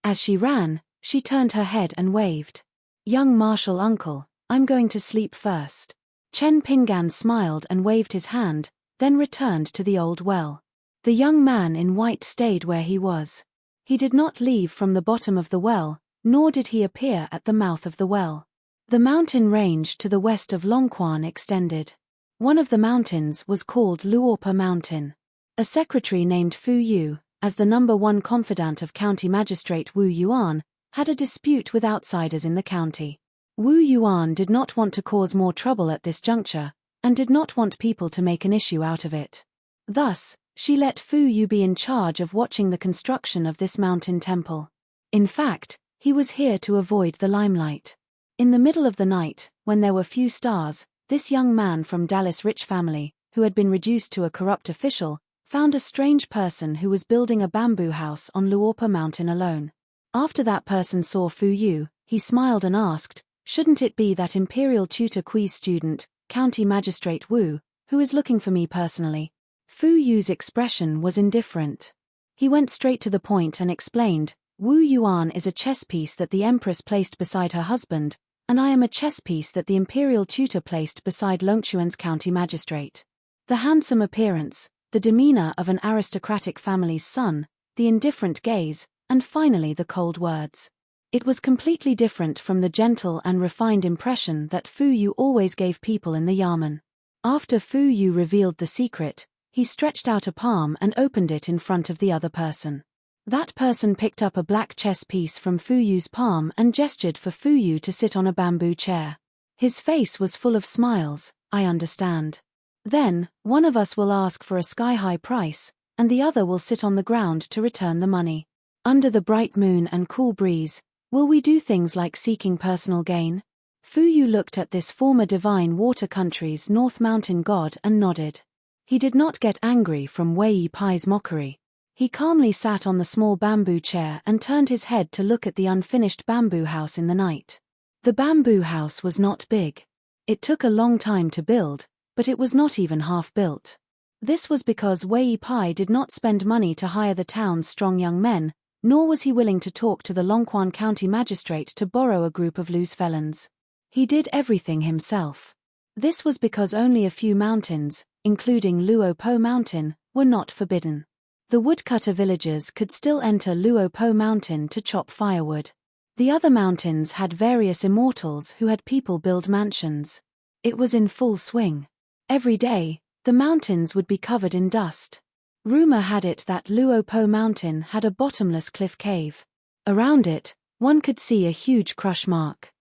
As she ran, she turned her head and waved. "Young martial uncle, I'm going to sleep first." Chen Pinggan smiled and waved his hand, then returned to the old well. The young man in white stayed where he was. He did not leave from the bottom of the well, nor did he appear at the mouth of the well. The mountain range to the west of Longquan extended. One of the mountains was called Luopa Mountain. A secretary named Fu Yu, as the #1 confidant of County Magistrate Wu Yuan, had a dispute with outsiders in the county. Wu Yuan did not want to cause more trouble at this juncture, and did not want people to make an issue out of it. Thus, she let Fu Yu be in charge of watching the construction of this mountain temple. In fact, he was here to avoid the limelight. In the middle of the night, when there were few stars, this young man from Dallas rich family, who had been reduced to a corrupt official, found a strange person who was building a bamboo house on Luopa Mountain alone. After that person saw Fu Yu, he smiled and asked, "Shouldn't it be that Imperial Tutor Qui's student, County Magistrate Wu, who is looking for me personally?" Fu Yu's expression was indifferent. He went straight to the point and explained, "Wu Yuan is a chess piece that the Empress placed beside her husband, and I am a chess piece that the Imperial Tutor placed beside Longquan's County Magistrate." The handsome appearance, the demeanor of an aristocratic family's son, the indifferent gaze, and finally the cold words. It was completely different from the gentle and refined impression that Fu Yu always gave people in the yamen. After Fu Yu revealed the secret, he stretched out a palm and opened it in front of the other person. That person picked up a black chess piece from Fu Yu's palm and gestured for Fu Yu to sit on a bamboo chair. His face was full of smiles. "I understand. Then, one of us will ask for a sky-high price, and the other will sit on the ground to return the money. Under the bright moon and cool breeze, will we do things like seeking personal gain?" Fu Yu looked at this former divine water country's North Mountain god and nodded. He did not get angry from Wei Pai's mockery. He calmly sat on the small bamboo chair and turned his head to look at the unfinished bamboo house in the night. The bamboo house was not big. It took a long time to build, but it was not even half built. This was because Wei Pai did not spend money to hire the town's strong young men, nor was he willing to talk to the Longquan County Magistrate to borrow a group of loose felons. He did everything himself. This was because only a few mountains, including Luopo Mountain, were not forbidden. The woodcutter villagers could still enter Luopo Mountain to chop firewood. The other mountains had various immortals who had people build mansions. It was in full swing. Every day, the mountains would be covered in dust. Rumor had it that Luopo Mountain had a bottomless cliff cave. Around it, one could see a huge crush mark.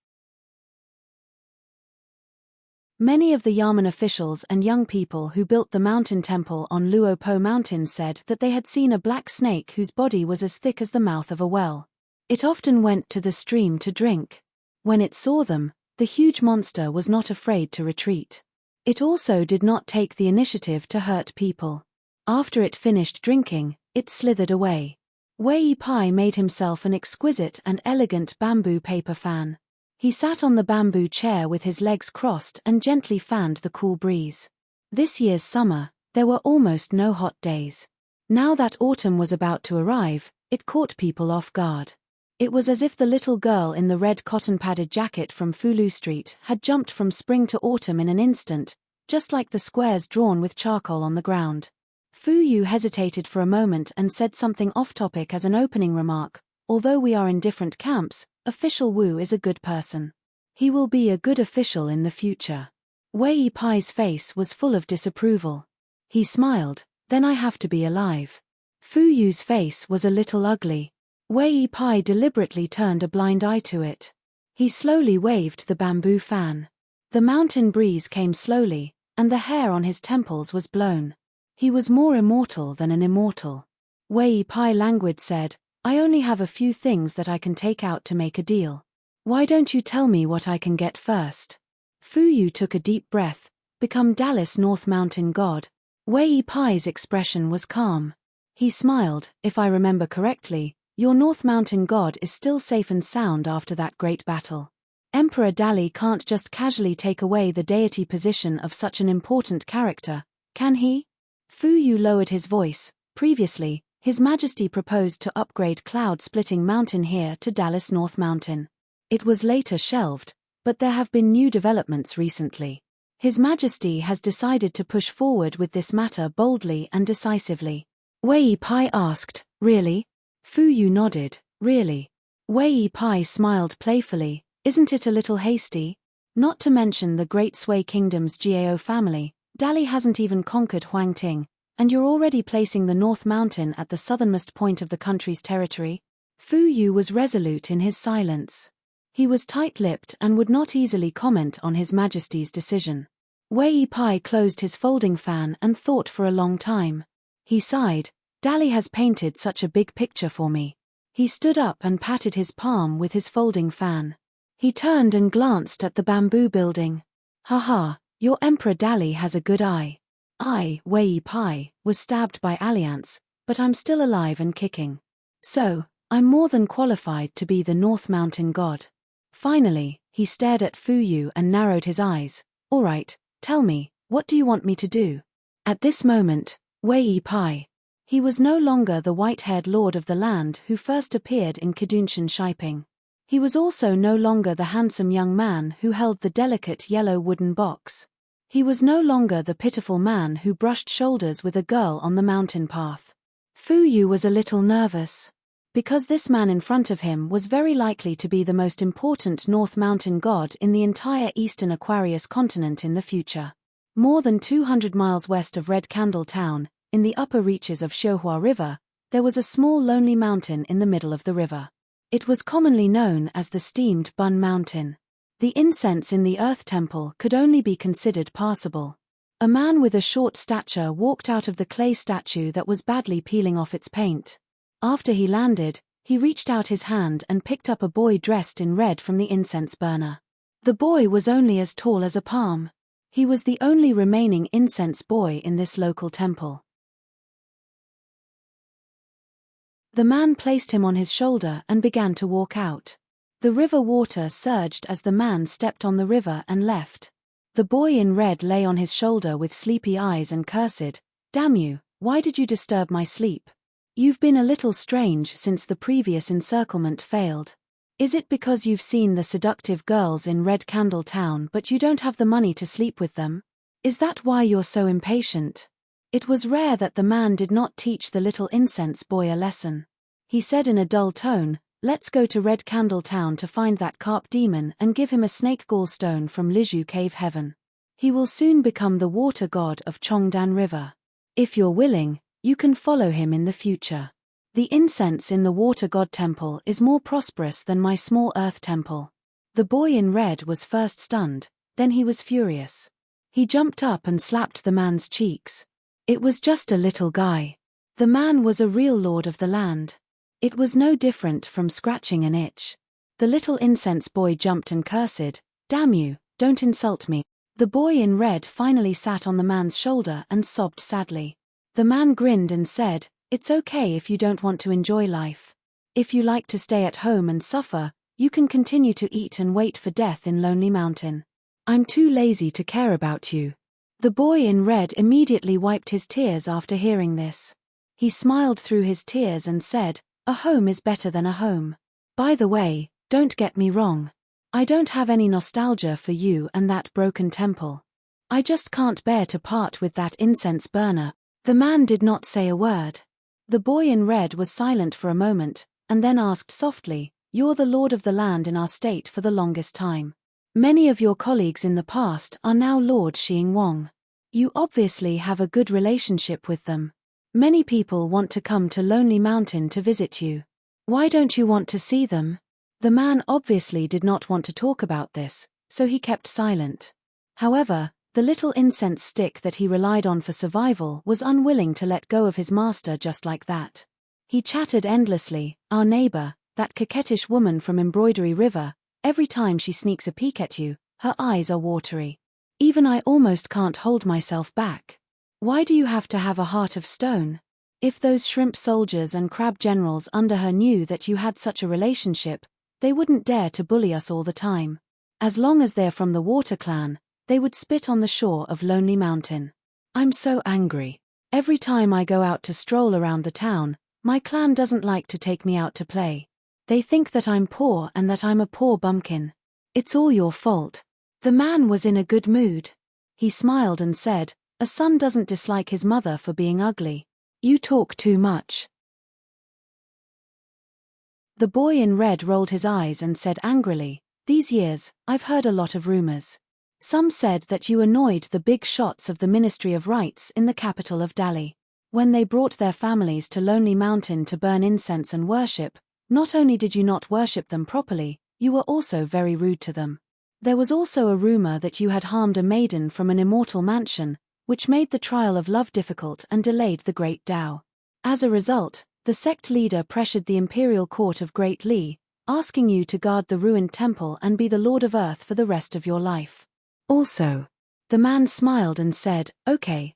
Many of the yamen officials and young people who built the mountain temple on Luopo Mountain said that they had seen a black snake whose body was as thick as the mouth of a well. It often went to the stream to drink. When it saw them, the huge monster was not afraid to retreat. It also did not take the initiative to hurt people. After it finished drinking, it slithered away. Wei Pai made himself an exquisite and elegant bamboo paper fan. He sat on the bamboo chair with his legs crossed and gently fanned the cool breeze. This year's summer, There were almost no hot days. Now that autumn was about to arrive, it caught people off guard. It was as if the little girl in the red cotton-padded jacket from Fulu Street had jumped from spring to autumn in an instant, just like the squares drawn with charcoal on the ground. Fuyu hesitated for a moment and said something off-topic as an opening remark. Although we are in different camps, Official Wu is a good person. He will be a good official in the future. Wei Pai's face was full of disapproval. He smiled, then I have to be alive. Fuyu's face was a little ugly. Wei Pai deliberately turned a blind eye to it. He slowly waved the bamboo fan. The mountain breeze came slowly, and the hair on his temples was blown. He was more immortal than an immortal. Wei Pai languid said, I only have a few things that I can take out to make a deal. Why don't you tell me what I can get first? Fuyu took a deep breath. Become Dallas North Mountain God. Wei Pai's expression was calm. He smiled, if I remember correctly, your North Mountain God is still safe and sound after that great battle. Emperor Dali can't just casually take away the deity position of such an important character, can he? Fuyu lowered his voice. Previously, His Majesty proposed to upgrade Cloud-Splitting Mountain here to Dallas North Mountain. It was later shelved, but there have been new developments recently. His Majesty has decided to push forward with this matter boldly and decisively. Wei Pai asked, really? Fuyu nodded, really. Wei Pai smiled playfully, isn't it a little hasty? Not to mention the Great Sui Kingdom's Gao family, Dali hasn't even conquered Huangting, and you're already placing the North Mountain at the southernmost point of the country's territory? Fuyu was resolute in his silence. He was tight-lipped and would not easily comment on His Majesty's decision. Wei Pai closed his folding fan and thought for a long time. He sighed, Dali has painted such a big picture for me. He stood up and patted his palm with his folding fan. He turned and glanced at the bamboo building. Haha, your Emperor Dali has a good eye. I, Wei Pai, was stabbed by Alliance, but I'm still alive and kicking. So, I'm more than qualified to be the North Mountain God. Finally, he stared at Fuyu and narrowed his eyes. All right, tell me, what do you want me to do? At this moment, Wei Pai. He was no longer the white-haired lord of the land who first appeared in Kedunshan Shiping. He was also no longer the handsome young man who held the delicate yellow wooden box. He was no longer the pitiful man who brushed shoulders with a girl on the mountain path. Fuyu was a little nervous. Because this man in front of him was very likely to be the most important North Mountain God in the entire eastern Aquarius continent in the future. More than 200 miles west of Red Candle Town, in the upper reaches of Xiuhua River, there was a small lonely mountain in the middle of the river. It was commonly known as the Steamed Bun Mountain. The incense in the Earth Temple could only be considered passable. A man with a short stature walked out of the clay statue that was badly peeling off its paint. After he landed, he reached out his hand and picked up a boy dressed in red from the incense burner. The boy was only as tall as a palm. He was the only remaining incense boy in this local temple. The man placed him on his shoulder and began to walk out. The river water surged as the man stepped on the river and left. The boy in red lay on his shoulder with sleepy eyes and cursed, "Damn you, why did you disturb my sleep? You've been a little strange since the previous encirclement failed. Is it because you've seen the seductive girls in Red Candle Town but you don't have the money to sleep with them? Is that why you're so impatient?" It was rare that the man did not teach the little incense boy a lesson. He said in a dull tone, "Let's go to Red Candle Town to find that carp demon and give him a snake gallstone from Liju Cave Heaven. He will soon become the water god of Chongdan River. If you're willing, you can follow him in the future. The incense in the water god temple is more prosperous than my small earth temple." The boy in red was first stunned, then he was furious. He jumped up and slapped the man's cheeks. It was just a little guy. The man was a real lord of the land. It was no different from scratching an itch. The little incense boy jumped and cursed, "Damn you, don't insult me." The boy in red finally sat on the man's shoulder and sobbed sadly. The man grinned and said, "It's okay if you don't want to enjoy life. If you like to stay at home and suffer, you can continue to eat and wait for death in Lonely Mountain. I'm too lazy to care about you." The boy in red immediately wiped his tears after hearing this. He smiled through his tears and said, "A home is better than a home. By the way, don't get me wrong. I don't have any nostalgia for you and that broken temple. I just can't bear to part with that incense burner." The man did not say a word. The boy in red was silent for a moment, and then asked softly, "You're the lord of the land in our state for the longest time. Many of your colleagues in the past are now Lord Xing Wang. You obviously have a good relationship with them. Many people want to come to Lonely Mountain to visit you. Why don't you want to see them?" The man obviously did not want to talk about this, so he kept silent. However, the little incense stick that he relied on for survival was unwilling to let go of his master just like that. He chattered endlessly, "Our neighbor, that coquettish woman from Embroidery River, every time she sneaks a peek at you, her eyes are watery. Even I almost can't hold myself back. Why do you have to have a heart of stone? If those shrimp soldiers and crab generals under her knew that you had such a relationship, they wouldn't dare to bully us all the time. As long as they're from the Water Clan, they would spit on the shore of Lonely Mountain. I'm so angry. Every time I go out to stroll around the town, my clan doesn't like to take me out to play. They think that I'm poor and that I'm a poor bumpkin. It's all your fault." The man was in a good mood. He smiled and said, "A son doesn't dislike his mother for being ugly. You talk too much." The boy in red rolled his eyes and said angrily, "These years, I've heard a lot of rumors. Some said that you annoyed the big shots of the Ministry of Rights in the capital of Dali. When they brought their families to Lonely Mountain to burn incense and worship, not only did you not worship them properly, you were also very rude to them. There was also a rumor that you had harmed a maiden from an immortal mansion, which made the trial of love difficult and delayed the Great Tao. As a result, the sect leader pressured the imperial court of Great Li, asking you to guard the ruined temple and be the Lord of Earth for the rest of your life. Also," the man smiled and said, okay.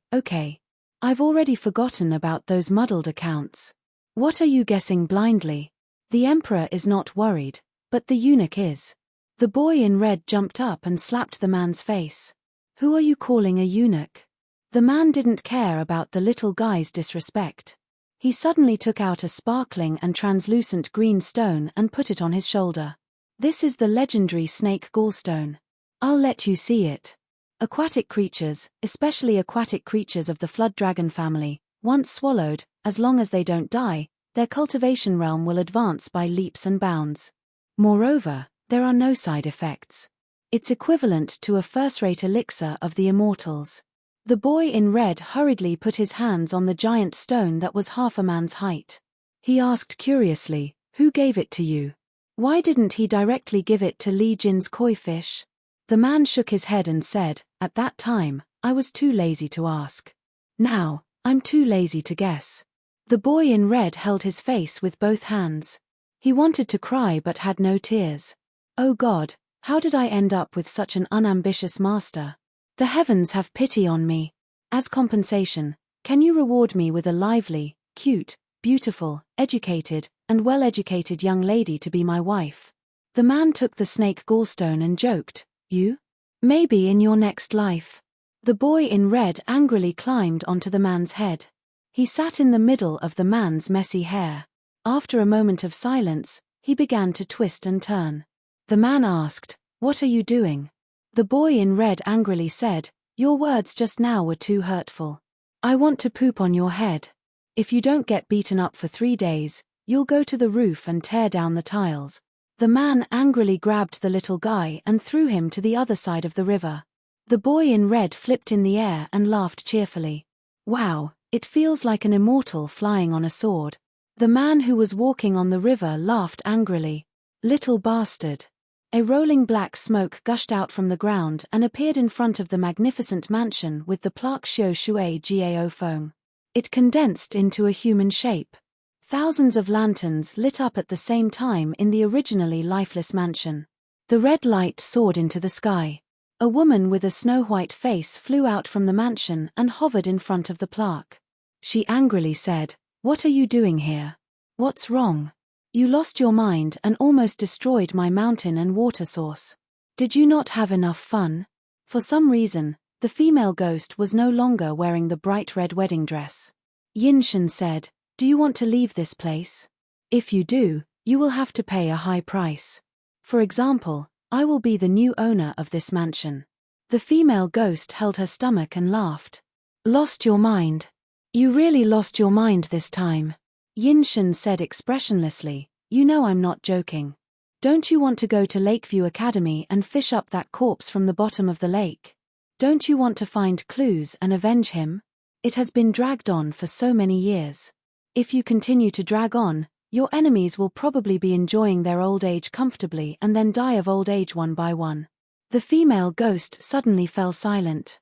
I've already forgotten about those muddled accounts. What are you guessing blindly? The emperor is not worried, but the eunuch is." The boy in red jumped up and slapped the man's face. "Who are you calling a eunuch?" The man didn't care about the little guy's disrespect. He suddenly took out a sparkling and translucent green stone and put it on his shoulder. "This is the legendary snake gallstone. I'll let you see it. Aquatic creatures, especially aquatic creatures of the flood dragon family, once swallowed, as long as they don't die, their cultivation realm will advance by leaps and bounds. Moreover, there are no side effects. It's equivalent to a first-rate elixir of the immortals." The boy in red hurriedly put his hands on the giant stone that was half a man's height. He asked curiously, "Who gave it to you? Why didn't he directly give it to Li Jin's koi fish?" The man shook his head and said, "At that time, I was too lazy to ask. Now, I'm too lazy to guess." The boy in red held his face with both hands. He wanted to cry but had no tears. "Oh God, how did I end up with such an unambitious master? The heavens have pity on me. As compensation, can you reward me with a lively, cute, beautiful, educated, and well-educated young lady to be my wife?" The man took the snake gallstone and joked, "You? Maybe in your next life." The boy in red angrily climbed onto the man's head. He sat in the middle of the man's messy hair. After a moment of silence, he began to twist and turn. The man asked, "What are you doing?" The boy in red angrily said, "Your words just now were too hurtful. I want to poop on your head. If you don't get beaten up for 3 days, you'll go to the roof and tear down the tiles." The man angrily grabbed the little guy and threw him to the other side of the river. The boy in red flipped in the air and laughed cheerfully. "Wow, it feels like an immortal flying on a sword." The man who was walking on the river laughed angrily. "Little bastard." A rolling black smoke gushed out from the ground and appeared in front of the magnificent mansion with the plaque Xiao Shui Gao Feng. It condensed into a human shape. Thousands of lanterns lit up at the same time in the originally lifeless mansion. The red light soared into the sky. A woman with a snow-white face flew out from the mansion and hovered in front of the plaque. She angrily said, "What are you doing here? What's wrong? You lost your mind and almost destroyed my mountain and water source. Did you not have enough fun?" For some reason, The female ghost was no longer wearing the bright red wedding dress. Yinshan said, "Do you want to leave this place? If you do, you will have to pay a high price. For example, I will be the new owner of this mansion." The female ghost held her stomach and laughed. "Lost your mind? You really lost your mind this time?" Yinshan said expressionlessly, "You know I'm not joking. Don't you want to go to Lakeview Academy and fish up that corpse from the bottom of the lake? Don't you want to find clues and avenge him? It has been dragged on for so many years. If you continue to drag on, your enemies will probably be enjoying their old age comfortably and then die of old age one by one." The female ghost suddenly fell silent.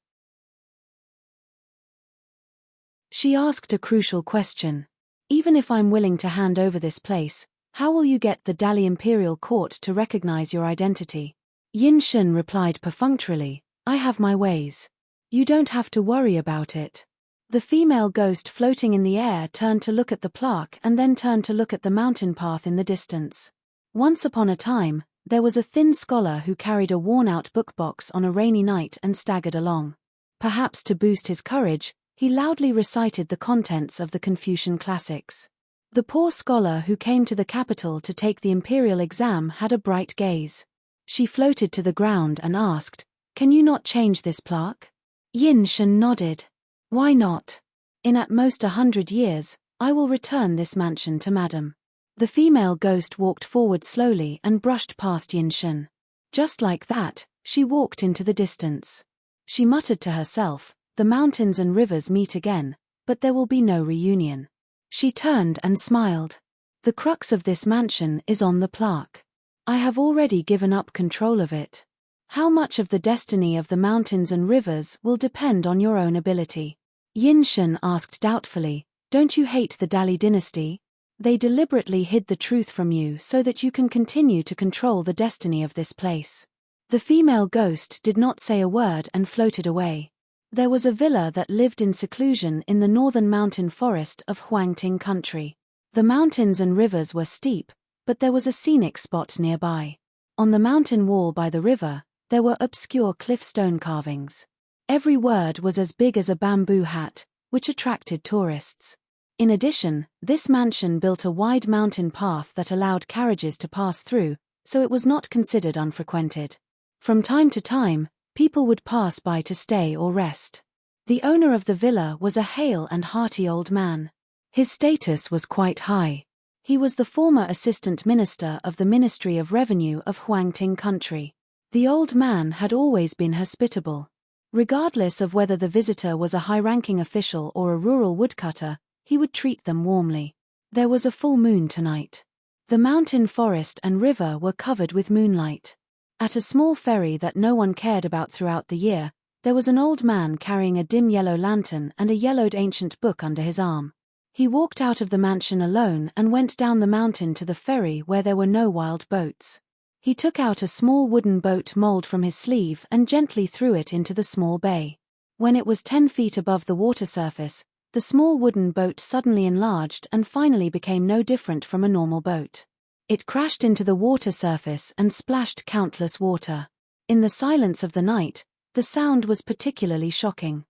She asked a crucial question. "Even if I'm willing to hand over this place, how will you get the Dali Imperial Court to recognize your identity?" Yinshan replied perfunctorily, "I have my ways. You don't have to worry about it." The female ghost floating in the air turned to look at the plaque and then turned to look at the mountain path in the distance. Once upon a time, there was a thin scholar who carried a worn-out book box on a rainy night and staggered along. Perhaps to boost his courage, he loudly recited the contents of the Confucian classics. The poor scholar who came to the capital to take the imperial exam had a bright gaze. She floated to the ground and asked, "Can you not change this plaque?" Yinshan nodded. "Why not? In at most 100 years, I will return this mansion to Madam." The female ghost walked forward slowly and brushed past Yinshan. Just like that, she walked into the distance. She muttered to herself, "The mountains and rivers meet again, but there will be no reunion." She turned and smiled. "The crux of this mansion is on the plaque. I have already given up control of it. How much of the destiny of the mountains and rivers will depend on your own ability?" Yinshan asked doubtfully, "Don't you hate the Dali dynasty? They deliberately hid the truth from you so that you can continue to control the destiny of this place." The female ghost did not say a word and floated away. There was a villa that lived in seclusion in the northern mountain forest of Huangting country. The mountains and rivers were steep, but there was a scenic spot nearby. On the mountain wall by the river, there were obscure cliff stone carvings. Every word was as big as a bamboo hat, which attracted tourists. In addition, this mansion built a wide mountain path that allowed carriages to pass through, so it was not considered unfrequented. From time to time, people would pass by to stay or rest. The owner of the villa was a hale and hearty old man. His status was quite high. He was the former assistant minister of the Ministry of Revenue of Huangting country. The old man had always been hospitable. Regardless of whether the visitor was a high-ranking official or a rural woodcutter, he would treat them warmly. There was a full moon tonight. The mountain forest and river were covered with moonlight. At a small ferry that no one cared about throughout the year, there was an old man carrying a dim yellow lantern and a yellowed ancient book under his arm. He walked out of the mansion alone and went down the mountain to the ferry where there were no wild boats. He took out a small wooden boat mold from his sleeve and gently threw it into the small bay. When it was 10 feet above the water surface, the small wooden boat suddenly enlarged and finally became no different from a normal boat. It crashed into the water surface and splashed countless water. In the silence of the night, the sound was particularly shocking.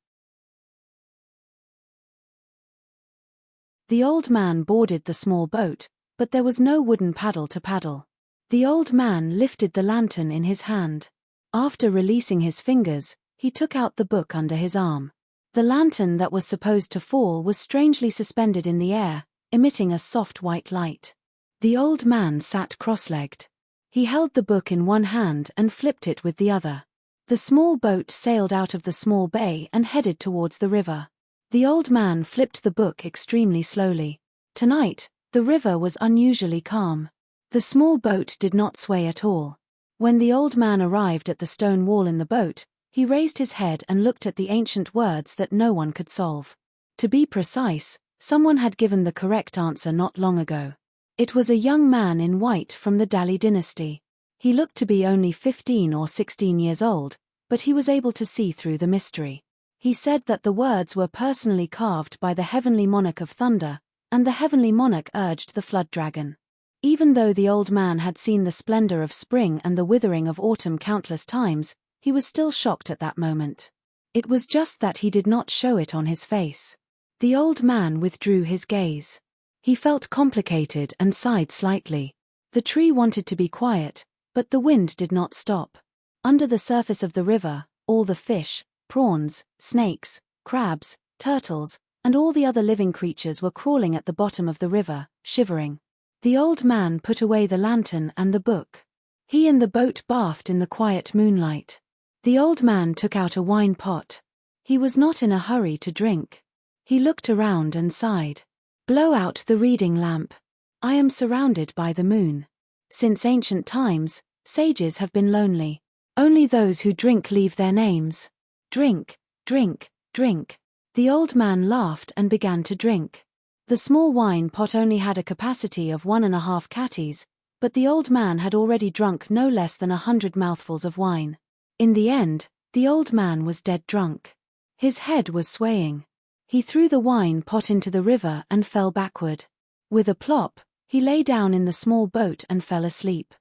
The old man boarded the small boat, but there was no wooden paddle to paddle. The old man lifted the lantern in his hand. After releasing his fingers, he took out the book under his arm. The lantern that was supposed to fall was strangely suspended in the air, emitting a soft white light. The old man sat cross-legged. He held the book in one hand and flipped it with the other. The small boat sailed out of the small bay and headed towards the river. The old man flipped the book extremely slowly. Tonight, the river was unusually calm. The small boat did not sway at all. When the old man arrived at the stone wall in the boat, he raised his head and looked at the ancient words that no one could solve. To be precise, someone had given the correct answer not long ago. It was a young man in white from the Dali dynasty. He looked to be only 15 or 16 years old, but he was able to see through the mystery. He said that the words were personally carved by the heavenly monarch of thunder, and the heavenly monarch urged the flood dragon. Even though the old man had seen the splendor of spring and the withering of autumn countless times, he was still shocked at that moment. It was just that he did not show it on his face. The old man withdrew his gaze. He felt complicated and sighed slightly. The tree wanted to be quiet, but the wind did not stop. Under the surface of the river, all the fish, prawns, snakes, crabs, turtles, and all the other living creatures were crawling at the bottom of the river, shivering. The old man put away the lantern and the book. He and the boat bathed in the quiet moonlight. The old man took out a wine pot. He was not in a hurry to drink. He looked around and sighed. Blow out the reading lamp. I am surrounded by the moon. Since ancient times, sages have been lonely. Only those who drink leave their names. Drink, drink, drink. The old man laughed and began to drink. The small wine pot only had a capacity of 1.5 catties, but the old man had already drunk no less than 100 mouthfuls of wine. In the end, the old man was dead drunk. His head was swaying. He threw the wine pot into the river and fell backward. With a plop, he lay down in the small boat and fell asleep.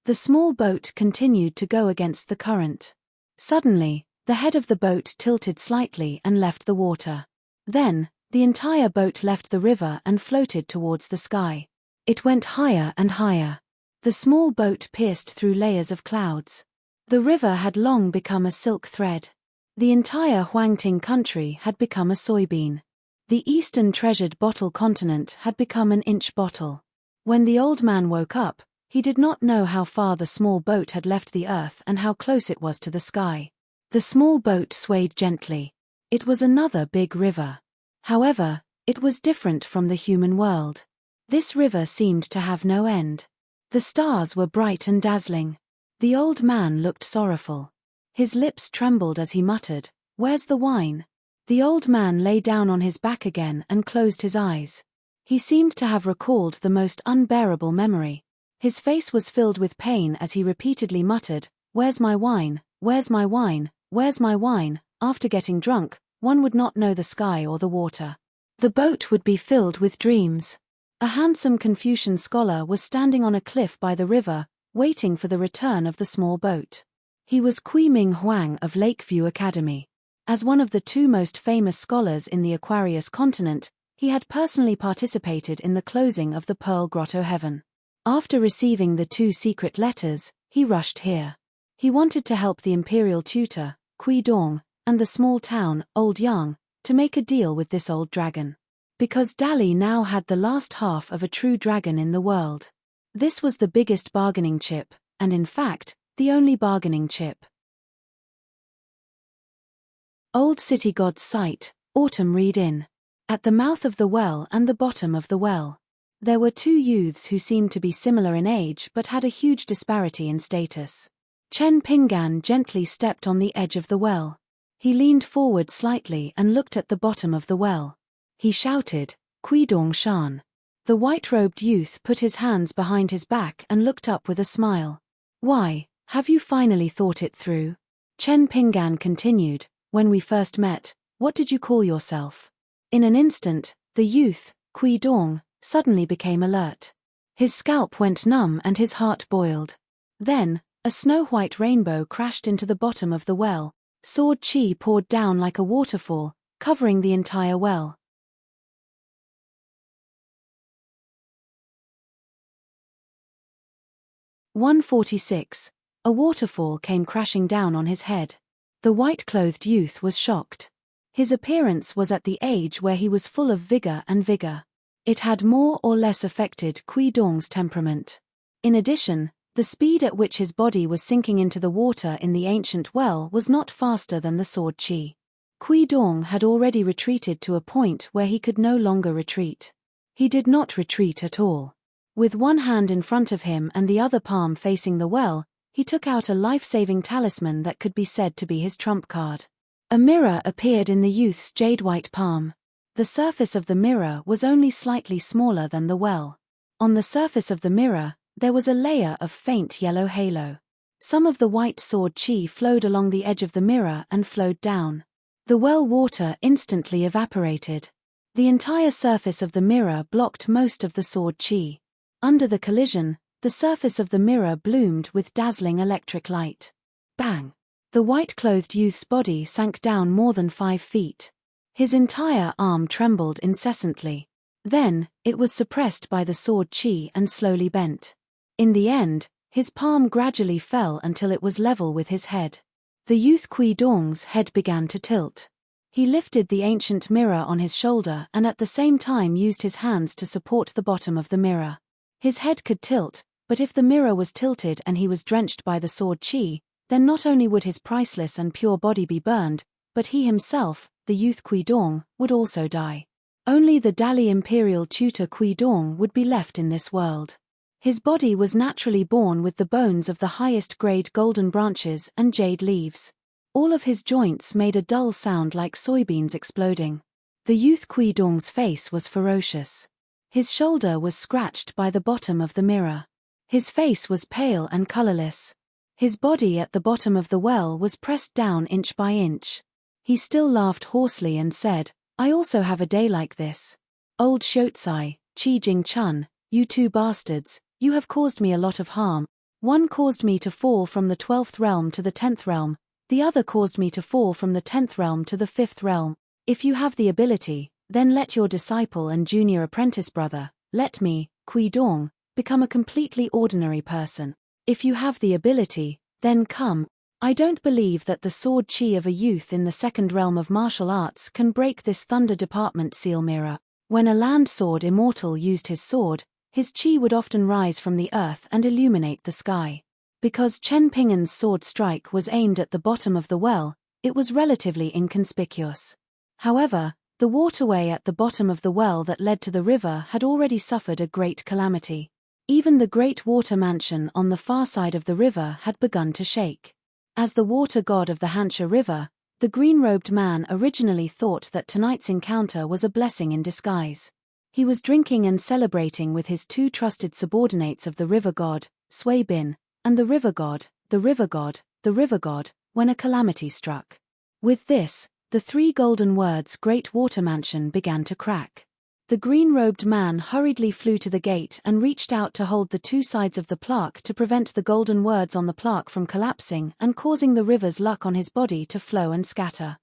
The small boat continued to go against the current. Suddenly, the head of the boat tilted slightly and left the water. Then, the entire boat left the river and floated towards the sky. It went higher and higher. The small boat pierced through layers of clouds. The river had long become a silk thread. The entire Huangting country had become a soybean. The eastern treasured bottle continent had become an inch bottle. When the old man woke up, he did not know how far the small boat had left the earth and how close it was to the sky. The small boat swayed gently. It was another big river. However, it was different from the human world. This river seemed to have no end. The stars were bright and dazzling. The old man looked sorrowful. His lips trembled as he muttered, "Where's the wine?" The old man lay down on his back again and closed his eyes. He seemed to have recalled the most unbearable memory. His face was filled with pain as he repeatedly muttered, "Where's my wine? Where's my wine? Where's my wine?" After getting drunk, one would not know the sky or the water. The boat would be filled with dreams. A handsome Confucian scholar was standing on a cliff by the river, waiting for the return of the small boat. He was Kui Ming Huang of Lakeview Academy. As one of the 2 most famous scholars in the Aquarius continent, he had personally participated in the closing of the Pearl Grotto Heaven. After receiving the 2 secret letters, he rushed here. He wanted to help the imperial tutor, Kui Dong, and the small town, Old Yang, to make a deal with this old dragon. Because Dali now had the last half of a true dragon in the world. This was the biggest bargaining chip, and in fact, the only bargaining chip. Old City God's Sight, Autumn Read In. At the mouth of the well and the bottom of the well. There were 2 youths who seemed to be similar in age but had a huge disparity in status. Chen Pingan gently stepped on the edge of the well. He leaned forward slightly and looked at the bottom of the well. He shouted, "Kui Dong Shan." The white-robed youth put his hands behind his back and looked up with a smile. "Why, have you finally thought it through?" Chen Pingan continued, "When we first met, what did you call yourself?" In an instant, the youth, Kui Dong, suddenly became alert. His scalp went numb and his heart boiled. Then, a snow-white rainbow crashed into the bottom of the well. Sword chi poured down like a waterfall, covering the entire well. "146. A waterfall came crashing down on his head. The white-clothed youth was shocked. His appearance was at the age where he was full of vigor and vigor. It had more or less affected Kui Dong's temperament. In addition, the speed at which his body was sinking into the water in the ancient well was not faster than the sword chi. Kui Dong had already retreated to a point where he could no longer retreat. He did not retreat at all. With one hand in front of him and the other palm facing the well, he took out a life-saving talisman that could be said to be his trump card. A mirror appeared in the youth's jade-white palm. The surface of the mirror was only slightly smaller than the well. On the surface of the mirror, there was a layer of faint yellow halo. Some of the white sword chi flowed along the edge of the mirror and flowed down. The well water instantly evaporated. The entire surface of the mirror blocked most of the sword chi. Under the collision, the surface of the mirror bloomed with dazzling electric light. Bang! The white-clothed youth's body sank down more than 5 feet. His entire arm trembled incessantly. Then, it was suppressed by the sword chi and slowly bent. In the end, his palm gradually fell until it was level with his head. The youth Kui Dong's head began to tilt. He lifted the ancient mirror on his shoulder and at the same time used his hands to support the bottom of the mirror. His head could tilt, but if the mirror was tilted and he was drenched by the sword chi, then not only would his priceless and pure body be burned, but he himself, the youth Kui Dong, would also die. Only the Dali imperial tutor Kui Dong would be left in this world. His body was naturally born with the bones of the highest grade golden branches and jade leaves. All of his joints made a dull sound like soybeans exploding. The youth Kui Dong's face was ferocious. His shoulder was scratched by the bottom of the mirror. His face was pale and colorless. His body at the bottom of the well was pressed down inch by inch. He still laughed hoarsely and said, "I also have a day like this. Old Shotsai, Chi Jing Chun, you two bastards, you have caused me a lot of harm. One caused me to fall from the 12th realm to the 10th realm, the other caused me to fall from the 10th realm to the 5th realm. If you have the ability, then let your disciple and junior apprentice brother, let me, Kui Dong, become a completely ordinary person. If you have the ability, then come. I don't believe that the sword chi of a youth in the 2nd realm of martial arts can break this Thunder Department seal mirror." When a land sword immortal used his sword, his chi would often rise from the earth and illuminate the sky. Because Chen Pingan's sword strike was aimed at the bottom of the well, it was relatively inconspicuous. However, the waterway at the bottom of the well that led to the river had already suffered a great calamity. Even the great water mansion on the far side of the river had begun to shake. As the water god of the Hansha River, the green-robed man originally thought that tonight's encounter was a blessing in disguise. He was drinking and celebrating with his 2 trusted subordinates of the river god, Sui Bin, and the river god, the river god, the river god, when a calamity struck. With this, the 3 golden words Great Water Mansion began to crack. The green-robed man hurriedly flew to the gate and reached out to hold the 2 sides of the plaque to prevent the golden words on the plaque from collapsing and causing the river's luck on his body to flow and scatter.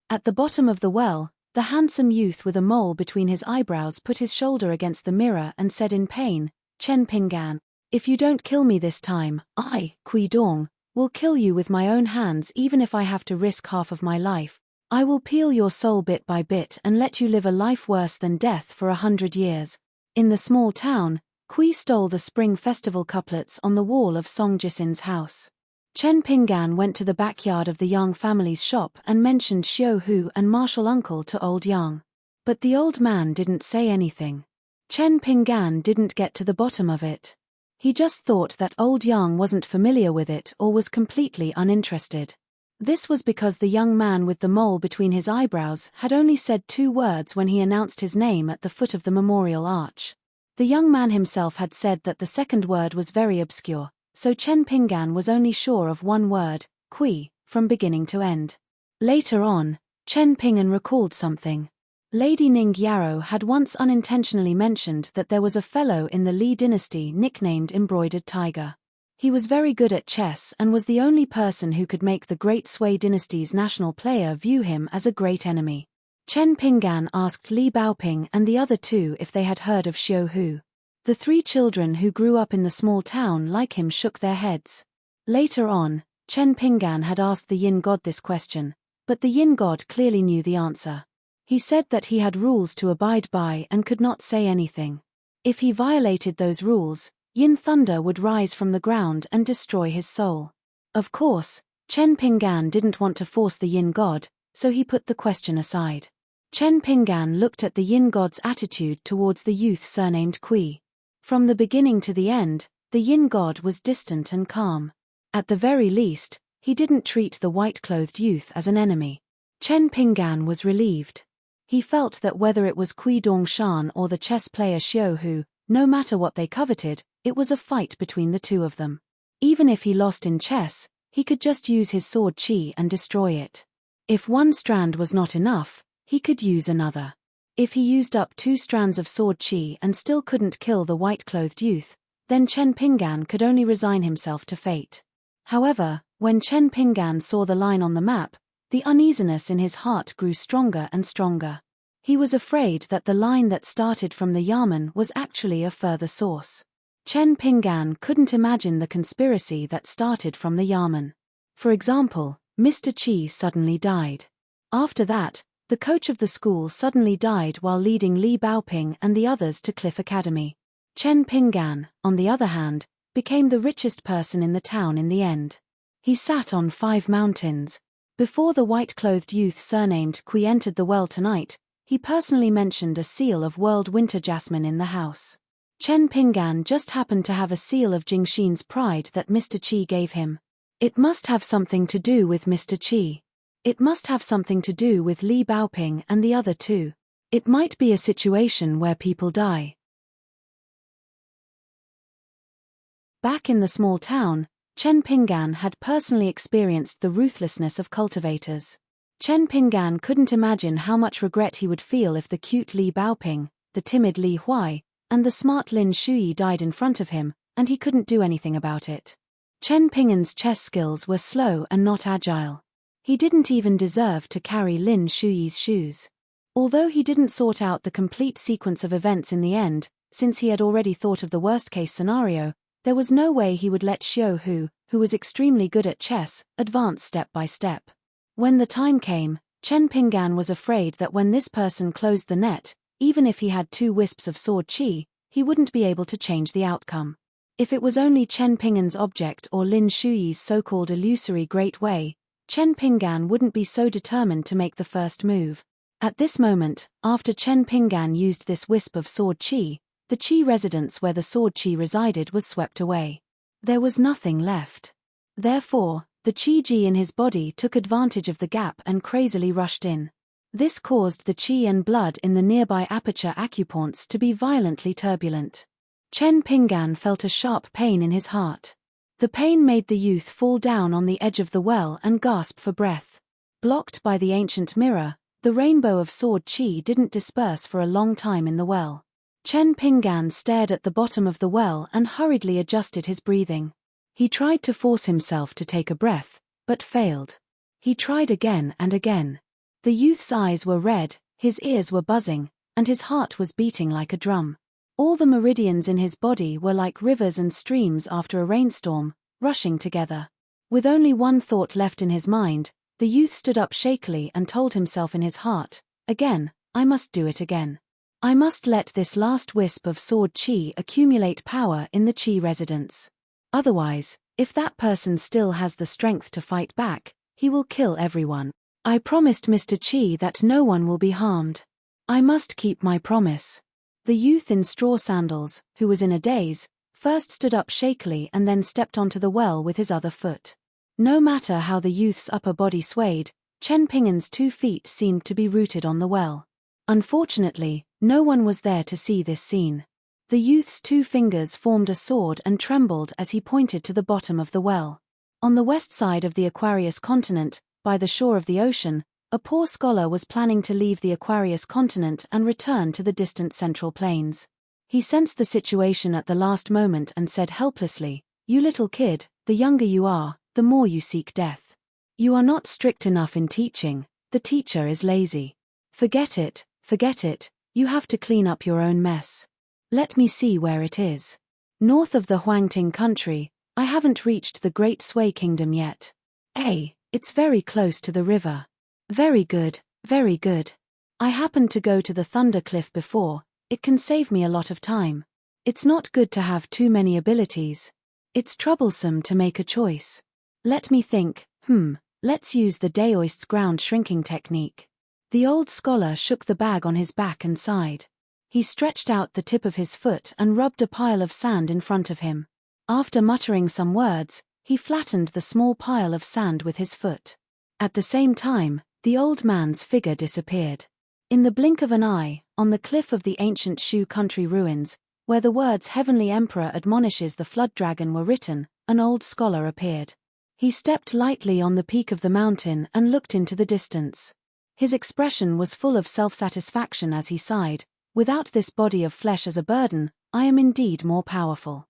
At the bottom of the well, the handsome youth with a mole between his eyebrows put his shoulder against the mirror and said in pain, "Chen Pingan, if you don't kill me this time, I, Kui Dong, will kill you with my own hands even if I have to risk half of my life. I will peel your soul bit by bit and let you live a life worse than death for 100 years. In the small town, Kui stole the spring festival couplets on the wall of Song Jisin's house. Chen Pingan went to the backyard of the Yang family's shop and mentioned Xiu Hu and martial uncle to old Yang. But the old man didn't say anything. Chen Pingan didn't get to the bottom of it. He just thought that old Yang wasn't familiar with it or was completely uninterested. This was because the young man with the mole between his eyebrows had only said 2 words when he announced his name at the foot of the memorial arch. The young man himself had said that the second word was very obscure, so Chen Pingan was only sure of 1 word, Kui, from beginning to end. Later on, Chen Pingan recalled something. Lady Ning Yarrow had once unintentionally mentioned that there was a fellow in the Li dynasty nicknamed Embroidered Tiger. He was very good at chess and was the only person who could make the Great Sui dynasty's national player view him as a great enemy. Chen Pingan asked Li Baoping and the other 2 if they had heard of Xiu Hu. The 3 children who grew up in the small town like him shook their heads. Later on, Chen Pingan had asked the Yin god this question, but the Yin god clearly knew the answer. He said that he had rules to abide by and could not say anything. If he violated those rules, Yin thunder would rise from the ground and destroy his soul. Of course, Chen Pingan didn't want to force the Yin god, so he put the question aside. Chen Pingan looked at the Yin god's attitude towards the youth surnamed Kui. From the beginning to the end, the Yin god was distant and calm. At the very least, he didn't treat the white-clothed youth as an enemy. Chen Pingan was relieved. He felt that whether it was Kui Dongshan or the chess player Xiu Hu, no matter what they coveted, it was a fight between the 2 of them. Even if he lost in chess, he could just use his sword chi and destroy it. If 1 strand was not enough, he could use another. If he used up 2 strands of sword chi and still couldn't kill the white-clothed youth, then Chen Pingan could only resign himself to fate. However, when Chen Pinggan saw the line on the map, the uneasiness in his heart grew stronger and stronger. He was afraid that the line that started from the Yamen was actually a further source. Chen Pinggan couldn't imagine the conspiracy that started from the Yamen. For example, Mr. Qi suddenly died. After that, the coach of the school suddenly died while leading Li Baoping and the others to Cliff Academy. Chen Pinggan, on the other hand, became the richest person in the town in the end. He sat on 5 mountains. Before the white-clothed youth surnamed Kui entered the well tonight, he personally mentioned a seal of world winter jasmine in the house. Chen Pinggan just happened to have a seal of Jingxin's pride that Mr. Qi gave him. It must have something to do with Mr. Qi. It must have something to do with Li Baoping and the other two. It might be a situation where people die. Back in the small town, Chen Pinggan had personally experienced the ruthlessness of cultivators. Chen Pinggan couldn't imagine how much regret he would feel if the cute Li Baoping, the timid Li Huai, and the smart Lin Shuyi died in front of him, and he couldn't do anything about it. Chen Pinggan's chess skills were slow and not agile. He didn't even deserve to carry Lin Shuyi's shoes. Although he didn't sort out the complete sequence of events in the end, since he had already thought of the worst-case scenario, there was no way he would let Xiao Hu, who was extremely good at chess, advance step by step. When the time came, Chen Pinggan was afraid that when this person closed the net, even if he had 2 wisps of sword qi, he wouldn't be able to change the outcome. If it was only Chen Pinggan's object or Lin Shuyi's so-called illusory great way, Chen Pinggan wouldn't be so determined to make the first move. At this moment, after Chen Pinggan used this wisp of sword qi, the qi residence where the sword qi resided was swept away. There was nothing left. Therefore, the qi ji in his body took advantage of the gap and crazily rushed in. This caused the qi and blood in the nearby aperture acupoints to be violently turbulent. Chen Pinggan felt a sharp pain in his heart. The pain made the youth fall down on the edge of the well and gasp for breath. Blocked by the ancient mirror, the rainbow of sword qi didn't disperse for a long time in the well. Chen Pinggan stared at the bottom of the well and hurriedly adjusted his breathing. He tried to force himself to take a breath, but failed. He tried again and again. The youth's eyes were red, his ears were buzzing, and his heart was beating like a drum. All the meridians in his body were like rivers and streams after a rainstorm, rushing together. With only one thought left in his mind, the youth stood up shakily and told himself in his heart, "Again, I must do it again. I must let this last wisp of sword qi accumulate power in the qi residence. Otherwise, if that person still has the strength to fight back, he will kill everyone. I promised Mr. Qi that no one will be harmed. I must keep my promise." The youth in straw sandals, who was in a daze, first stood up shakily and then stepped onto the well with his other foot. No matter how the youth's upper body swayed, Chen Pinggan's 2 feet seemed to be rooted on the well. Unfortunately, no one was there to see this scene. The youth's 2 fingers formed a sword and trembled as he pointed to the bottom of the well. On the west side of the Aquarius continent, by the shore of the ocean, a poor scholar was planning to leave the Aquarius continent and return to the distant Central Plains. He sensed the situation at the last moment and said helplessly, "You little kid, the younger you are, the more you seek death. You are not strict enough in teaching, the teacher is lazy. Forget it, you have to clean up your own mess. Let me see where it is. North of the Huangting country, I haven't reached the Great Sui Kingdom yet. It's very close to the river. Very good, very good. I happened to go to the Thunder Cliff before, it can save me a lot of time. It's not good to have too many abilities. It's troublesome to make a choice. Let me think, let's use the Daoist's ground shrinking technique." The old scholar shook the bag on his back and sighed. He stretched out the tip of his foot and rubbed a pile of sand in front of him. After muttering some words, he flattened the small pile of sand with his foot. At the same time, the old man's figure disappeared. In the blink of an eye, on the cliff of the ancient Shu country ruins, where the words "Heavenly Emperor admonishes the Flood Dragon" were written, an old scholar appeared. He stepped lightly on the peak of the mountain and looked into the distance. His expression was full of self-satisfaction as he sighed, "Without this body of flesh as a burden, I am indeed more powerful."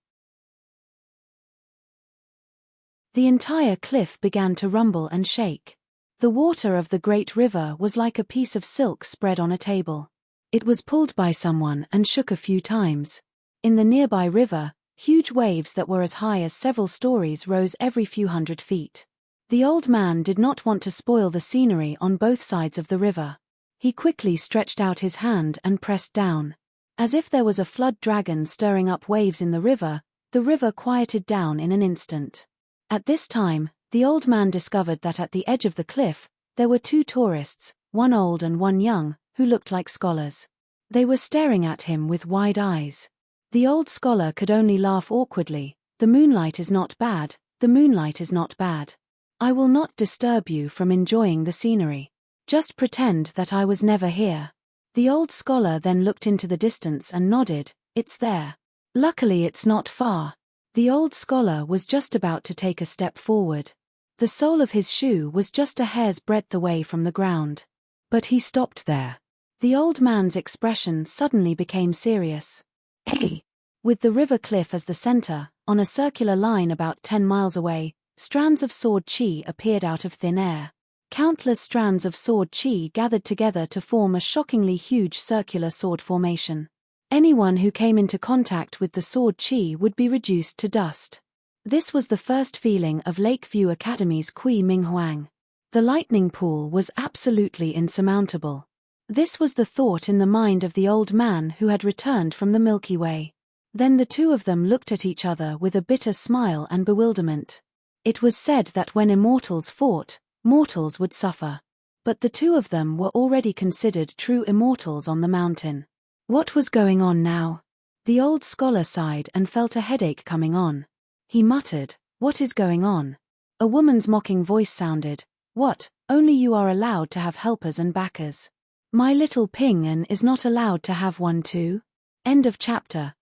The entire cliff began to rumble and shake. The water of the great river was like a piece of silk spread on a table. It was pulled by someone and shook a few times. In the nearby river, huge waves that were as high as several stories rose every few hundred feet. The old man did not want to spoil the scenery on both sides of the river. He quickly stretched out his hand and pressed down. As if there was a flood dragon stirring up waves in the river quieted down in an instant. At this time, the old man discovered that at the edge of the cliff, there were two tourists, one old and one young, who looked like scholars. They were staring at him with wide eyes. The old scholar could only laugh awkwardly. "The moonlight is not bad, the moonlight is not bad. I will not disturb you from enjoying the scenery. Just pretend that I was never here." The old scholar then looked into the distance and nodded. "It's there. Luckily it's not far." The old scholar was just about to take a step forward. The sole of his shoe was just a hair's breadth away from the ground. But he stopped there. The old man's expression suddenly became serious. "Hey!" With the river cliff as the center, on a circular line about 10 miles away, strands of sword chi appeared out of thin air. Countless strands of sword chi gathered together to form a shockingly huge circular sword formation. Anyone who came into contact with the sword chi would be reduced to dust. This was the first feeling of Lakeview Academy's Kui Ming Huang. The lightning pool was absolutely insurmountable. This was the thought in the mind of the old man who had returned from the Milky Way. Then the two of them looked at each other with a bitter smile and bewilderment. It was said that when immortals fought, mortals would suffer. But the two of them were already considered true immortals on the mountain. What was going on now? The old scholar sighed and felt a headache coming on. He muttered, "What is going on?" A woman's mocking voice sounded. "What, only you are allowed to have helpers and backers? My little Ping-an is not allowed to have one too?" End of chapter.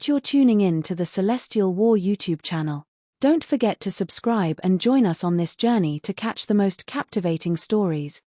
You're tuning in to the Celestial War YouTube channel. Don't forget to subscribe and join us on this journey to catch the most captivating stories.